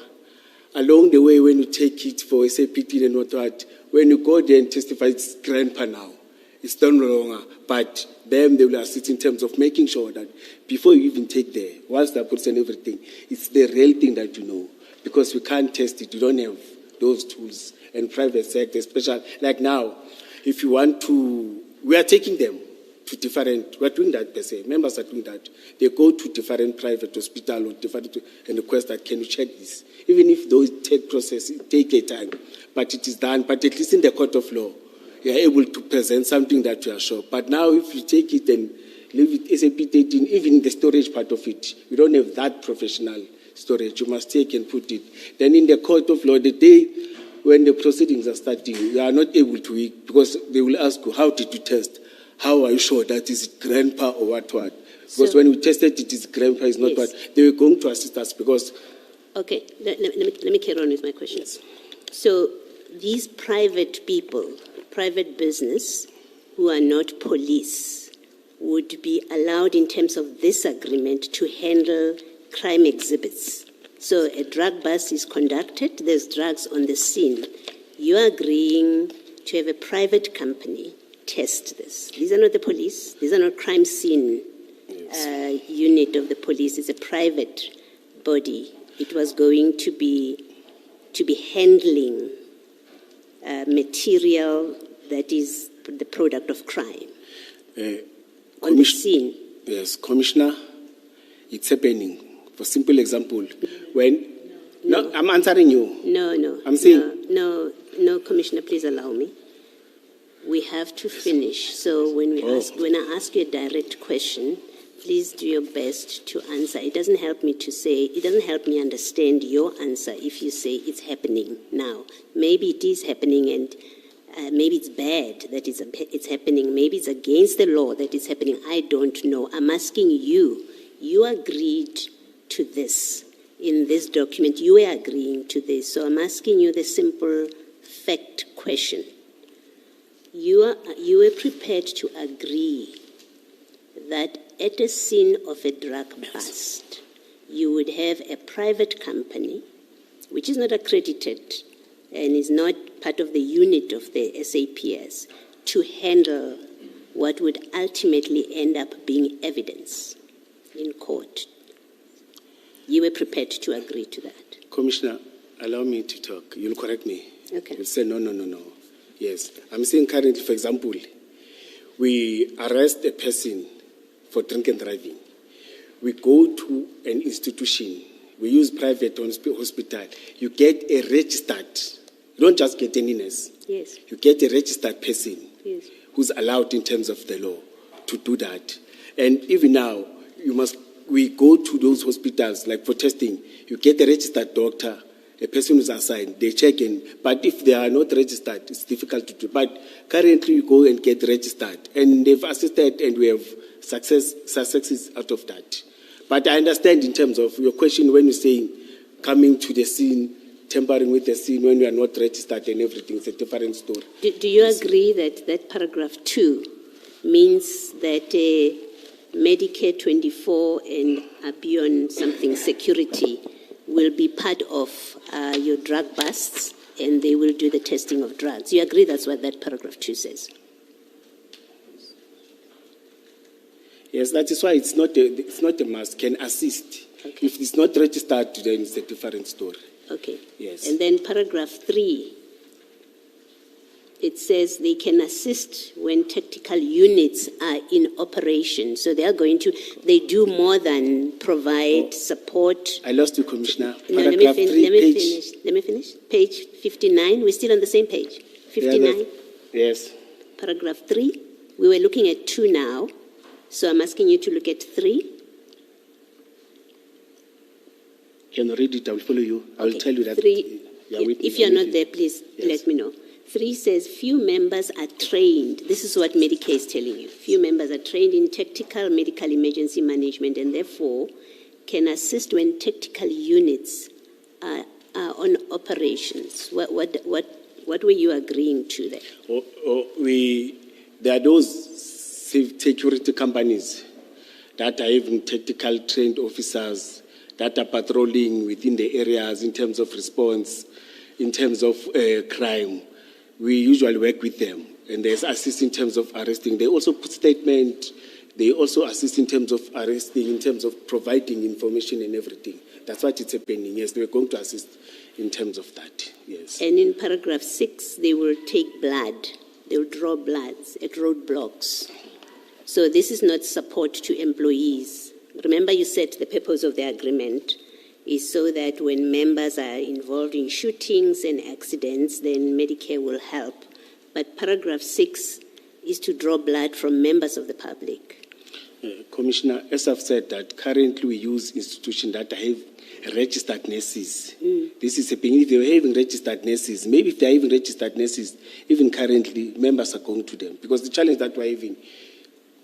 Along the way, when you take it for SAPT and what, when you go there and testify, it's grandpa now. It's done longer. But them, they will assist in terms of making sure that before you even take the whilst they put and everything, it's the real thing that you know. Because we can't test it. You don't have those tools. And private sector, especially, like now, if you want to we are taking them to different, we're doing that per se, members are doing that. They go to different private hospital or different and request that, can you check this? Even if those processes take a time, but it is done, but at least in the court of law, you are able to present something that you are sure. But now if you take it and leave it SAP 13, even the storage part of it, you don't have that professional storage. You must take and put it. Then in the court of law, the day when the proceedings are starting, you are not able to, because they will ask you, how did you test? How are you sure that is grandpa or what? Because So- when we tested it is grandpa, is not Yes. what. They were going to assist us because, Okay, let me carry on with my questions. So these private people, private business, who are not police, would be allowed in terms of this agreement to handle crime exhibits. So a drug bust is conducted, there's drugs on the scene. You're agreeing to have a private company test this. These are not the police, these are not crime scene unit of the police, it's a private body. It was going to be handling material that is the product of crime on the scene. yes, Commissioner, it's happening. For simple example, when, no, I'm answering you. No. I'm saying- No, Commissioner, please allow me. We have to finish. So when I ask you a direct question, please do your best to answer. It doesn't help me understand your answer if you say it's happening now. Maybe it is happening and maybe it's bad that it's happening. Maybe it's against the law that it's happening. I don't know. I'm asking you. You agreed to this in this document. You were agreeing to this. So I'm asking you the simple fact question. You were prepared to agree that at a scene of a drug bust, you would have a private company, which is not accredited and is not part of the unit of the SAPS, to handle what would ultimately end up being evidence in court. You were prepared to agree to that. Commissioner, allow me to talk. You'll correct me. Okay. You'll say, no. Yes. I'm saying currently, for example, we arrest a person for drink and driving. We go to an institution. We use private hospital. You get a registered. You don't just get any nurse. Yes. You get a registered person Yes. who's allowed in terms of the law to do that. And even now, we go to those hospitals, like for testing, you get a registered doctor, a person who's assigned, they check in. But if they are not registered, it's difficult to do. But currently, you go and get registered. And they've assisted, and we have successes out of that. But I understand in terms of your question when you're saying coming to the scene, tampering with the scene when you are not registered and everything, it's a different story. Do you agree that paragraph 2 means that Medicare 24 and beyond something security will be part of your drug busts and they will do the testing of drugs? You agree that's what that paragraph 2 says? Yes, that is why it's not a must, can assist. Okay. If it's not registered, then it's a different story. Okay. Yes. And then paragraph 3, it says they can assist when tactical units are in operation. So they do more than provide support. I lost you, Commissioner. No, let me finish. Page 59. We're still on the same page. 59. Yes. Paragraph 3. We were looking at 2 now. So I'm asking you to look at 3. Can you read it? I will follow you. I will Okay. tell you that. 3. Yeah, with me, If you're I'm not with there, you. please Yes. let me know. 3 says few members are trained. This is what Medicare is telling you. Few members are trained in tactical medical emergency management and therefore can assist when tactical units are on operations. What were you agreeing to there? There are those security companies that are even tactical trained officers that are patrolling within the areas in terms of response, in terms of crime. We usually work with them, and they assist in terms of arresting. They also put statement. They also assist in terms of arresting, in terms of providing information and everything. That's what it's happening. Yes, we're going to assist in terms of that. Yes. And in paragraph 6, they will take blood. they will draw bloods at roadblocks. So this is not support to employees. Remember, you said the purpose of the agreement is so that when members are involved in shootings and accidents, then Medicare will help. But paragraph 6 is to draw blood from members of the public. Commissioner, as I've said, that currently we use institutions that have registered nurses. This is a thing. If they're having registered nurses, maybe if they're having registered nurses, even currently, members are going to them. Because the challenge that we're having,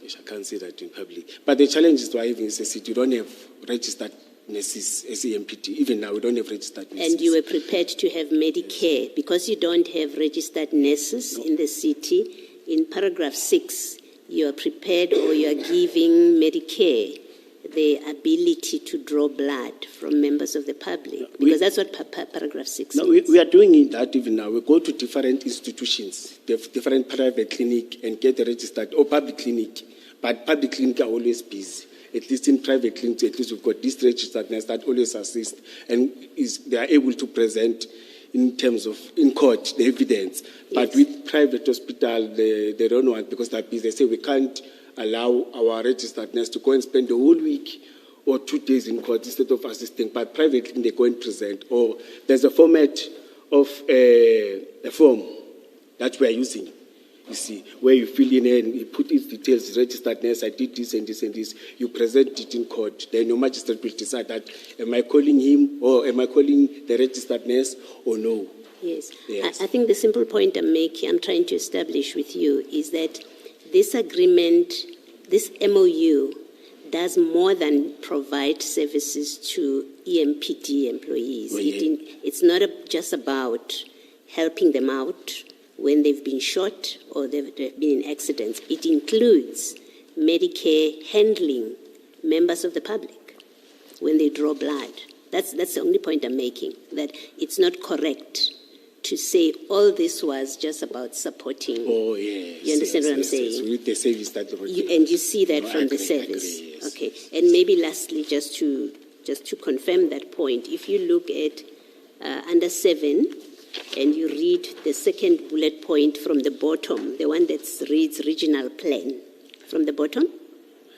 I can't say that in public, but the challenge is we're having is that you don't have registered nurses as EMPT. Even now, we don't have registered nurses. And you were prepared to have Medicare. Because you don't have registered nurses in the city, in paragraph 6, you are prepared or you are giving Medicare the ability to draw blood from members of the public. Because that's what paragraph 6 No, means. we are doing that even now. We go to different institutions, different private clinic, and get registered, or public clinic. But public clinic are always busy. At least in private clinics, at least we've got this registered nurse that always assist, and they are able to present in terms of, in court, the evidence. But with private hospital, they don't want, because they're busy. They say we can't allow our registered nurse to go and spend the whole week or 2 days in court instead of assisting. But privately, they go and present. Or there's a format of a form that we are using, you see, where you fill in and you put its details, registered nurse, I did this and this and this. You present it in court. Then your magistrate will decide that, am I calling him or am I calling the registered nurse or no? Yes. Yes. I think the simple point I'm trying to establish with you is that this agreement, this MOU, does more than provide services to EMPD employees. It's not just about helping them out when they've been shot or they've been in accidents. It includes Medicare handling members of the public when they draw blood. That's the only point I'm making, that it's not correct to say all this was just about supporting. Oh, yes. You understand what I'm saying? Yes. With the service that And you see that from the service. Agree, yes. Okay. And maybe lastly, just to confirm that point, if you look at under 7 and you read the second bullet point from the bottom, the one that reads regional plan, from the bottom?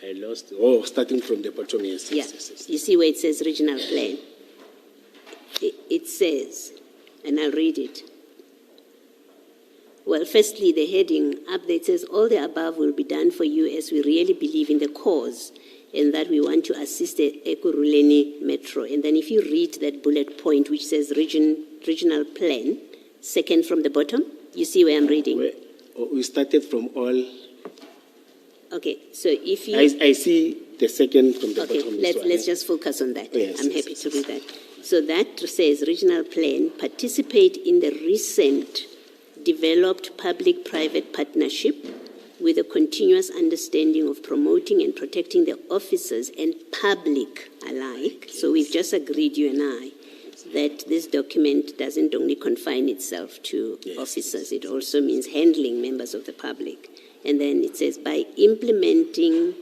I lost. Oh, starting from the bottom, yes. Yeah. Yes. You see where it says regional plan? It says, and I'll read it. Well, firstly, the heading up there, it says, all the above will be done for you as we really believe in the cause and that we want to assist the Ekurhuleni Metro. And then if you read that bullet point, which says regional plan, second from the bottom, you see where I'm reading? We started from all. Okay, so if you... I see the second from the bottom. Okay, let's just focus on that. Yes, I'm happy to read that. So that says regional plan, participate in the recent developed public-private partnership with a continuous understanding of promoting and protecting the officers and public alike. Yes. So we've just agreed, you and I, that this document doesn't only confine itself to officers, it also means handling members of the public. And then it says, by implementing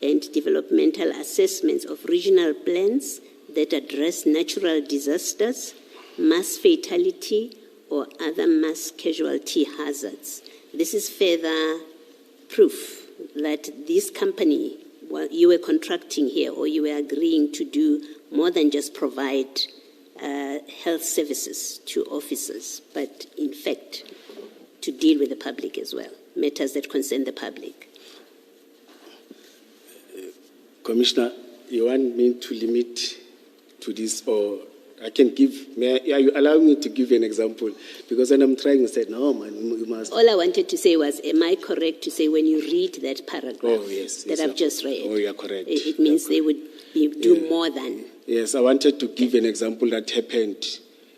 and developmental assessments of regional plans that address natural disasters, mass fatality, or other mass casualty hazards. This is further proof that this company, well, you were contracting here or you were agreeing to do more than just provide health services to officers, but in fact to deal with the public as well, matters that concern the public. Commissioner, you want me to limit to this, or I can give, are you allowing me to give an example? Because when I'm trying to say, no, man, you must. All I wanted to say was, am I correct to say when you read that paragraph I've just read? Oh, you're correct. It means they would do more than. Yes, I wanted to give an example that happened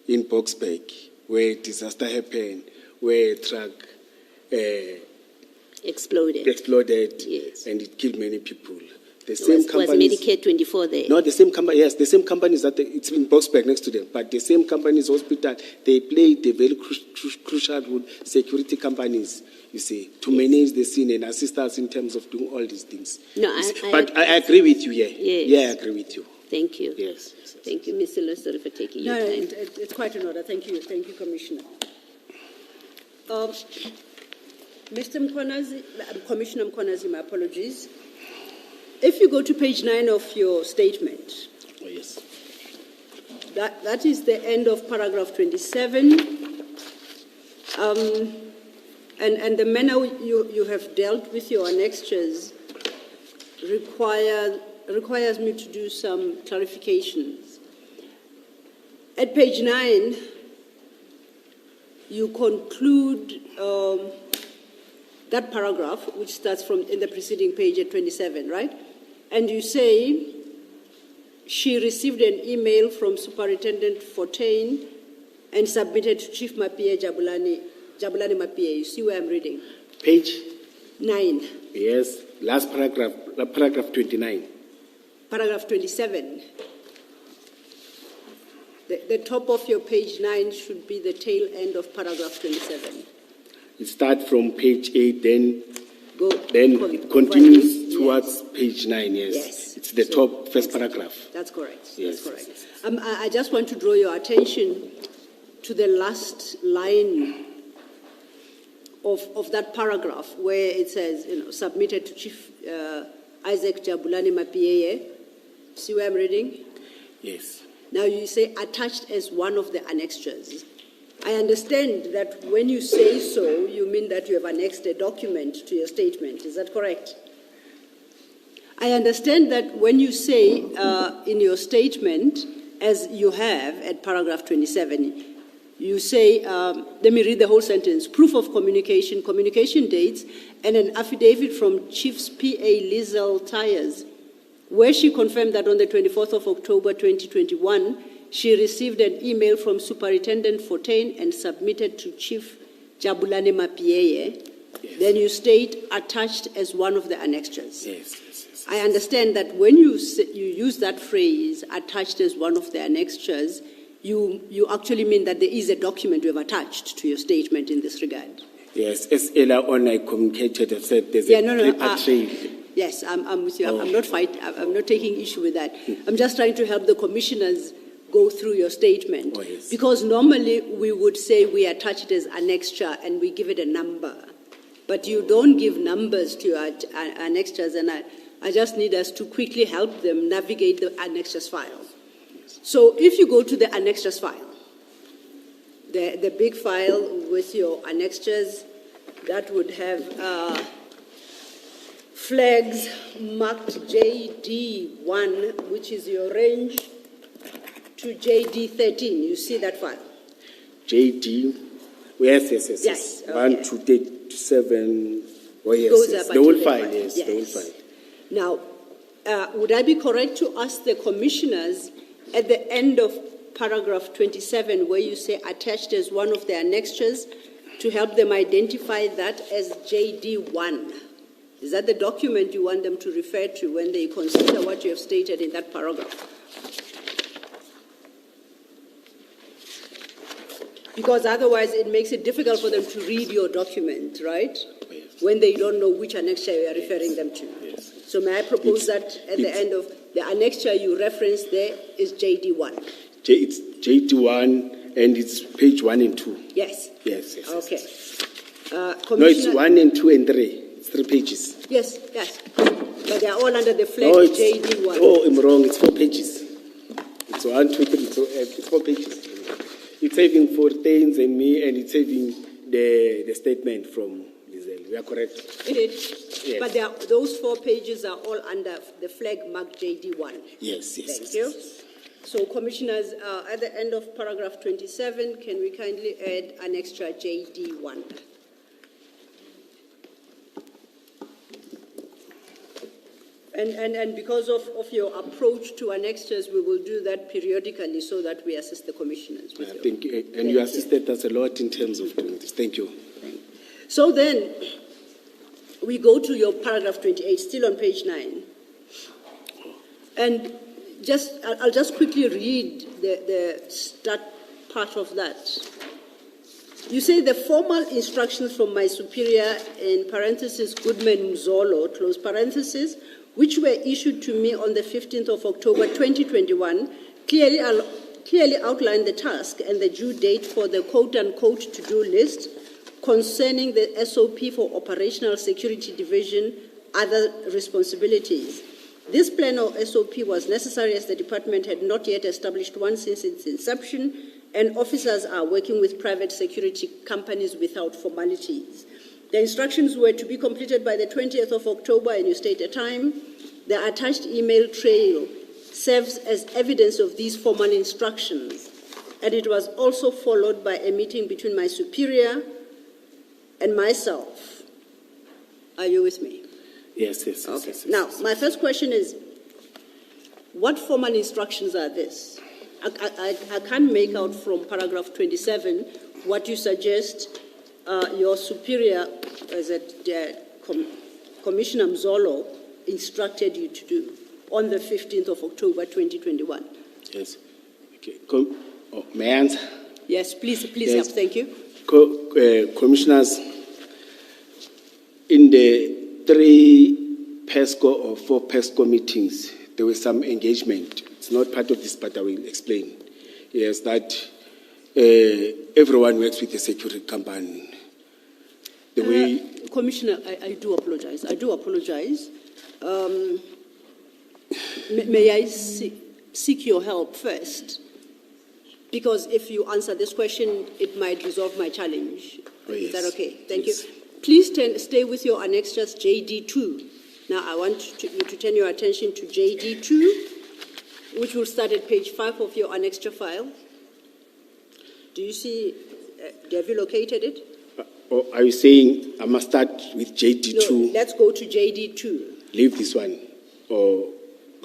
in Boksburg, where a disaster happened, where a truck exploded, yes, and it killed many people. The same was companies, Medicare 24 there? No, the same company. Yes, the same companies that it's in Boksburg next to them. But the same companies, hospital, they played a very crucial role. Security companies, you see, to manage the scene and assist us in terms of doing all these things. No, I agree with you. Yeah, yes. Yeah, I agree with you. Thank you. Yes. Thank you, Mr. Lo, sorry for taking your time. It's quite an order. Thank you, Commissioner. Mr. Mkhwanazi, Commissioner Mkhwanazi, my apologies. If you go to page 9 of your statement, Oh, yes. that is the end of paragraph 27. And the manner you have dealt with your annexures requires me to do some clarifications. At page 9, you conclude that paragraph, which starts from in the preceding page at 27, right? And you say, she received an email from Superintendent Fortain and submitted to Chief Mapie Jabulani Mapie. You see where I'm reading? Page? 9. Yes. Last paragraph, paragraph 29. Paragraph 27. The top of your page 9 should be the tail end of paragraph 27. It starts from page 8, then it Go continues yes. towards page 9, yes. Yes. It's the So, top first paragraph. That's correct. Yes. That's correct. I just want to draw your attention to the last line of that paragraph where it says, submitted to Chief Isaac Jabulani Mapie. See where I'm reading? Yes. Now you say attached as one of the annexures. I understand that when you say so, you mean that you have annexed a document to your statement. Is that correct? I understand that when you say in your statement, as you have at paragraph 27, you say, let me read the whole sentence, proof of communication, communication dates, and an affidavit from Chief's PA Lizel Tyers, where she confirmed that on the 24th of October 2021, she received an email from Superintendent Fortain and submitted to Chief Jabulani Mapie. Yes. Then you state attached as one of the annexures. Yes. I understand that when you use that phrase, attached as one of the annexures, you actually mean that there is a document you have attached to your statement in this regard. Yes, as earlier on I communicated, I said there's a paper trail. Yes, I'm with you. I'm not taking issue with that. I'm just trying to help the commissioners go through your statement. Oh, yes. Because normally we would say we attach it as annexure and we give it a number. But you don't give numbers to your annexures, and I just need us to quickly help them navigate the annexures file. So if you go to the annexures file, the big file with your annexures, that would have flags marked JD1, which is your range, to JD13. You see that file? JD, yes. Yes, okay. 1 to 37. Oh, yes, Those yes. are The whole particular file, yes, files. the whole file. Now, would I be correct to ask the commissioners at the end of paragraph 27, where you say attached as one of the annexures, to help them identify that as JD1? Is that the document you want them to refer to when they consider what you have stated in that paragraph? Because otherwise it makes it difficult for them to read your document, right? Yes. When they don't know which annexure you are referring them to. Yes. So may I propose that at the end of the annexure you reference there is JD1? It's JD1 and it's page 1 and 2. Yes. Yes. Okay. No, it's Commissioner- 1 and 2 and 3. It's 3 pages. Yes. But they are all under the flag No, it's, JD1. oh, I'm wrong. It's 4 pages. It's 1, 2, 3. So it's 4 pages. It's having Fortains and me, and it's having the statement from Lizel. We are correct. It is. Yes. But those 4 pages are all under the flag marked JD1. Yes. Thank you. So, commissioners, at the end of paragraph 27, can we kindly add an extra JD1? And because of your approach to annexures, we will do that periodically so that we assist the commissioners. I think, and you assisted us a lot in terms of doing this. Thank you. So then, we go to your paragraph 28, still on page 9. And I'll just quickly read the start part of that. You say the formal instructions from my superior, in parentheses, Goodman Mzolo, close parentheses, which were issued to me on the 15th of October 2021, clearly outline the task and the due date for the quote-unquote to-do list concerning the SOP for Operational Security Division, other responsibilities. This plan or SOP was necessary as the department had not yet established one since its inception, and officers are working with private security companies without formalities. The instructions were to be completed by the 20th of October, and you state a time. The attached email trail serves as evidence of these formal instructions, and it was also followed by a meeting between my superior and myself. Are you with me? Yes, yes, yes. Okay. Yes, yes, Now, yes. my first question is, what formal instructions are this? I can't make out from paragraph 27 what you suggest your superior, Commissioner Mzolo, instructed you to do on the 15th of October 2021. Yes. Okay. May I answer? Yes, please, Yes. thank you. Commissioners, in the 3 PESCO or 4 PESCO meetings, there was some engagement. It's not part of this, but I will explain. Yes, that everyone works with a security company. The way Commissioner, I do apologize. May I seek your help first? Because if you answer this question, it might resolve my challenge. Oh, yes. Is that okay? Thank Yes. you. Please stay with your annexures JD2. Now, I want you to turn your attention to JD2, which will start at page 5 of your annexure file. Do you see, have you located it? or are you saying I must start with JD2, No, let's go to JD2. leave this one, or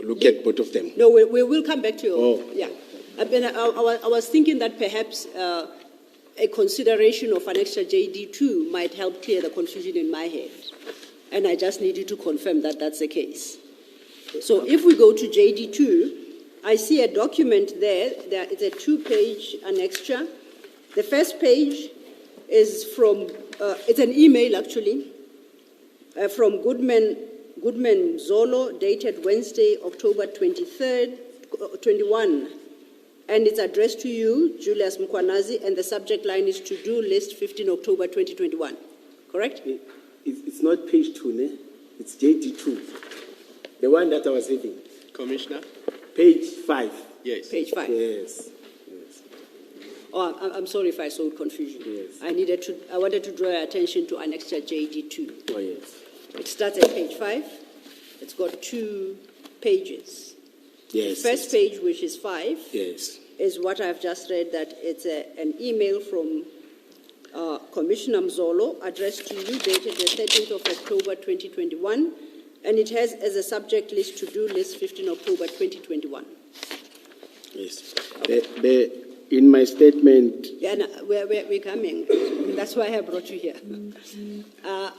look at both of them? No, we will come back to you. Oh. Yeah. I was thinking that perhaps a consideration of annexure JD2 might help clear the confusion in my head. And I just need you to confirm that that's the case. So if we go to JD2, I see a document there. It's a 2-page annexure. The first page is from, it's an email actually, from Goodman Zolo, dated Wednesday, October 23rd, 21. And it's addressed to you, Julius Mkwanazi, and the subject line is to-do list 15 October 2021. Correct? It's not page 2, ne? It's JD2. The one that I was having. Commissioner? Page 5. Yes. Page 5. Yes. Oh, I'm sorry if I sowed confusion. Yes. I wanted to draw your attention to annexure JD2. Oh, yes. It starts at page 5. It's got 2 pages. Yes. First page, which is 5, Yes. is what I've just read, that it's an email from Commissioner Mzolo addressed to you, dated the 13th of October 2021, and it has as a subject list to-do list 15 October 2021. Yes. In my statement, Yeah, no, we're coming. That's why I brought you here.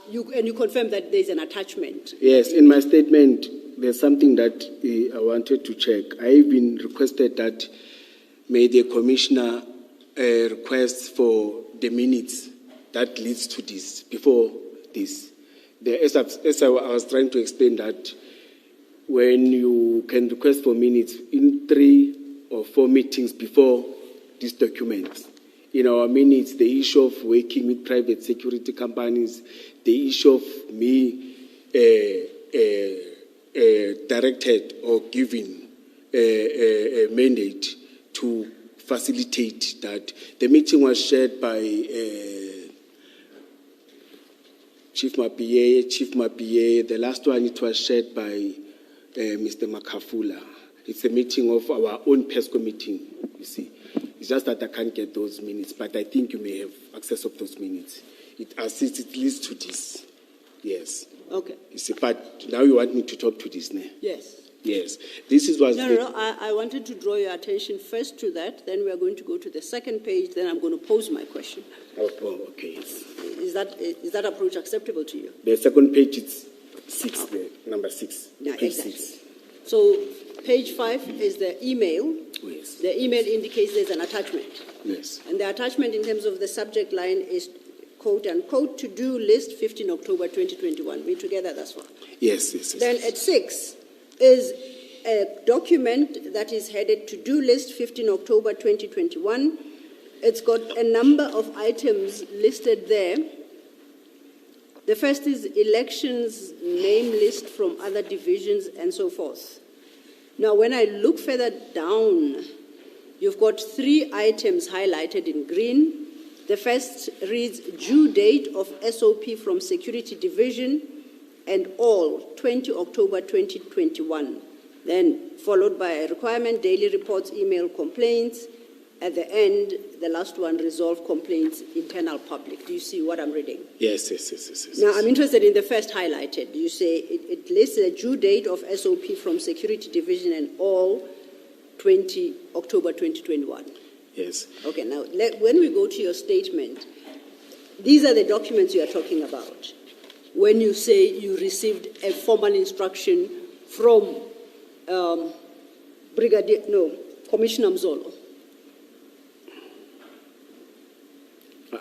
You confirm that there's an attachment. yes, in my statement, there's something that I wanted to check. I've been requested that may the commissioner request for the minutes that leads to this, before this. As I was trying to explain that when you can request for minutes in 3 or 4 meetings before this document, in our minutes, the issue of working with private security companies, the issue of me directed or given a mandate to facilitate that. The meeting was shared by Chief Mapie. The last one, it was shared by Mr. Makafula. It's a meeting of our own PESCO meeting, you see. It's just that I can't get those minutes, but I think you may have access of those minutes. It leads to this. Yes. Okay. You see, but now you want me to talk to this, ne? Yes. Yes. This is what... No. I wanted to draw your attention first to that, then we are going to go to the second page, then I'm going to pose my question. Oh, okay. Yes. Is that approach acceptable to you? The second page is 6, number 6. Yeah, page exactly. 6. So page 5 is the email. Yes. The email indicates there's an attachment. Yes. And the attachment in terms of the subject line is quote unquote to-do list 15 October 2021. We're together thus far. Yes. Then at 6 is a document that is headed to-do list 15 October 2021. It's got a number of items listed there. The first is elections, name list from other divisions, and so forth. Now, when I look further down, you've got 3 items highlighted in green. The first reads due date of SOP from Security Division and all 20 October 2021. Then followed by a requirement, daily reports, email complaints. At the end, the last one, resolve complaints, internal public. Do you see what I'm reading? Yes. Now, I'm interested in the first highlighted. You say it lists the due date of SOP from Security Division and all 20 October 2021. Yes. Okay, now, when we go to your statement, these are the documents you are talking about. When you say you received a formal instruction from Commissioner Mzolo.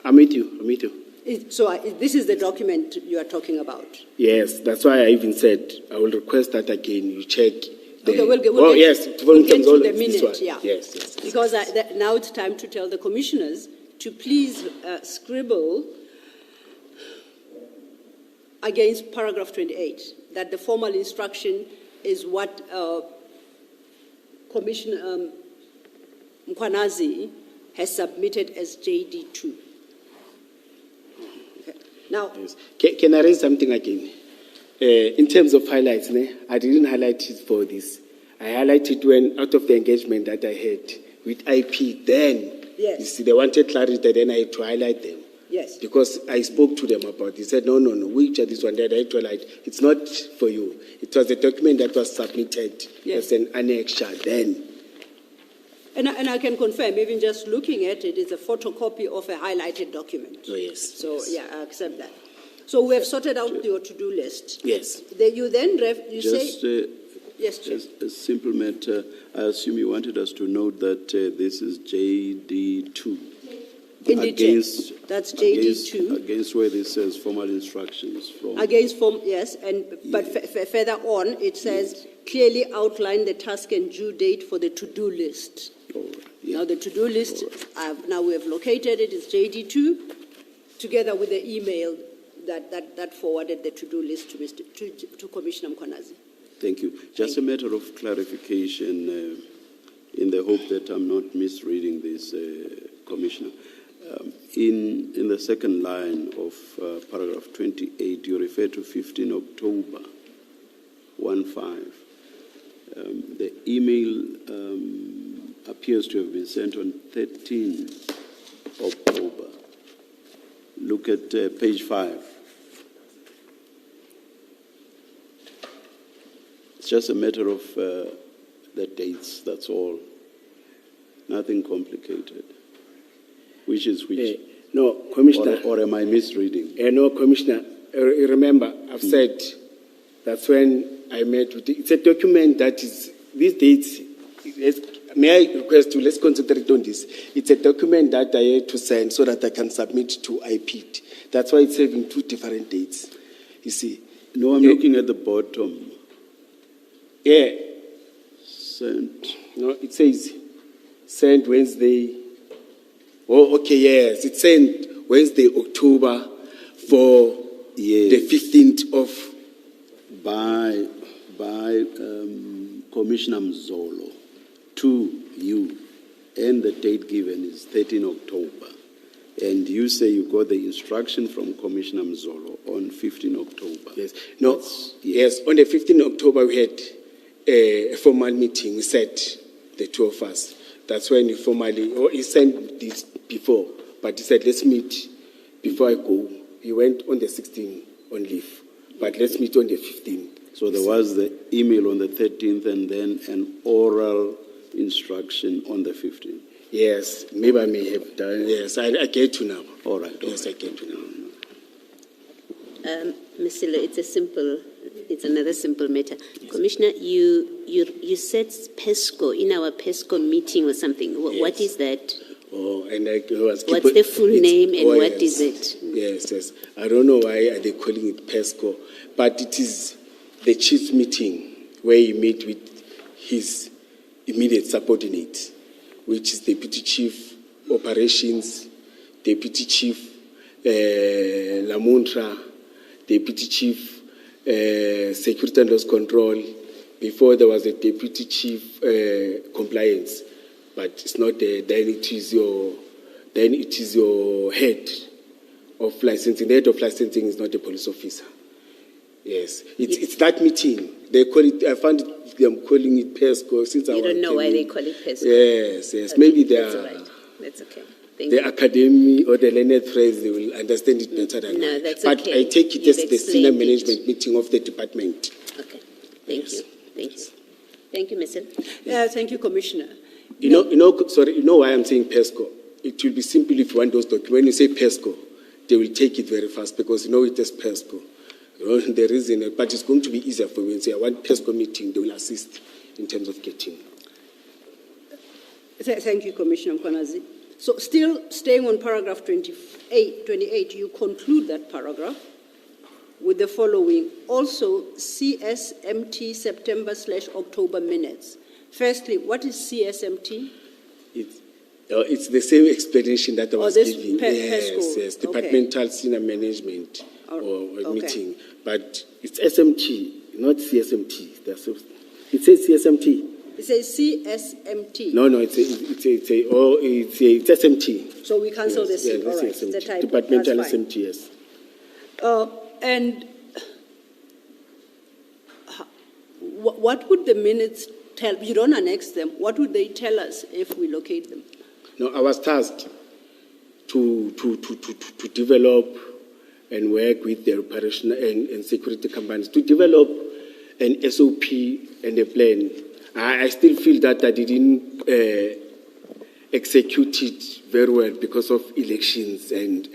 I'm with you. This is the document you are talking about. Yes, that's why I even said I will request that again. You check. Okay, we'll get to the minute. Yeah. Yes. Because now it's time to tell the commissioners to please scribble against paragraph 28 that the formal instruction is what Commissioner Mkwanazi has submitted as JD2. Now, yes. Can I raise something again? In terms of highlights, I didn't highlight it for this. I highlighted when, out of the engagement that I had with IP, then, yes. You see, they wanted clarity, then I had to highlight them. Yes. Because I spoke to them about it. They said, no, which are this one that I had to highlight? It's not for you. It was a document that was submitted as an annexure then. And I can confirm, even just looking at it, it's a photocopy of a highlighted document. Oh, yes. So, yes. yeah, I accept that. So we have sorted out your to-do list. Yes. You then, Yes, just a simple matter. I assume you wanted us to note that this is JD2. Indeed, that's JD2. Against where this says formal instructions from. Yes, but further on, it says clearly outline the task and due date for the to-do list. Now the to-do list, now we have located it, it's JD2, together with the email that forwarded the to-do list to Commissioner Mkwanazi. Thank you. Just a matter of clarification, in the hope that I'm not misreading this, Commissioner. In the second line of paragraph 28, you refer to 15 October 15. The email appears to have been sent on 13 October. Look at page 5. It's just a matter of the dates, that's all. Nothing complicated. Which is which? No, Commissioner. Or am I misreading? No, Commissioner. Remember, I've said that's when I met with it's a document that is, these dates, may I request you, let's concentrate on this. It's a document that I had to send so that I can submit to IP. That's why it's having 2 different dates. You see? No, I'm looking at the bottom. Yeah. Sent. No, it says sent Wednesday. Oh, okay, yes. It's sent Wednesday, October for the 15th of... By Commissioner Mzolo to you. And the date given is 13 October. And you say you got the instruction from Commissioner Mzolo on 15 October. Yes. No, yes. On the 15th October, we had a formal meeting. We said, the 2 of us. That's when he sent this before, but he said, let's meet before I go. He went on the 16th on leave, but let's meet on the 15th. So there was the email on the 13th and then an oral instruction on the 15th. Yes, maybe I may have done. Yes, I get to now. All right. Yes, I get to now. Ms. Silo, it's another simple matter. Yes. Commissioner, you said PESCO in our PESCO meeting or something. Yes. What is that? Oh, and what's the full name and what is it? Yes. I don't know why are they calling it PESCO, but it is the chief's meeting where he meet with his immediate subordinate, which is the deputy chief, Operations, Deputy Chief Lamuntra, Deputy Chief Security and Loss Control. Before there was a Deputy Chief Compliance, but it's not there. Then it is your head of licensing. The head of licensing is not a police officer. Yes, it's that meeting. They call it. I found them calling it PESCO since I was. You don't know why they call it PESCO? Yes. Okay, Maybe they that's are. all right. That's okay. Thank The you. academy or the learned friends, they will understand it better than No, I. that's But okay. I take it You've as the senior explained it. management meeting of the department. Okay. Thank you. Thank you. Thank you, Ms. Hill. Thank you, Commissioner. You know why I'm saying PESCO? It will be simple if you want those documents. When you say PESCO, they will take it very fast because you know it is PESCO. You know, the reason, but it's going to be easier for me and say, I want PESCO meeting, they will assist in terms of getting. Thank you, Commissioner Mkwanazi. So still staying on paragraph 28, you conclude that paragraph with the following. Also, CSMT September/October minutes. Firstly, what is CSMT? It's the same explanation that I was this giving. PESCO. Yes, Okay. departmental senior management or Okay. meeting. But it's SMT, not CSMT. It says CSMT. It says CSMT. No, it's SMT. So we cancel Yes, this. yeah, All that's right, SMT. the type. Departmental That's fine. SMT, yes. And what would the minutes tell? You don't annex them. What would they tell us if we locate them? No, I was tasked to develop and work with the operational and security companies to develop an SOP and a plan. I still feel that I didn't execute it very well because of elections and.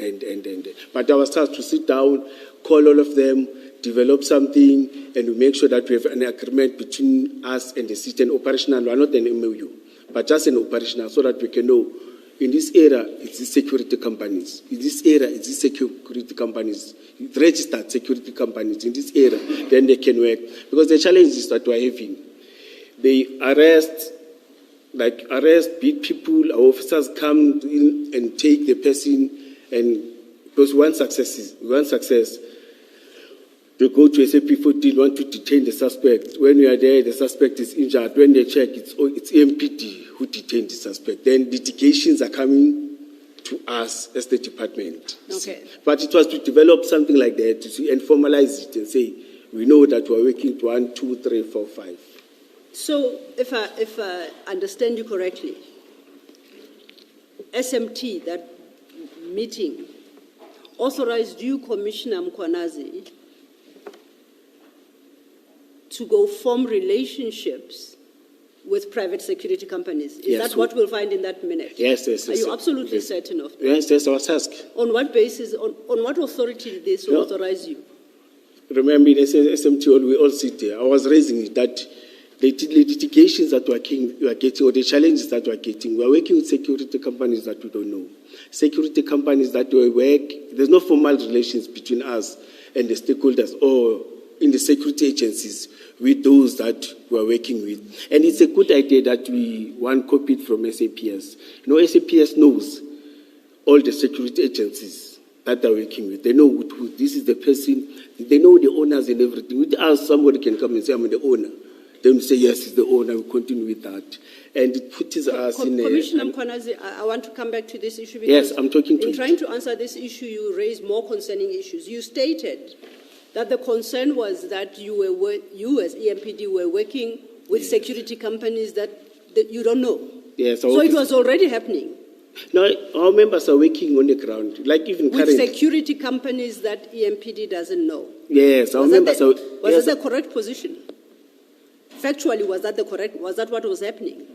But I was tasked to sit down, call all of them, develop something, and to make sure that we have an agreement between us and the system operational, not an MOU, but just an operational, so that we can know in this area it's the security companies, in this area it's the security companies, registered security companies in this area, then they can work. Because the challenges that we're having, they beat people, our officers come in and take the person, and because one success, they go to SAP14, want to detain the suspect. When we are there, the suspect is injured. When they check, it's EMPD who detained the suspect. Then litigations are coming to us as the department. Okay. But it was to develop something like that and formalize it and say, we know that we're working to 1, 2, 3, 4, 5. So if I understand you correctly, SMT, that meeting, authorized you, Commissioner Mkwanazi, to go form relationships with private security companies. Is Yes. that what we'll find in that minute? Yes. Are you absolutely certain of that? Yes, I was asked. On what basis, on what authority did they No. authorize you? Remember, in SMT, we all sit there. I was raising it that the litigations that we are getting, or the challenges that we are getting, we are working with security companies that we don't know. Security companies that we work, there's no formal relations between us and the stakeholders or in the security agencies with those that we are working with. And it's a good idea that we one copied from SAPS. You know, SAPS knows all the security agencies that they're working with. They know who this is the person. They know the owners and everything. With us, somebody can come and say, I'm the owner. Then we say, yes, it's the owner. We continue with that. And it puts us in a... Commissioner Mkwanazi, I want to come back to this issue because Yes, I'm talking to in you. trying to answer this issue, you raised more concerning issues. You stated that the concern was that you as EMPD were working with security companies that you don't know. Yes, So it was already happening. No, our members are working on the ground, like even With currently. security companies that EMPD doesn't know. Yes, our Was members are... that the correct position? Factually, was that what was happening?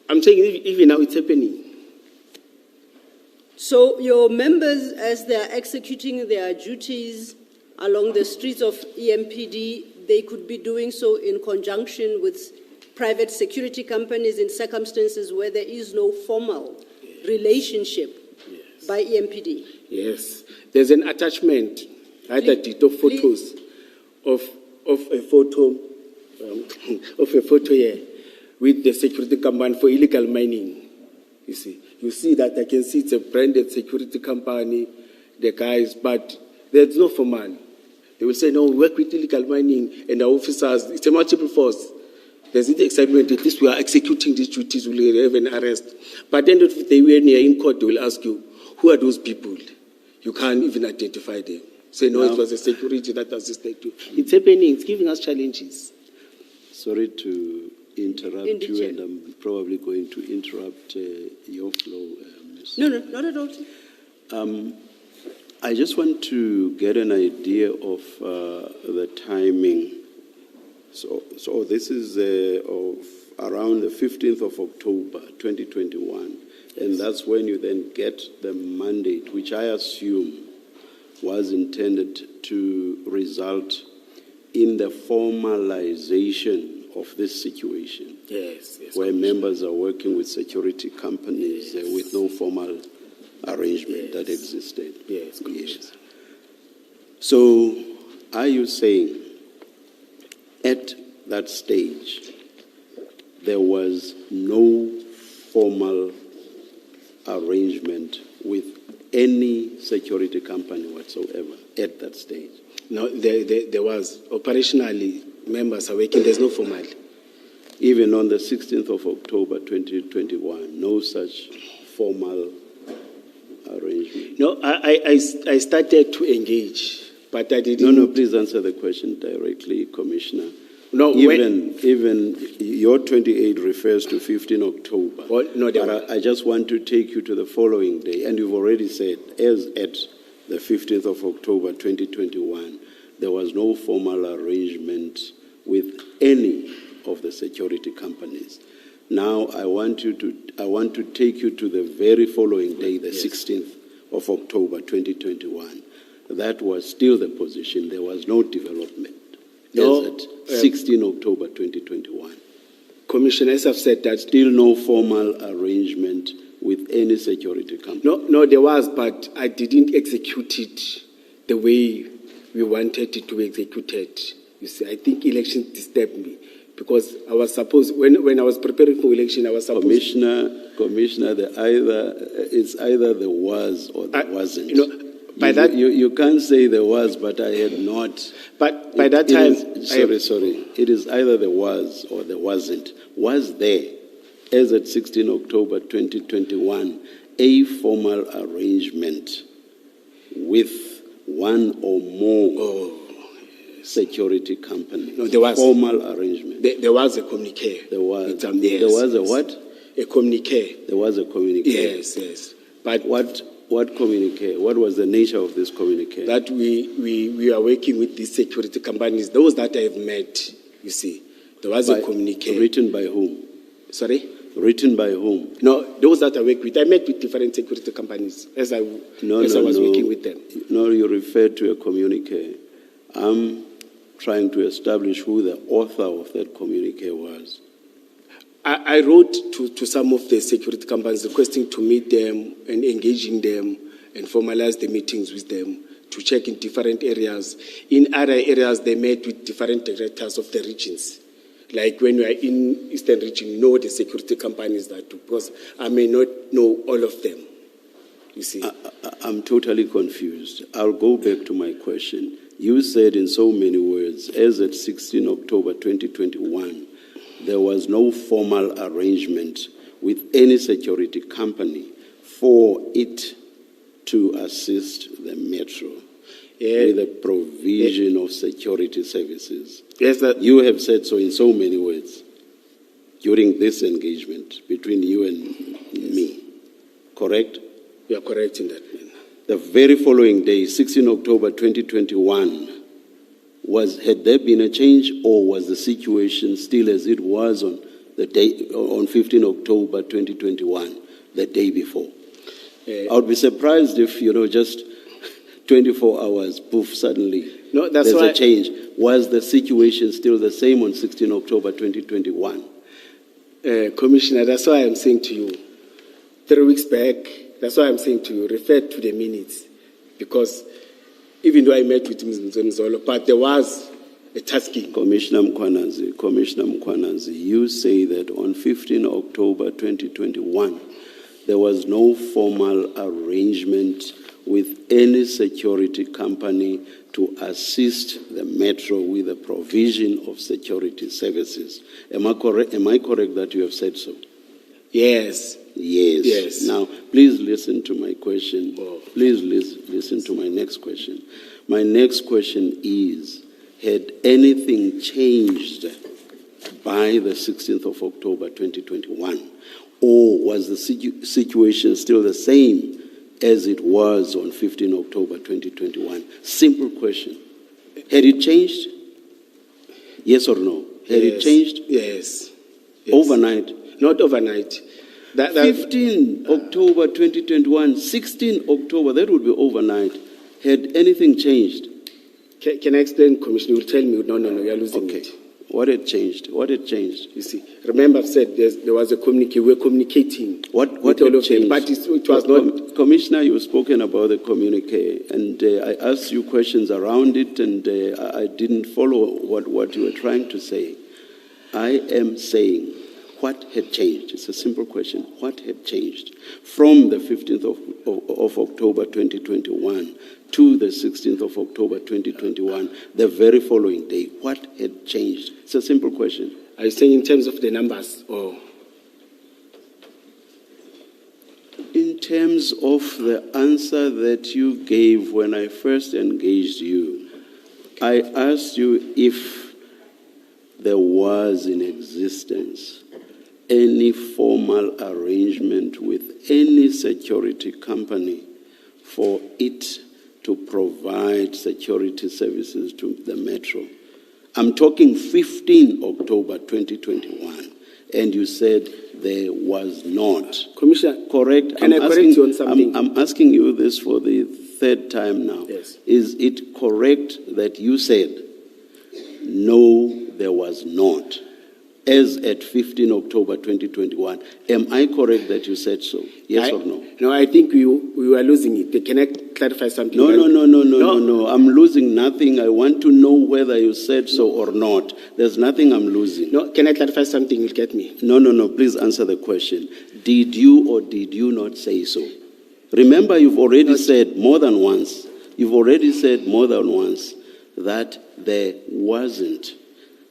I'm saying even now it's happening. So your members, as they are executing their duties along the streets of EMPD, they could be doing so in conjunction with private security companies in circumstances where there is no formal relationship by EMPD. Yes, there's an attachment. I had a did of photos of a photo here, with the security company for illegal mining. You see that I can see it's a branded security company, the guys, but there's no formal. They will say, no, we work with illegal mining and our officers, it's a multiple force. There's the excitement, at least we are executing these duties, we will have an arrest. But at the end of the day, when you're in court, they will ask you, who are those people? You can't even identify them. Say, no, it was a security that assisted you. It's happening, it's giving us challenges. Sorry to interrupt you, and I'm probably going to interrupt your flow, Ms. No, not at all. I just want to get an idea of the timing. So this is of around the 15th of October, 2021, and that's when you then get the mandate, which I assume was intended to result in the formalization of this situation. Yes, where members are working with security companies with no formal arrangement that existed. Yes, Commissioner. So, are you saying at that stage there was no formal arrangement with any security company whatsoever at that stage? No, there was. Operationally, members are working, there's no formal. Even on the 16th of October 2021, no such formal arrangement? No, I started to engage, but I didn't. No, please answer the question directly, Commissioner. No, even your 28 refers to 15 October. Well, no, but I just want to take you to the following day, and you've already said, as at the 15th of October 2021, there was no formal arrangement with any of the security companies. Now I want to take you to the very following day, the 16th of October 2021. That was still the position. There was no development. No, as at 16 October 2021. Commissioner, as I've said, that still no formal arrangement with any security company. No, there was, but I didn't execute it the way we wanted it to be executed. You see, I think election disturbed me because I was supposed, when I was preparing for election, I was supposed. Commissioner, it's either there was or there wasn't. You can't say there was, but I had not. But by that time, sorry. It is either there was or there wasn't. Was there, as at 16 October 2021, a formal arrangement with one or more security companies? No, there was. Formal arrangement. There was a communique. There was. There was a what? A communique. There was a communique. Yes. But what communique? What was the nature of this communique? That we are working with these security companies, those that I have met, you see. There was a communique. Written by whom? Sorry? Written by whom? No, those that I work with. I met with different security companies as I was working with them. No, you referred to a communique. I'm trying to establish who the author of that communique was. I wrote to some of the security companies requesting to meet them and engaging them and formalize the meetings with them to check in different areas. In other areas, they met with different directors of the regions. Like when you are in Eastern region, you know the security companies that do, because I may not know all of them, you see. I'm totally confused. I'll go back to my question. You said in so many words, as at 16 October 2021, there was no formal arrangement with any security company for it to assist the metro with the provision of security services. Yes, sir. You have said so in so many words during this engagement between you and me, correct? You are correct in that. The very following day, 16 October 2021, had there been a change, or was the situation still as it was on the day on 15 October 2021, the day before? I would be surprised if just 24 hours, poof, suddenly there's a change. Was the situation still the same on 16 October 2021? Commissioner, that's why I'm saying to you, 3 weeks back, that's why I'm saying to you, refer to the minutes, because even though I met with Ms. Mzolo, but there was tasking. Commissioner Mkwanazi, you say that on 15 October 2021, there was no formal arrangement with any security company to assist the Metro with the provision of security services. Am I correct that you have said so? Yes. Yes. Yes. Now, please listen to my question. Please listen to my next question. My next question is, had anything changed by the 16th of October 2021? Or was the situation still the same as it was on 15 October 2021? Simple question. Had it changed? Yes or no? Had it changed? Yes. Overnight? Not overnight. 15 October 2021, 16 October, that would be overnight. Had anything changed? Can I explain, Commissioner? You will tell me, no, you are losing Okay. it. What had changed? What had changed? You see, remember I've said there was a communique. We were communicating. What with had all of them, changed? but it was not. Commissioner, you've spoken about the communique, and I asked you questions around it, and I didn't follow what you were trying to say. I am saying, what had changed? It's a simple question. What had changed from the 15th of October 2021 to the 16th of October 2021, the very following day? What had changed? It's a simple question. Are you saying in terms of the numbers? Or In terms of the answer that you gave when I first engaged you, I asked you if there was in existence any formal arrangement with any security company for it to provide security services to the Metro. I'm talking 15 October 2021, and you said there was not. Commissioner, Correct? Can I correct you on something? I'm asking you this for the third time now. Yes. Is it correct that you said, no, there was not, as at 15 October 2021? Am I correct that you said so? Yes or no? No, I think we were losing it. Can I clarify something? No. I'm losing nothing. I want to know whether you said so or not. There's nothing I'm losing. No, can I clarify something? You'll get me. No. Please answer the question. Did you or did you not say so? Remember, you've already said more than once. You've already said more than once that there wasn't.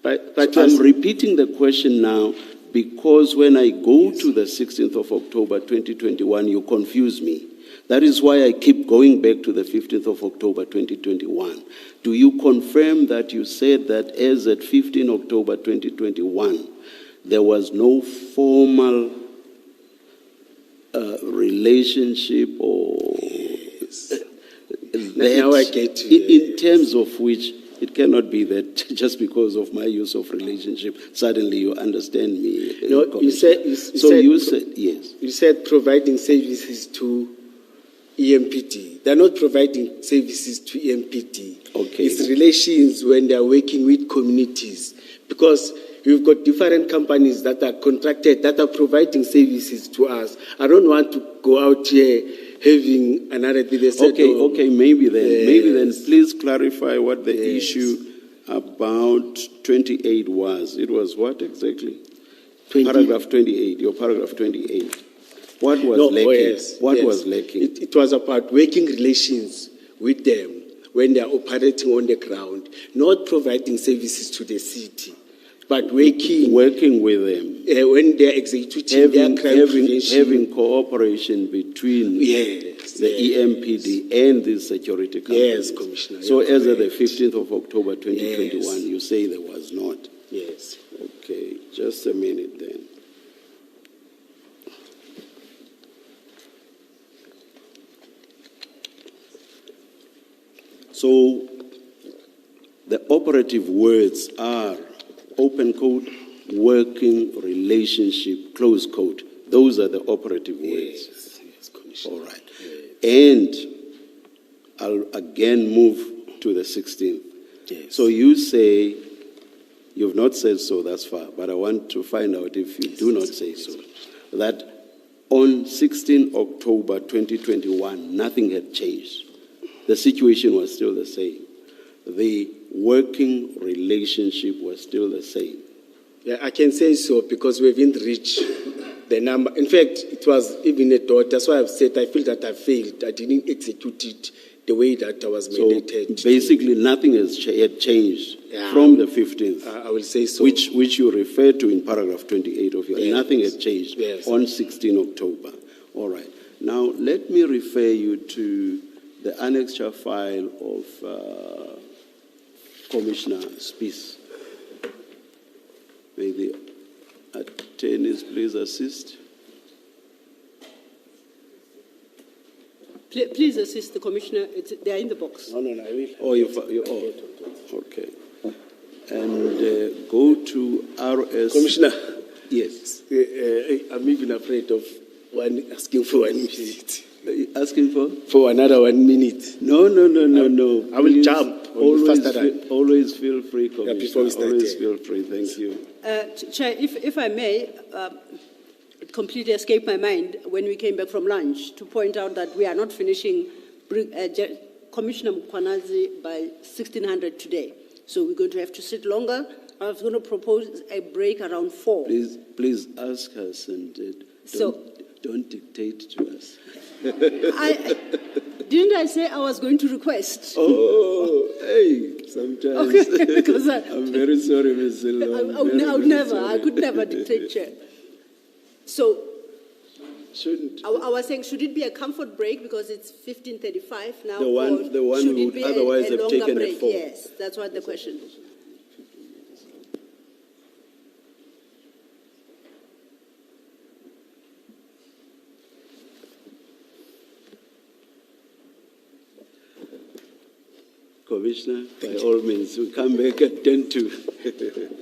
But I'm repeating the question now because when I go to the 16th of October 2021, you confuse me. That is why I keep going back to the 15th of October 2021. Do you confirm that you said that as at 15 October 2021, there was no formal relationship or Now I get you. in terms of which it cannot be that just because of my use of relationship, suddenly you understand me. No, you said yes. You said providing services to EMPD. They're not providing services to EMPD. Okay. It's relations when they're working with communities. Because you've got different companies that are contracted, that are providing services to us. I don't want to go out here having another thing. Okay, maybe then please clarify what the issue about 28 was. It was what exactly? Paragraph 28, your paragraph 28. What was lacking? What was lacking? It was about working relations with them when they are operating on the ground, not providing services to the city, but working with them. When they are executing their crime prevention. Having cooperation between the EMPD and the security companies. Yes, Commissioner. So as of the 15th of October 2021, you say there was not. Yes. Okay, just a minute then. So the operative words are open quote, working relationship, close quote. Those are the operative words. Yes, Commissioner. All right. And I'll again move to the 16th. Yes. So you say you've not said so thus far, but I want to find out if you do not say so. That on 16 October 2021, nothing had changed. The situation was still the same. the working relationship was still the same. Yeah, I can say so because we haven't reached the number. In fact, it was even a dot. That's why I've said I feel that I failed. I didn't execute it the way that I was So mandated. to. basically, nothing has yet changed Yeah. from the 15th, I will say so. which you refer to in paragraph 28 of your. Yes. Nothing has changed Yes. on 16 October. All right. Now, let me refer you to the annexure file of Commissioner Spies. May the attorneys please assist. Please assist the commissioner. They are in the box. No, I will. Okay. And go to RS. Commissioner, Yes. I'm even afraid of asking for 1 minute. Asking for? For another 1 minute. No. I will Please, jump on Always, the faster run. always feel free, Commissioner. before we start, always yeah. feel free. Thank you. Chair, if I may, it completely escaped my mind when we came back from lunch to point out that we are not finishing Commissioner Mkwanazi by 1600 today. So we're going to have to sit longer. I was going to propose a break around 4. Please ask us and don't dictate to us. Didn't I say I was going to request? Oh, hey, sometimes. Okay, because I'm very sorry, Ms. Silva. I could never dictate, Chair. So Shouldn't. I was saying, should it be a comfort break because it's 15:35 now? The one or should who it be otherwise a have longer taken a break? fall. Yes, that's what the question is. Commissioner, by all means, we come back at 10 to.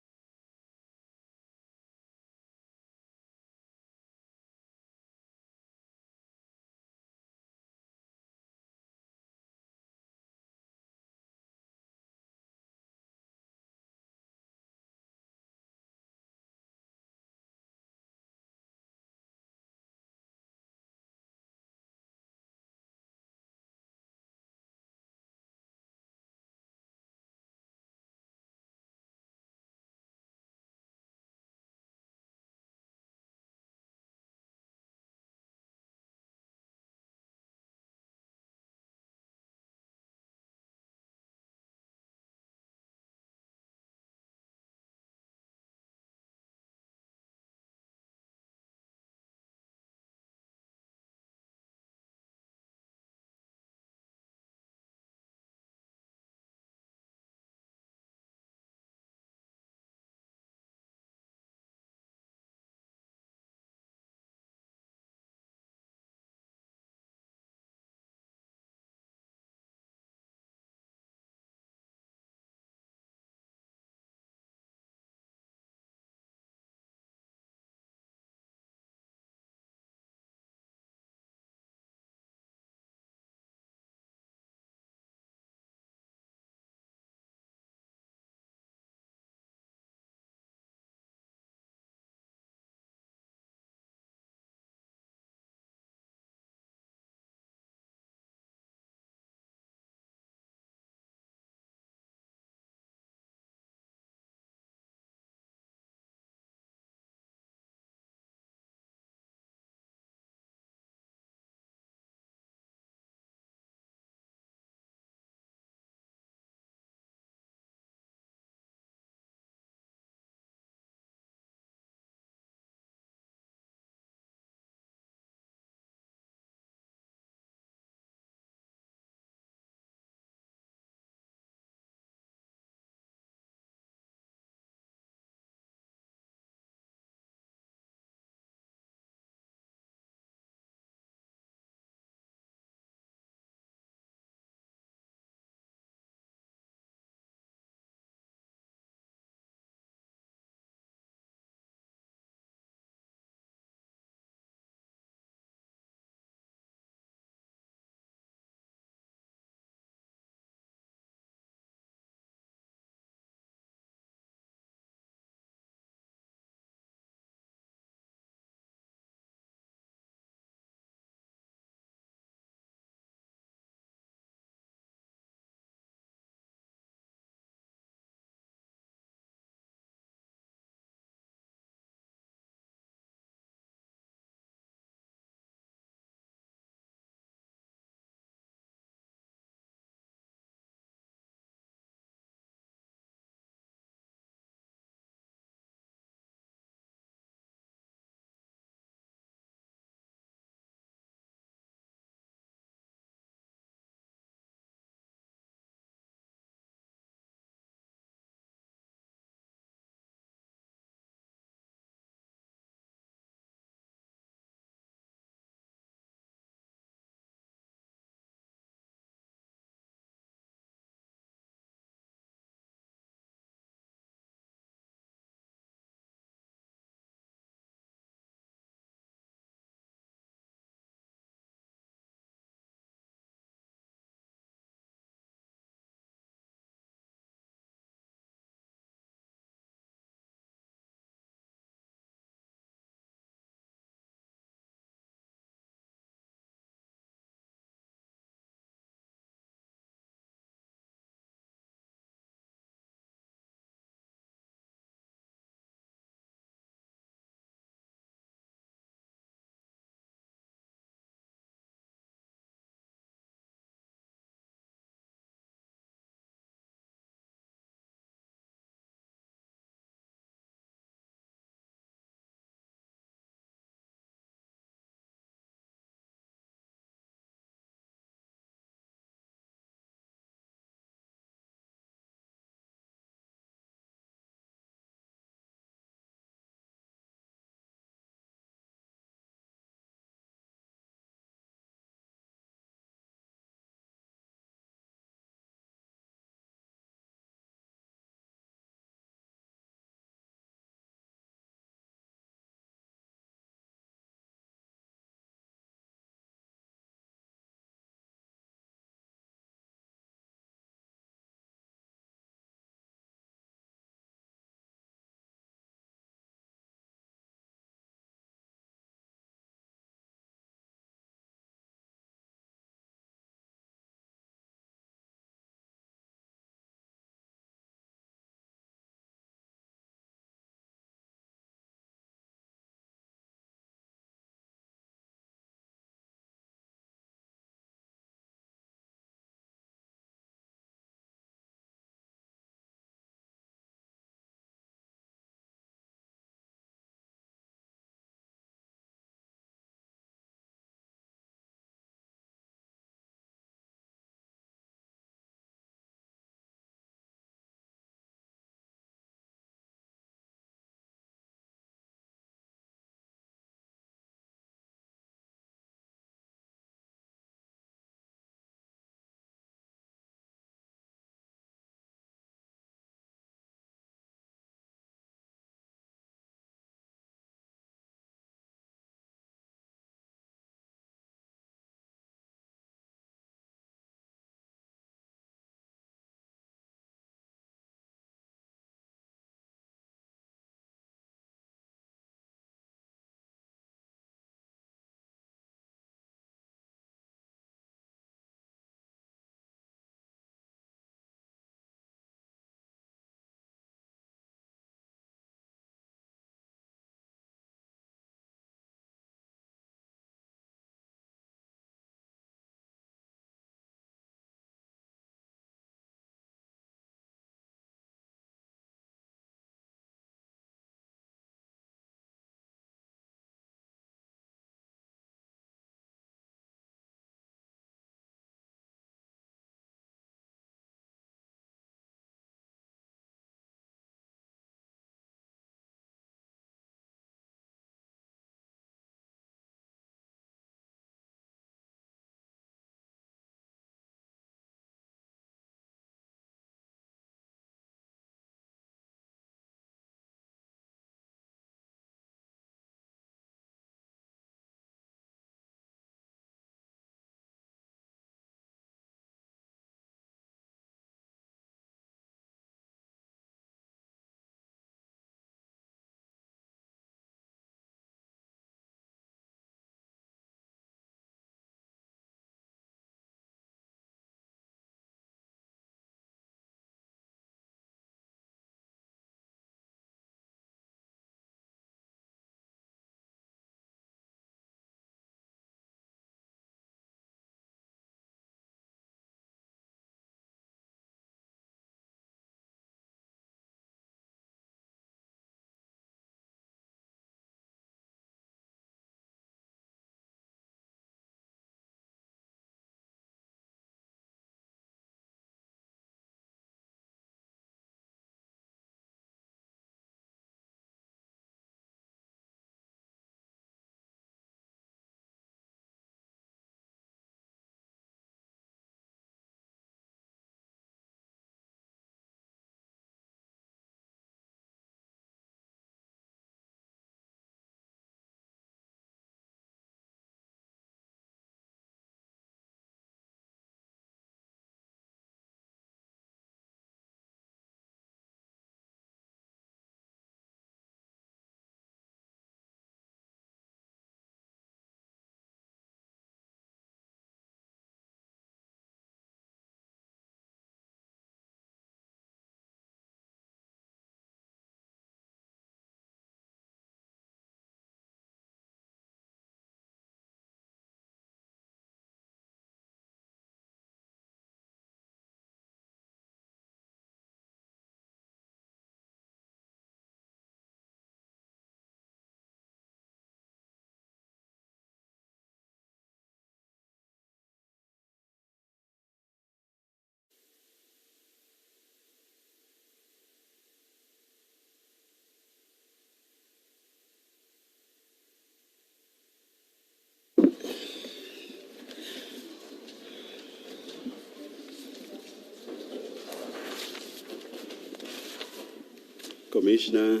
Commissioner,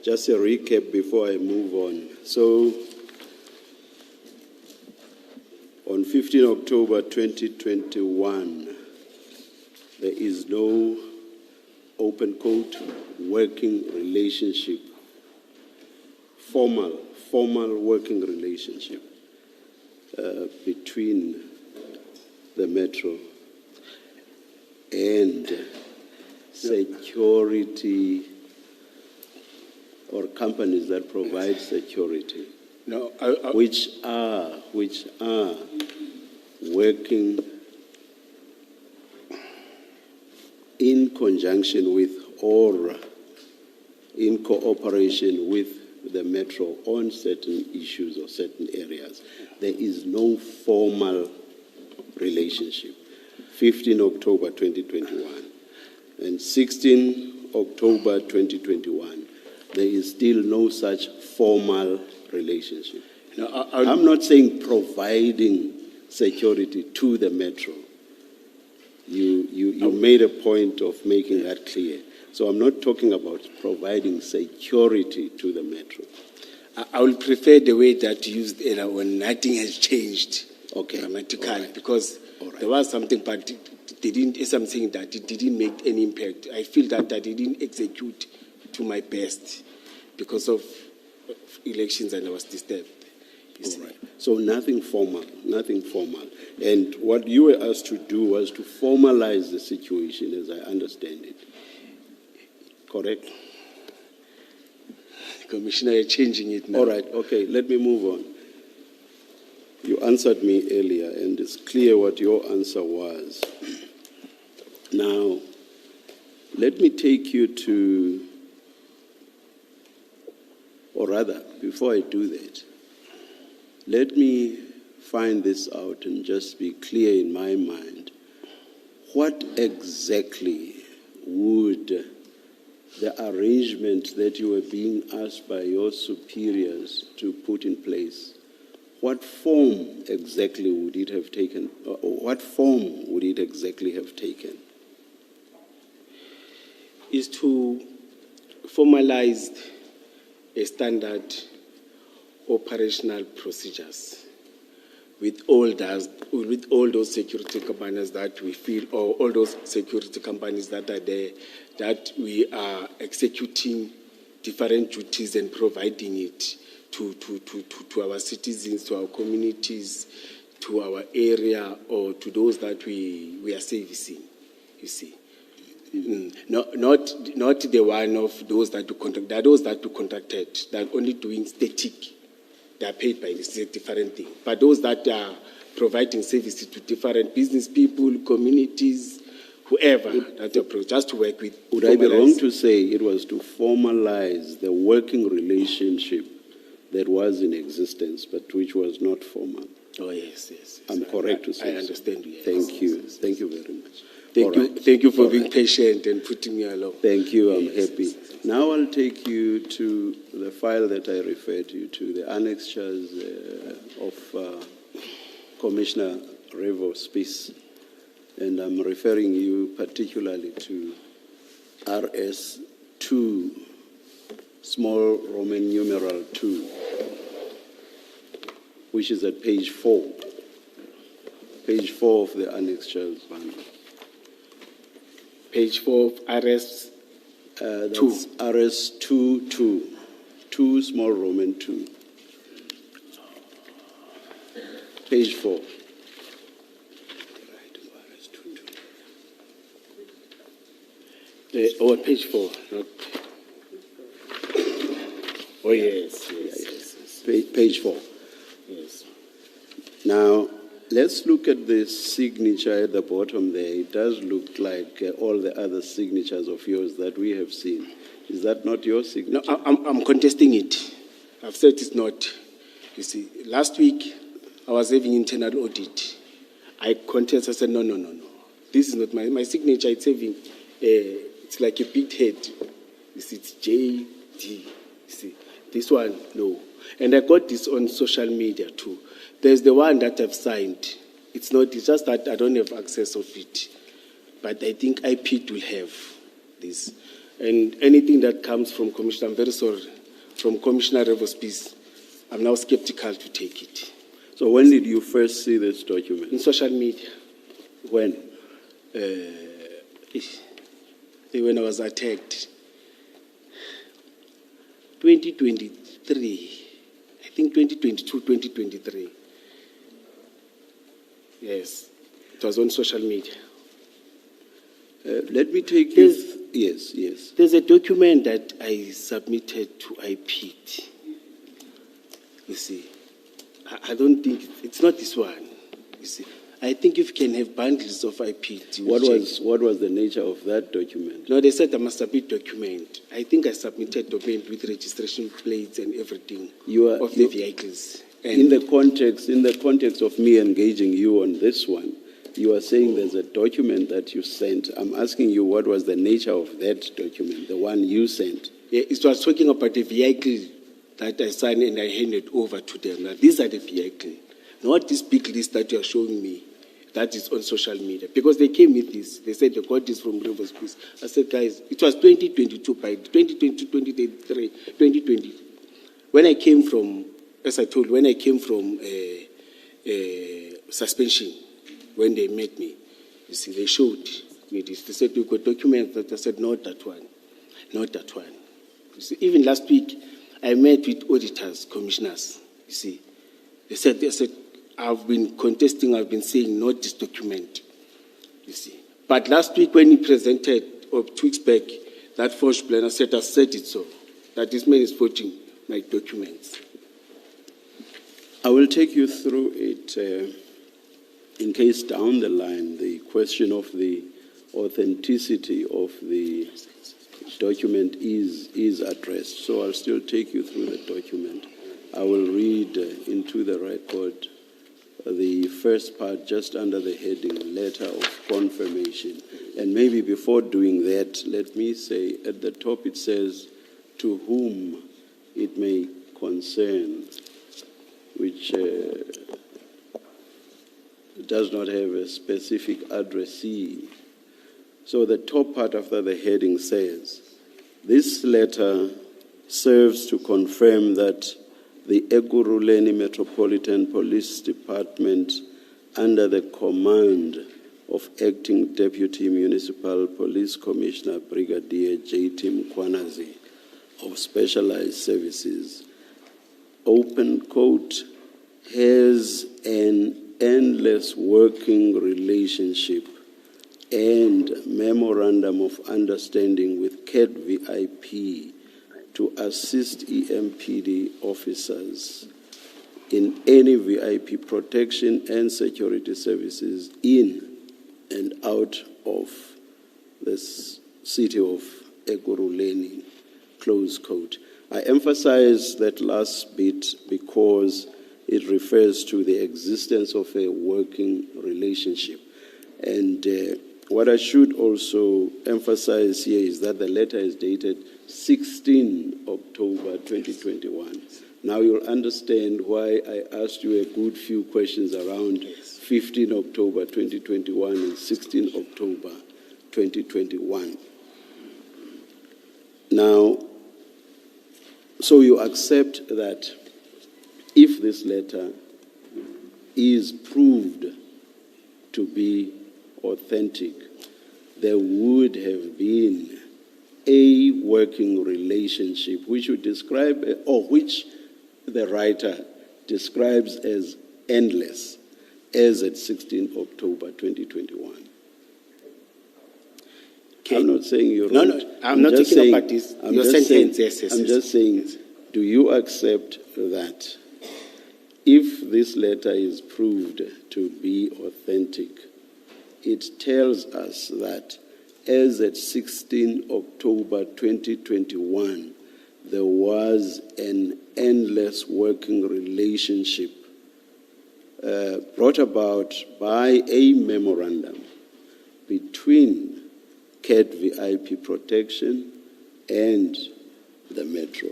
just a recap before I move on. So, on 15 October 2021, there is no open quote working relationship, formal working relationship between the Metro and security or companies that provide security, No, which are working in conjunction with or in cooperation with the Metro on certain issues or certain areas. There is no formal relationship. 15 October 2021 and 16 October 2021, there is still no such formal relationship. no, I'm not saying providing security to the Metro. You made a point of making that clear. So I'm not talking about providing security to the Metro. I will prefer the way that you used it when nothing has changed Okay. dramatically, All right. because All right. there was something, but they didn't. As I'm saying that it didn't make any impact. I feel that I didn't execute to my best because of elections, and I was disturbed. You see. All right. So nothing formal. And what you were asked to do was to formalize the situation, as I understand it. Correct? Commissioner, you're changing it now. All right, okay, let me move on. You answered me earlier, and it's clear what your answer was. Now, let me take you to, or rather, before I do that, let me find this out and just be clear in my mind. What exactly would the arrangement that you were being asked by your superiors to put in place, what form exactly would it have taken? What form would it exactly have taken? Is to formalize a standard operational procedures with all those security companies that we feel, or all those security companies that are there, that we are executing different duties and providing it to our citizens, to our communities, to our area, or to those that we are servicing, you see. Not the one of those that you contract. There are those that you contracted that are only doing static. They are paid by this, a different thing. But those that are providing services to different business people, communities, whoever that approach, just to work with. Would I be wrong to say it was to formalize the working relationship that was in existence, but which was not formal? Oh, yes. I'm correct to say I understand so. you. Yes. Thank you. Yes. Thank you very much. Thank you for being patient and putting me along. Thank you. I'm Yes. happy. Now I'll take you to the file that I referred you to, the annexures of Commissioner Revo's piece. And I'm referring you particularly to RS2, small Roman numeral 2, which is at page 4. Page 4 of the annexures bundle. Page 4 of RS. That's RS2, 2 small Roman 2. Page 4. Page 4. Not... Oh, yes. Page 4. Yes. Now, let's look at the signature at the bottom there. It does look like all the other signatures of yours that we have seen. Is that not your signature? No, I'm contesting it. I've said it's not. You see, last week I was having internal audit. I contested. I said, no. This is not my signature. It's having, it's like a big head. You see, it's JD. You see, this one, no. And I got this on social media too. There's the one that I've signed. It's just that I don't have access of it. But I think IP will have. this. And anything that comes from Commissioner, I'm very sorry, from Commissioner Revospice, I'm now skeptical to take it. So when did you first see this document? In social media, When? when I was attacked, 2023, I think 2022, 2023. Yes, it was on social media. Let me take you. Yes, yes. There's a document that I submitted to IPT. You see, I don't think, it's not this one. You see, I think if you can have bundles of IPT. What was the nature of that document? No, they said I must submit document. I think I submitted document with registration plates and everything of the vehicles. In the context of me engaging you on this one, you are saying there's a document that you sent. I'm asking you what was the nature of that document, the one you sent. Yeah, it was talking about the vehicle that I signed and I handed over to them. Now, these are the vehicles, not this big list that you are showing me that is on social media. Because they came with this. They said they got this from Rivers Peace. I said, guys, it was 2022, by 2022, 2023, 2020. When I came from, as I told, when I came from suspension, when they met me, you see, they showed me this. They said, we got documents that I said, not that one, not that one. You see, even last week, I met with auditors, commissioners, you see. They said, I've been contesting, I've been saying, not this document, you see. But last week when he presented, or 2 weeks back, that forged plan, I said it so, that this man is forging my documents. I will take you through it in case down the line the question of the authenticity of the document is addressed. So I'll still take you through the document. I will read into the record the first part just under the heading, letter of confirmation. And maybe before doing that, let me say at the top it says, to whom it may concern, which does not have a specific addressee. So the top part after the heading says, this letter serves to confirm that the Ekurhuleni Metropolitan Police Department, under the command of Acting Deputy Municipal Police Commissioner Brigadier J.T. Mkhwanazi of Specialized Services, open quote, has an endless working relationship and memorandum of understanding with CAT VIP to assist EMPD officers in any VIP protection and security services in and out of the city of Ekurhuleni, close quote. I emphasize that last bit because it refers to the existence of a working relationship. And what I should also emphasize here is that the letter is dated 16 October 2021. Now you'll understand why I asked you a good few questions around 15 October 2021 and 16 October 2021. Now, so you accept that if this letter is proved to be authentic, there would have been a working relationship which you describe, or which the writer describes as endless, as at 16 October 2021. Okay. I'm not saying you're wrong. No, I'm not talking about this. Your sentence, yes. I'm just saying, do you accept that if this letter is proved to be authentic, it tells us that as at 16 October 2021, there was an endless working relationship brought about by a memorandum between CAT VIP protection and the Metro.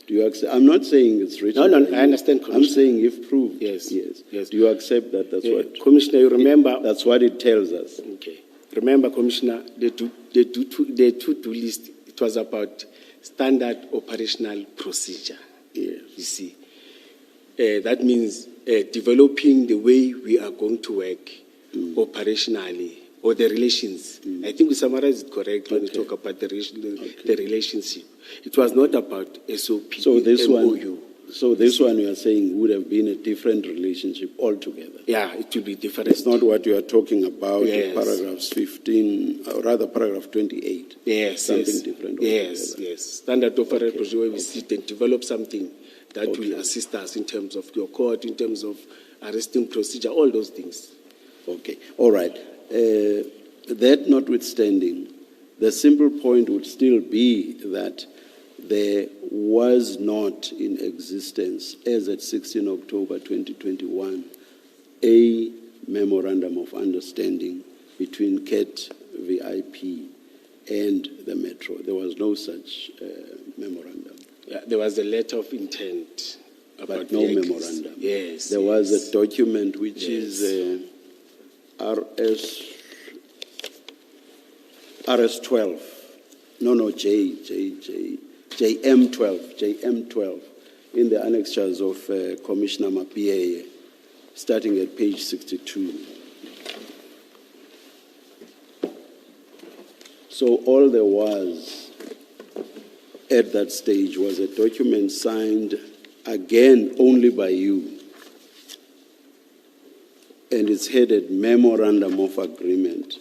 Do you accept? I'm not saying it's written. No, I understand, Commissioner. I'm saying if proved. Yes. Do you accept that? That's what, Commissioner, you remember? That's what it tells us. Okay. Remember, Commissioner, the to-do list, it was about standard operational procedure. You see, that means developing the way we are going to work operationally, or the relations. I think we summarized it correctly when we talk about the relationship. It was not about SOP. So this MOU. one you are saying would have been a different relationship altogether. Yeah, it will be different. It's not what you are talking about, Yes. paragraphs 15, or rather paragraph 28. Yes, Something yes. different Yes, altogether. yes. Standard operational procedure where we sit and develop something that will assist us in terms of your court, in terms of arresting procedure, all those things. Okay, all right. That notwithstanding, the simple point would still be that there was not in existence, as at 16 October 2021, a memorandum of understanding between CAT VIP and the Metro. There was no such memorandum. Yeah, there was a letter of intent. But no memorandum. Yes. There was a document which Yes. is RS12. No, JM12 in the annexures of Commissioner Mapie, starting at page 62. So all there was at that stage was a document signed again only by you, and it's headed Memorandum of Agreement.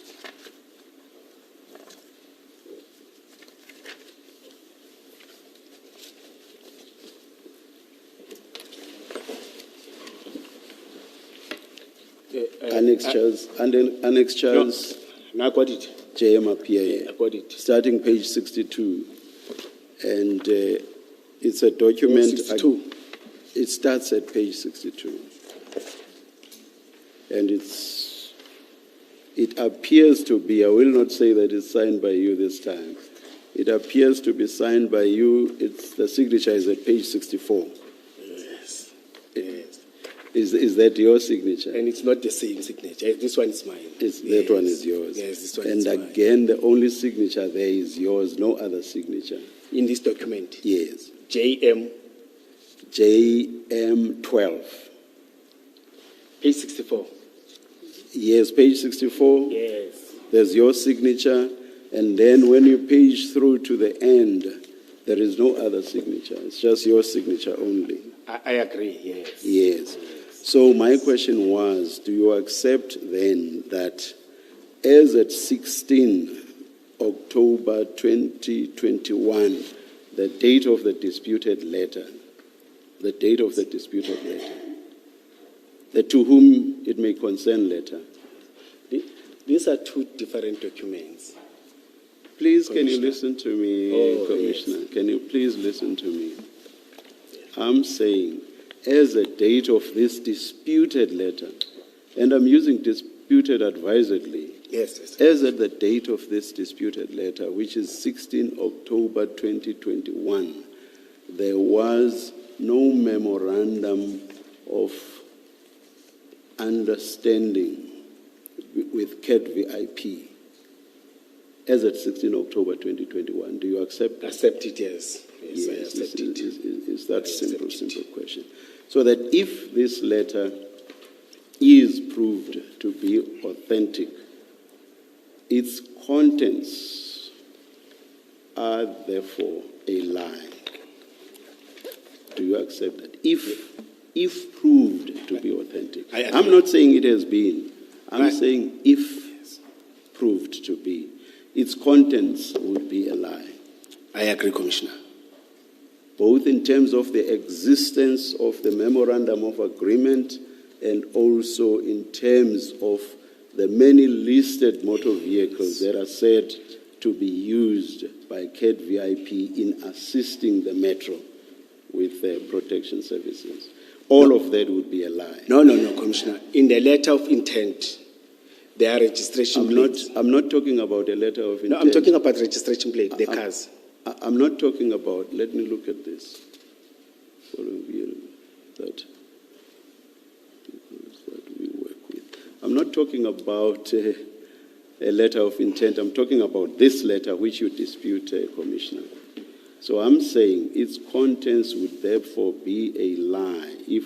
Annexures, No, I got it. JMAPIA, I got it. starting page 62. And it's a document. 62. It starts at page 62. And it appears to be, I will not say that it's signed by you this time. It appears to be signed by you. The signature is at page 64. Yes. Yes. Is that your signature? And it's not the same signature. This one is mine. That one is yours. Yes, this one and is mine. And again, the only signature there is yours, no other signature. In this document? Yes. JM12. Page 64. Yes, page 64. Yes. There's your signature. And then when you page through to the end, there is no other signature. It's just your signature only. I agree, yes. Yes. So my question was, do you accept then that as at 16 October 2021, the date of the disputed letter, the to whom it may concern letter? These are two different documents. Please, can you listen to me, Commissioner? Yes. Can you please listen to me? I'm saying, as the date of this disputed letter, and I'm using disputed advisedly, Yes. as at the date of this disputed letter, which is 16 October 2021, there was no memorandum of understanding with CAT VIP. As at 16 October 2021, do you accept that? Accept it, yes. Yes, I accept it. Is that simple question. So that if this letter is proved to be authentic, its contents are therefore a lie. Do you accept that? If proved to be authentic. I'm not saying it has been. I'm saying if proved to be, its contents would be a lie. I agree, Commissioner. Both in terms of the existence of the Memorandum of Agreement and also in terms of the many listed motor vehicles that are said to be used by CAT VIP in assisting the Metro with protection services. All of that would be a lie. No, Commissioner. In the letter of intent, there are registration plates. I'm not talking about a letter of intent. No, I'm talking about registration plate, the cars. I'm not talking about, let me look at this. That we work with. I'm not talking about a letter of intent. I'm talking about this letter which you dispute, Commissioner. So I'm saying its contents would therefore be a lie if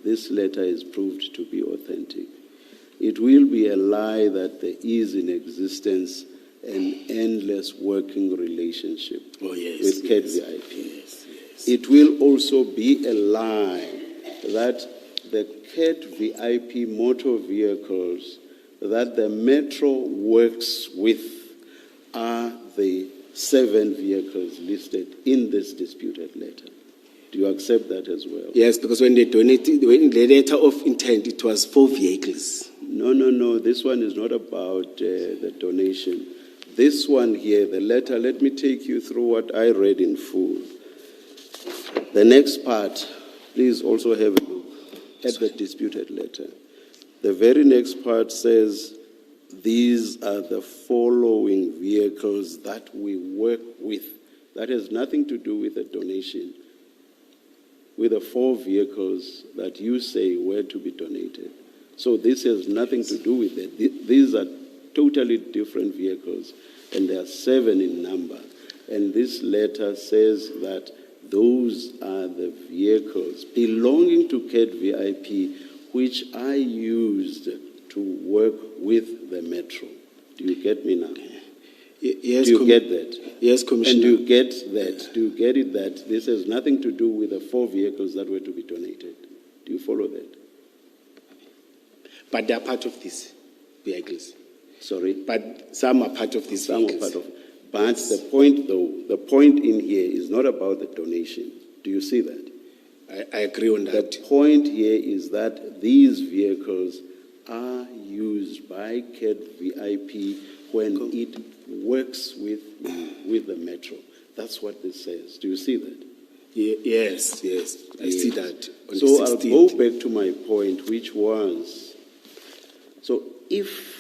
this letter is proved to be authentic. It will be a lie that there is in existence an endless working relationship with CAT-VIP. Yes. It will also be a lie that the CAT-VIP motor vehicles that the Metro works with are the 7 vehicles listed in this disputed letter. Do you accept that as well? Yes, because when they donated, when the letter of intent, it was 4 vehicles. No. This one is not about the donation. This one here, the letter, let me take you through what I read in full. The next part, please also have a look at the disputed letter. The very next part says, these are the following vehicles that we work with. That has nothing to do with a donation, with the 4 vehicles that you say were to be donated. So this has nothing to do with it. These are totally different vehicles, and there are 7 in number. And this letter says that those are the vehicles belonging to CAT-VIP which I used to work with the Metro. Do you get me now? Yes, do you get that? Yes, Commissioner. And do you get that? Do you get it that this has nothing to do with the 4 vehicles that were to be donated? Do you follow that? But they are part of these vehicles. Sorry? But some are part of these Some are vehicles. part of. But the point, though, the point in here is not about the donation. Do you see that? I agree on that. The point here is that these vehicles are used by CAT-VIP when it works with the Metro. That's what this says. Do you see that? Yes. I see that. On So the I'll 16th. go back to my point, which was, so if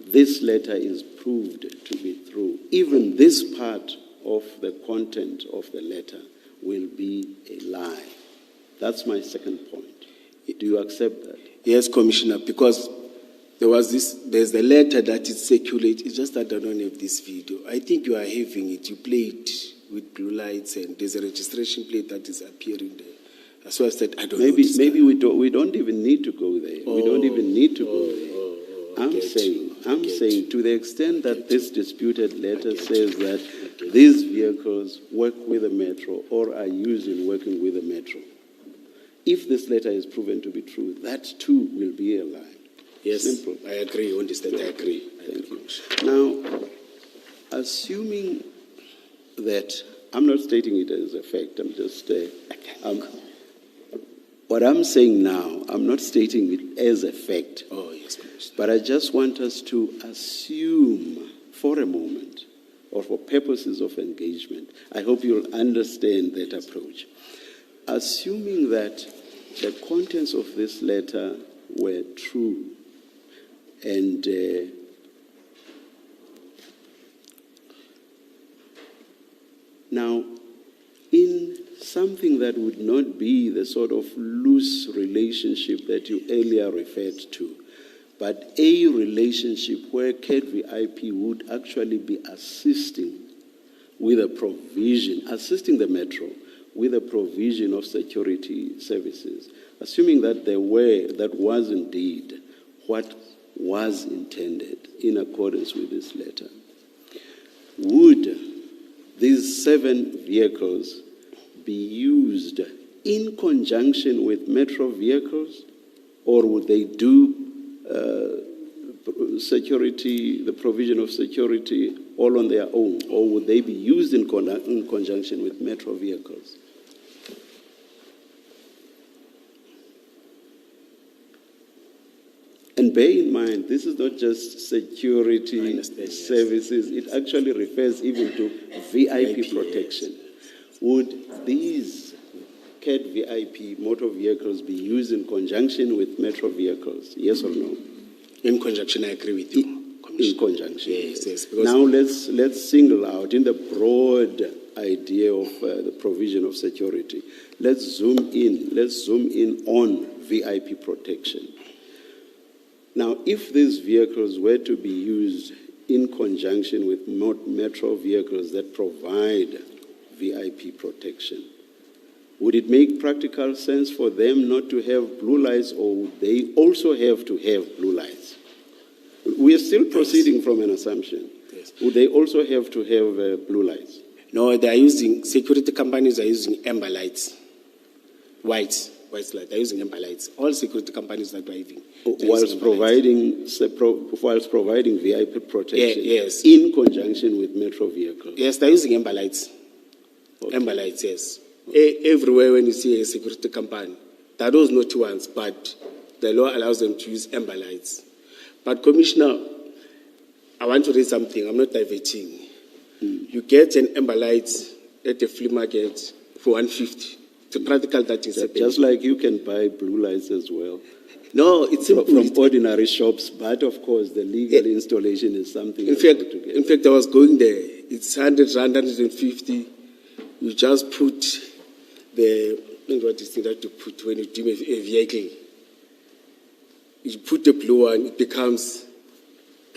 this letter is proved to be true, even this part of the content of the letter will be a lie. That's my second point. Do you accept that? Yes, Commissioner, because there's a letter that is circulated. It's just that I don't have this video. I think you are having it. You play it with blue lights, and there's a registration plate that is appearing there. That's why I said I don't know. Maybe we don't even need to go there. We don't even need to go there. I'm saying to the extent that this disputed letter says that these vehicles work with the Metro or are used in working with the Metro, if this letter is proven to be true, that too will be a lie. Yes, Simple. I agree on this. That I agree. Thank you. Now, assuming that, I'm not stating it as a fact, I'm just, what I'm saying now, I'm not stating it as a fact. Oh, yes, Commissioner. But I just want us to assume for a moment, or for purposes of engagement, I hope you'll understand that approach. Assuming that the contents of this letter were true, and now, in something that would not be the sort of loose relationship that you earlier referred to, but a relationship where CAT-VIP would actually be assisting with a provision, assisting the Metro with a provision of security services, assuming that that was indeed what was intended in accordance with this letter, would these 7 vehicles be used in conjunction with Metro vehicles, or would they do security, the provision of security, all on their own, or would they be used in conjunction with Metro vehicles? And bear in mind, this is not just security services, it actually refers even to VIP protection. Would these CAT-VIP motor vehicles be used in conjunction with Metro vehicles? Yes or no? In conjunction, I agree with you, In conjunction. Yes. Now let's single out in the broad idea of the provision of security. Let's zoom in on VIP protection. Now, if these vehicles were to be used in conjunction with metro vehicles that provide VIP protection, would it make practical sense for them not to have blue lights, or would they also have to have blue lights? We are still proceeding from an assumption. Yes. Would they also have to have blue lights? No, they are using, security companies are using amber lights, white light. They're using amber lights. All security companies are driving. Whilst providing VIP protection yes. in conjunction with metro vehicles? Yes, they're using amber lights. Okay. Amber lights, yes. Everywhere when you see a security company, there are those naughty ones, but the law allows them to use amber lights. But Commissioner, I want to read something. I'm not diverting. You get an amber light at the flea market for 150. It's a practical that is happening. Just like you can buy blue lights as well. No, it's simple. From ordinary shops, but of course the legal installation is something In else fact, altogether. I was going there. It's 100 rand, 150. You just put what is it that you put when you dim a vehicle? You put the blue one, it becomes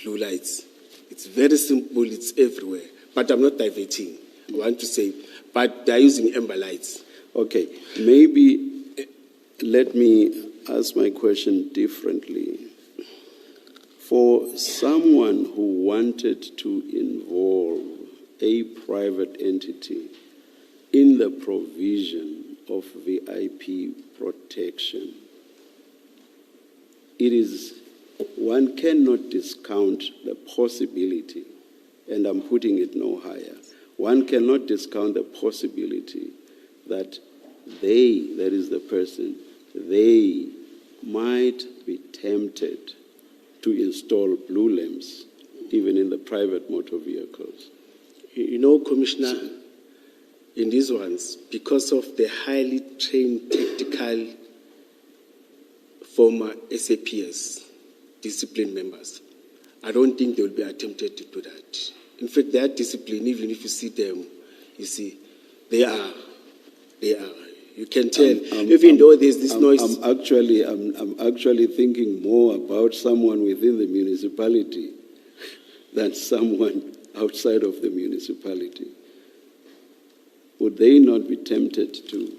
blue lights. It's very simple, it's everywhere. But I'm not diverting. I want to say, but they're using amber lights. Okay, maybe let me ask my question differently. For someone who wanted to involve a private entity in the provision of VIP protection, one cannot discount the possibility, and I'm putting it no higher, one cannot discount the possibility that that is the person, they might be tempted to install blue lamps even in the private motor vehicles. You know, Commissioner, in these ones, because of the highly trained tactical former SAPS discipline members, I don't think they will be attempted to do that. In fact, they are disciplined. Even if you see them, you see, they are. You can tell, even though there's this noise. I'm actually thinking more about someone within the municipality than someone outside of the municipality. Would they not be tempted to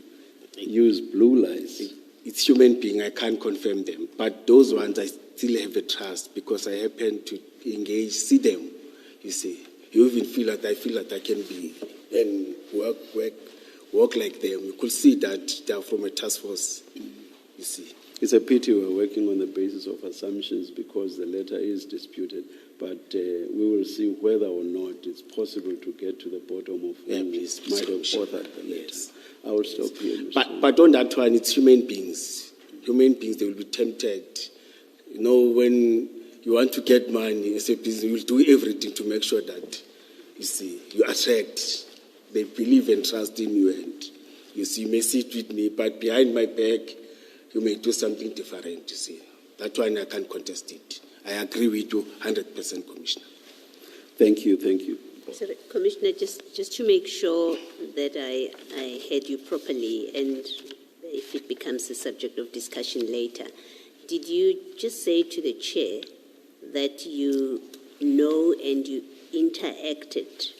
use blue lights? It's human being, I can't confirm them. But those ones, I still have a trust because I happen to engage, see them, you see. You even feel that I can be and work like them. You could see that they are from a task force, you see. It's a pity we're working on the basis of assumptions because the letter is disputed. But we will see whether or not it's possible to get to the bottom of who might have authored the letter. Yes. I will stop here. But on that one, it's human beings. Human beings, they will be tempted. You know, when you want to get money, you will do everything to make sure that, you see, you attract. They believe and trust in you, and you see, you may sit with me, but behind my back, you may do something different, you see. That one, I can't contest it. I agree with you 100%, Commissioner. Thank you. So, Commissioner, just to make sure that I heard you properly, and if it becomes a subject of discussion later, did you just say to the chair that you know and you interacted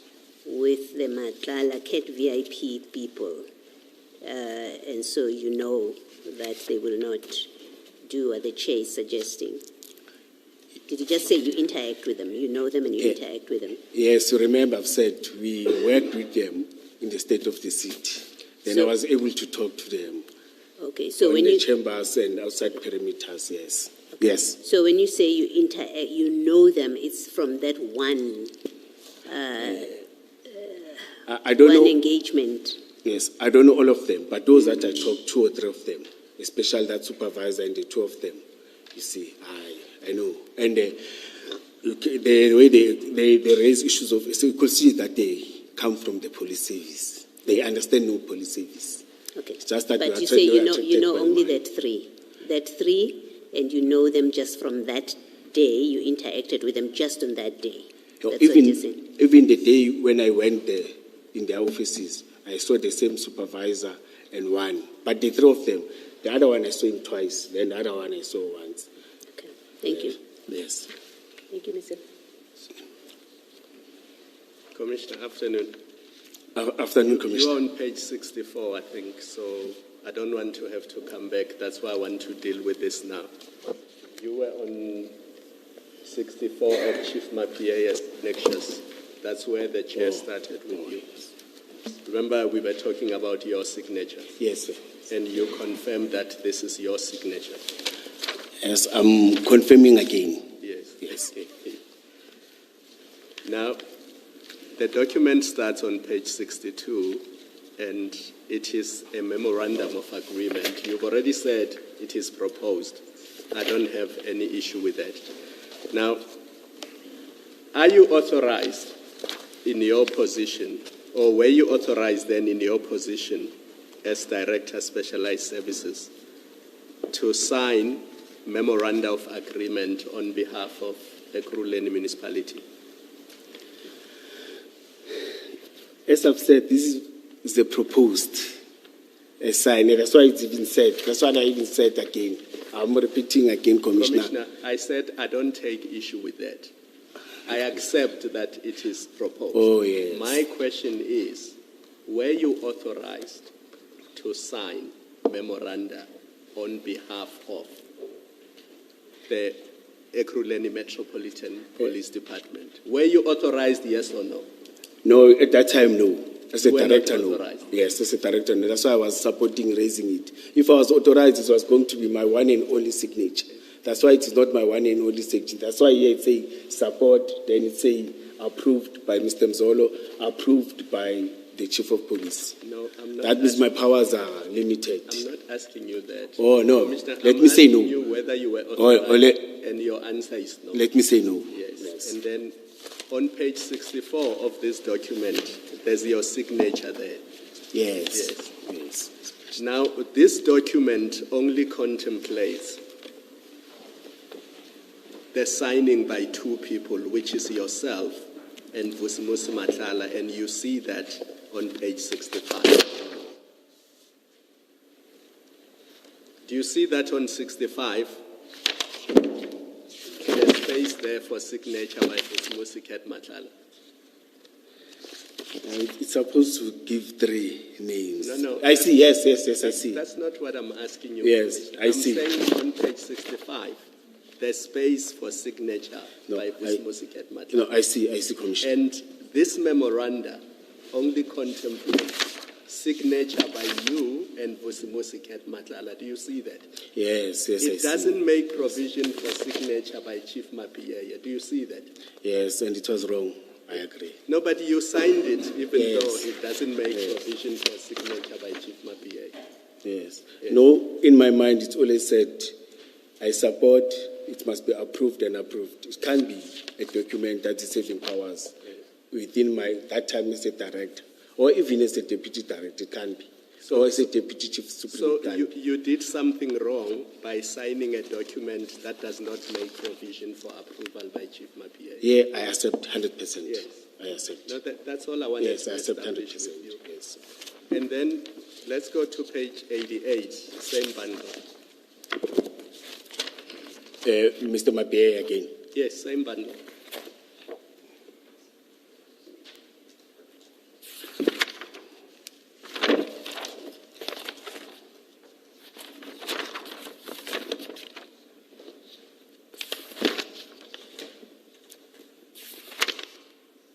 with the Madlanga Cat VIP people, and so you know that they will not do what the chair is suggesting? Did you just say you interact with them? You know them and you interact with them? Yes, you remember I've said we worked with them in the state of the city. Then I was able to talk to them. Okay, so in when the chambers and outside perimeters, yes. Okay. Yes. So when you say you interact, you know them, it's from that one I don't know. Engagement. Yes, I don't know all of them, but those that I talked, 2 or 3 of them, especially that supervisor and the 2 of them, you see, I know. And the way they raise issues of, so you could see that they come from the police service. They understand no police service. Okay. It's just that but you say you know only that 3. That 3, and you know them just from that day, you interacted with them just on that day. No, That's what you're saying. even the day when I went there, in their offices, I saw the same supervisor and one. But the 3 of them, the other one I saw him twice, then the other one I saw once. Okay. Thank you. Yes. Thank you, Mr. Commissioner, afternoon. Afternoon, You Commissioner. are on page 64, I think, so I don't want to have to come back. That's why I want to deal with this now. You were on 64 of Chief Mapia's lectures. That's where the chair started with you. Remember, we were talking about your signature, Yes, sir. and you confirmed that this is your signature. Yes, I'm confirming again. Yes. Yes. Now, the document starts on page 62, and it is a memorandum of agreement. You've already said it is proposed. I don't have any issue with that. Now, are you authorized in your position, or were you authorized then in your position as Director Specialized Services to sign memoranda of agreement on behalf of Ekurhuleni Municipality? As I've said, this is the proposed sign. That's why it's even said. That's why I even said again. I'm repeating again, Commissioner. Commissioner, I said I don't take issue with that. I accept that it is proposed. Oh, yes. My question is, were you authorized to sign memoranda on behalf of the Ekurhuleni Metropolitan Police Department? Were you authorized, yes or no? No, at that time, no. As a You were not director, no. authorized? Yes, as a director, no. That's why I was supporting raising it. If I was authorized, it was going to be my one and only signature. That's why it is not my one and only signature. That's why here it say support, then it say approved by Mr. Mzolo, approved by the Chief of Police. No, I'm not. That means my powers are limited. I'm not asking you that. Oh, no. Commissioner, Let I'm me say no. asking you whether you were Oh, authorized, and your answer is no. Let me say no. Yes. And then on page 64 of this document, there's your signature there. Yes. Yes. Yes. Now, this document only contemplates the signing by two people, which is yourself and Vusimusi Matlala, and you see that on page 65. Do you see that on 65? There's space there for signature by Vusimusi Matlala. It's supposed to give three names. No. I see, yes, I see. That's not what I'm asking you. Yes, Commissioner. I see. I'm saying on page 65, there's space for signature by Vusimusi Matlala. No, I see, Commissioner. And this memoranda only contemplates signature by you and Vusimusi Matlala. Do you see that? Yes, I see. It doesn't make provision for signature by Chief Mapiaye. Do you see that? Yes, and it was wrong. I agree. No, but you signed it even Yes. though it doesn't make provision for signature by Chief Mapiaye. Yes. No, in my mind, it's always said, I support, it must be approved and approved. It can't be a document that is having powers within that time as a director, or even as a deputy director, it can't be. So as a deputy chief So superintendent. you did something wrong by signing a document that does not make provision for approval by Chief Mapiaye. Yeah, I accept 100%. Yes. I accept. No, that's all I wanted Yes, to I accept establish 100%. with you. Yes. And then let's go to page 88, same bundle. Mr. Mabeye again. Yes, same bundle.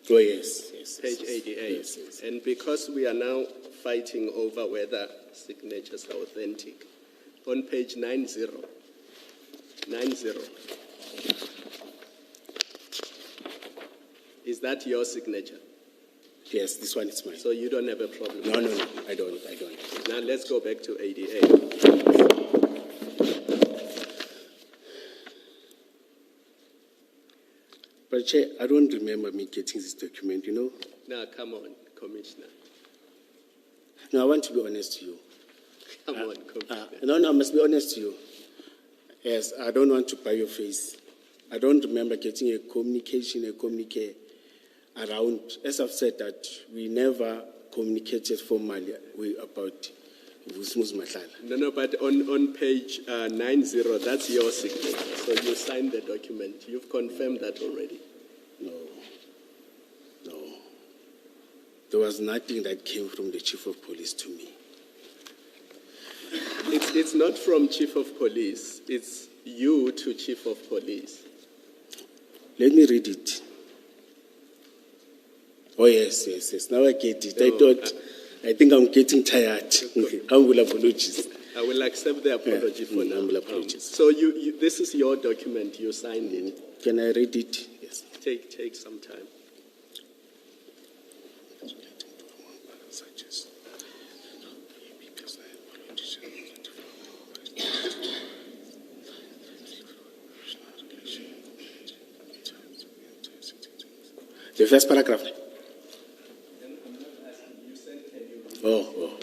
Oh, yes. Page 88. Yes. And because we are now fighting over whether signatures are authentic, on page 90, is that your signature? Yes, this one is mine. So you don't have a problem? No, I don't. Now let's go back to 88. But Chair, I don't remember me getting this document, you know. Now, come on, Commissioner. No, I want to be honest to you. Come on, Commissioner. No, I must be honest to you. Yes, I don't want to buy your face. I don't remember getting a communique around. As I've said that we never communicated formally about Vusimus Matlala. No, but on page 90, that's your signature. So you signed the document. You've confirmed that already. No. There was nothing that came from the Chief of Police to me. It's not from Chief of Police. It's you to Chief of Police. Let me read it. Oh, yes. Now I get it. I think I'm getting tired. Humble apologies. I will accept the apology for now. Humble apologies. So this is your document. You signed it. Can I read it? Yes. Take some time. The first paragraph. Oh.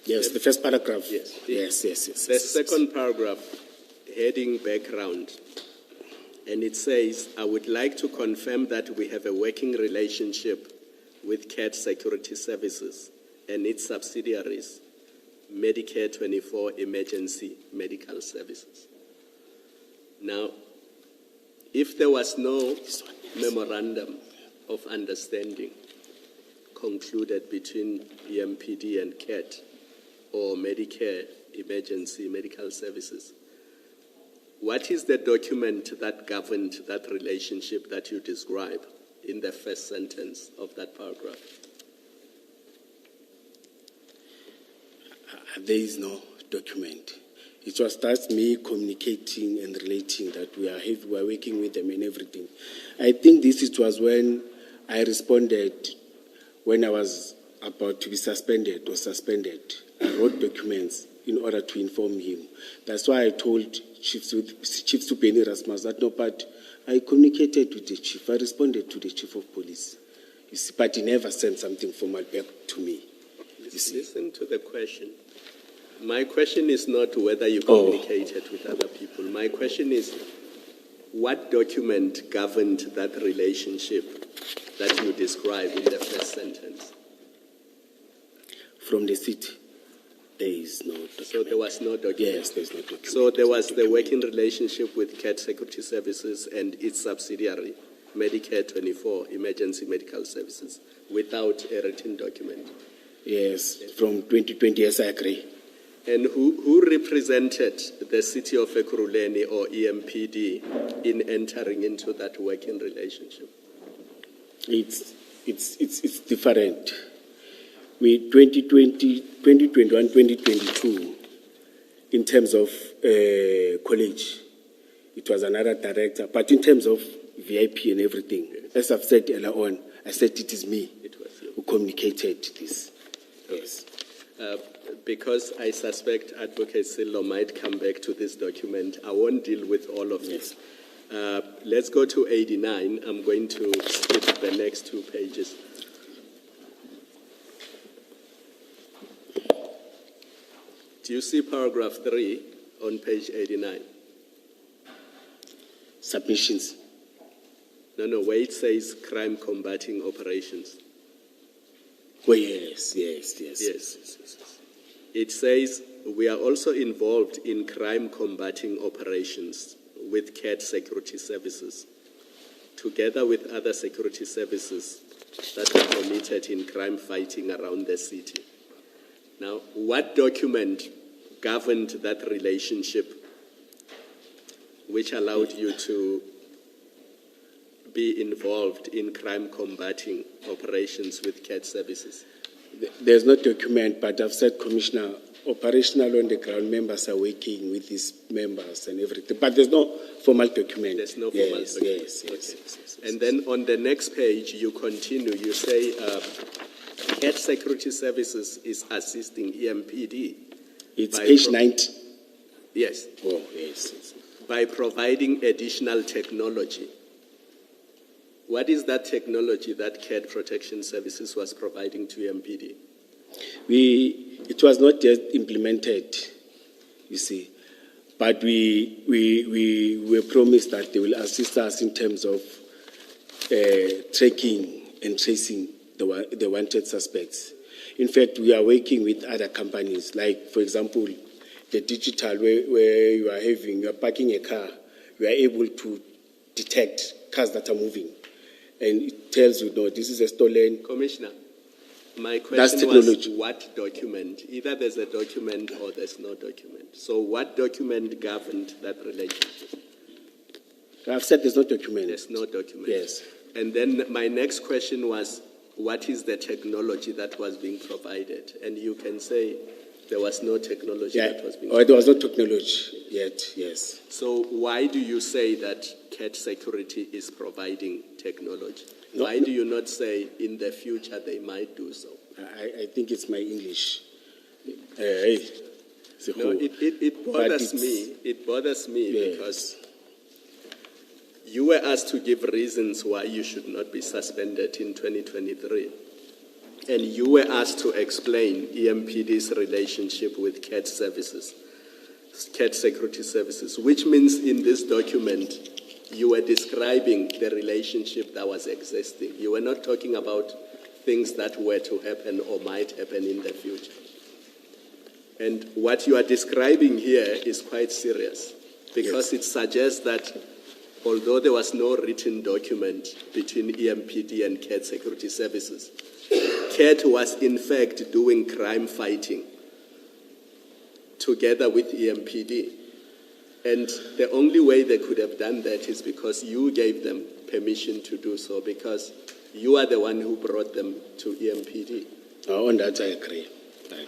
Yes, the first paragraph. Yes. The second paragraph, heading background, and it says, I would like to confirm that we have a working relationship with CAT Security Services and its subsidiaries, Medicare 24 Emergency Medical Services. Now, if there was no memorandum of understanding concluded between EMPD and CAT or Medicare Emergency Medical Services, what is the document that governed that relationship that you describe in the first sentence of that paragraph? There is no document. It was just me communicating and relating that we are working with them and everything. I think it was when I responded when I was about to be suspended. I wrote documents in order to inform him. That's why I told Chief Supeni Rasmus that no, but I communicated with the chief. I responded to the Chief of Police. You see, but he never sent something formal back to me. Listen to the question. My question is not whether you communicated with other people. My question is, what document governed that relationship that you describe in the first sentence? From the city, there is no document. So there was no document? Yes, there's no document. So there was the working relationship with CAT Security Services and its subsidiary, Medicare 24 Emergency Medical Services, without a written document? Yes, from 2020, yes, I agree. And who represented the city of Ekurhuleni or EMPD in entering into that working relationship? It's different. We 2020, 2021, 2022, in terms of college, it was another director. But in terms of VIP and everything, as I've said earlier on, I said it is me who communicated this. Yes. Because I suspect Advocate Sillo might come back to this document, I won't deal with all of this. Let's go to 89. I'm going to skip the next 2 pages. Do you see paragraph 3 on page 89? Submissions. No, where it says crime combating operations. Oh, yes. It says, we are also involved in crime combating operations with CAT Security Services, together with other security services that are committed in crime fighting around the city. Now, what document governed that relationship which allowed you to be involved in crime combating operations with CAT services? There's no document, but I've said, Commissioner, operational on the ground members are working with these members and everything. But there's no formal document. There's no formal document. Yes. And then on the next page, you continue. You say CAT Security Services is assisting EMPD. It's page 90. Yes. Oh, yes. By providing additional technology What is that technology that CAT Protection Services was providing to MPD? It was not yet implemented, you see, but we were promised that they will assist us in terms of tracking and tracing the wanted suspects. In fact, we are working with other companies, like, for example, the digital, where you are parking a car, you are able to detect cars that are moving. And it tells you, no, this is a stolen. Commissioner, my That's question was technology. what document? Either there's a document or there's no document. So what document governed that relationship? I've said there's no document. There's no document. Yes. And then my next question was, what is the technology that was being provided? And you can say there was no technology that was being provided. There was no technology yet, yes. So why do you say that CAT Security is providing technology? No, Why do you not say in the future they might do so? I think it's my English. No, it bothers me. It bothers me Yes. because you were asked to give reasons why you should not be suspended in 2023. And you were asked to explain EMPD's relationship with CAT services, CAT Security Services, which means in this document, you were describing the relationship that was existing. You were not talking about things that were to happen or might happen in the future. And what you are describing here is quite serious because it suggests that although there was no written document between EMPD and CAT Security Services, CAT was in fact doing crime fighting together with EMPD. And the only way they could have done that is because you gave them permission to do so, because you are the one who brought them to EMPD. On that, I agree. I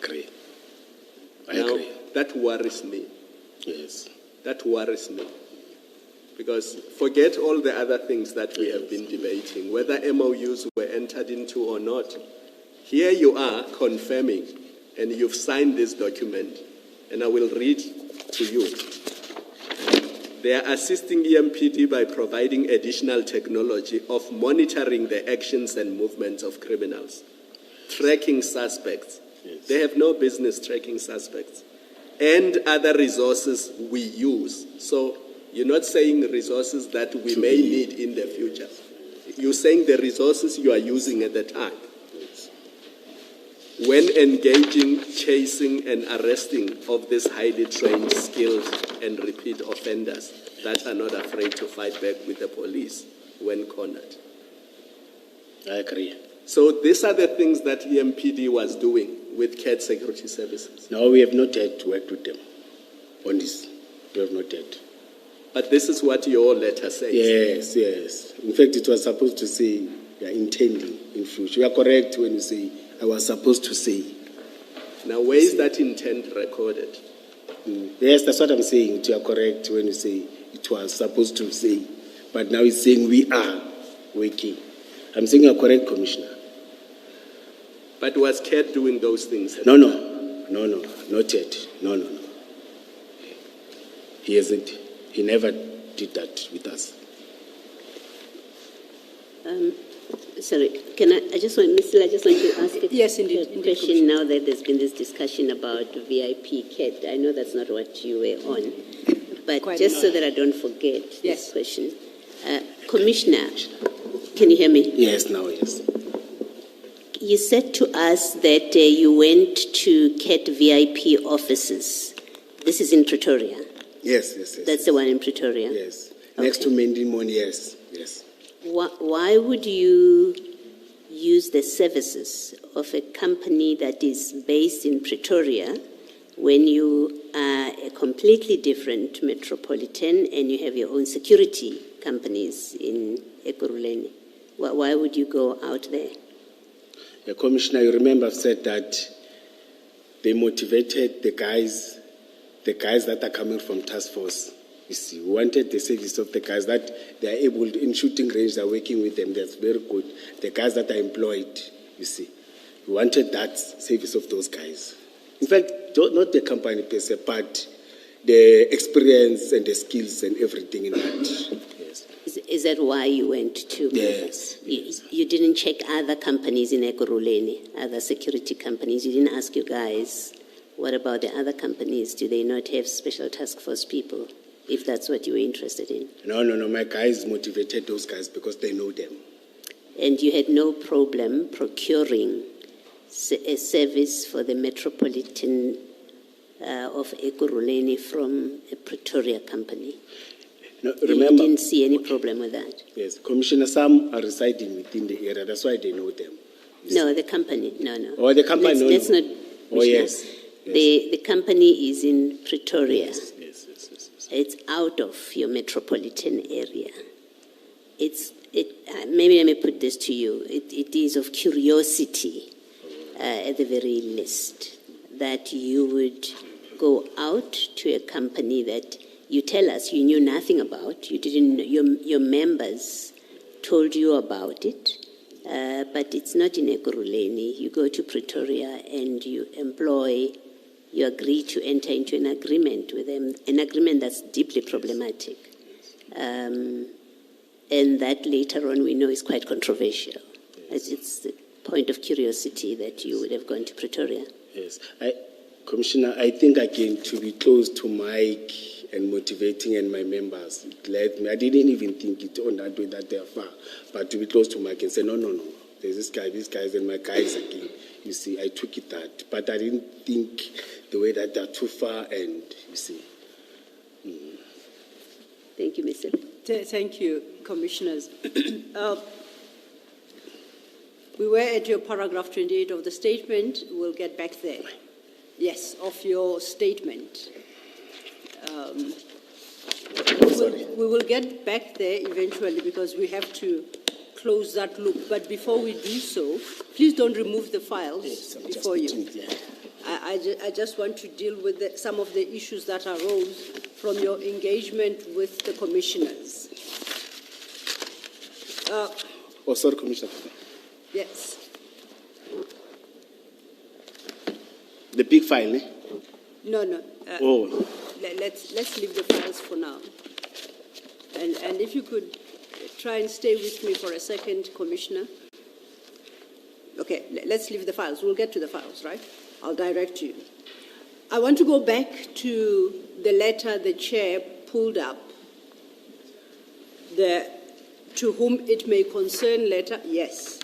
agree. That worries me. Yes. That worries me. Because forget all the other things that we have been debating, whether MOUs were entered into or not. Here you are confirming, and you've signed this document, and I will read to you. They are assisting EMPD by providing additional technology of monitoring the actions and movements of criminals, tracking suspects. Yes. They have no business tracking suspects, and other resources we use. So you're not saying resources that we may need in the future. You're saying the resources you are using at the time. When engaging, chasing, and arresting of these highly trained, skilled, and repeat offenders that are not afraid to fight back with the police when cornered. I agree. So these are the things that EMPD was doing with CAT Security Services. No, we have not yet worked with them on this. We have not yet. But this is what your letter says. Yes. In fact, it was supposed to say, intending in future. You are correct when you say, I was supposed to say. Now, where is that intent recorded? Yes, that's what I'm saying. You are correct when you say it was supposed to say. But now it's saying we are working. I'm saying you are correct, Commissioner. But was CAT doing those things? No, not yet. No. He hasn't. He never did that with us. Sorry, I just want to ask a Yes, indeed, question now that there's been this discussion about VIP CAT. I know that's not what you were on, but Quite just not. so that I don't forget Yes. this question. Commissioner, can you hear me? Yes, now, yes. You said to us that you went to CAT VIP offices. This is in Pretoria. Yes. That's the one in Pretoria. Yes. Next to Mendimon, yes. Why would you use the services of a company that is based in Pretoria when you are a completely different metropolitan and you have your own security companies in Ekurhuleni? Why would you go out there? The Commissioner, you remember I've said that they motivated the guys that are coming from task force. You see, we wanted the service of the guys that they are able to, in shooting range, they're working with them. That's very good. The guys that are employed, you see. We wanted that service of those guys. In fact, not the company per se, but the experience and the skills and everything in that. Yes. Is that why you went to? Yes, You didn't check other companies in Ekurhuleni, other security companies. You didn't ask your guys, what about the other companies? Do they not have special task force people? If that's what you were interested in. No, my guys motivated those guys because they know them. And you had no problem procuring a service for the Metropolitan of Ekurhuleni from a Pretoria company. No, You remember, didn't see any problem with that? yes, Commissioner, some are residing within the area. That's why they know them. No, the company, no. Oh, the company, no, Let's no. not. Oh, yes. The company is in Pretoria. Yes. It's out of your metropolitan area. Maybe let me put this to you. It is of curiosity, at the very least, that you would go out to a company that you tell us you knew nothing about. You didn't. Your members told you about it, but it's not in Ekurhuleni. You go to Pretoria and you agree to enter into an agreement with them, an agreement that's deeply problematic. And that later on we know is quite controversial. It's the point of curiosity that you would have gone to Pretoria. Yes. Commissioner, I think again to be close to Mike and motivating and my members, it led me. I didn't even think it on that way that they are far, but to be close to Mike and say, no. There's this guy, these guys, and my guys again. You see, I took it that, but I didn't think the way that they're too far, and you see. Thank you, Mr. Thank you, Commissioners. We were at your paragraph 28 of the statement. We'll get back there. Yes, of your statement. We will get back there eventually because we have to close that loop. But before we do so, please don't remove the files before you. I just want to deal with some of the issues that arose from your engagement with the commissioners. Sorry, Commissioner. Yes. The big file, eh? No. Let's leave the files for now. And if you could try and stay with me for a second, Commissioner. Okay, let's leave the files. We'll get to the files, right? I'll direct you. I want to go back to the letter the chair pulled up. The to whom it may concern letter, yes.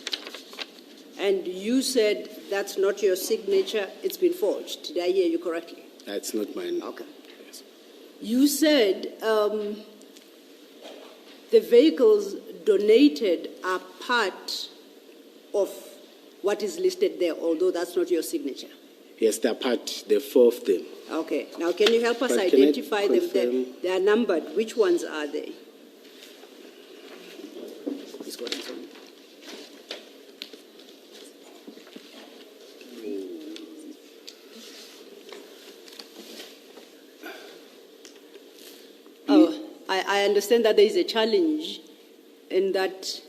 And you said that's not your signature, it's been forged. Did I hear you correctly? That's not mine. Okay. Yes. You said the vehicles donated are part of what is listed there, although that's not your signature. Yes, they're part, there are 4 of them. Okay. Now, can you help us But can I identify them? confirm? They are numbered. Which ones are they? He's got his own. Oh, I understand that there is a challenge in that.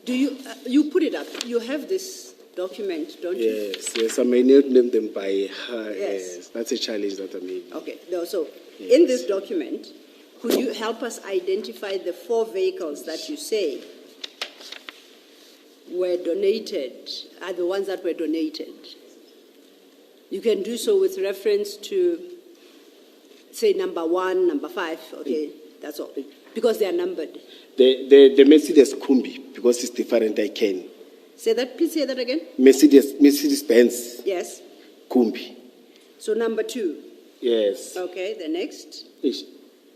Do you put it up? You have this document, don't you? Yes, I may not name them by her. Yes. Yes, that's a challenge that I made. Okay. No, so in this document, could you help us identify the 4 vehicles that you say were donated, are the ones that were donated? You can do so with reference to, say, number 1, number 5, okay, that's all, because they are numbered. The Mercedes Kumbi, because it's different, I can. Please say that again. Mercedes-Benz Yes. Kumbi. So number 2. Yes. Okay, the next.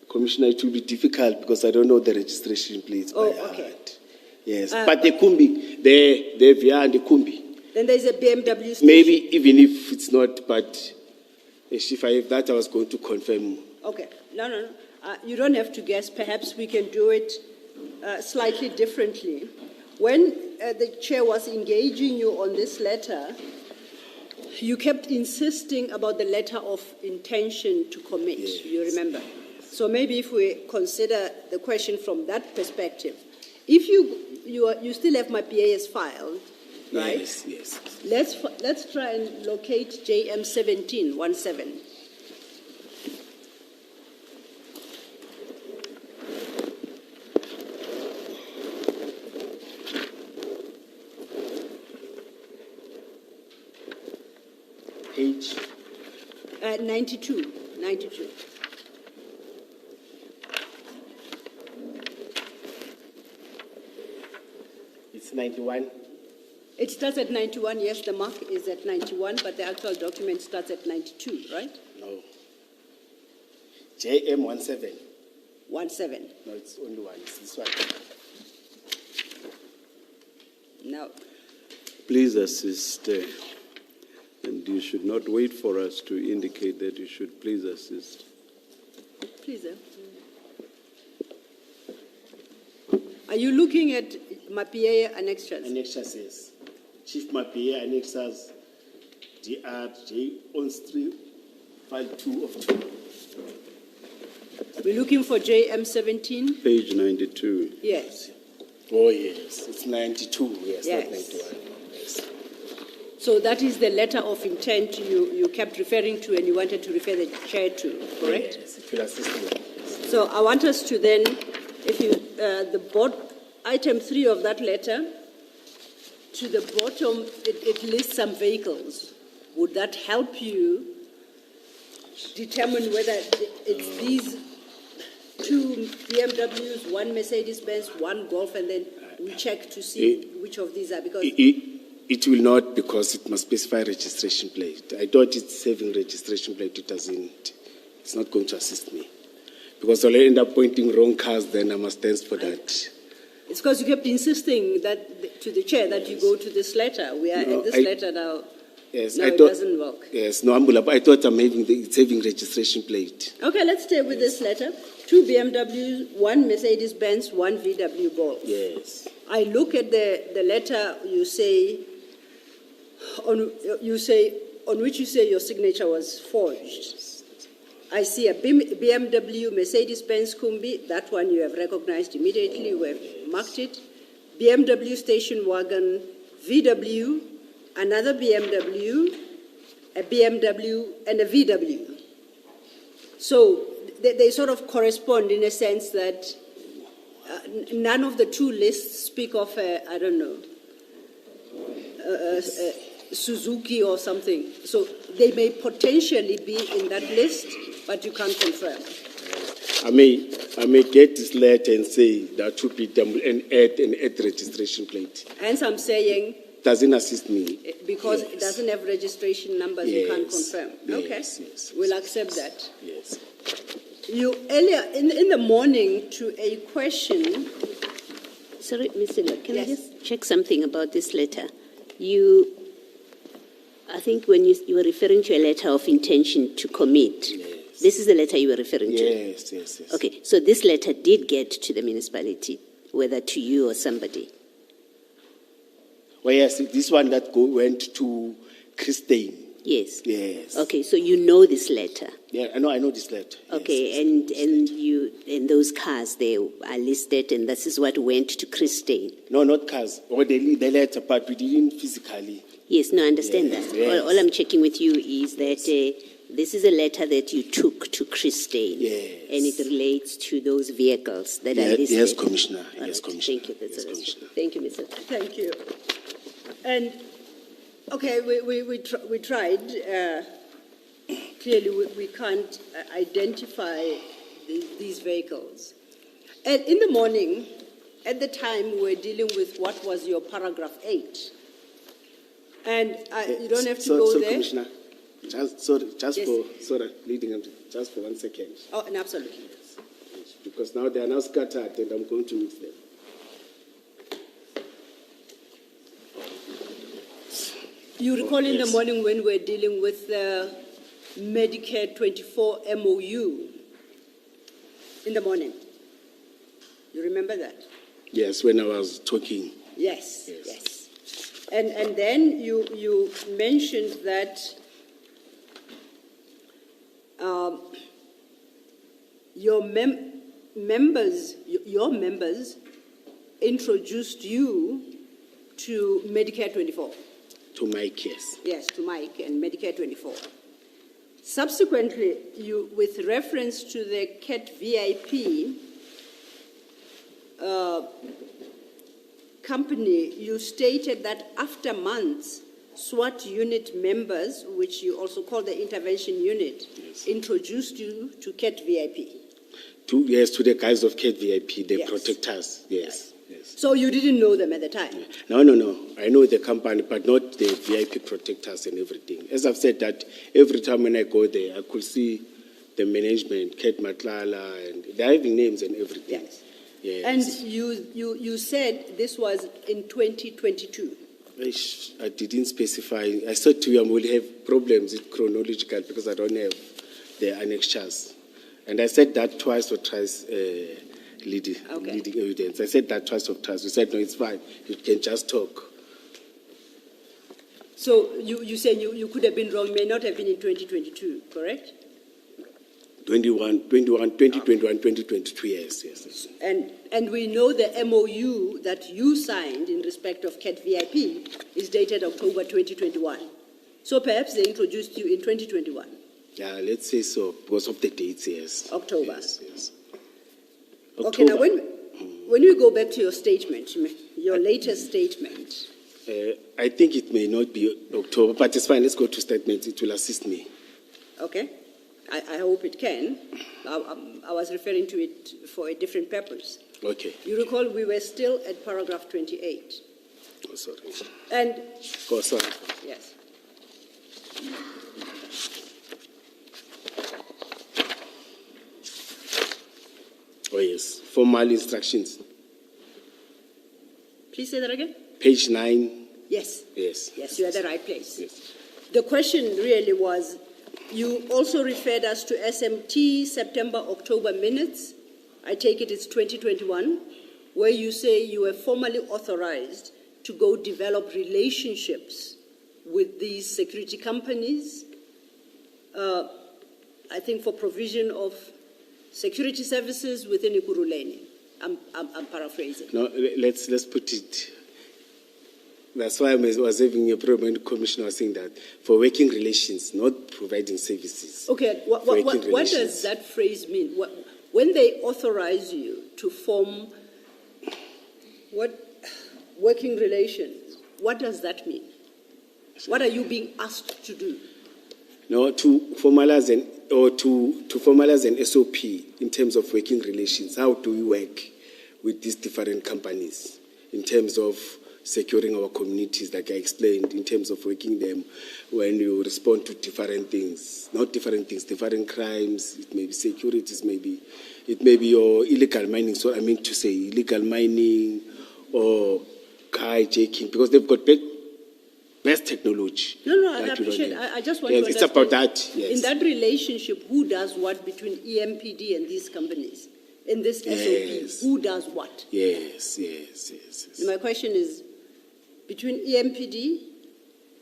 Commissioner, it will be difficult because I don't know the registration plates by okay. heart. Yes, but the Kumbi, the VIA and the Kumbi. Then there's a BMW station. Maybe even if it's not, but if that I was going to confirm. Okay, no. You don't have to guess. Perhaps we can do it slightly differently. When the chair was engaging you on this letter, you kept insisting about the letter of intention to commit, Yes. you remember? So maybe if we consider the question from that perspective, if you still have my PAS file, right? Yes. Let's try and locate JM 1717. Page. 92. 92. It's 91. It starts at 91, yes, the mark is at 91, but the actual document starts at 92, right? No. JM 17. 17. No, it's only one. It's this one. Now, Please assist. And you should not wait for us to indicate that you should please assist. please. Are you looking at my PA annexures? Annexure says, Chief Mapia annexes DRJ on stream file 2 of 2. We're looking for JM17? Page 92. Yes. Oh, yes. It's 92. Yes, Yes. not 91. Yes. So that is the letter of intent you kept referring to and you wanted to refer the chair to, correct? Yes, it will assist me. So I want us to then, if you, the board, item 3 of that letter, to the bottom, it lists some vehicles. Would that help you determine whether it's these 2 BMWs, 1 Mercedes-Benz, 1 Golf, and then we check to see which of these are, because It will not, because it must specify registration plate. I thought it's saving registration plate. It doesn't. It's not going to assist me. Because I'll end up pointing wrong cars, then I must dance for that. it's because you kept insisting that to the chair that you go to this letter. We are No, in this letter now. Yes, No, I it thought, doesn't work. Yes, no, I thought it's saving registration plate. Okay, let's stay with this letter. 2 BMWs, 1 Mercedes-Benz, 1 VW Golf. Yes. I look at the letter on which you say your signature was forged. I see a BMW Mercedes-Benz Kumbi. That one you have recognized immediately. We have marked it. BMW station wagon, VW, another BMW, a BMW, and a VW. So they sort of correspond in a sense that none of the 2 lists speak of, Suzuki or something. So they may potentially be in that list, but you can't confirm. I may get this letter and say that should be done and add registration plate. Hence I'm saying, Doesn't assist me. because Yes. it doesn't have registration numbers, you can't Yes. confirm. Yes, Okay, yes, we'll yes, accept that. Yes. You earlier in the morning to a question. Sorry, Ms. Silla, can I Yes. just check something about this letter? I think when you were referring to a letter of intention to commit, Yes. this is the letter you were referring to? Yes, yes, yes. Okay, so this letter did get to the municipality, whether to you or somebody? Well, yes, this one that went to Christine. Yes. Yes. Okay, so you know this letter. Yeah, I know this letter. Yes, Okay, yes, and this and letter. you and those cars they are listed, and this is what went to Christine. No, not cars. Or the letter, but we didn't physically. Yes, no, I understand Yes, that. yes. All I'm checking with you is that this is a letter that you took to Christine, Yes. and it relates to those vehicles that are listed. Yes, Commissioner. All Yes, right, Commissioner. Thank you. That's Yes, all right. Commissioner. Thank you, Mr. Thank you. And okay, we tried. Clearly, we can't identify these vehicles. And in the morning, at the time, we were dealing with what was your paragraph 8. And you don't have to go sorry, there. Commissioner. Just Yes. leading up, just for 1 second. Oh, and absolutely. Because now they are now scattered and I'm going to mix them. You recall in the Yes. morning when we were dealing with the Medicare 24 MOU in the morning. You remember that? Yes, when I was talking. Yes, Yes. yes. And then you mentioned that your members introduced you to Medicare 24. To my case. Yes, to Mike and Medicare 24. Subsequently, with reference to the CAT VIP company, you stated that after months, SWAT unit members, which you also call the intervention unit, introduced you to CAT VIP. To the guys of CAT VIP, they Yes. protect us. Yes. So you didn't know them at the time? No. I know the company, but not the VIP protectors and everything. As I've said that every time when I go there, I could see the management, Kate Matlala, and they're having names and everything. Yes. Yes. And you said this was in 2022. I didn't specify. I said to you, I will have problems with chronological because I don't have the annexures. And I said that twice or thrice, leading evidence. I said that twice or thrice. You said, no, it's fine. You can just talk. So you say you could have been wrong, may not have been in 2022, correct? 2022, yes. And we know the MOU that you signed in respect of CAT VIP is dated October 2021. So perhaps they introduced you in 2021. Yeah, let's say so, because of the dates, yes. October. Yes. Okay, now when you go back to your statement, your latest statement. I think it may not be October, but it's fine. Let's go to statements. It will assist me. Okay, I hope it can. I was referring to it for a different purpose. Okay. You recall we were still at paragraph 28. Oh, sorry. And, Oh, sorry. yes. Oh, yes. Formal instructions. Please say that again. Page 9. Yes. Yes. Yes, you're at the right place. Yes. The question really was, you also referred us to SMT September-October minutes. I take it it's 2021, where you say you were formally authorized to go develop relationships with these security companies, I think for provision of security services within Ikuruleni. I'm paraphrasing. No, let's put it. That's why I was having a problem when the commissioner was saying that for working relations, not providing services. Okay, what does that phrase mean? When they authorize you to form working relations, what does that mean? What are you being asked to do? No, to formalize an SOP in terms of working relations. How do we work with these different companies in terms of securing our communities, like I explained, in terms of working them when you respond to different things, not different things, different crimes, it may be securities, it may be your illegal mining, so I mean to say illegal mining or hijacking, because they've got best technology. No, I appreciate it. I just want to understand. It's about that, yes. In that relationship, who does what between EMPD and these companies? In this SOP, who does what? Yes. My question is, between EMPD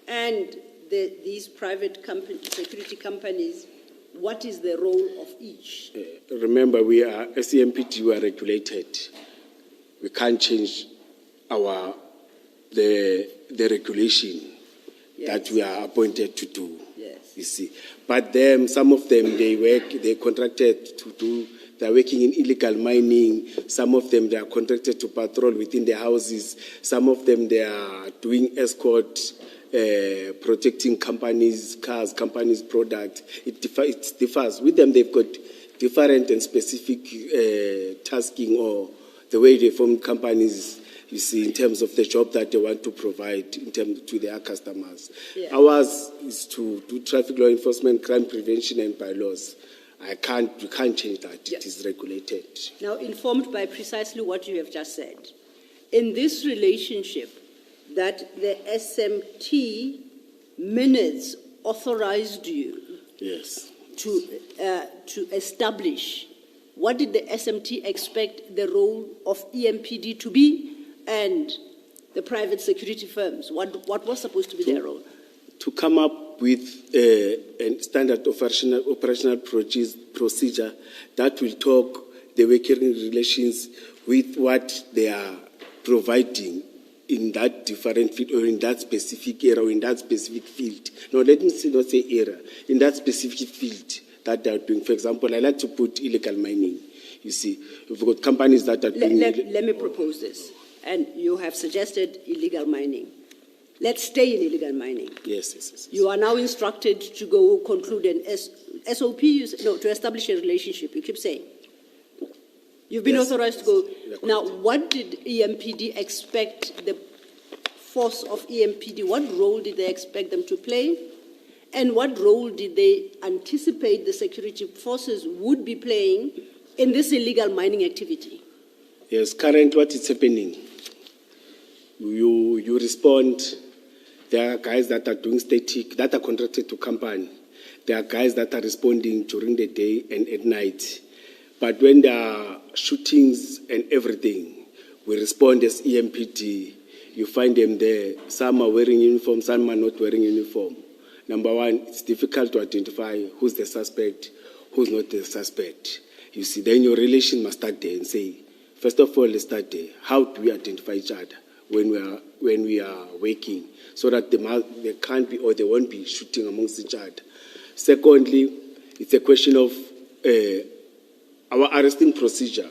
and these private security companies, what is the role of each? Remember, as EMPD, we are regulated. We can't change the regulation that we are appointed to do. Yes. You see, but some of them they're contracted to do. They're working in illegal mining. Some of them, they are contracted to patrol within the houses. Some of them, they are doing escort, protecting companies' cars, companies' products. It differs. With them, they've got different and specific tasking or the way they form companies, you see, in terms of the job that they want to provide to their customers. Yeah. Ours is to do traffic law enforcement, crime prevention, and bylaws. We can't change that. Yes. It is regulated. Now, informed by precisely what you have just said, in this relationship that the SMT minutes authorized you Yes. to establish, what did the SMT expect the role of EMPD to be and the private security firms? What was supposed to be their role? To come up with a standard operational procedure that will talk the working relations with what they are providing in that different field or in that specific area or in that specific field. No, let me not say area. In that specific field that they are doing. For example, I like to put illegal mining. You see, we've got companies that are doing... Let me propose this. And you have suggested illegal mining. Let's stay in illegal mining. Yes. You are now instructed to go conclude an SOP, to establish a relationship, you keep saying. You've been Yes. authorized to go. That's Now, correct. what did EMPD expect the force of EMPD, what role did they expect them to play? And what role did they anticipate the security forces would be playing in this illegal mining activity? Yes, currently what is happening, you respond, there are guys that are doing static, that are contracted to company. There are guys that are responding during the day and at night. But when there are shootings and everything, we respond as EMPD. You find them there. Some are wearing uniform, some are not wearing uniform. Number one, it's difficult to identify who's the suspect, who's not the suspect. You see, then your relation must start there and say, first of all, let's start there. How do we identify each other when we are working, so that there can't be or there won't be shooting amongst each other? Secondly, it's a question of our arresting procedure.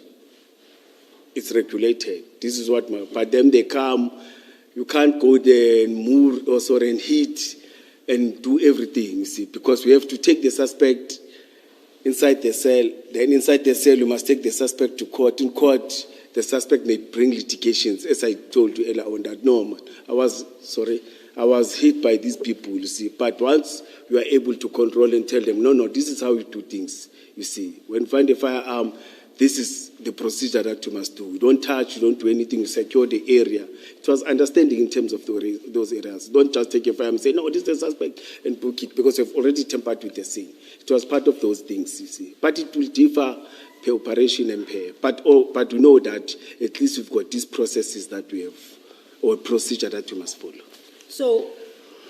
It's regulated. This is what, but then they come. You can't go there and move and hit and do everything, you see, because we have to take the suspect inside the cell. Then inside the cell, you must take the suspect to court. In court, the suspect may bring litigations, as I told you earlier on that. No, man, I was hit by these people, you see. But once you are able to control and tell them, no, this is how we do things, you see. When you find a firearm, this is the procedure that you must do. You don't touch, you don't do anything, you secure the area. It was understanding in terms of those areas. Don't just take a firearm and say, no, this is the suspect, and book it, because you've already tampered with the scene. It was part of those things, you see. But it will differ per operation and per. But we know that at least we've got these processes that we have, or procedure that we must follow. So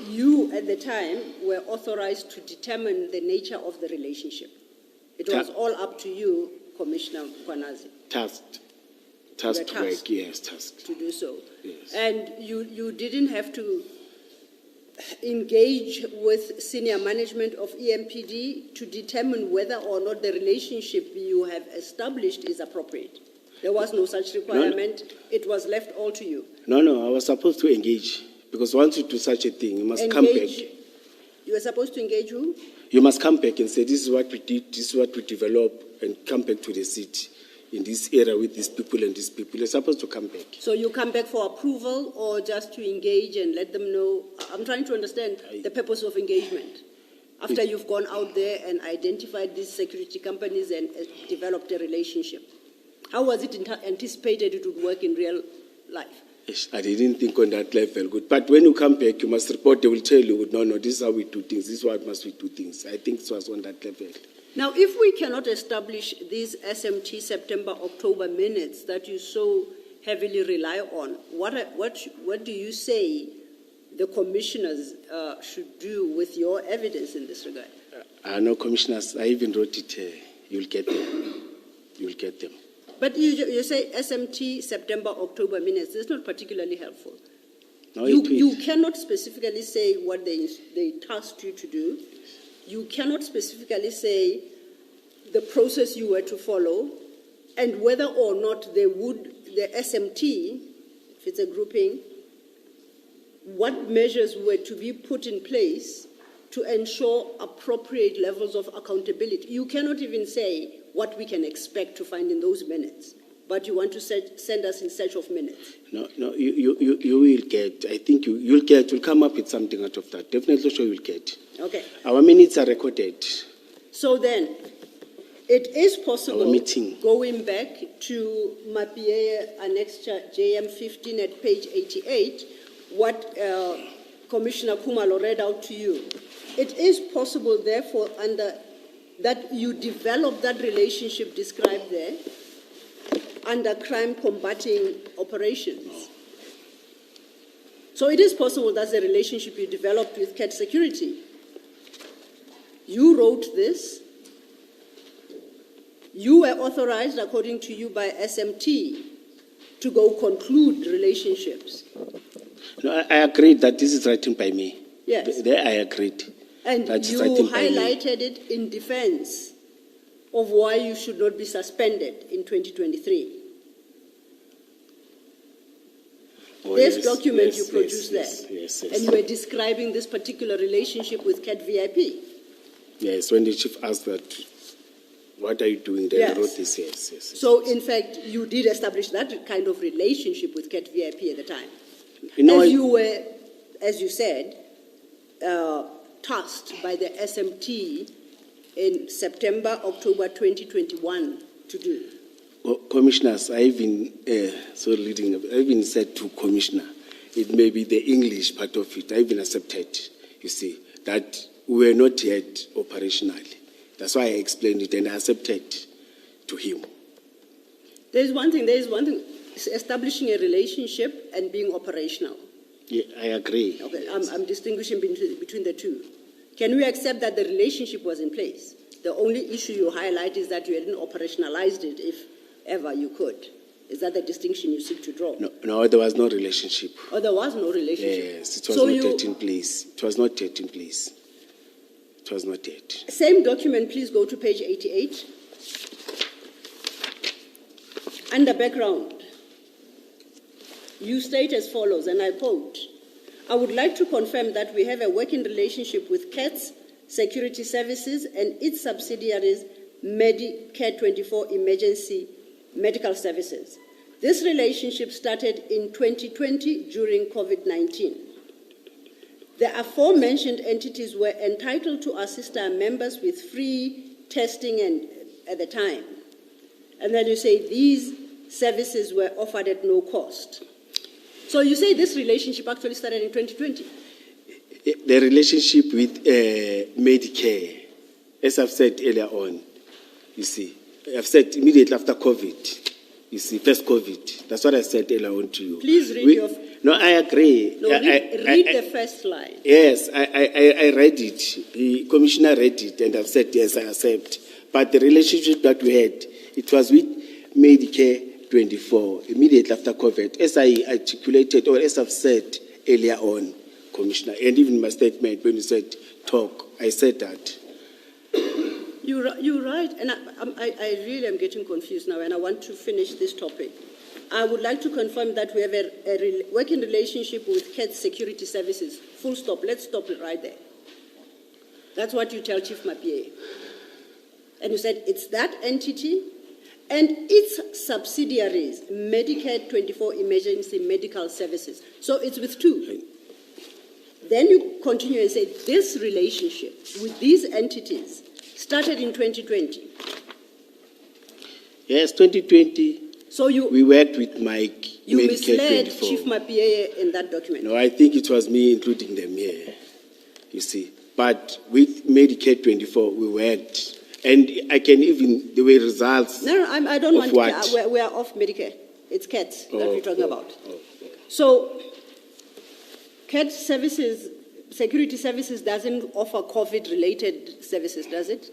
you, at the time, were authorized to determine the nature of the relationship. It was all up to you, Commissioner Kwanazi. Tasked tasked. work, yes, tasked. To do so. Yes. And you didn't have to engage with senior management of EMPD to determine whether or not the relationship you have established is appropriate. There was no such requirement. It was left all to you. No, I was supposed to engage, because once you do such a thing, you must come back. You were supposed to engage who? You must come back and say, this is what we did, this is what we developed, and come back to the city in this area with these people and these people. You're supposed to come back. So you come back for approval or just to engage and let them know? I'm trying to understand the purpose of engagement. After you've gone out there and identified these security companies and developed a relationship, how was it anticipated it would work in real life? Yes, I didn't think on that level good. But when you come back, you must report. They will tell you, no, this is how we do things. This is what must we do things. I think it was on that level. Now, if we cannot establish these SMT September-October minutes that you so heavily rely on, what do you say the commissioners should do with your evidence in this regard? No, commissioners, I even wrote it here. You'll get them. You'll get them. But you say SMT September-October minutes. That's not particularly helpful. No, you cannot specifically say what they tasked you to do. You cannot specifically say the process you were to follow and whether or not the SMT, if it's a grouping, what measures were to be put in place to ensure appropriate levels of accountability. You cannot even say what we can expect to find in those minutes, but you want to send us in search of minutes. No, you will get. I think you'll get. You'll come up with something out of that. Definitely sure you'll get. Okay. Our minutes are recorded. So then, it is possible, Our meeting. going back to Mapier Annexure JM15 at page 88, what Commissioner Kumalo read out to you. It is possible, therefore, that you develop that relationship described there under crime combating operations. So it is possible that's a relationship you developed with CAT Security. You wrote this. You were authorized, according to you, by SMT to go conclude relationships. No, I agreed that this is written by me. Yes. There I agreed. And you highlighted it in defense of why you should not be suspended in 2023. Oh, This yes, document yes, you produced yes, there. yes, yes. And you were describing this particular relationship with Cat VIP. Yes, when the chief asked that, what are you doing there? Yes. I wrote this, yes. So, in fact, you did establish that kind of relationship with Cat VIP at the time. You know, As you were, as you said, tasked by the SMT in September, October 2021 to do. Commissioners, I even said to Commissioner, it may be the English part of it. I even accepted, you see, that we were not yet operationally. That's why I explained it and I accepted to him. There is one thing, establishing a relationship and being operational. Yeah, I agree. Okay, I'm distinguishing between the two. Can we accept that the relationship was in place? The only issue you highlight is that you hadn't operationalized it, if ever you could. Is that the distinction you seek to draw? No, there was no relationship. Or there was no relationship? Yes, it was not yet in place. It was not yet in place. It was not yet. Same document, please go to page 88. Under background, you state as follows, and I quote, I would like to confirm that we have a working relationship with CATS Security Services and its subsidiaries, Medicare 24 Emergency Medical Services. This relationship started in 2020 during COVID-19. The aforementioned entities were entitled to assist our members with free testing at the time. And then you say these services were offered at no cost. So you say this relationship actually started in 2020? The relationship with Medicare, as I've said earlier on, you see, I've said immediately after COVID, you see, first COVID. That's what I said earlier on to you. Please read your... No, I agree. No, read the first line. Yes, I read it. The commissioner read it, and I've said, yes, I accept. But the relationship that we had, it was with Medicare 24, immediately after COVID, as I articulated, or as I've said earlier on, Commissioner, and even my statement when you said talk, I said that. You're right, and I really am getting confused now, and I want to finish this topic. I would like to confirm that we have a working relationship with CATS Security Services. Full stop. Let's stop it right there. That's what you tell Chief Mapie. And you said it's that entity and its subsidiaries, Medicare 24 Emergency Medical Services. So it's with two. Then you continue and say this relationship with these entities started in 2020. Yes, 2020. So we worked with Mike. You Medicare misled 24. Chief Mapie in that document. No, I think it was me including them here. You see, but with Medicare 24, we worked, and I can even there were results. No, I don't want. What? We are off Medicare. It's CATS that we're talking about. Oh. So, CATS services, security services, doesn't offer COVID-related services, does it?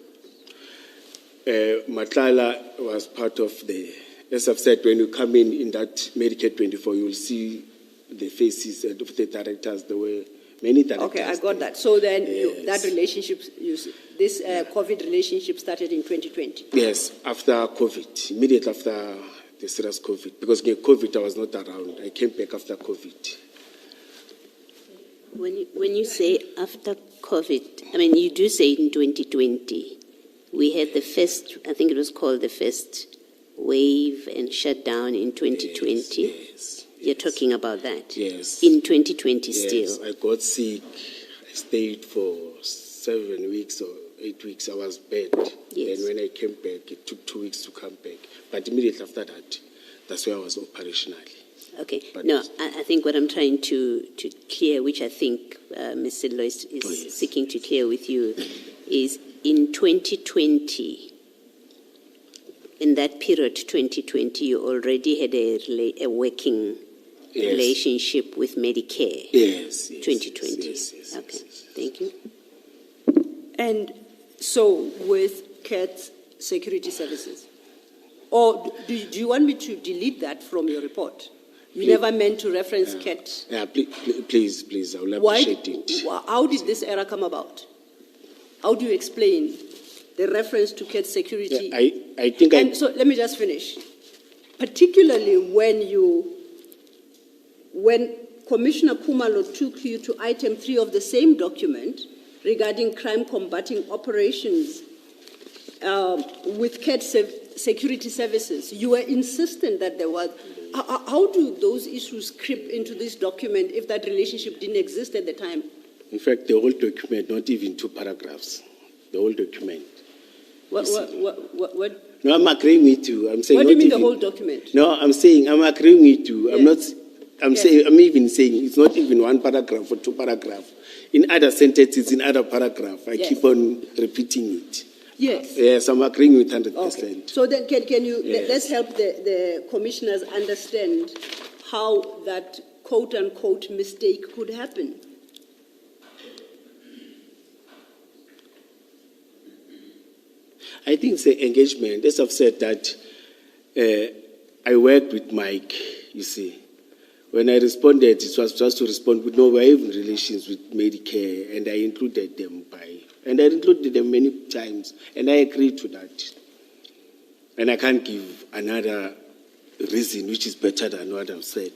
Madlanga was part of the. As I've said, when you come in that Medicare 24, you will see the faces of the directors. There were many directors. Okay, I got that. So then Yes. that relationship, this COVID relationship started in 2020. Yes, after COVID, immediately after the serious COVID. Because again, COVID, I was not around. I came back after COVID. When you say after COVID, I mean, you do say in 2020, we had the first, I think it was called the first wave and shutdown in 2020. Yes. You're talking about that? Yes. In 2020 Yes, still? I got sick. I stayed for 7 weeks or 8 weeks. I was bad. Yes. And when I came back, it took 2 weeks to come back. But immediately after that, that's where I was operationally. Okay. But No, I think what I'm trying to clear, which I think Ms. Sidlo is yes. seeking to clear with you, is in 2020, in that period, 2020, you already had a working Yes. relationship with Medicare. Yes. 2020. Yes. Okay, thank you. And so with CATS Security Services? Or do you want me to delete that from your report? You never meant to reference CAT. Yeah, please, I will appreciate it. How did this error come about? How do you explain the reference to CAT security? Yeah, I think and so let me just finish. Particularly when when Commissioner Kumalo took you to item 3 of the same document regarding crime combating operations with CAT security services, you were insistent that there was. How do those issues creep into this document if that relationship didn't exist at the time? In fact, the whole document, not even 2 paragraphs, the whole document. What? No, I'm agreeing with you. I'm saying. What do you not mean even, the whole document? No, I'm saying I'm agreeing with you. I'm not. I'm Yes. saying. I'm even saying it's not even 1 paragraph or 2 paragraphs. In other sentences, in other paragraph, I Yes. keep on repeating it. Yes. Yes, I'm agreeing with 100%. Okay. So then, can you Yes. let's help the commissioners understand how that quote unquote mistake could happen. I think it's the engagement. As I've said that I worked with Mike, you see. When I responded, it was just to respond with no having relations with Medicare, and I included them and I included them many times, and I agreed to that. And I can't give another reason which is better than what I've said.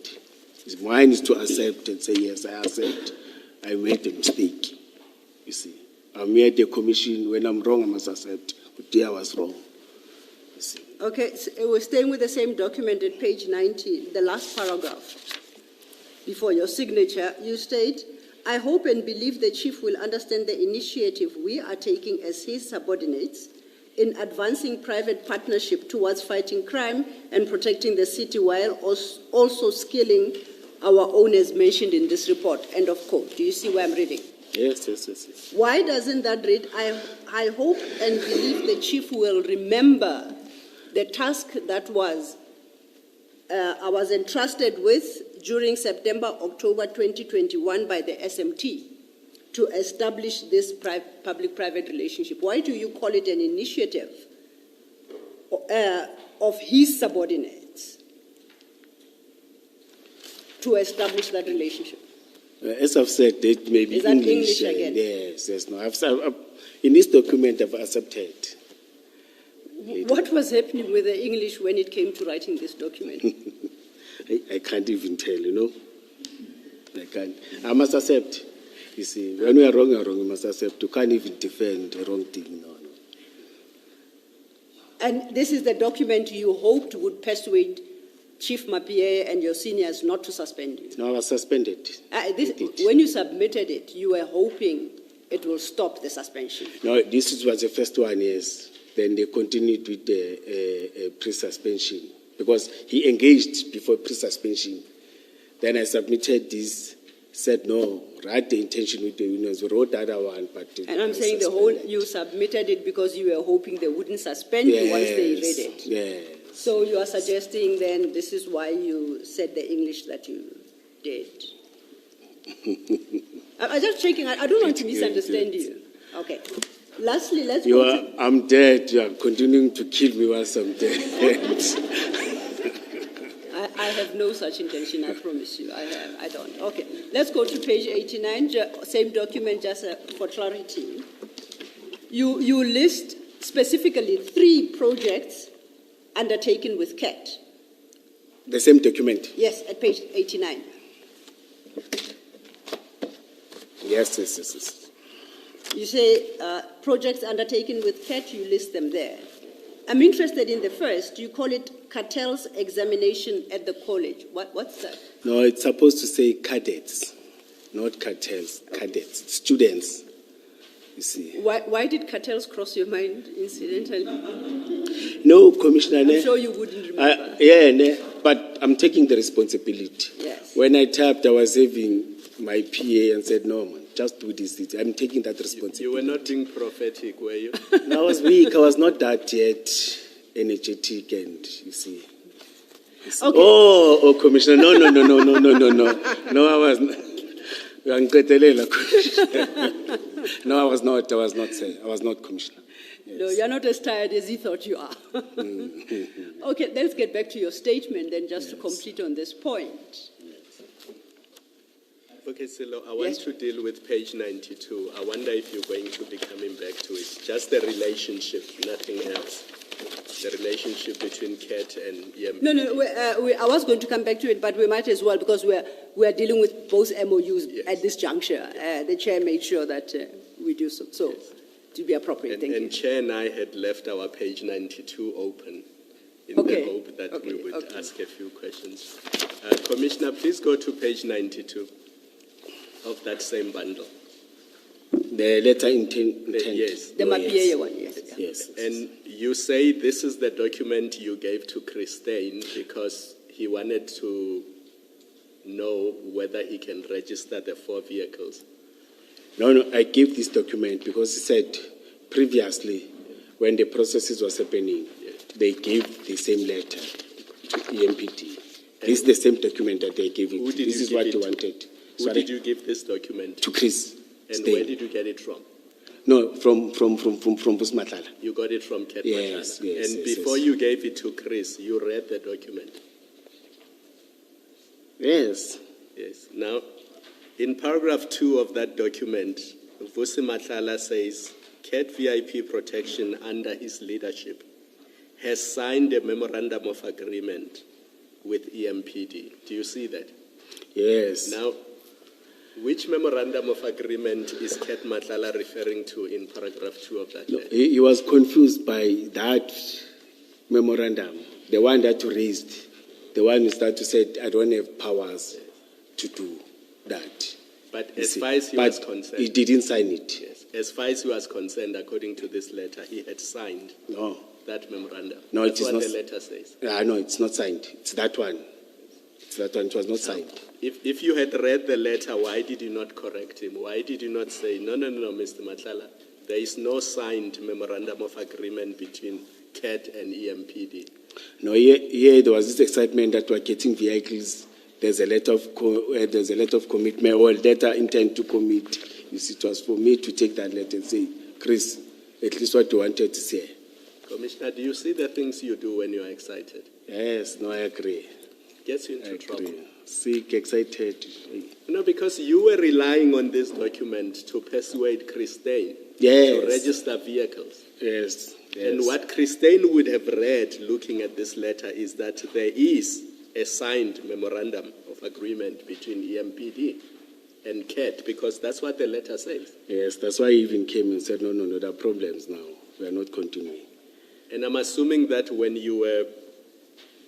Mine is to accept and say, yes, I accept. I made a mistake, you see. I'm here at the commission. When I'm wrong, I must accept. Today I was wrong. You see. Okay, so we're staying with the same document at page 90, the last paragraph. Before your signature, you state, I hope and believe the Chief will understand the initiative we are taking as his subordinates in advancing private partnership towards fighting crime and protecting the city while also skilling our own as mentioned in this report. End of quote. Do you see where I'm reading? Yes. Why doesn't that read, I hope and believe the Chief will remember the task that I was entrusted with during September, October 2021 by the SMT to establish this public-private relationship. Why do you call it an initiative of his subordinates to establish that relationship? As I've said, it may be Is that English again? Yes. No. In this document, I've accepted. What was happening with the English when it came to writing this document? I can't even tell, you know. I can't. I must accept. You see, when we are wrong, you must accept. You can't even defend a wrong thing. No. And this is the document you hoped would persuade Chief Mapie and your seniors not to suspend you. No, I was suspended. When you submitted it, you were hoping it will stop the suspension. No, this was the first one, yes. Then they continued with the pre-suspension because he engaged before pre-suspension. Then I submitted this, said no, write the intention with the unions, wrote the other one, but and I'm saying you submitted it because you were hoping they wouldn't suspend you once they read it. Yes. So you are suggesting then this is why you said the English that you did. I'm just checking. I don't want to misunderstand you. Okay. Lastly, let's go I'm dead. You are continuing to kill me once I'm dead. I have no such intention, I promise you. I don't. Okay. Let's go to page 89, same document, just for clarity. You list specifically 3 projects undertaken with CAT. The same document? Yes, at page 89. Yes. You say projects undertaken with CAT, you list them there. I'm interested in the first. You call it cartels examination at the college. What's that? No, it's supposed to say cadets, not cartels, cadets, students, you see. Why did cartels cross your mind incidentally? No, Commissioner. I'm sure you wouldn't remember. But I'm taking the responsibility. Yes. When I typed, I was having my PA and said, no, man, just do this. I'm taking that responsibility. You were not being prophetic, were you? No, I was weak. I was not that yet energetic, and you see. Okay. Oh, Commissioner, no. No, I was not. No, I was not. I was not Commissioner. Yes. No, you're not as tired as he thought you are. Okay, let's get back to your statement then, just to complete on this point. Okay, Silo, I want to deal with page 92. I wonder if you're going to be coming back to it. Just the relationship, nothing else. the relationship between CAT and EMPD? No, I was going to come back to it, but we might as well because we are dealing with both MOUs at this juncture. The chair made sure that we do so. So, to be appropriate, thank you. And Chair and I had left our page 92 open in Okay. the hope that we would Okay. ask a few questions. Commissioner, please go to page 92 of that same bundle. The letter intent. Yes. The Mapieye one, yes. Yes. And you say this is the document you gave to Christine because he wanted to know whether he can register the 4 vehicles. No, I gave this document because he said previously, when the processes was happening, they gave the same letter to EMPD. This is the same document that they gave Who it. did This you is give what it he to? wanted. Who Sorry? did you give this document To to? Chris. And Steyn. where did you get it from? No, from Busmatlala. You got it from Cat Yes, Matala. yes, And yes, before yes. you gave it to Chris, you read the document. Yes. Yes. Now, in paragraph 2 of that document, Vusi Matlala says, CAT VIP Protection under his leadership has signed a memorandum of agreement with EMPD. Do you see that? Yes. Now, which memorandum of agreement is CAT Matlala referring to in paragraph 2 of that No, letter? he was confused by that memorandum, the one that you raised, the one that you said, I don't have powers to do that. But You as see. far as he But was concerned, he didn't sign it. yes, as far as he was concerned, according to this letter, he had signed No. that memorandum. No, That's it is what not. the letter says. No, it's not signed. It's that one. It's that one. It was not signed. If you had read the letter, why did you not correct him? Why did you not say, no, Mr. Matlala, there is no signed memorandum of agreement between CAT and EMPD? No, here there was this excitement that we're getting vehicles. There's a letter of commitment or letter intent to commit. You see, it was for me to take that letter and say, Chris, at least what you wanted to say. Commissioner, do you see the things you do when you are excited? Yes, no, I agree. Gets you I into trouble. agree. Sick, excited. No, because you were relying on this document to persuade Christine Yes. to register vehicles. Yes. And what Christine would have read looking at this letter is that there is a signed memorandum of agreement between EMPD and CAT, because that's what the letter says. Yes, that's why he even came and said, no, there are problems now. We are not continuing. And I'm assuming that when you were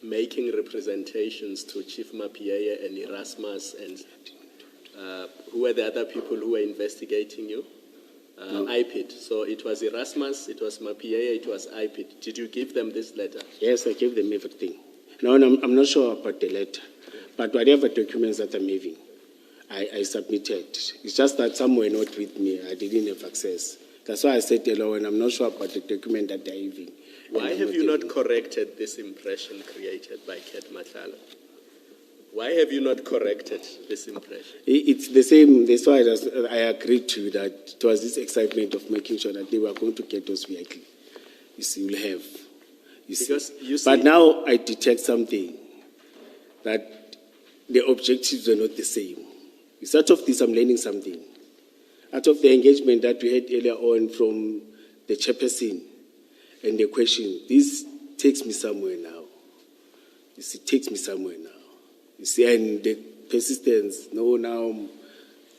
making representations to Chief Mapieye and Erasmus and who were the other people who were investigating you? IPID. So it was Erasmus, it was Mapieye, it was IPID. Did you give them this letter? Yes, I gave them everything. No, I'm not sure about the letter, but whatever documents that I'm having, I submitted. It's just that some were not with me. I didn't have access. That's why I said hello, and I'm not sure about the document that they're having. Why And have I'm you not having. corrected this impression created by Cat Matlala? Why have you not corrected this impression? It's the same. That's why I agreed to that. It was this excitement of making sure that they were going to get those vehicles. You see, you'll have. You see. Because you see, But now I detect something, that the objectives were not the same. It's out of this, I'm learning something. Out of the engagement that we had earlier on from the chairperson and the question, this takes me somewhere now. You see, takes me somewhere now. You see, and the persistence, no, now I'm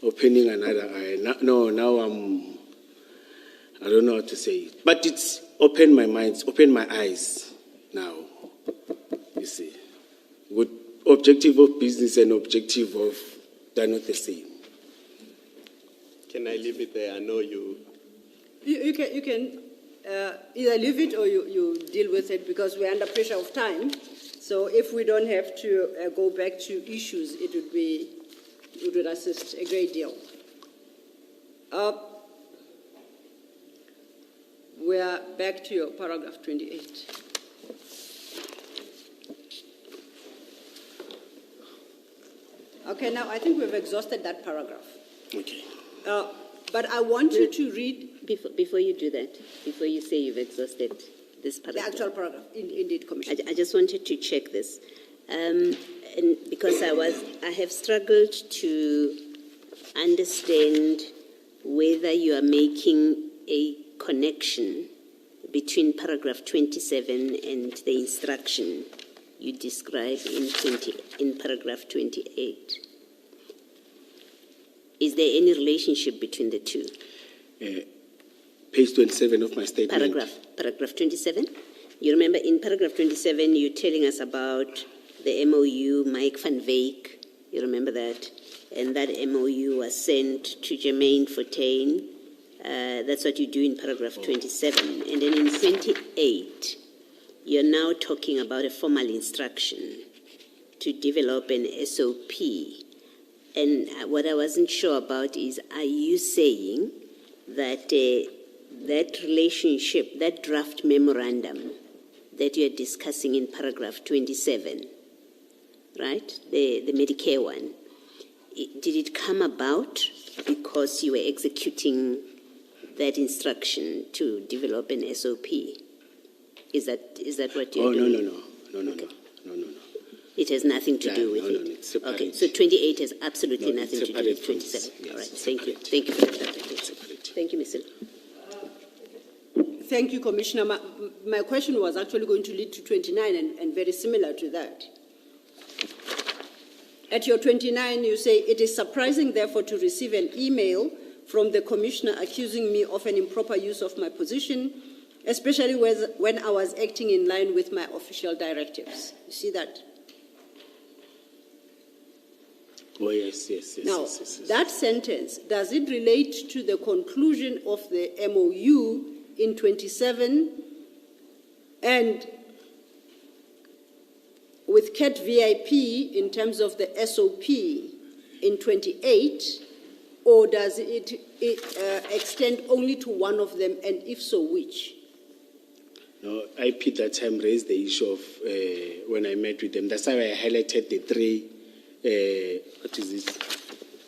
opening another eye. Now I don't know how to say it. But it's opened my mind, it's opened my eyes now. You see, with objective of business and objective of, they're not the same. can I leave it there? I know you. You can either leave it or you deal with it because we're under pressure of time. So if we don't have to go back to issues, it would assist a great deal. We are back to your paragraph 28. Okay, now I think we've exhausted that paragraph. Okay. But I want you to read Before you do that, before you say you've exhausted this the paragraph. actual paragraph. Indeed, Commissioner. I just wanted to check this, and because I have struggled to understand whether you are making a connection between paragraph 27 and the instruction you describe in paragraph 28. Is there any relationship between the two? Page 27 of my statement. Paragraph 27. You remember in paragraph 27, you're telling us about the MOU, Mike van Veek. You remember that? And that MOU was sent to Jermaine Fortain. That's what you do in paragraph 27. And then in 28, you're now talking about a formal instruction to develop an SOP. And what I wasn't sure about is, are you saying that that relationship, that draft memorandum that you're discussing in paragraph 27, right, the Medicare one, did it come about because you were executing that instruction to develop an SOP? Is that what you're doing? No. It has nothing to do with it. No, it's separate. Okay, so 28 has absolutely No, nothing it's to do with separate from 27. this. All right, Yes, thank you. separate. Thank you for the clarification. Separate. Thank you, Mr. Thank you, Commissioner. My question was actually going to lead to 29 and very similar to that. At your 29, you say, it is surprising, therefore, to receive an email from the Commissioner accusing me of an improper use of my position, especially when I was acting in line with my official directives. You see that? Oh, yes. Now, yes. that sentence, does it relate to the conclusion of the MOU in 27 and with CAT VIP in terms of the SOP in 28, or does it extend only to one of them, and if so, which? No, IP that time raised the issue of when I met with them. That's why I highlighted the three, what is this?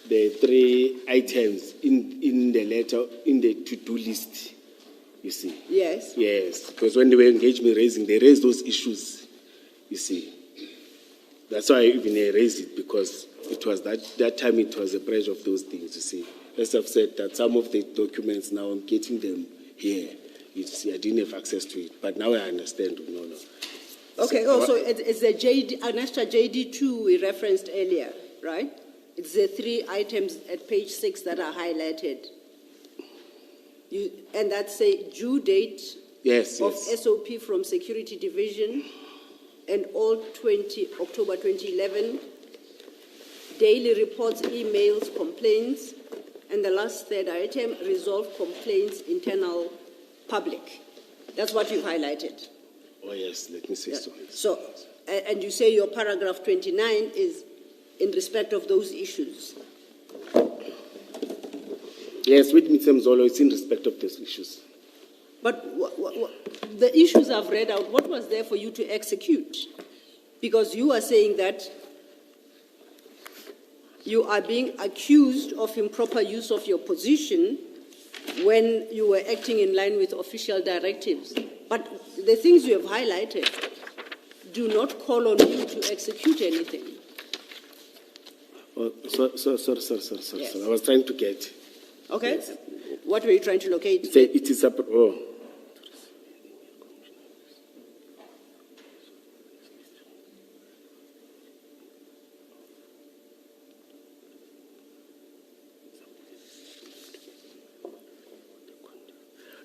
The three items in the letter, in the to-do list, you see. Yes. Yes, because when they were engaged me raising, they raised those issues, you see. That's why I even raised it, because it was that time it was a pressure of those things, you see. As I've said, that some of the documents now, I'm getting them here. You see, I didn't have access to it, but now I understand. No. Okay, also, it's the an extra JD2 we referenced earlier, right? It's the three items at page 6 that are highlighted. And that's a due date of SOP from Security Division and all October 2011, daily reports, emails, complaints, and the last third item, resolve complaints, internal public. That's what you highlighted. Oh, yes, let me say so. So, and you say your paragraph 29 is in respect of those issues. Yes, with Mr. Mzolo, it's in respect of those issues. But the issues I've read out, what was there for you to execute? Because you are saying that you are being accused of improper use of your position when you were acting in line with official directives. But the things you have highlighted do not call on you to execute anything. Oh, sorry. Yes. I was trying to get. Okay? Yes. What were you trying to locate? It is up. Oh.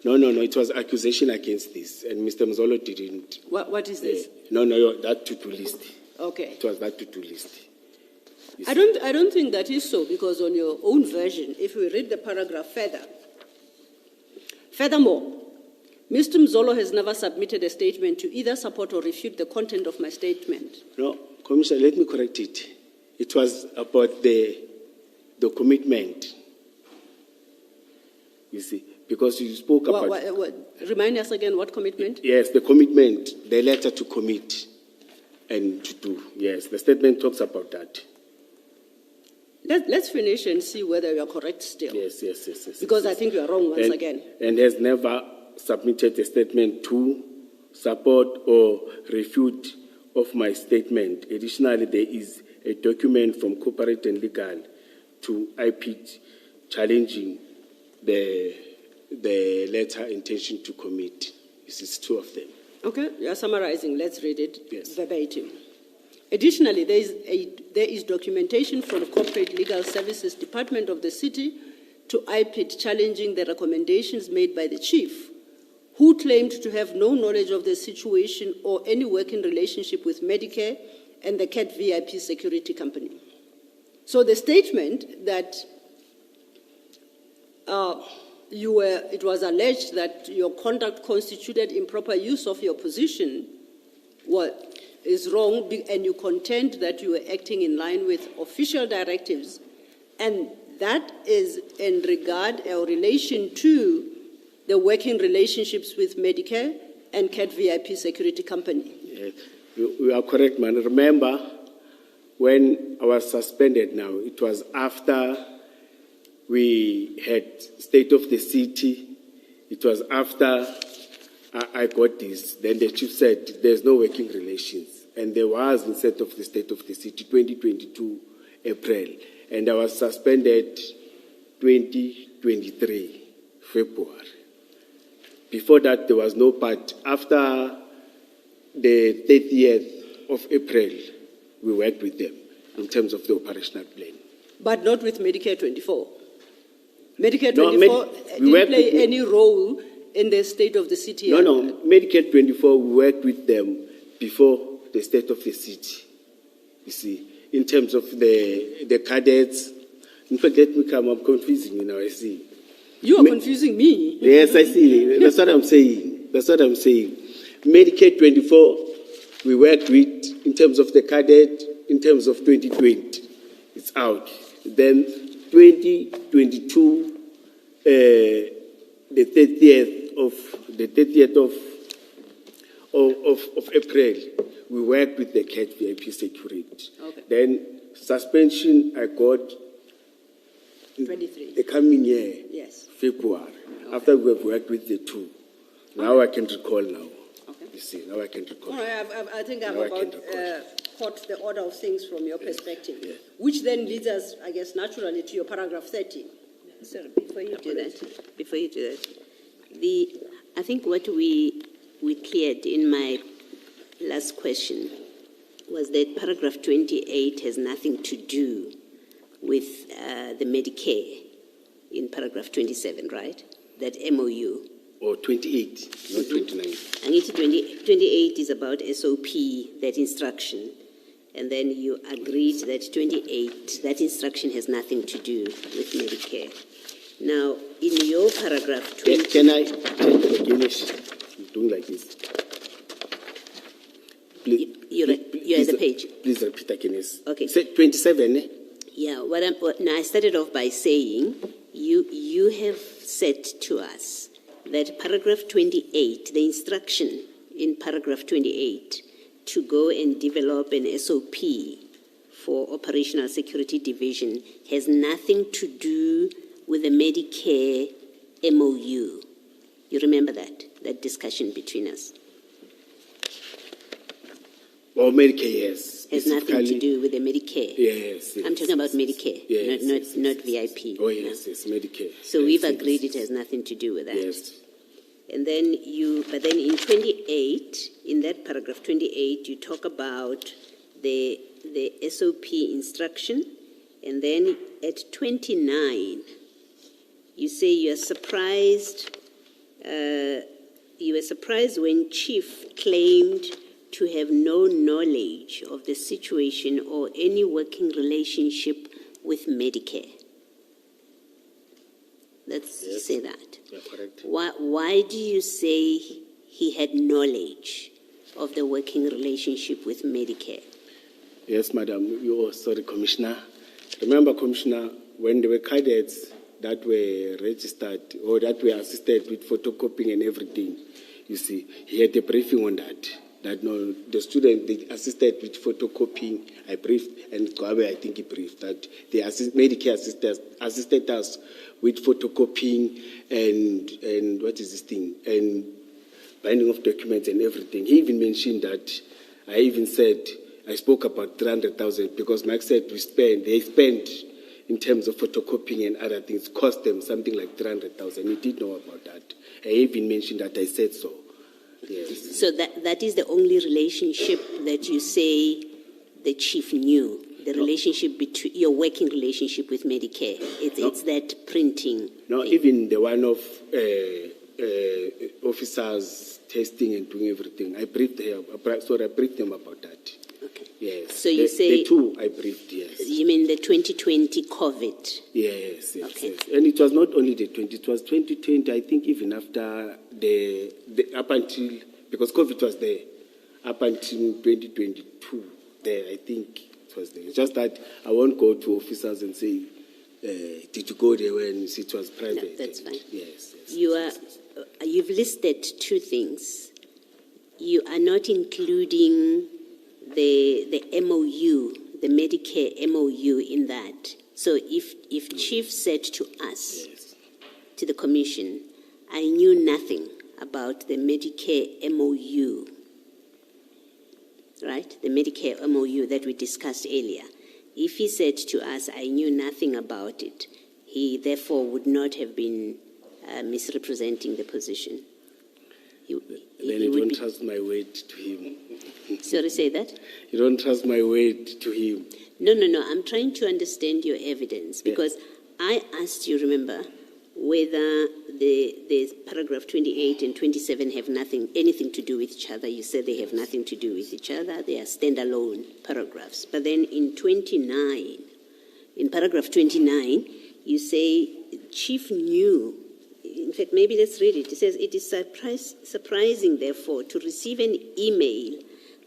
No, it was accusation against this, and Mr. Mzolo didn't. What is this? No, that to-do list. Okay. It was that to-do list. I don't think that is so, because on your own version, if we read the paragraph furthermore, Mr. Mzolo has never submitted a statement to either support or refute the content of my statement. No, Commissioner, let me correct it. It was about the commitment. You see, because you spoke about... Remind us again, what commitment? Yes, the commitment, the letter to commit and to do. Yes, the statement talks about that. Let's finish and see whether you are correct still. Yes. Because I think you are wrong once again. And has never submitted a statement to support or refute of my statement. Additionally, there is a document from Corporate and Legal to IP challenging the letter intention to commit. It's two of them. Okay, you are summarizing. Let's read it Yes. verbatim. Additionally, there is documentation from Corporate Legal Services Department of the City to IPID challenging the recommendations made by the chief, who claimed to have no knowledge of the situation or any working relationship with Medicare and the CAT VIP security company. So the statement that it was alleged that your conduct constituted improper use of your position is wrong, and you contend that you were acting in line with official directives, and that is in regard or relation to the working relationships with Medicare and CAT VIP security company. Yes. You are correct, man. Remember, when I was suspended now, it was after we had State of the City. It was after I got this. Then the chief said there's no working relations. And there was instead of the State of the City, 2022 April. And I was suspended 2023 February. Before that, there was no part. After the 30th of April, we worked with them in terms of the operational plan. But not with Medicare 24. Medicare No, 24 we didn't worked play with- any role in the State of the City. No, Medicare 24, we worked with them before the State of the City. You see, in terms of the cadets. In fact, let me come, I'm confusing you now, I see. You are confusing me. Yes, I see. That's what I'm saying. Medicare 24, we worked with in terms of the cadet, in terms of 2020. It's out. Then 2022, the 30th of April, we worked with the CAT VIP security. Okay. Then suspension I got 23. the coming year. Yes. February, after we have worked with the two. Now I can recall now. Okay. You see, now I can recall. All right, I think I've Now I can about record. caught the order of things from your perspective, Yeah. which then leads us, I guess, naturally to your paragraph 30. So before you do that, I think what we cleared in my last question was that paragraph 28 has nothing to do with the Medicare in paragraph 27, right? That MOU. Or 28, not 29. I need to 28 is about SOP, that instruction. And then you agreed that 28, that instruction has nothing to do with Medicare. Now, in your paragraph 20... Can I finish doing like this? Please, You're at the page. Please repeat again. Okay. Say 27, eh? Yeah, now I started off by saying you have said to us that paragraph 28, the instruction in paragraph 28 to go and develop an SOP for Operational Security Division has nothing to do with the Medicare MOU. You remember that discussion between us? Or Medicare, yes. Has nothing to do with the Medicare. Yes. I'm talking about Medicare, Yes, not VIP. Oh, yes, yes, Medicare. So Yes, we've yes. agreed it has nothing to do with that. Yes. And then but then in 28, in that paragraph 28, you talk about the SOP instruction, and then at 29, you say you are surprised. You were surprised when Chief claimed to have no knowledge of the situation or any working relationship with Medicare. Let's say that. Yeah, correct. Why do you say he had knowledge of the working relationship with Medicare? Yes, Madam. Sorry, Commissioner. Remember, Commissioner, when there were cadets that were registered or that were assisted with photocopying and everything, you see, he had a briefing on that. That no, the student they assisted with photocopying. I briefed, and Kwabe, I think he briefed that the Medicare assisted us with photocopying and what is this thing and binding of documents and everything. He even mentioned that. I even said I spoke about 300,000 because Mike said they spent in terms of photocopying and other things cost them something like 300,000. He did know about that. I even mentioned that I said so. Yes. So that is the only relationship that you say the chief knew, the relationship between your working relationship with Medicare. It's that printing. No, thing. even the one of officers testing and doing everything. I briefed them. I briefed them about that. Okay. Yes. So you say the two I briefed. Yes. You mean the 2020 COVID? Yes. Okay. Yes. And it was not only the 20. It was 2020. I think even after the up until, because COVID was there, up until 2022. There, I think it was there. It's just that I won't go to officers and say, did you go there when it was private? No, that's fine. Yes. You've listed two things. You are not including the MOU, the Medicare MOU in that. So if Chief said to us, Yes. to the Commission, I knew nothing about the Medicare MOU, right? The Medicare MOU that we discussed earlier. If he said to us, I knew nothing about it, he therefore would not have been misrepresenting the position. Then you don't trust my word to him. Sorry, say that? You don't trust my word to him. No. I'm trying to understand your evidence because I asked you, remember, whether the paragraph 28 and 27 have anything to do with each other. You said they have nothing to do with each other. They are standalone paragraphs. But then in paragraph 29, you say Chief knew. In fact, maybe let's read it. It says, it is surprising, therefore, to receive an email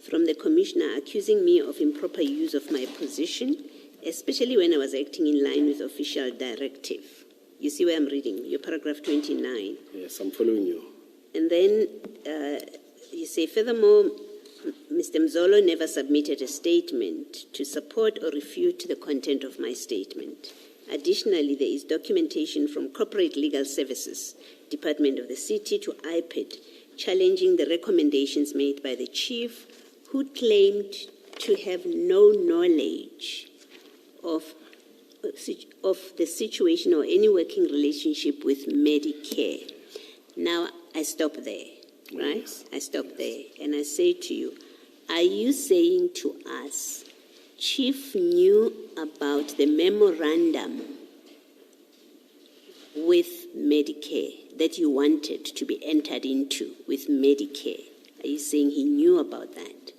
from the Commissioner accusing me of improper use of my position, especially when I was acting in line with official directive. You see where I'm reading? Your paragraph 29. Yes, I'm following you. And then you say, furthermore, Mr. Mzolo never submitted a statement to support or refute the content of my statement. Additionally, there is documentation from Corporate Legal Services, Department of the City, to IPED, challenging the recommendations made by the Chief, who claimed to have no knowledge of the situation or any working relationship with Medicare. Now, I stop there, right? Yes. I stop there, and I say to you, are you saying to us, Chief knew about the memorandum with Medicare that you wanted to be entered into with Medicare? Are you saying he knew about that?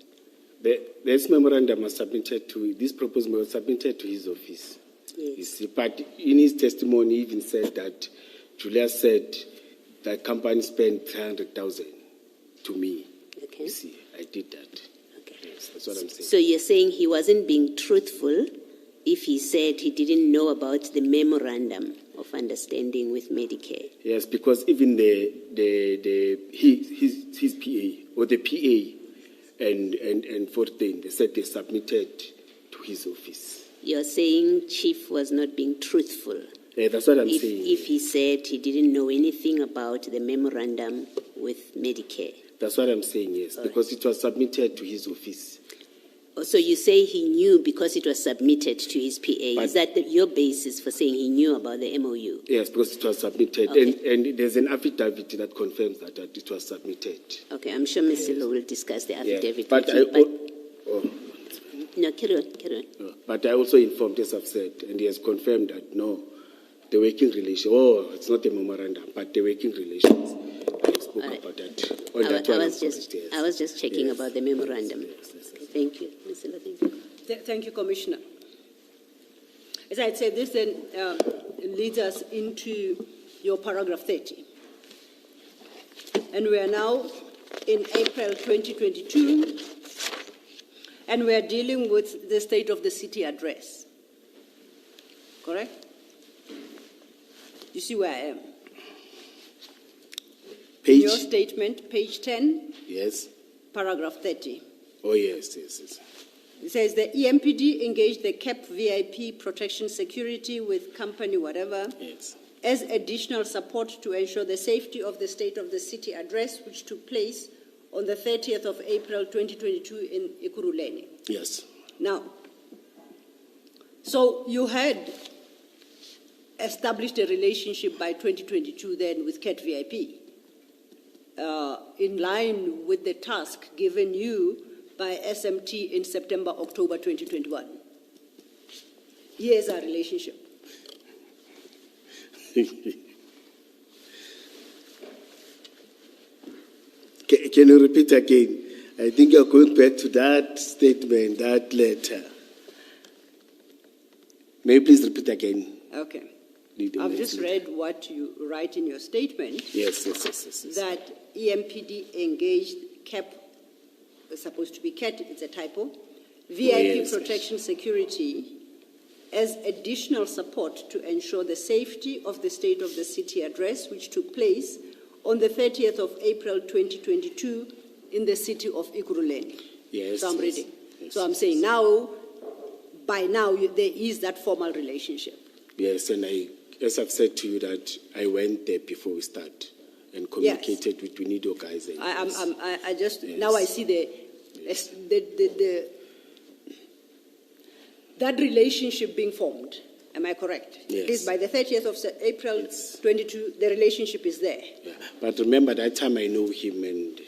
This memorandum was submitted to, this proposal was submitted to his office. Yes. You see, but in his testimony, he even said that Julius said the company spent 300,000 to me. Okay. You see, I did that. Okay. Yes, that's what I'm saying. So you're saying he wasn't being truthful if he said he didn't know about the memorandum of understanding with Medicare? Yes, because even his PA or the PA and 14, they said they submitted to his office. You're saying Chief was not being truthful Yeah, that's what I'm saying. if he said he didn't know anything about the memorandum with Medicare? That's what I'm saying, yes, All because it was submitted to his office. So you say he knew because it was submitted to his PA. But- Is that your basis for saying he knew about the MOU? Yes, because it was submitted. Okay. And there's an affidavit that confirms that it was submitted. Okay, I'm sure Ms. Silo will discuss the Yeah. affidavit But with I, you. No, carry on. but I also informed, as I've said, and he has confirmed that no, the working relation, it's not a memorandum, but the working relations. I spoke All right. about that. On that one, yes. I was just checking Yes. about the memorandum. Yes. Okay, thank you. Ms. Silo, thank you. Thank you, Commissioner. As I said, this then leads us into your paragraph 30. And we are now in April 2022, and we are dealing with the State of the City address. Correct? You see where I am? Page? Your statement, page 10, Yes. paragraph 30. Oh, yes. It says the EMPD engaged the CAP VIP protection security with company whatever Yes. as additional support to ensure the safety of the State of the City address, which took place on the 30th of April 2022 in Ekurhuleni. Yes. Now, so you had established a relationship by 2022 then with CAT VIP. in line with the task given you by SMT in September, October 2021. Here's our relationship. Can you repeat again? I think you're going back to that statement, that letter. May you please repeat again? Okay. Leading I've me just to- read what you write in your statement, Yes. that EMPD engaged CAP, was supposed to be CAT, it's a typo, VIP yes. protection security as additional support to ensure the safety of the State of the City address, which took place on the 30th of April 2022 in the city of Ekurhuleni. Yes. So I'm reading. Yes, So I'm saying now, by now, there is that formal relationship. Yes, and as I've said to you, that I went there before we start and communicated with Unido guys. And I just, Yes. now I see that relationship being formed. Am I correct? Yes. At least by the 30th of April Yes. 22, the relationship is there. Yeah. But remember, that time I know him, and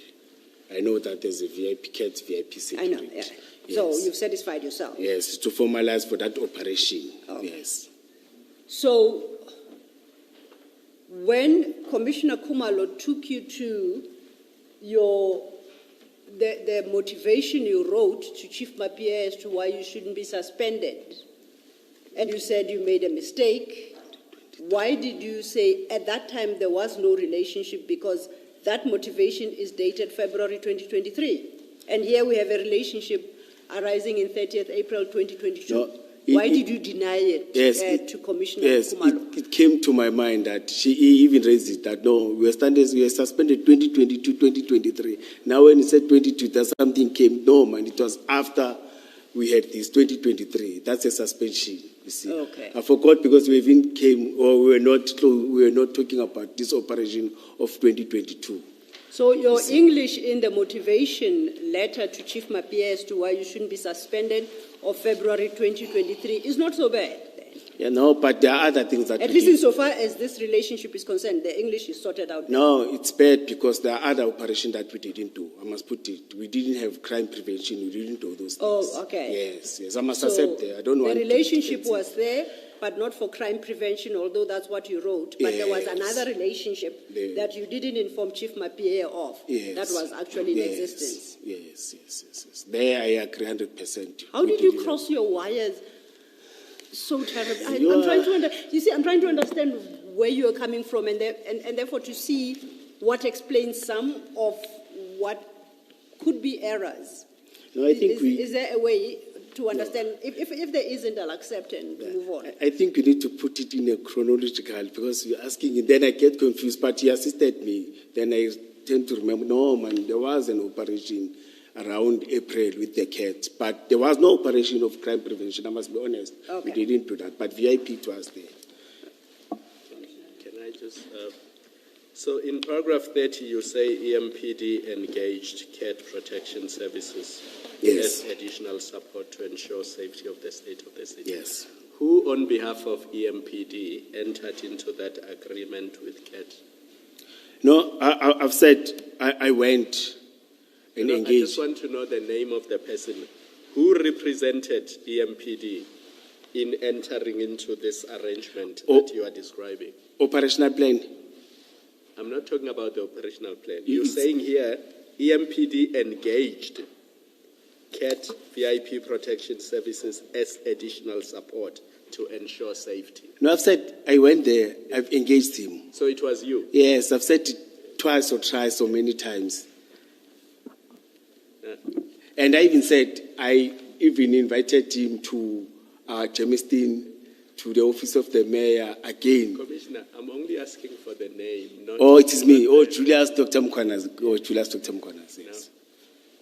I know that there's a VIP, CAT VIP I security. know, yeah. So Yes. you've satisfied yourself. Yes, to formalize for that operation. Okay. Yes. So when Commissioner Kumalo took you to the motivation you wrote to Chief Mapia as to why you shouldn't be suspended, and you said you made a mistake, why did you say at that time there was no relationship? Because that motivation is dated February 2023. And here we have a relationship arising in 30th April 2022. No, why did you deny it to Commissioner Kumalo? It came to my mind that he even raised it, that no, we were suspended 2022, 2023. Now when he said 22, that something came, no man, it was after we had this 2023. That's a suspension, you see. Okay. I forgot because we even came, or we were not talking about this operation of 2022. So your English in the motivation letter to Chief Mapia as to why you shouldn't be suspended of February 2023 is not so bad then. Yeah, no, but there are other things that At we least did. insofar as this relationship is concerned, the English is sorted out. No, it's bad because there are other operations that we didn't do. I must put it. We didn't have crime prevention. We didn't do those things. Oh, okay. Yes. I must So accept that. I don't want the to relationship defend it. was there, but not for crime prevention, although that's what you wrote. But there was Yes. another relationship Yes. that you didn't inform Chief Mapia of. Yes. That was actually in Yes. existence. Yes. There I agree 100%. How We did you didn't cross your wires so terribly? You I'm are- trying to I'm trying to understand where you are coming from, and therefore to see what explains some of what could be errors. No, I think is there a way to understand? If there isn't, I'll accept and move on. I think you need to put it in a chronological because you're asking, and then I get confused. But he assisted me. Then I tend to remember. No, man, there was an operation around April with the CAT, but there was no operation of crime prevention. I must be honest. Okay. We didn't do that, but VIP it was there. Can I just, so in paragraph 30, you say EMPD engaged CAT protection services Yes. as additional support to ensure safety of the state of the city. Yes. Who, on behalf of EMPD, entered into that agreement with CAT? No, I've said I went and I engaged. just want to know the name of the person who represented EMPD in entering into this arrangement that you are describing. Operational plan. I'm not talking about the operational plan. It's- You're saying here EMPD engaged CAT VIP protection services as additional support to ensure safety. No, I've said I went there. I've engaged him. So it was you. Yes, I've said it twice or thrice so many times. And I even said I even invited him to Germiston, to the office of the mayor again. Commissioner, I'm only asking for the name, not... Oh, it is me. Oh, Julius Dr. Mkwanas. Oh, Julius Dr. Mkwanas, yes.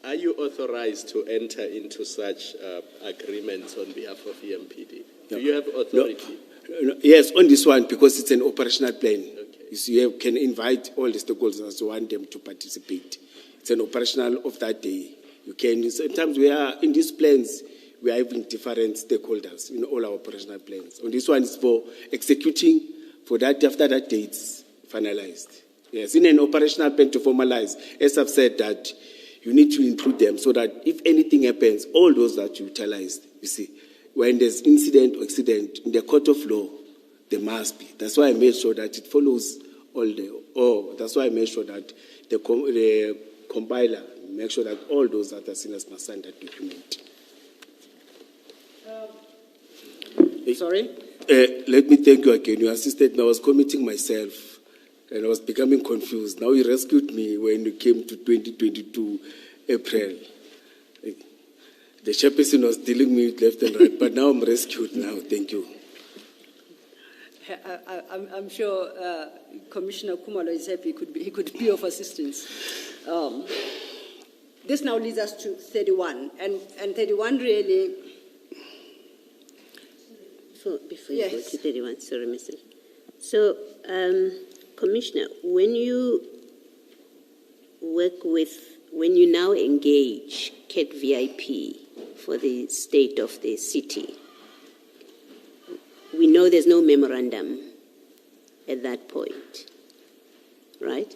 Are you authorized to enter into such agreements on behalf of EMPD? No. Do you have authority? No, yes, on this one, because it's an operational plan. Okay. You see, you can invite all the stakeholders who want them to participate. It's an operational of that day. You can, sometimes we are, in these plans, we are having different stakeholders in all our operational plans. On this one, it's for executing, for that, after that day, it's finalized. Yes, in an operational plan to formalize, as I've said, that you need to include them so that if anything happens, all those that you utilized, you see, when there's incident or accident, in the court of law, there must be. That's why I made sure that it follows that's why I made sure that the compiler make sure that all those that are seniors must sign that document. Sorry? Let me thank you again. You assisted me. I was committing myself and I was becoming confused. Now you rescued me when you came to 2022 April. The chairperson was dealing me with left and right, but now I'm rescued now. Thank you. I'm sure Commissioner Kumalo is happy he could be of assistance. This now leads us to 31, and 31 really. Before you go Yes. to 31, sorry, Mr. So, Commissioner, when you now engage CAT VIP for the state of the city, we know there's no memorandum at that point, right?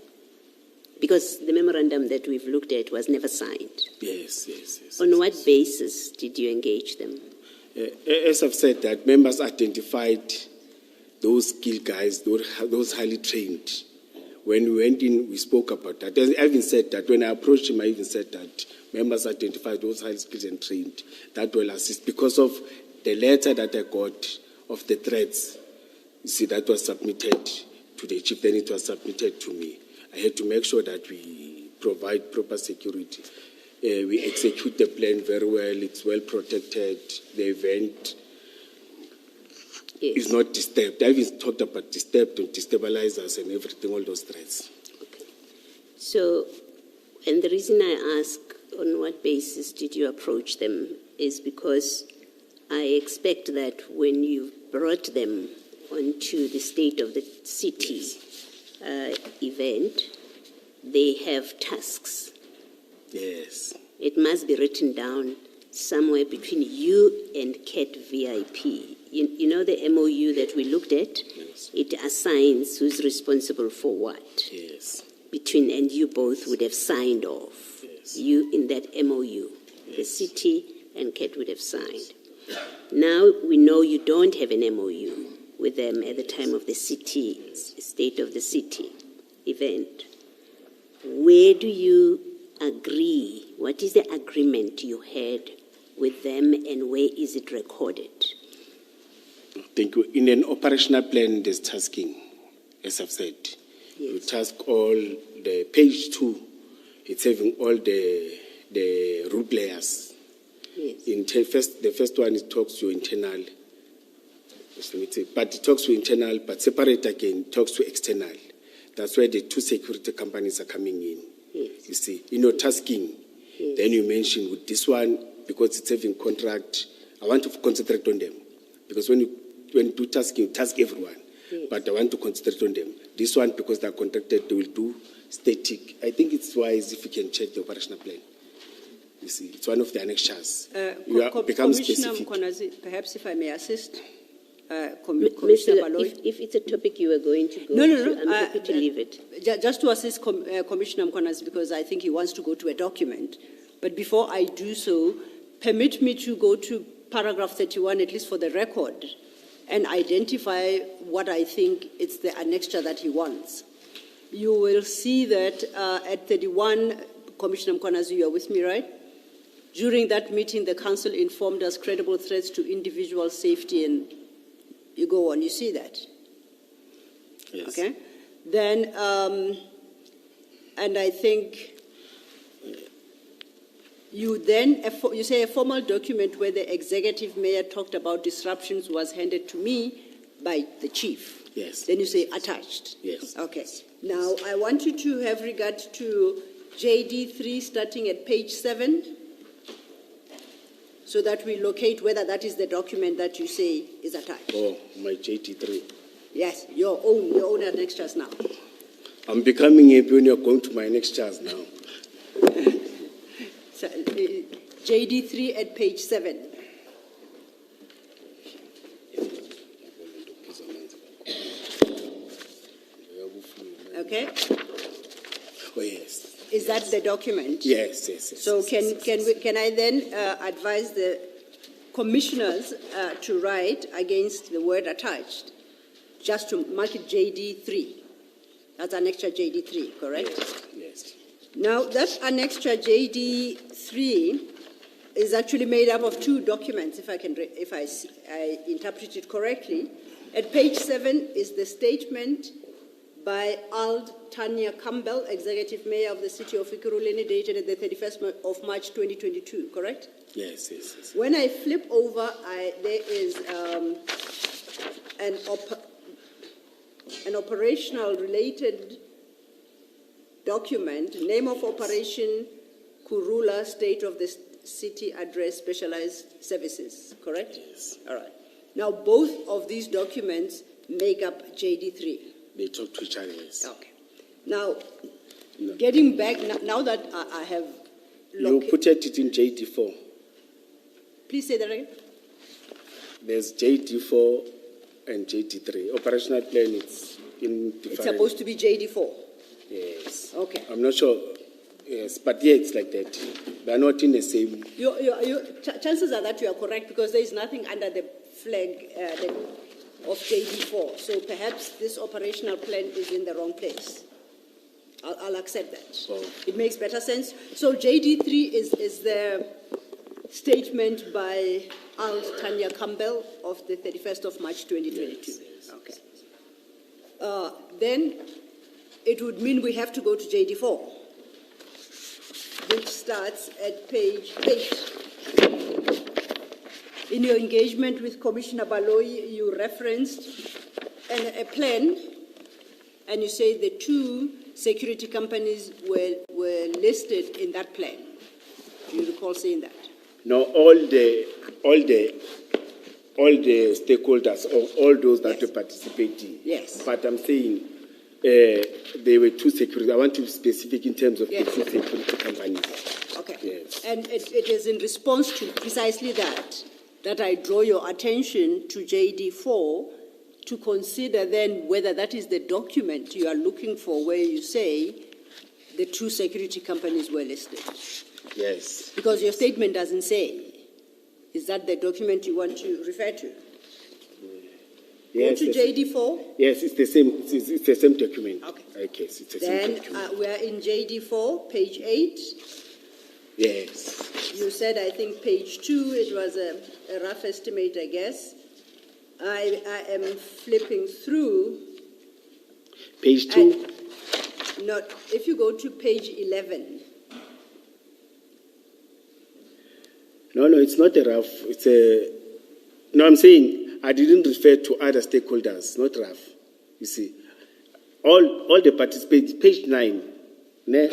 Because the memorandum that we've looked at was never signed. Yes. On what basis did you engage them? As I've said, that members identified those skilled guys, those highly trained. When we went in, we spoke about that. I even said that when I approached him, I even said that members identified those highly skilled and trained that will assist because of the letter that I got of the threats. You see, that was submitted to the chief, then it was submitted to me. I had to make sure that we provide proper security. We execute the plan very well. It's well protected. The event is not disturbed. I've even talked about disturbed and destabilizers and everything, all those threats. Okay. So, and the reason I ask on what basis did you approach them is because I expect that when you brought them onto the State of the City event, they have tasks. Yes. It must be written down somewhere between you and CAT VIP. You know the MOU that we looked at? Yes. It assigns who's responsible for what. Yes. And you both would have signed off. Yes. You in that MOU. Yes. The city and CAT would have signed. Now we know you don't have an MOU with them at the time of the State of the City event. Where do you agree? What is the agreement you had with them and where is it recorded? Thank you. In an operational plan, there's tasking, as I've said. Yes. You task all the page 2. It's having all the role players. Yes. The first one, it talks to internal. But it talks to internal, but separate again, it talks to external. That's where the 2 security companies are coming in. Yes. You see, in your tasking, Yes. then you mentioned with this one, because it's having contract, I want to concentrate on them. Because when you do tasking, you task everyone. Yes. But I want to concentrate on them. This one, because they're contracted, they will do static. I think it's wise if you can check the operational plan. You see, it's one of the annexures. Become Commissioner specific. Mkhwanazi, perhaps if I may assist. Mr. Commissioner Baloyi. If it's a topic you were going to go No. to, I'm happy to leave it. Just to assist Commissioner Mkhwanazi, because I think he wants to go to a document. But before I do so, permit me to go to paragraph 31, at least for the record, and identify what I think it's the annexure that he wants. You will see that at 31, Commissioner Mkhwanazi, you are with me, right? During that meeting, the council informed us credible threats to individual safety, and you go on, you see that? Yes. Okay? Then, and I think you say a formal document where the executive mayor talked about disruptions was handed to me by the chief. Yes. Then you say attached. Yes. Okay. Now, I want you to have regard to JD3 starting at page 7, so that we locate whether that is the document that you say is attached. Oh, my JT3. Yes, your own annexures now. I'm becoming happy when you're going to my annexures now. So, JD3 at page 7. okay? Oh, yes. Is that the document? Yes, yes, yes. So yes, can I then advise the commissioners to write against the word attached, just to mark it JD3? That's an extra JD3, correct? Yes, yes. Now, that annexure JD3 is actually made up of two documents, if I interpret it correctly. At page 7 is the statement by Ald Tanya Campbell, Executive Mayor of the City of Ikuruleni, dated at the 31st of March 2022, correct? Yes, yes, yes. When I flip over, there is an operational related document, name of operation, Kurula, State of the City Address, Specialized Services, correct? Yes. All right. Now, both of these documents make up JD3. They talk to each other, yes. Okay. Now, getting back, now that I have You put it in JD4. Please say that again. There's JD4 and JD3. Operational plan, it's in different... It's supposed to be JD4. Yes. Okay. I'm not sure. Yes, but yeah, it's like that. They're not in the same... Chances are that you are correct, because there is nothing under the flag of JD4. So perhaps this operational plan is in the wrong place. I'll accept that. Oh. It makes better sense. So JD3 is the statement by Ald Tanya Campbell of the 31st of March 2022. Yes. Okay. Then it would mean we have to go to JD4, which starts at page 8. In your engagement with Commissioner Baloyi, you referenced a plan, and you say the two security companies were listed in that plan. Do you recall saying that? No, all the stakeholders, or all those that Yes. were participating. Yes. But I'm saying there were two security. I want to be specific in terms of Yes. the two security companies. Okay. Yes. And it is in response to precisely that I draw your attention to JD4 to consider then whether that is the document you are looking for, where you say the two security companies were listed. Yes. Because your statement doesn't say. Is that the document you want to refer to? Yes, Go to yes. JD4. Yes, it's the same. It's the same document. Okay. Okay, it's the same Then document. we are in JD4, page 8. Yes. You said, I think, page 2, it was a rough estimate, I guess. I am flipping through. Page 2. If you go to page 11. No, it's not a rough. It's a. No, I'm saying I didn't refer to other stakeholders, not rough. You see, all the participants. Page 9, ne,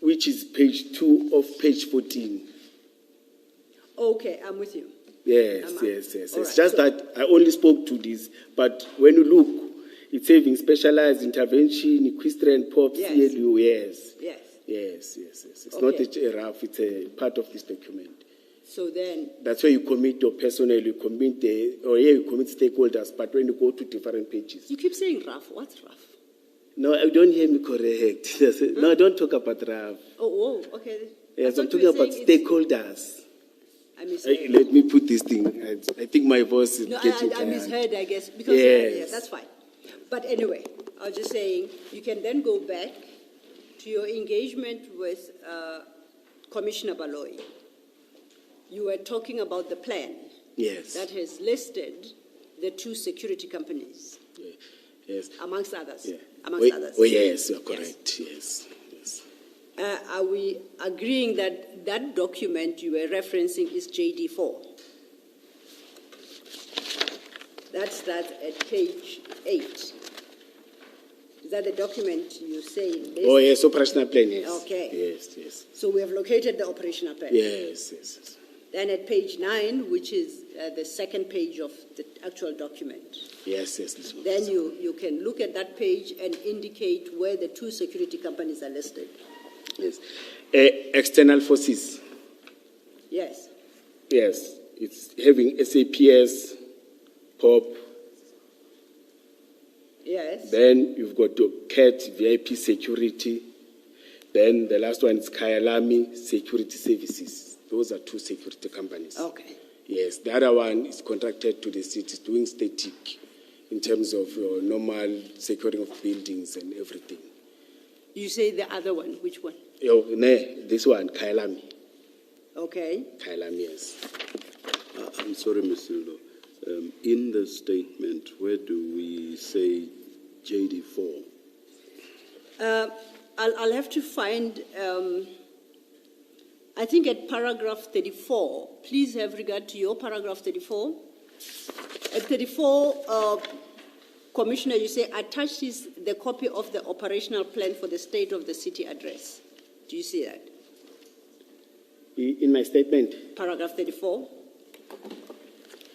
which is page 2 of page 14. Okay, I'm with you. Yes. All It's right, just so- that I only spoke to this, but when you look, it's having specialized intervention, equestrian pop, Yes. CLU. Yes. Yes. It's Okay. not a rough. It's a part of this document. So then, That's why you commit your personnel, you commit you commit stakeholders, but when you go to different pages. you keep saying rough. What's rough? No, I don't hear me correct. No, don't talk about RAF. Oh, okay. Yes, I I'm thought you talking were about saying it's- stakeholders. I misheard. Let me put this thing. I think my voice is No, getting I tired. misheard, I guess, because Yes. yeah, that's fine. But anyway, I was just saying, you can then go back to your engagement with Commissioner Baloyi. You were talking about the plan Yes. that has listed the two security companies, Yes. amongst others. Yeah. Amongst others. Oh, yes, you're correct. Yes. Are we agreeing that that document you were referencing is JD4? That's at page 8. Is that the document you say? Oh, yes, operational plan, yes. Okay. Yes. So we have located the operational plan. Yes. Then at page 9, which is the second page of the actual document, Yes. This one. then you can look at that page and indicate where the two security companies are listed. Yes. External forces. Yes. Yes. It's having SAPS, POP. Yes. Then you've got CAT, VIP Security. Then the last one is Kyalami Security Services. Those are 2 security companies. Okay. Yes, the other one is contracted to the city, doing static in terms of normal securing of buildings and everything. You say the other one, which one? This one, Kyalami. Okay. Kyalami, yes. I'm sorry, Mr. Lo. In the statement, where do we say JD4? I'll have to find, I think at paragraph 34, please have regard to your paragraph 34. At 34, Commissioner, you say, attached is the copy of the operational plan for the state of the city address. Do you see that? In my statement? Paragraph 34,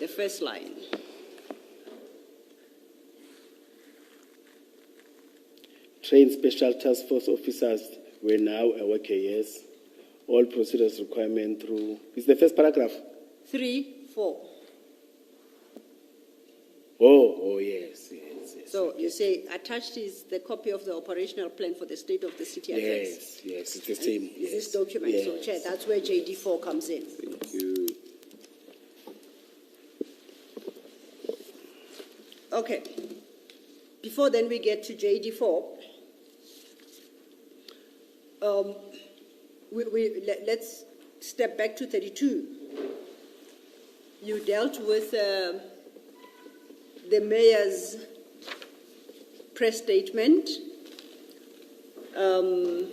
the first line. Trained special task force officers were now awake, yes. All procedures requirement through. It's the first paragraph. 3, 4. Oh, yes. So you say attached is the copy of the operational plan for the state of the city address. Yes, it's the same. Is this document? Yes. So, Chair, that's where JD4 comes in. Thank you. Okay. Before then we get to JD4, let's step back to 32. You dealt with the mayor's press statement. And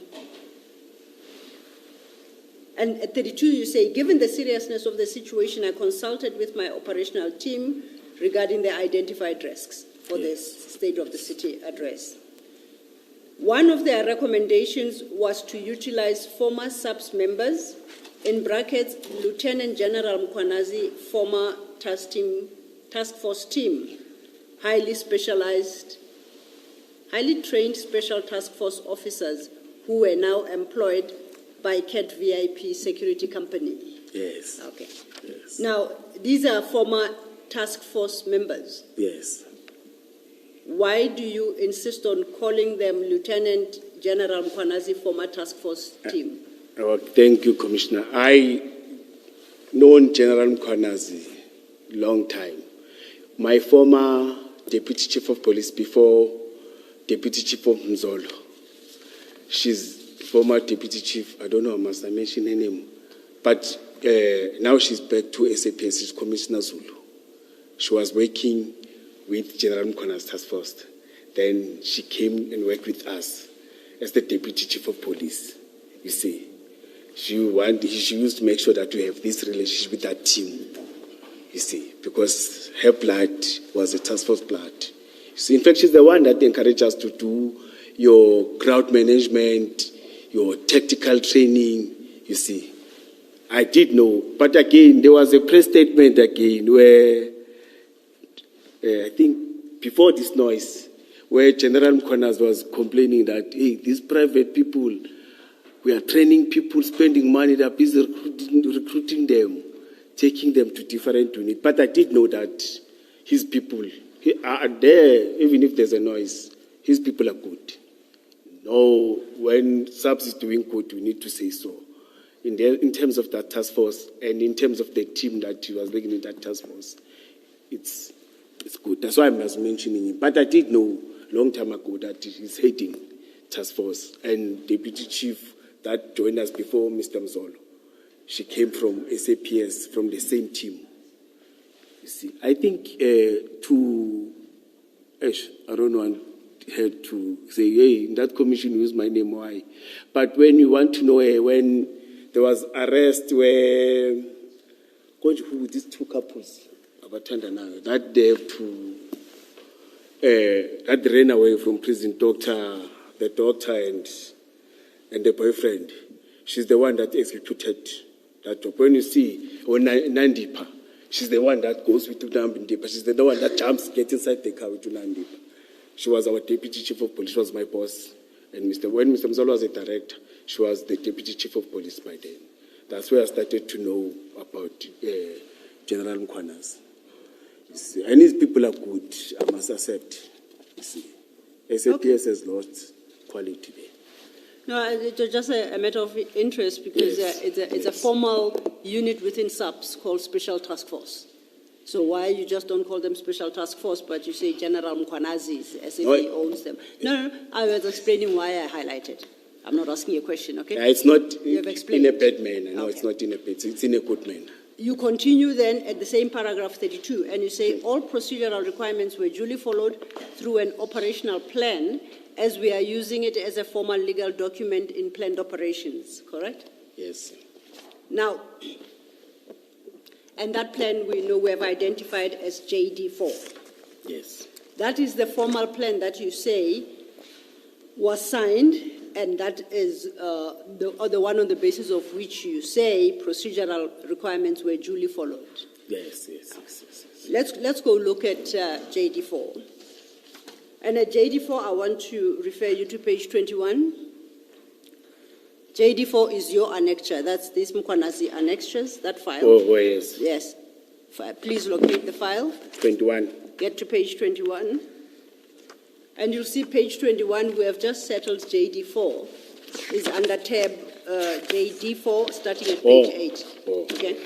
at 32, you say, given the seriousness of the situation, I consulted with my operational team regarding the identified risks for this state of the city address. One of their recommendations was to utilize former SAPS members, in brackets, Lieutenant General Mkwanazi, former task force team, highly specialized, highly trained special task force officers who were now employed by CAT VIP Security Company. Yes. Okay. Yes. Now, these are former task force members. Yes. Why do you insist on calling them Lieutenant General Mkwanazi former task force team? Thank you, Commissioner. I known General Mkwanazi long time. My former Deputy Chief of Police before Deputy Chief of Mzolo. She's former Deputy Chief, I don't know, must I mention her name? But now she's back to SAPS, she's Commissioner Zulu. She was working with General Mkwanazi's task force. Then she came and worked with us as the Deputy Chief of Police, you see. She used to make sure that we have this relationship with that team, you see, because her blood was a task force blood. You see, in fact, she's the one that encouraged us to do your crowd management, your tactical training, you see. I did know, but again, there was a press statement again where, I think before this noise, where General Mkwanazi was complaining that, hey, these private people, we are training people, spending money, they're busy recruiting them, taking them to different units. But I did know that his people are there, even if there's a noise, his people are good. No, when SAPS is doing good, we need to say so. In terms of that task force and in terms of the team that he was working in that task force, it's good. That's why I was mentioning him. But I did know long time ago that he's heading task force. And Deputy Chief that joined us before Mr. Mzolo, she came from SAPS, from the same team. You see, I think I don't know, had to say, hey, in that commission, use my name, why? But when you want to know, when there was arrest where these 2 couples, that they have to, that ran away from prison, the doctor and the boyfriend. She's the one that executed that job. When you see, Nandipa, she's the one that goes with Nandipa. She's the one that jumps, gets inside the car with Nandipa. She was our Deputy Chief of Police. She was my boss. And when Mr. Mzolo was a director, she was the Deputy Chief of Police by then. That's where I started to know about General Mkwanazi. And his people are good, I must accept. You see, SAPS has lost quality there. No, it was just a matter of interest because Yes. it's a formal unit within SAPS called Special Task Force. So why you just don't call them Special Task Force, but you say General Mkwanazis as if he owns them? No, I was explaining why I highlighted. I'm not asking you a question, okay? It's not You have in explained. a bad manner. No, Okay. it's not in a bad. It's in a good manner. You continue then at the same paragraph 32, and you say all procedural requirements were duly followed through an operational plan as we are using it as a formal legal document in planned operations, correct? Yes. Now, and that plan we know we have identified as JD4. Yes. That is the formal plan that you say was signed, and that is the one on the basis of which you say procedural requirements were duly followed. Yes. Yes. Let's go look at JD4. And at JD4, I want to refer you to page 21. JD4 is your annexure. That's this Mkwanazi annexures, that file. Oh, yes. Yes. Please locate the file. 21. Get to page 21. And you'll see page 21, we have just settled JD4. Is under tab JD4, starting at page 8. Oh. Okay?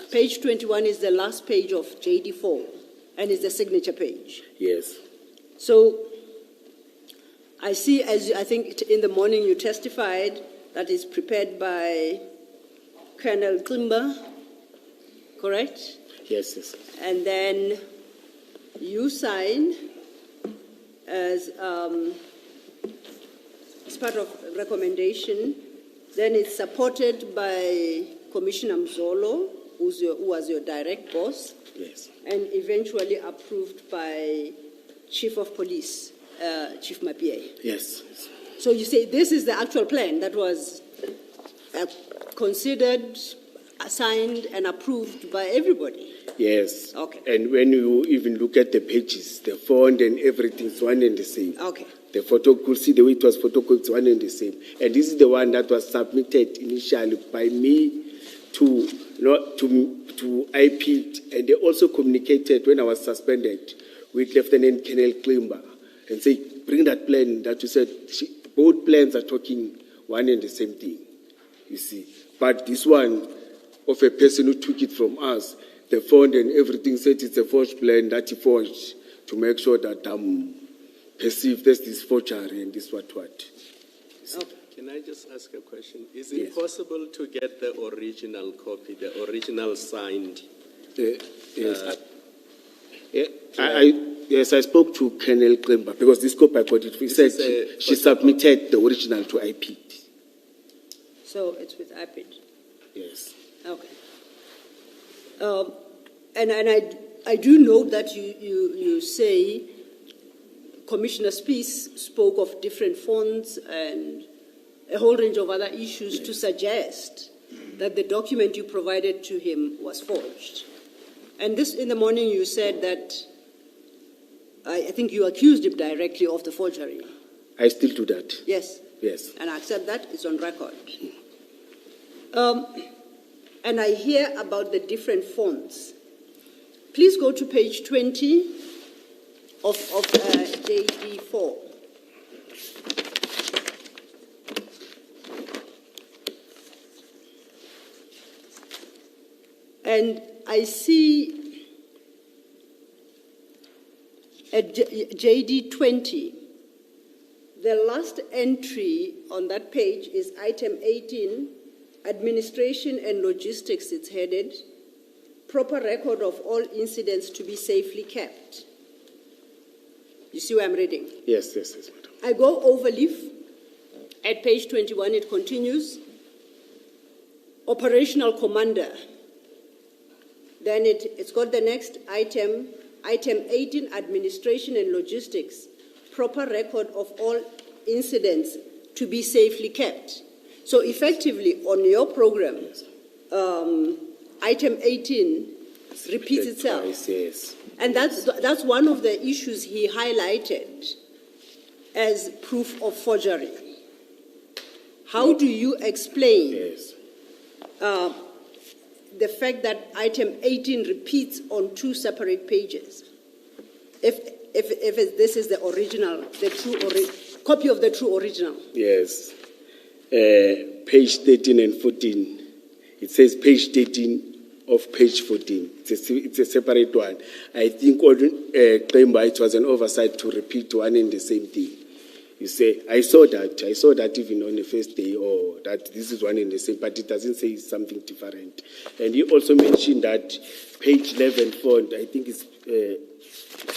Page 21 is the last page of JD4, and is the signature page. Yes. So I see, as I think in the morning you testified, that is prepared by Colonel Klimba, correct? Yes. And then you sign as part of recommendation. Then it's supported by Commissioner Mzolo, who was your direct boss, Yes. and eventually approved by Chief of Police, Chief Mapie. Yes. So you say this is the actual plan that was considered, signed, and approved by everybody. Yes. Okay. And when you even look at the pages, the font and everything is one and the same. Okay. The photo could see the way it was photocopied, it's one and the same. And this is the one that was submitted initially by me to IP, and they also communicated when I was suspended with Lieutenant Colonel Klimba and say, bring that plan that you said. Both plans are talking one and the same thing, you see. But this one of a person who took it from us, the font and everything said it's a forged plan that he forged to make sure that I'm perceived as this forgery and this what. Okay. Can I just ask a question? Is Yes. it possible to get the original copy, the original signed? Yes. Yes, I spoke to Colonel Klimba because this copy I got it. He said she submitted the original to IP. So it's with IPID. Yes. Okay. And I do note that you say Commissioner Spies spoke of different fonts and a whole range of other issues to suggest that the document you provided to him was forged. And this, in the morning, you said that I think you accused him directly of the forgery. I still do that. Yes. Yes. And I accept that. It's on record. And I hear about the different fonts. Please go to page 20 of JD4. And I see at JD20, the last entry on that page is item 18, administration and logistics, it's headed, proper record of all incidents to be safely kept. You see where I'm reading? Yes, madam. I go overleaf. At page 21, it continues. Operational commander. Then it's got the next item, item 18, administration and logistics, proper record of all incidents to be safely kept. So effectively, on your program, item 18 repeats itself. Twice, yes. And that's one of the issues he highlighted as proof of forgery. How do you explain Yes. the fact that item 18 repeats on two separate pages? If this is the original, the true copy of the true original. Yes. Page 13 and 14. It says page 13 of page 14. It's a separate one. I think it was an oversight to repeat one and the same thing. You say, I saw that even on the first day, or that this is one and the same, but it doesn't say something different. And you also mentioned that page 11 font, I think it's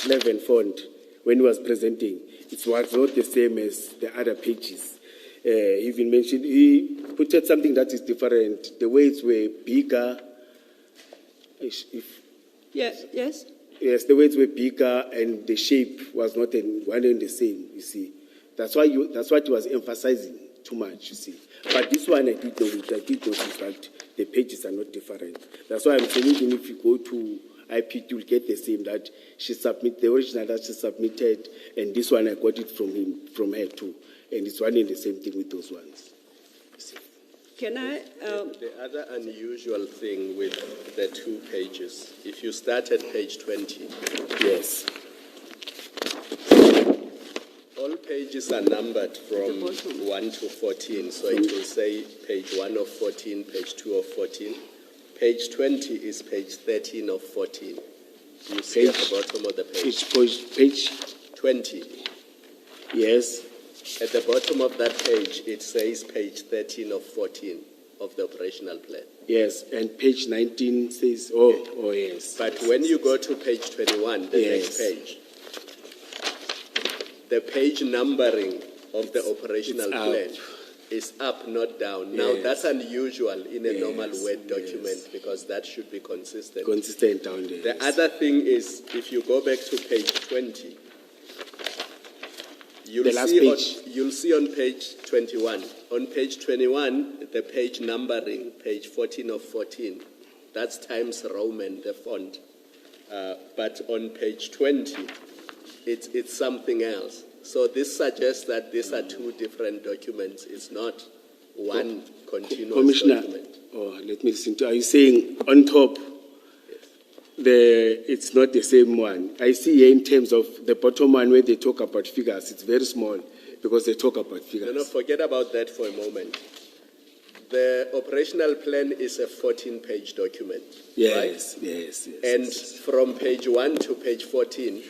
11 font, when he was presenting, it was not the same as the other pages. He even mentioned, he put out something that is different. The words were bigger. Yes. Yes, the words were bigger and the shape was not one and the same, you see. That's what he was emphasizing too much, you see. But this one I did notice that the pages are not different. That's why I'm saying even if you go to IP, you'll get the same, that she submitted, the original that she submitted, and this one I got it from her too. And it's one and the same thing with those ones. You see. Can I? The other unusual thing with the 2 pages, if you start at page 20, Yes. all pages are numbered from 1 to 14. So it will say page 1 of 14, page 2 of 14. Page 20 is page 13 of 14. You see at the bottom of the page. Page 20. Yes. At the bottom of that page, it says page 13 of 14 of the operational plan. Yes, and page 19 says, oh yes. But when you go to page 21, the next page, the page numbering of the operational plan is up, not down. Now, that's unusual in a normal Word document because that should be consistent. Consistent down there. The other thing is, if you go back to page 20, you'll see on page 21. On page 21, the page numbering, page 14 of 14, that's Times Roman, the font. But on page 20, it's something else. So this suggests that these are 2 different documents. It's not one continuous Commissioner, document. let me listen to. Are you saying on top, it's not the same one? I see here in terms of the bottom one where they talk about figures, it's very small because they talk about figures. No, forget about that for a moment. The operational plan is a 14-page document, Yes, right? yes. And from page 1 to page 14,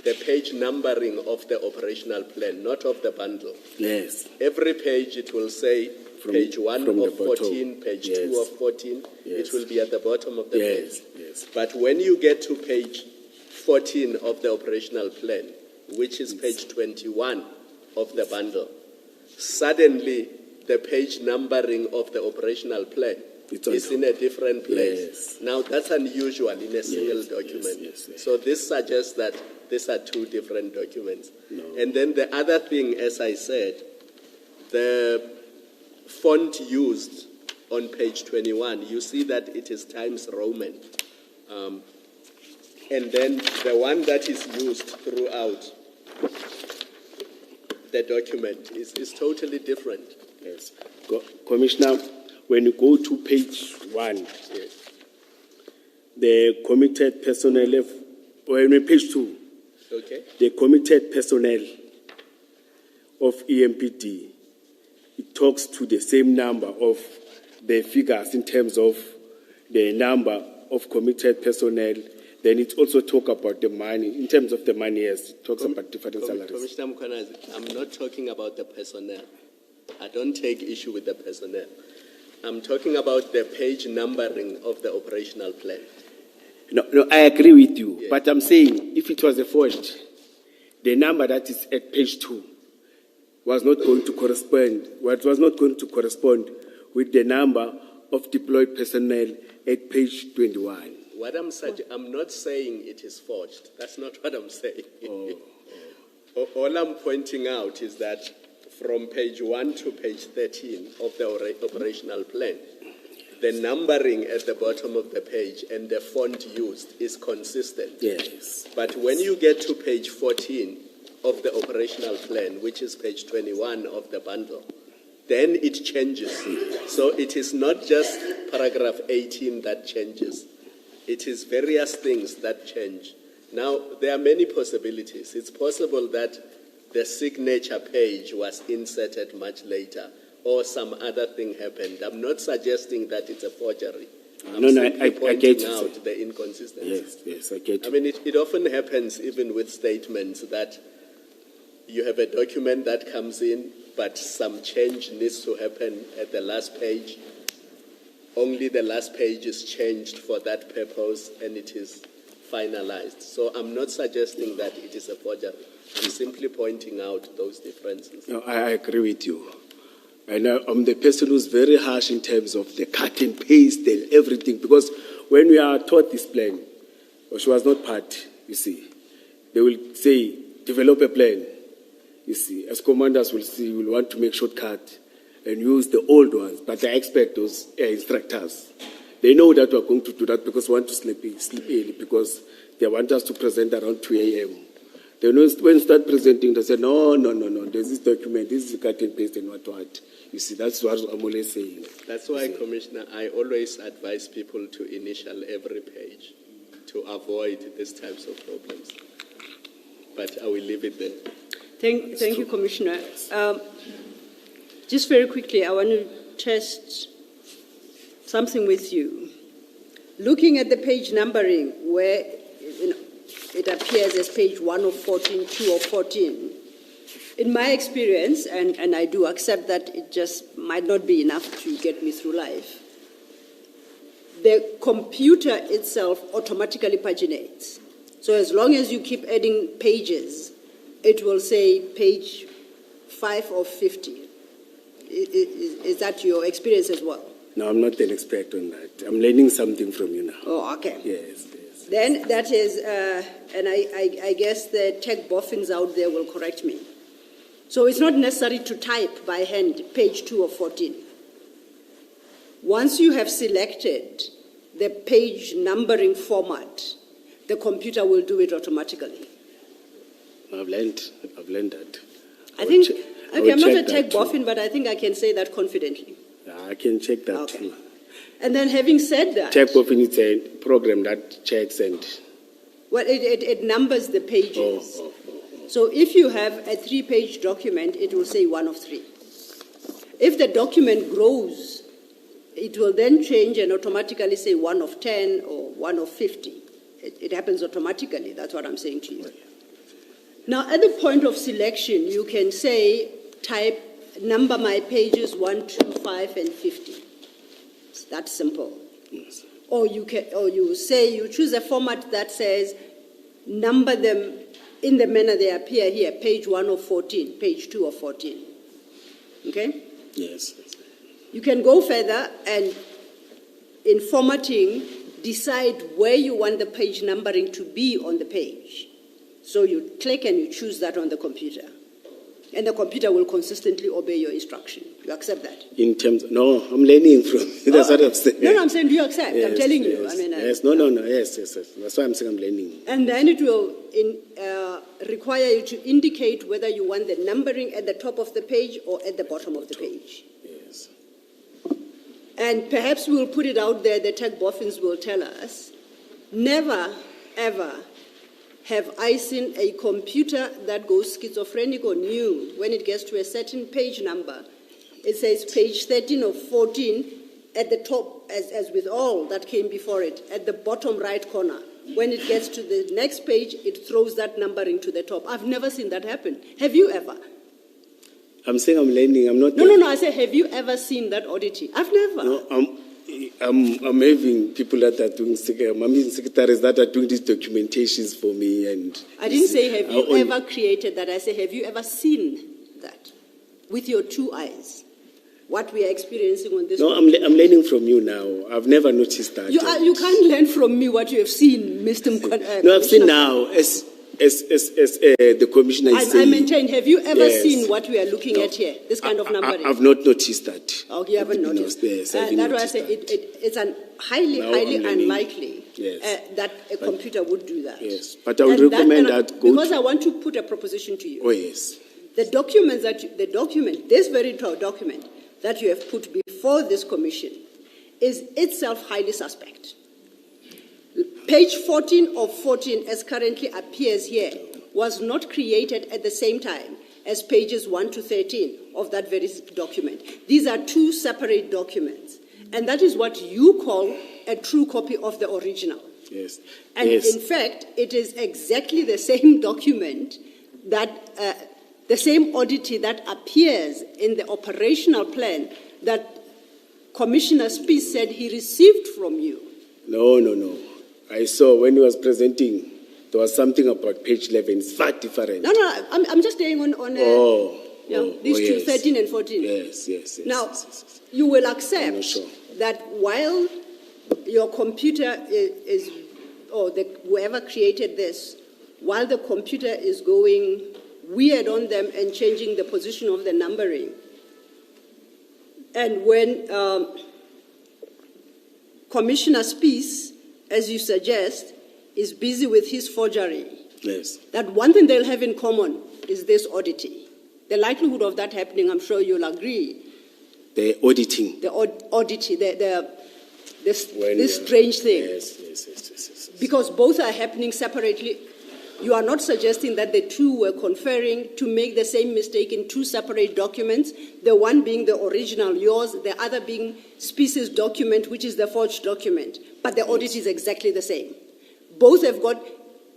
the page numbering of the operational plan, not of the bundle. Yes. Every page it will say page 1 of 14, page 2 of 14. Yes. It will be at the bottom of the page. Yes. But when you get to page 14 of the operational plan, which is page 21 of the bundle, suddenly the page numbering of the operational plan is in a different place. Yes. Now that's unusual in a single document. Yes. So this suggests that these are 2 different documents. No. And then the other thing, as I said, the font used on page 21, you see that it is Times Roman. And then the one that is used throughout the document is totally different. Yes. Commissioner, when you go to page 1, the committed personnel, page 2, Okay? the committed personnel of EMPD, it talks to the same number of the figures in terms of the number of committed personnel. Then it also talks about the money. In terms of the money, yes, it talks about different salaries. Commissioner Mukwana, I'm not talking about the personnel. I don't take issue with the personnel. I'm talking about the page numbering of the operational plan. No, I agree with you. Yeah. But I'm saying if it was a forged, the number that is at page 2 was not going to correspond. What was not going to correspond with the number of deployed personnel at page 21. What I'm not saying it is forged. That's not what I'm saying. All I'm pointing out is that from page 1 to page 13 of the operational plan, the numbering at the bottom of the page and the font used is consistent. Yes. But when you get to page 14 of the operational plan, which is page 21 of the bundle, then it changes. So it is not just paragraph 18 that changes. It is various things that change. Now, there are many possibilities. It's possible that the signature page was inserted much later, or some other thing happened. I'm not suggesting that it's a forgery. I'm simply I pointing get you, out sir. the inconsistency. Yes, I get I you. mean, it often happens even with statements that you have a document that comes in, but some change needs to happen at the last page. Only the last page is changed for that purpose, and it is finalized. So I'm not suggesting that it is a forgery. I'm simply pointing out those differences. No, I agree with you. And I'm the person who's very harsh in terms of the cut and paste and everything, because when we are taught this plan, which was not part, you see, they will say, develop a plan. You see, as commanders will see, will want to make shortcut and use the old ones, but they expect those instructors. They know that we're going to do that because we want to sleep early, because they want us to present around 2 a.m. Then when you start presenting, they say, no, there's this document, this is cut and paste and what. You see, that's what I'm always saying. That's why, Commissioner, I always advise people to initial every page to avoid these types of problems. But I will leave it there. Thank you, Commissioner. Just very quickly, I want to test something with you. Looking at the page numbering, where it appears as page 1 of 14, 2 of 14, in my experience, and I do accept that it just might not be enough to get me through life, the computer itself automatically paginates. So as long as you keep adding pages, it will say page 5 of 50. Is that your experience as well? No, I'm not an expert on that. I'm learning something from you now. Oh, okay. Yes. Then that is, and I guess the tech boffins out there will correct me. So it's not necessary to type by hand page 2 of 14. Once you have selected the page numbering format, the computer will do it automatically. I've learned that. I think, I okay, I'm will not a check tech that too. boffin, but I think I can say that confidently. Yeah, I can check that Okay. too. And then having said that, Check often it's a program that checks and well, it numbers the pages. oh. So if you have a 3-page document, it will say 1 of 3. If the document grows, it will then change and automatically say 1 of 10 or 1 of 50. It happens automatically. That's what I'm saying to you. Now, at the point of selection, you can say, type, number my pages 1, 2, 5, and 50. It's that simple. Yes. Or you choose a format that says, number them in the manner they appear here, page 1 of 14, page 2 of 14. Okay? Yes. You can go further and, in formatting, decide where you want the page numbering to be on the page. So you click and you choose that on the computer. And the computer will consistently obey your instruction. You accept that? In terms, no, I'm learning from you. That's what I'm saying. No, I'm saying do you accept? I'm telling you. Yes, I mean, yes, no, yes. That's why I'm saying I'm learning. And then it will require you to indicate whether you want the numbering at the top of the page or at the bottom of the page. Yes. And perhaps we'll put it out there, the tech boffins will tell us, never, ever have I seen a computer that goes schizophrenic or new when it gets to a certain page number. It says page 13 of 14 at the top, as with all that came before it, at the bottom right corner. When it gets to the next page, it throws that numbering to the top. I've never seen that happen. Have you ever? I'm saying I'm learning. I'm not. No. I say, have you ever seen that oddity? I've never. No, I'm having people that are doing, secretaries that are doing these documentations for me. And I didn't say, have you ever created that? I say, have you ever seen that with your 2 eyes? What we are experiencing on this. No, I'm learning from you now. I've never noticed that. You can't learn from me what you have seen, Mr. No, I've seen now, as the commissioner is saying. I maintain, have you ever Yes. seen what we are looking at here, this kind of numbering? I've not noticed that. Oh, you haven't noticed. Yes, I've That's why I noticed say that. it's highly Now I'm learning. unlikely Yes. that a computer would do that. Yes, but I would And recommend and that because I want to put a proposition to you. Oh, yes. The this very document that you have put before this commission is itself highly suspect. Page 14 of 14, as currently appears here, was not created at the same time as pages 1 to 13 of that very document. These are two separate documents. And that is what you call a true copy of the original. Yes. And Yes. in fact, it is exactly the same document that, the same oddity that appears in the operational plan that Commissioner Spies said he received from you. No. I saw when he was presenting, there was something about page 11. It's far different. No, I'm just staying on these two, yes. 13 and 14. Yes. Now, yes. you will I'm not accept sure. that while your computer is or whoever created this, while the computer is going weird on them and changing the position of the numbering, and when Commissioner Spies, as you suggest, is busy with his forgery, Yes. that one thing they'll have in common is this oddity. The likelihood of that happening, I'm sure you'll agree, The auditing. the oddity, this When, strange thing. Yes. Because both are happening separately. You are not suggesting that the two were conferring to make the same mistake in two separate documents, the one being the original, yours, the other being Species document, which is the forged document. But the audit is exactly the same. Both have got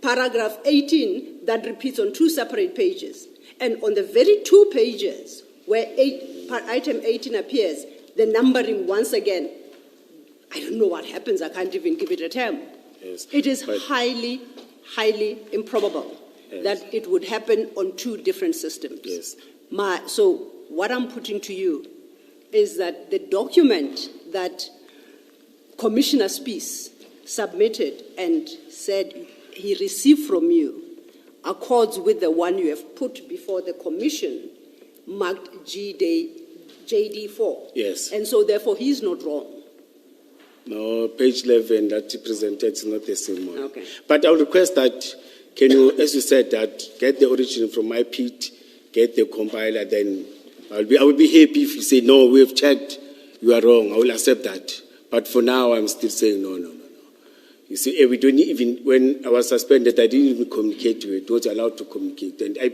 paragraph 18 that repeats on two separate pages. And on the very two pages where item 18 appears, the numbering once again, I don't know what happens, I can't even give it a term. Yes. It is But- highly improbable Yes. that it would happen on two different systems. Yes. So what I'm putting to you is that the document that Commissioner Spies submitted and said he received from you accords with the one you have put before the commission marked JD4. Yes. And so therefore he's not wrong. No, page 11 that he presented is not the same one. Okay. But I would request that, can you, as you said, that get the origin from my pit, get the compiler, then I will be happy if you say, no, we have checked, you are wrong. I will accept that. But for now, I'm still saying no. You see, we don't even, when I was suspended, I didn't even communicate to it. I was allowed to communicate. And I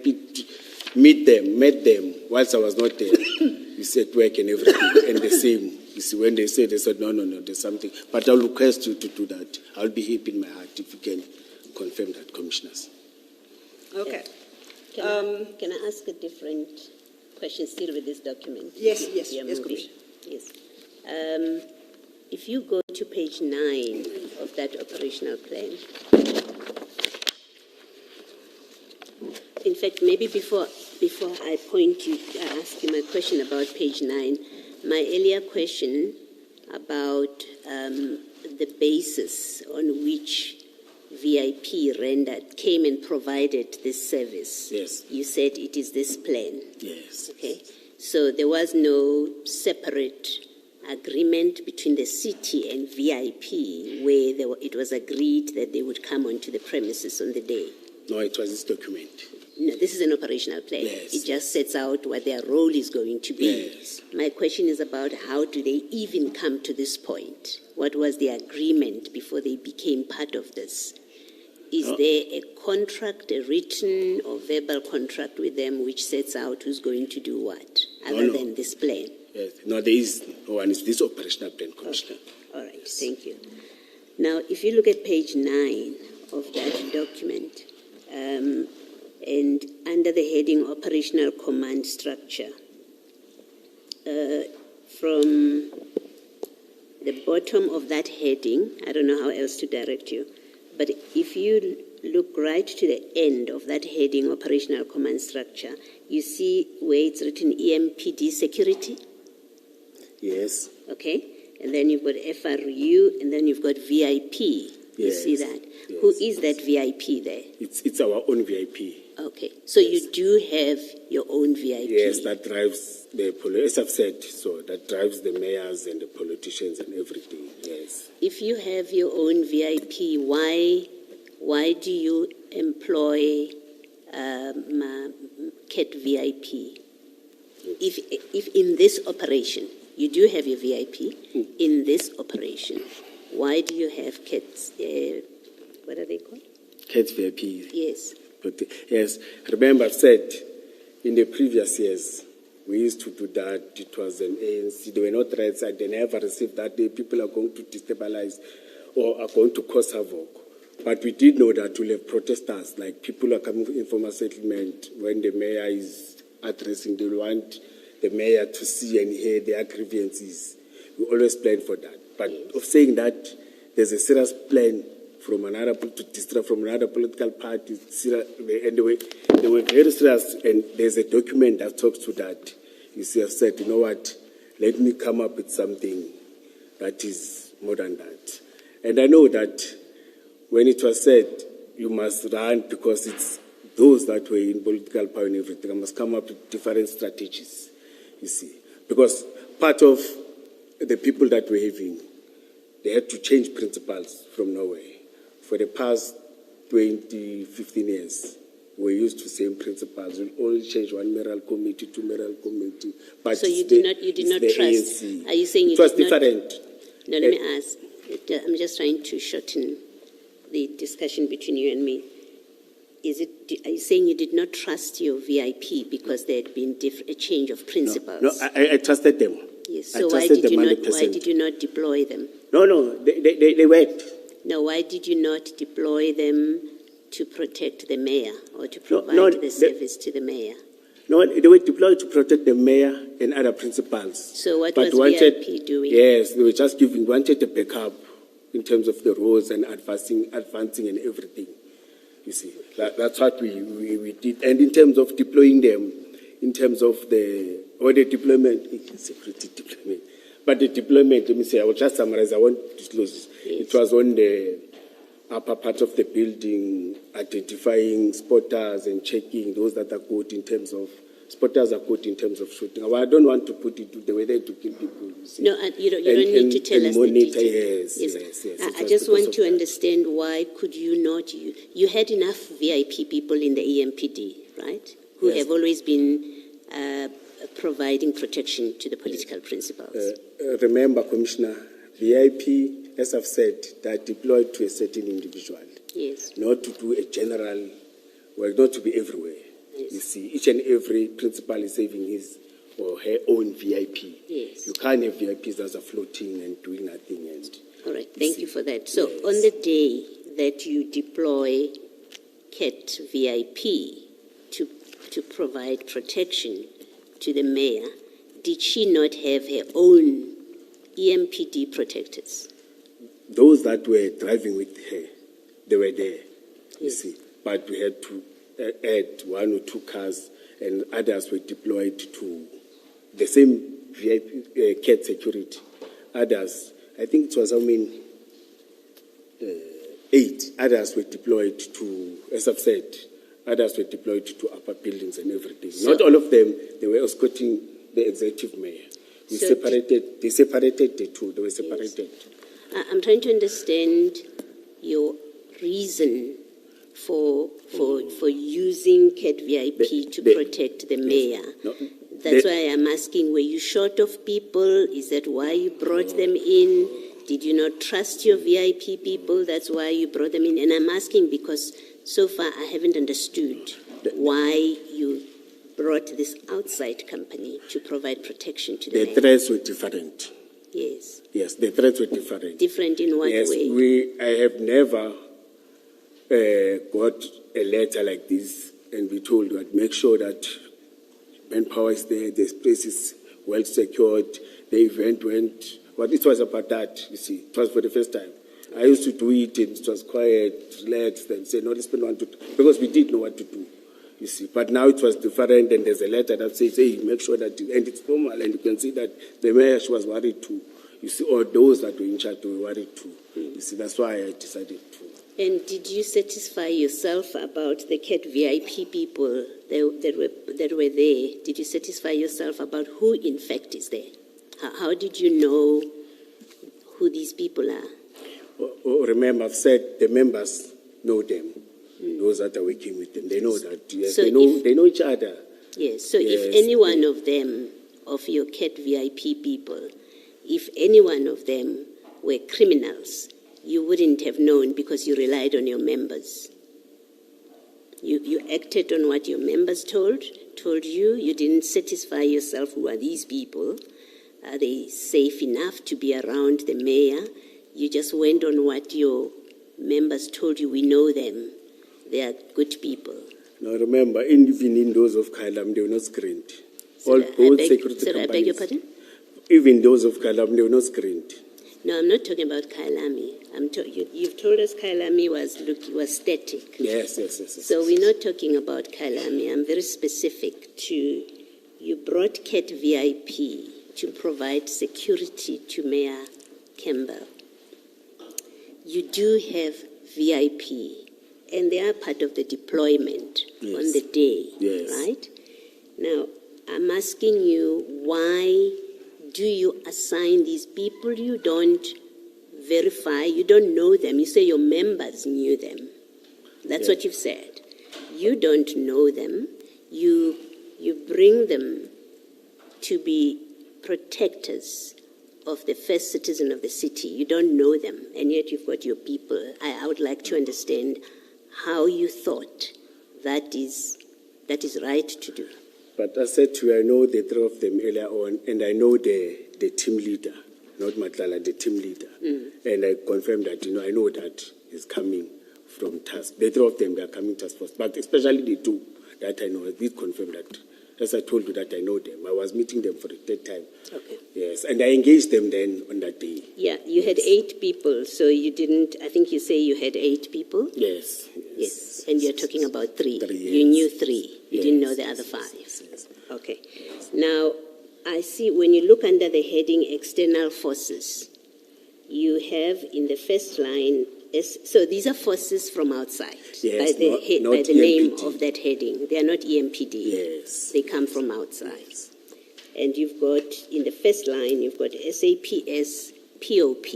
met them, whilst I was not there. You see, at work and everything, and the same. You see, when they said, no, there's something. But I'll request you to do that. I'll be happy in my heart if you can confirm that, commissioners. Okay. Can I ask a different question still with this document? Yes, We are moving. Commissioner. Yes. If you go to page 9 of that operational plan, in fact, maybe before I ask you my question about page 9, my earlier question about the basis on which VIP came and provided this service. Yes. You said it is this plan. Yes. Okay. So there was no separate agreement between the city and VIP where it was agreed that they would come onto the premises on the day. No, it was this document. No, this is an operational plan. Yes. It just sets out what their role is going to be. Yes. My question is about how do they even come to this point? What was the agreement before they became part of this? Is there a contract, a written or verbal contract with them which sets out who's going to do what, other No. than this plan? Yes. No, there is no one. It's this operational plan, commissioner. All right, thank you. Now, if you look at page 9 of that document, and under the heading Operational Command Structure, from the bottom of that heading, I don't know how else to direct you, but if you look right to the end of that heading Operational Command Structure, you see where it's written EMPD Security. Yes. Okay, and then you've got FRU, and then you've got VIP. You Yes, see that? yes. Who is that VIP there? It's our own VIP. Okay, so you do have your own VIP. Yes, that drives as I've said, so that drives the mayors and the politicians and everything. Yes. If you have your own VIP, why do you employ CAT VIP? If in this operation you do have your VIP, in this operation, why do you have CAT what are they called? CAT VIP. Yes. But yes, remember I've said in the previous years, we used to do that. It was an ANC. There were no threats. They never received that the people are going to destabilize or are going to cause havoc. But we did know that we'll have protesters, like people are coming in from a settlement when the mayor is addressing. They want the mayor to see and hear their grievances. We always plan for that. But of saying that there's a serious plan from another to distract from another political party, and they were very serious, and there's a document that talks to that. You see, I've said, you know what, let me come up with something that is more than that. And I know that when it was said, you must run because it's those that were in political power and everything, I must come up with different strategies, you see. Because part of the people that we're having, they had to change principles from nowhere. For the past 15 years, we're used to the same principles. We only change one mayoral committee to mayoral committee. But So you did not trust. ANC. Are you saying it was different? No, let me ask. I'm just trying to shorten the discussion between you and me. Are you saying you did not trust your VIP because there had been a change of principles? No, I trusted them. Yes. I So why trusted did them you 100%. not deploy them? No, they worked. No, why did you not deploy them to protect the mayor or to provide the service to the mayor? No, they were deployed to protect the mayor and other principals. So what But was VIP doing? Yes, they were just wanted a backup in terms of the roads and advancing and everything. You see, that's what we did. And in terms of deploying them, in terms of the deployment, security deployment. But the deployment, let me say, I will just summarize, I won't disclose. Yes. It was on the upper part of the building, identifying spotters and checking those that are good in terms of, spotters are good in terms of shooting. I don't want to put it, they were there to kill people. You see. No, you don't need to tell us the monitor, details. yes. I just want to understand why could you not, you had enough VIP people in the EMPD, right? Who Yes. have always been providing protection to the political principals. Remember, Commissioner, VIP, as I've said, they are deployed to a certain individual. Yes. Not to do a general, well, not to be everywhere. Yes. You see, each and every principal is having his or her own VIP. Yes. You can't have VIPs that are floating and doing nothing. And All right, thank you for that. So Yes. on the day that you deploy CAT VIP to provide protection to the mayor, did she not have her own EMPD protectors? those that were driving with her, they were there, you Yes. see. But we had to add 1 or 2 cars, and others were deployed to the same VIP CAT security. Others, I think it was, 8. Others were deployed to, as I've said, others were deployed to upper buildings and everything. So- Not all of them, they were escorting the executive mayor. They So separated the two, they were separated. I'm trying to understand your reason for using CAT VIP to protect the mayor. No, That's why I'm asking, were you short of people? Is that why you brought them in? Did you not trust your VIP people? That's why you brought them in. And I'm asking because so far I haven't understood why you brought this outside company to provide protection to the The mayor. threats were different. Yes. Yes, the threats were different. Different in what Yes, way? I have never got a letter like this and we told that make sure that manpower is there, the space is well secured, the event went, but it was about that, you see, it was for the first time. I used to do it and it was quiet, relaxed and say, no, let's spend 1 to 2, because we did know what to do, you see. But now it was different and there's a letter that says, hey, make sure that, and it's normal and you can see that the mayor, she was worried too, you see, or those that were in charge were worried too, you see, that's why I decided to. And did you satisfy yourself about the CAT VIP people that were there? Did you satisfy yourself about who in fact is there? How did you know who these people are? Remember, I've said the members know them. Those that are working with them, they know that. Yes, So they know each other. Yes, so Yes. if any one of them, of your CAT VIP people, if any one of them were criminals, you wouldn't have known because you relied on your members. You acted on what your members told you. You didn't satisfy yourself, who are these people? Are they safe enough to be around the mayor? You just went on what your members told you. We know them. They are good people. Now remember, even in those of Kailam, they were not screened. All security Sir, I beg your pardon? Even those of Kailam, they were not screened. No, I'm not talking about Kailami. You've told us Kailami was static. Yes. So we're not talking about Kailami. I'm very specific to, you brought CAT VIP to provide security to Mayor Campbell. You do have VIP, and they are part of the deployment on the day, right? Now, I'm asking you, why do you assign these people you don't verify? You don't know them. You say your members knew them. That's what you've said. You don't know them. You bring them to be protectors of the first citizen of the city. You don't know them, and yet you've got your people. I would like to understand how you thought that is right to do. But I said to you, I know the three of them earlier on, and I know the team leader, not Madlanga, the team leader. And I confirmed that, I know that is coming from task. The three of them, they are coming task force, but especially the two that I know. I did confirm that. As I told you that I know them. I was meeting them for the third time. Okay. Yes, and I engaged them then on that day. Yeah, you had 8 people, so you didn't, I think you say you had 8 people? Yes. And you're talking about 3. 3, yes. You knew 3. You didn't know the other 5. Yes. Okay. Now, I see when you look under the heading external forces, you have in the first line, so these are forces from outside, yes, by the name of that heading. They are not EMPD. Yes. They come from outside. And you've got, in the first line, you've got SAPS POP.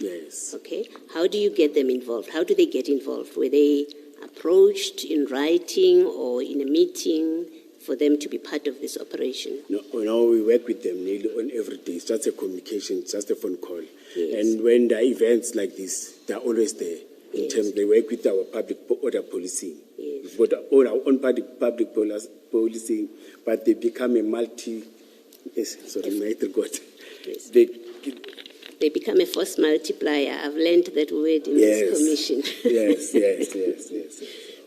Yes. Okay. How do you get them involved? How do they get involved? Were they approached in writing or in a meeting for them to be part of this operation? No, we work with them nearly on every day. It's just a communication, it's just a phone call. Yes. And when there are events like this, they're always there. In terms, they work with our public order policing. Yes. We've got our own public policing, but they become a Yes. They become a force multiplier. I've learned that word in this commission. yes.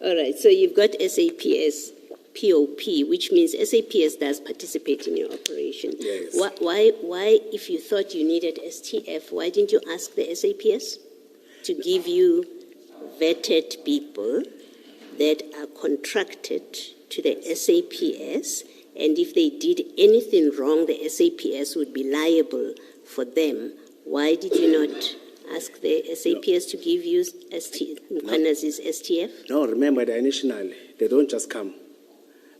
All right, so you've got SAPS POP, which means SAPS does participate in your operation. Yes. Why, if you thought you needed STF, why didn't you ask the SAPS to give you vetted people that are contracted to the SAPS, and if they did anything wrong, the SAPS would be liable for them? Why did you not ask the SAPS to give you STF? No, remember, they're national. They don't just come.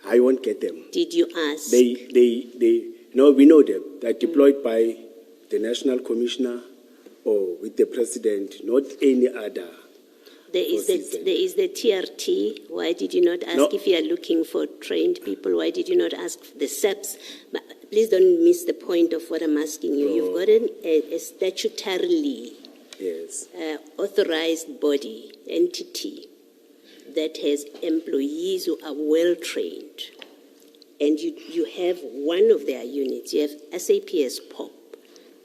I won't get them. Did you ask? No, we know them. They're deployed by the National Commissioner or with the President, not any other. There is the TRT. Why did you not ask if you are looking for trained people? Why did you not ask the SEPs? But please don't miss the point of what I'm asking you. You've got a statutorily authorized body, entity, that has employees who are well trained. And you have one of their units, you have SAPS POP.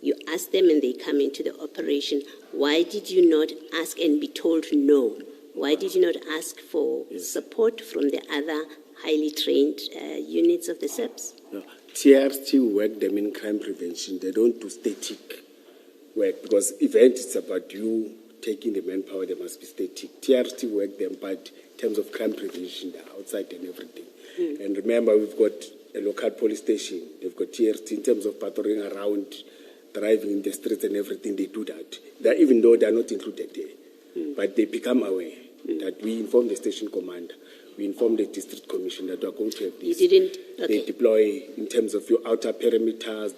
You ask them and they come into the operation. Why did you not ask and be told no? Why did you not ask for support from the other highly trained units of the SEPs? No. TRT work them in crime prevention. They don't do static work because event is about you taking the manpower, they must be static. TRT work them, but in terms of crime prevention, they're outside and everything. And remember, we've got a local police station. They've got TRT in terms of patrolling around, driving in the streets and everything. They do that. Even though they're not included there. But they become aware that we inform the station commander. We inform the district commissioner that we're going to have this. You didn't? Okay. They deploy in terms of your outer perimeters,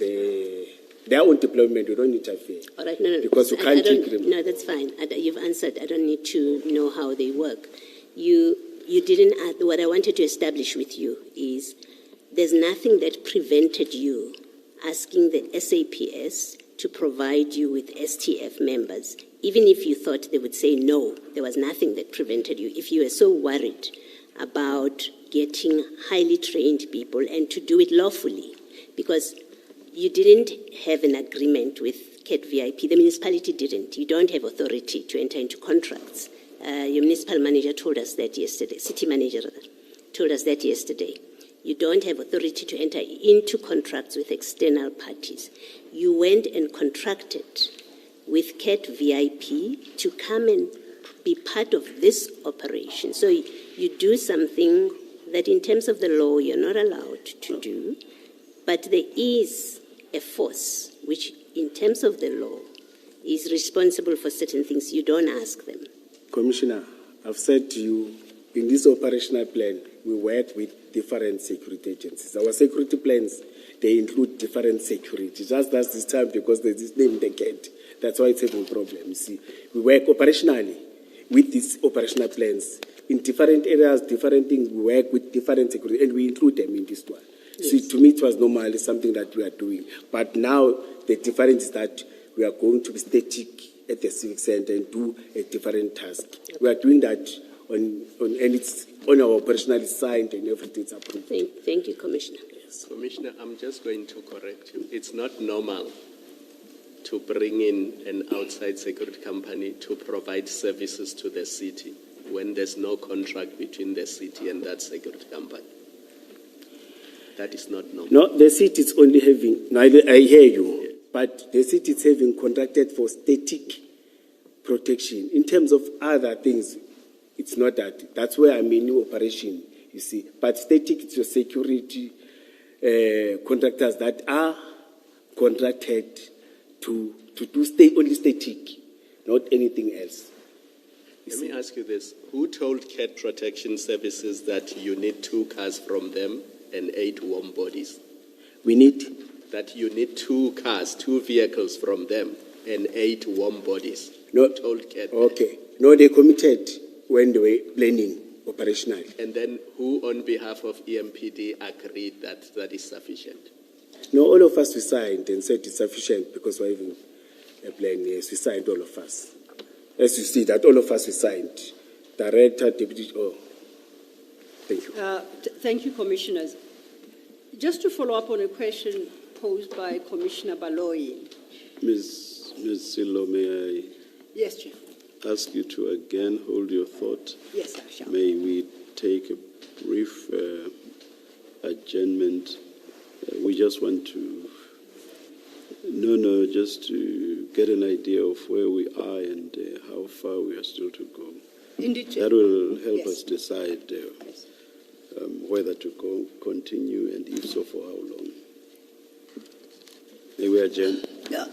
their own deployment. We don't interfere. All right, no. Because you can't take them. No, that's fine. You've answered. I don't need to know how they work. You didn't ask. What I wanted to establish with you is there's nothing that prevented you asking the SAPS to provide you with STF members even if you thought they would say no, there was nothing that prevented you. If you were so worried about getting highly trained people and to do it lawfully, because you didn't have an agreement with CAT VIP, the municipality didn't. You don't have authority to enter into contracts. Your municipal manager told us that yesterday, city manager rather, told us that yesterday. You don't have authority to enter into contracts with external parties. You went and contracted with CAT VIP to come and be part of this operation. So you do something that in terms of the law you're not allowed to do, but there is a force which in terms of the law is responsible for certain things. You don't ask them. Commissioner, I've said to you, in this operational plan, we work with different security agencies. Our security plans, they include different security. Just as this time, because there's this name, the CAT. That's why it's having a problem, you see. We work operationally with these operational plans. In different areas, different things, we work with different security, and we include them in this one. Yes. See, to me, it was normally something that we are doing. But now, the difference is that we are going to be static at the civic center and do a different task. We are doing that and it's on our operational side and everything's approved. Thank you, Commissioner. Yes. Commissioner, I'm just going to correct you. It's not normal to bring in an outside security company to provide services to the city when there's no contract between the city and that security company. That is not normal. No, the city is only having, no, I hear you, but the city is having contracted for static protection. In terms of other things, it's not that. That's where I mean new operation, you see. But static, it's your security contractors that are contracted to stay only static, not anything else. Let me ask you this. Who told CAT Protection Services that you need 2 cars from them and 8 warm bodies? We need, That you need 2 cars, 2 vehicles from them and 8 warm bodies? No. Who told CAT that? okay. No, they committed when they were planning operationally. And then who on behalf of EMPD agreed that that is sufficient? No, all of us we signed and said it's sufficient because we're having a plan. Yes, we signed all of us. As you see, that all of us we signed. Director, deputy. Oh, thank you. Thank you, Commissioners. Just to follow up on a question posed by Commissioner Baloyi. Ms. Silo, may Yes, Chief. I ask you to again hold your thought? Yes, I shall. May we take a brief adjournment? We just want to, just to get an idea of where we are and how far we are still to go. Indeed, Chief. That will help Yes. us decide Yes. whether to continue and if so, for how long. May we adjourn? Yeah.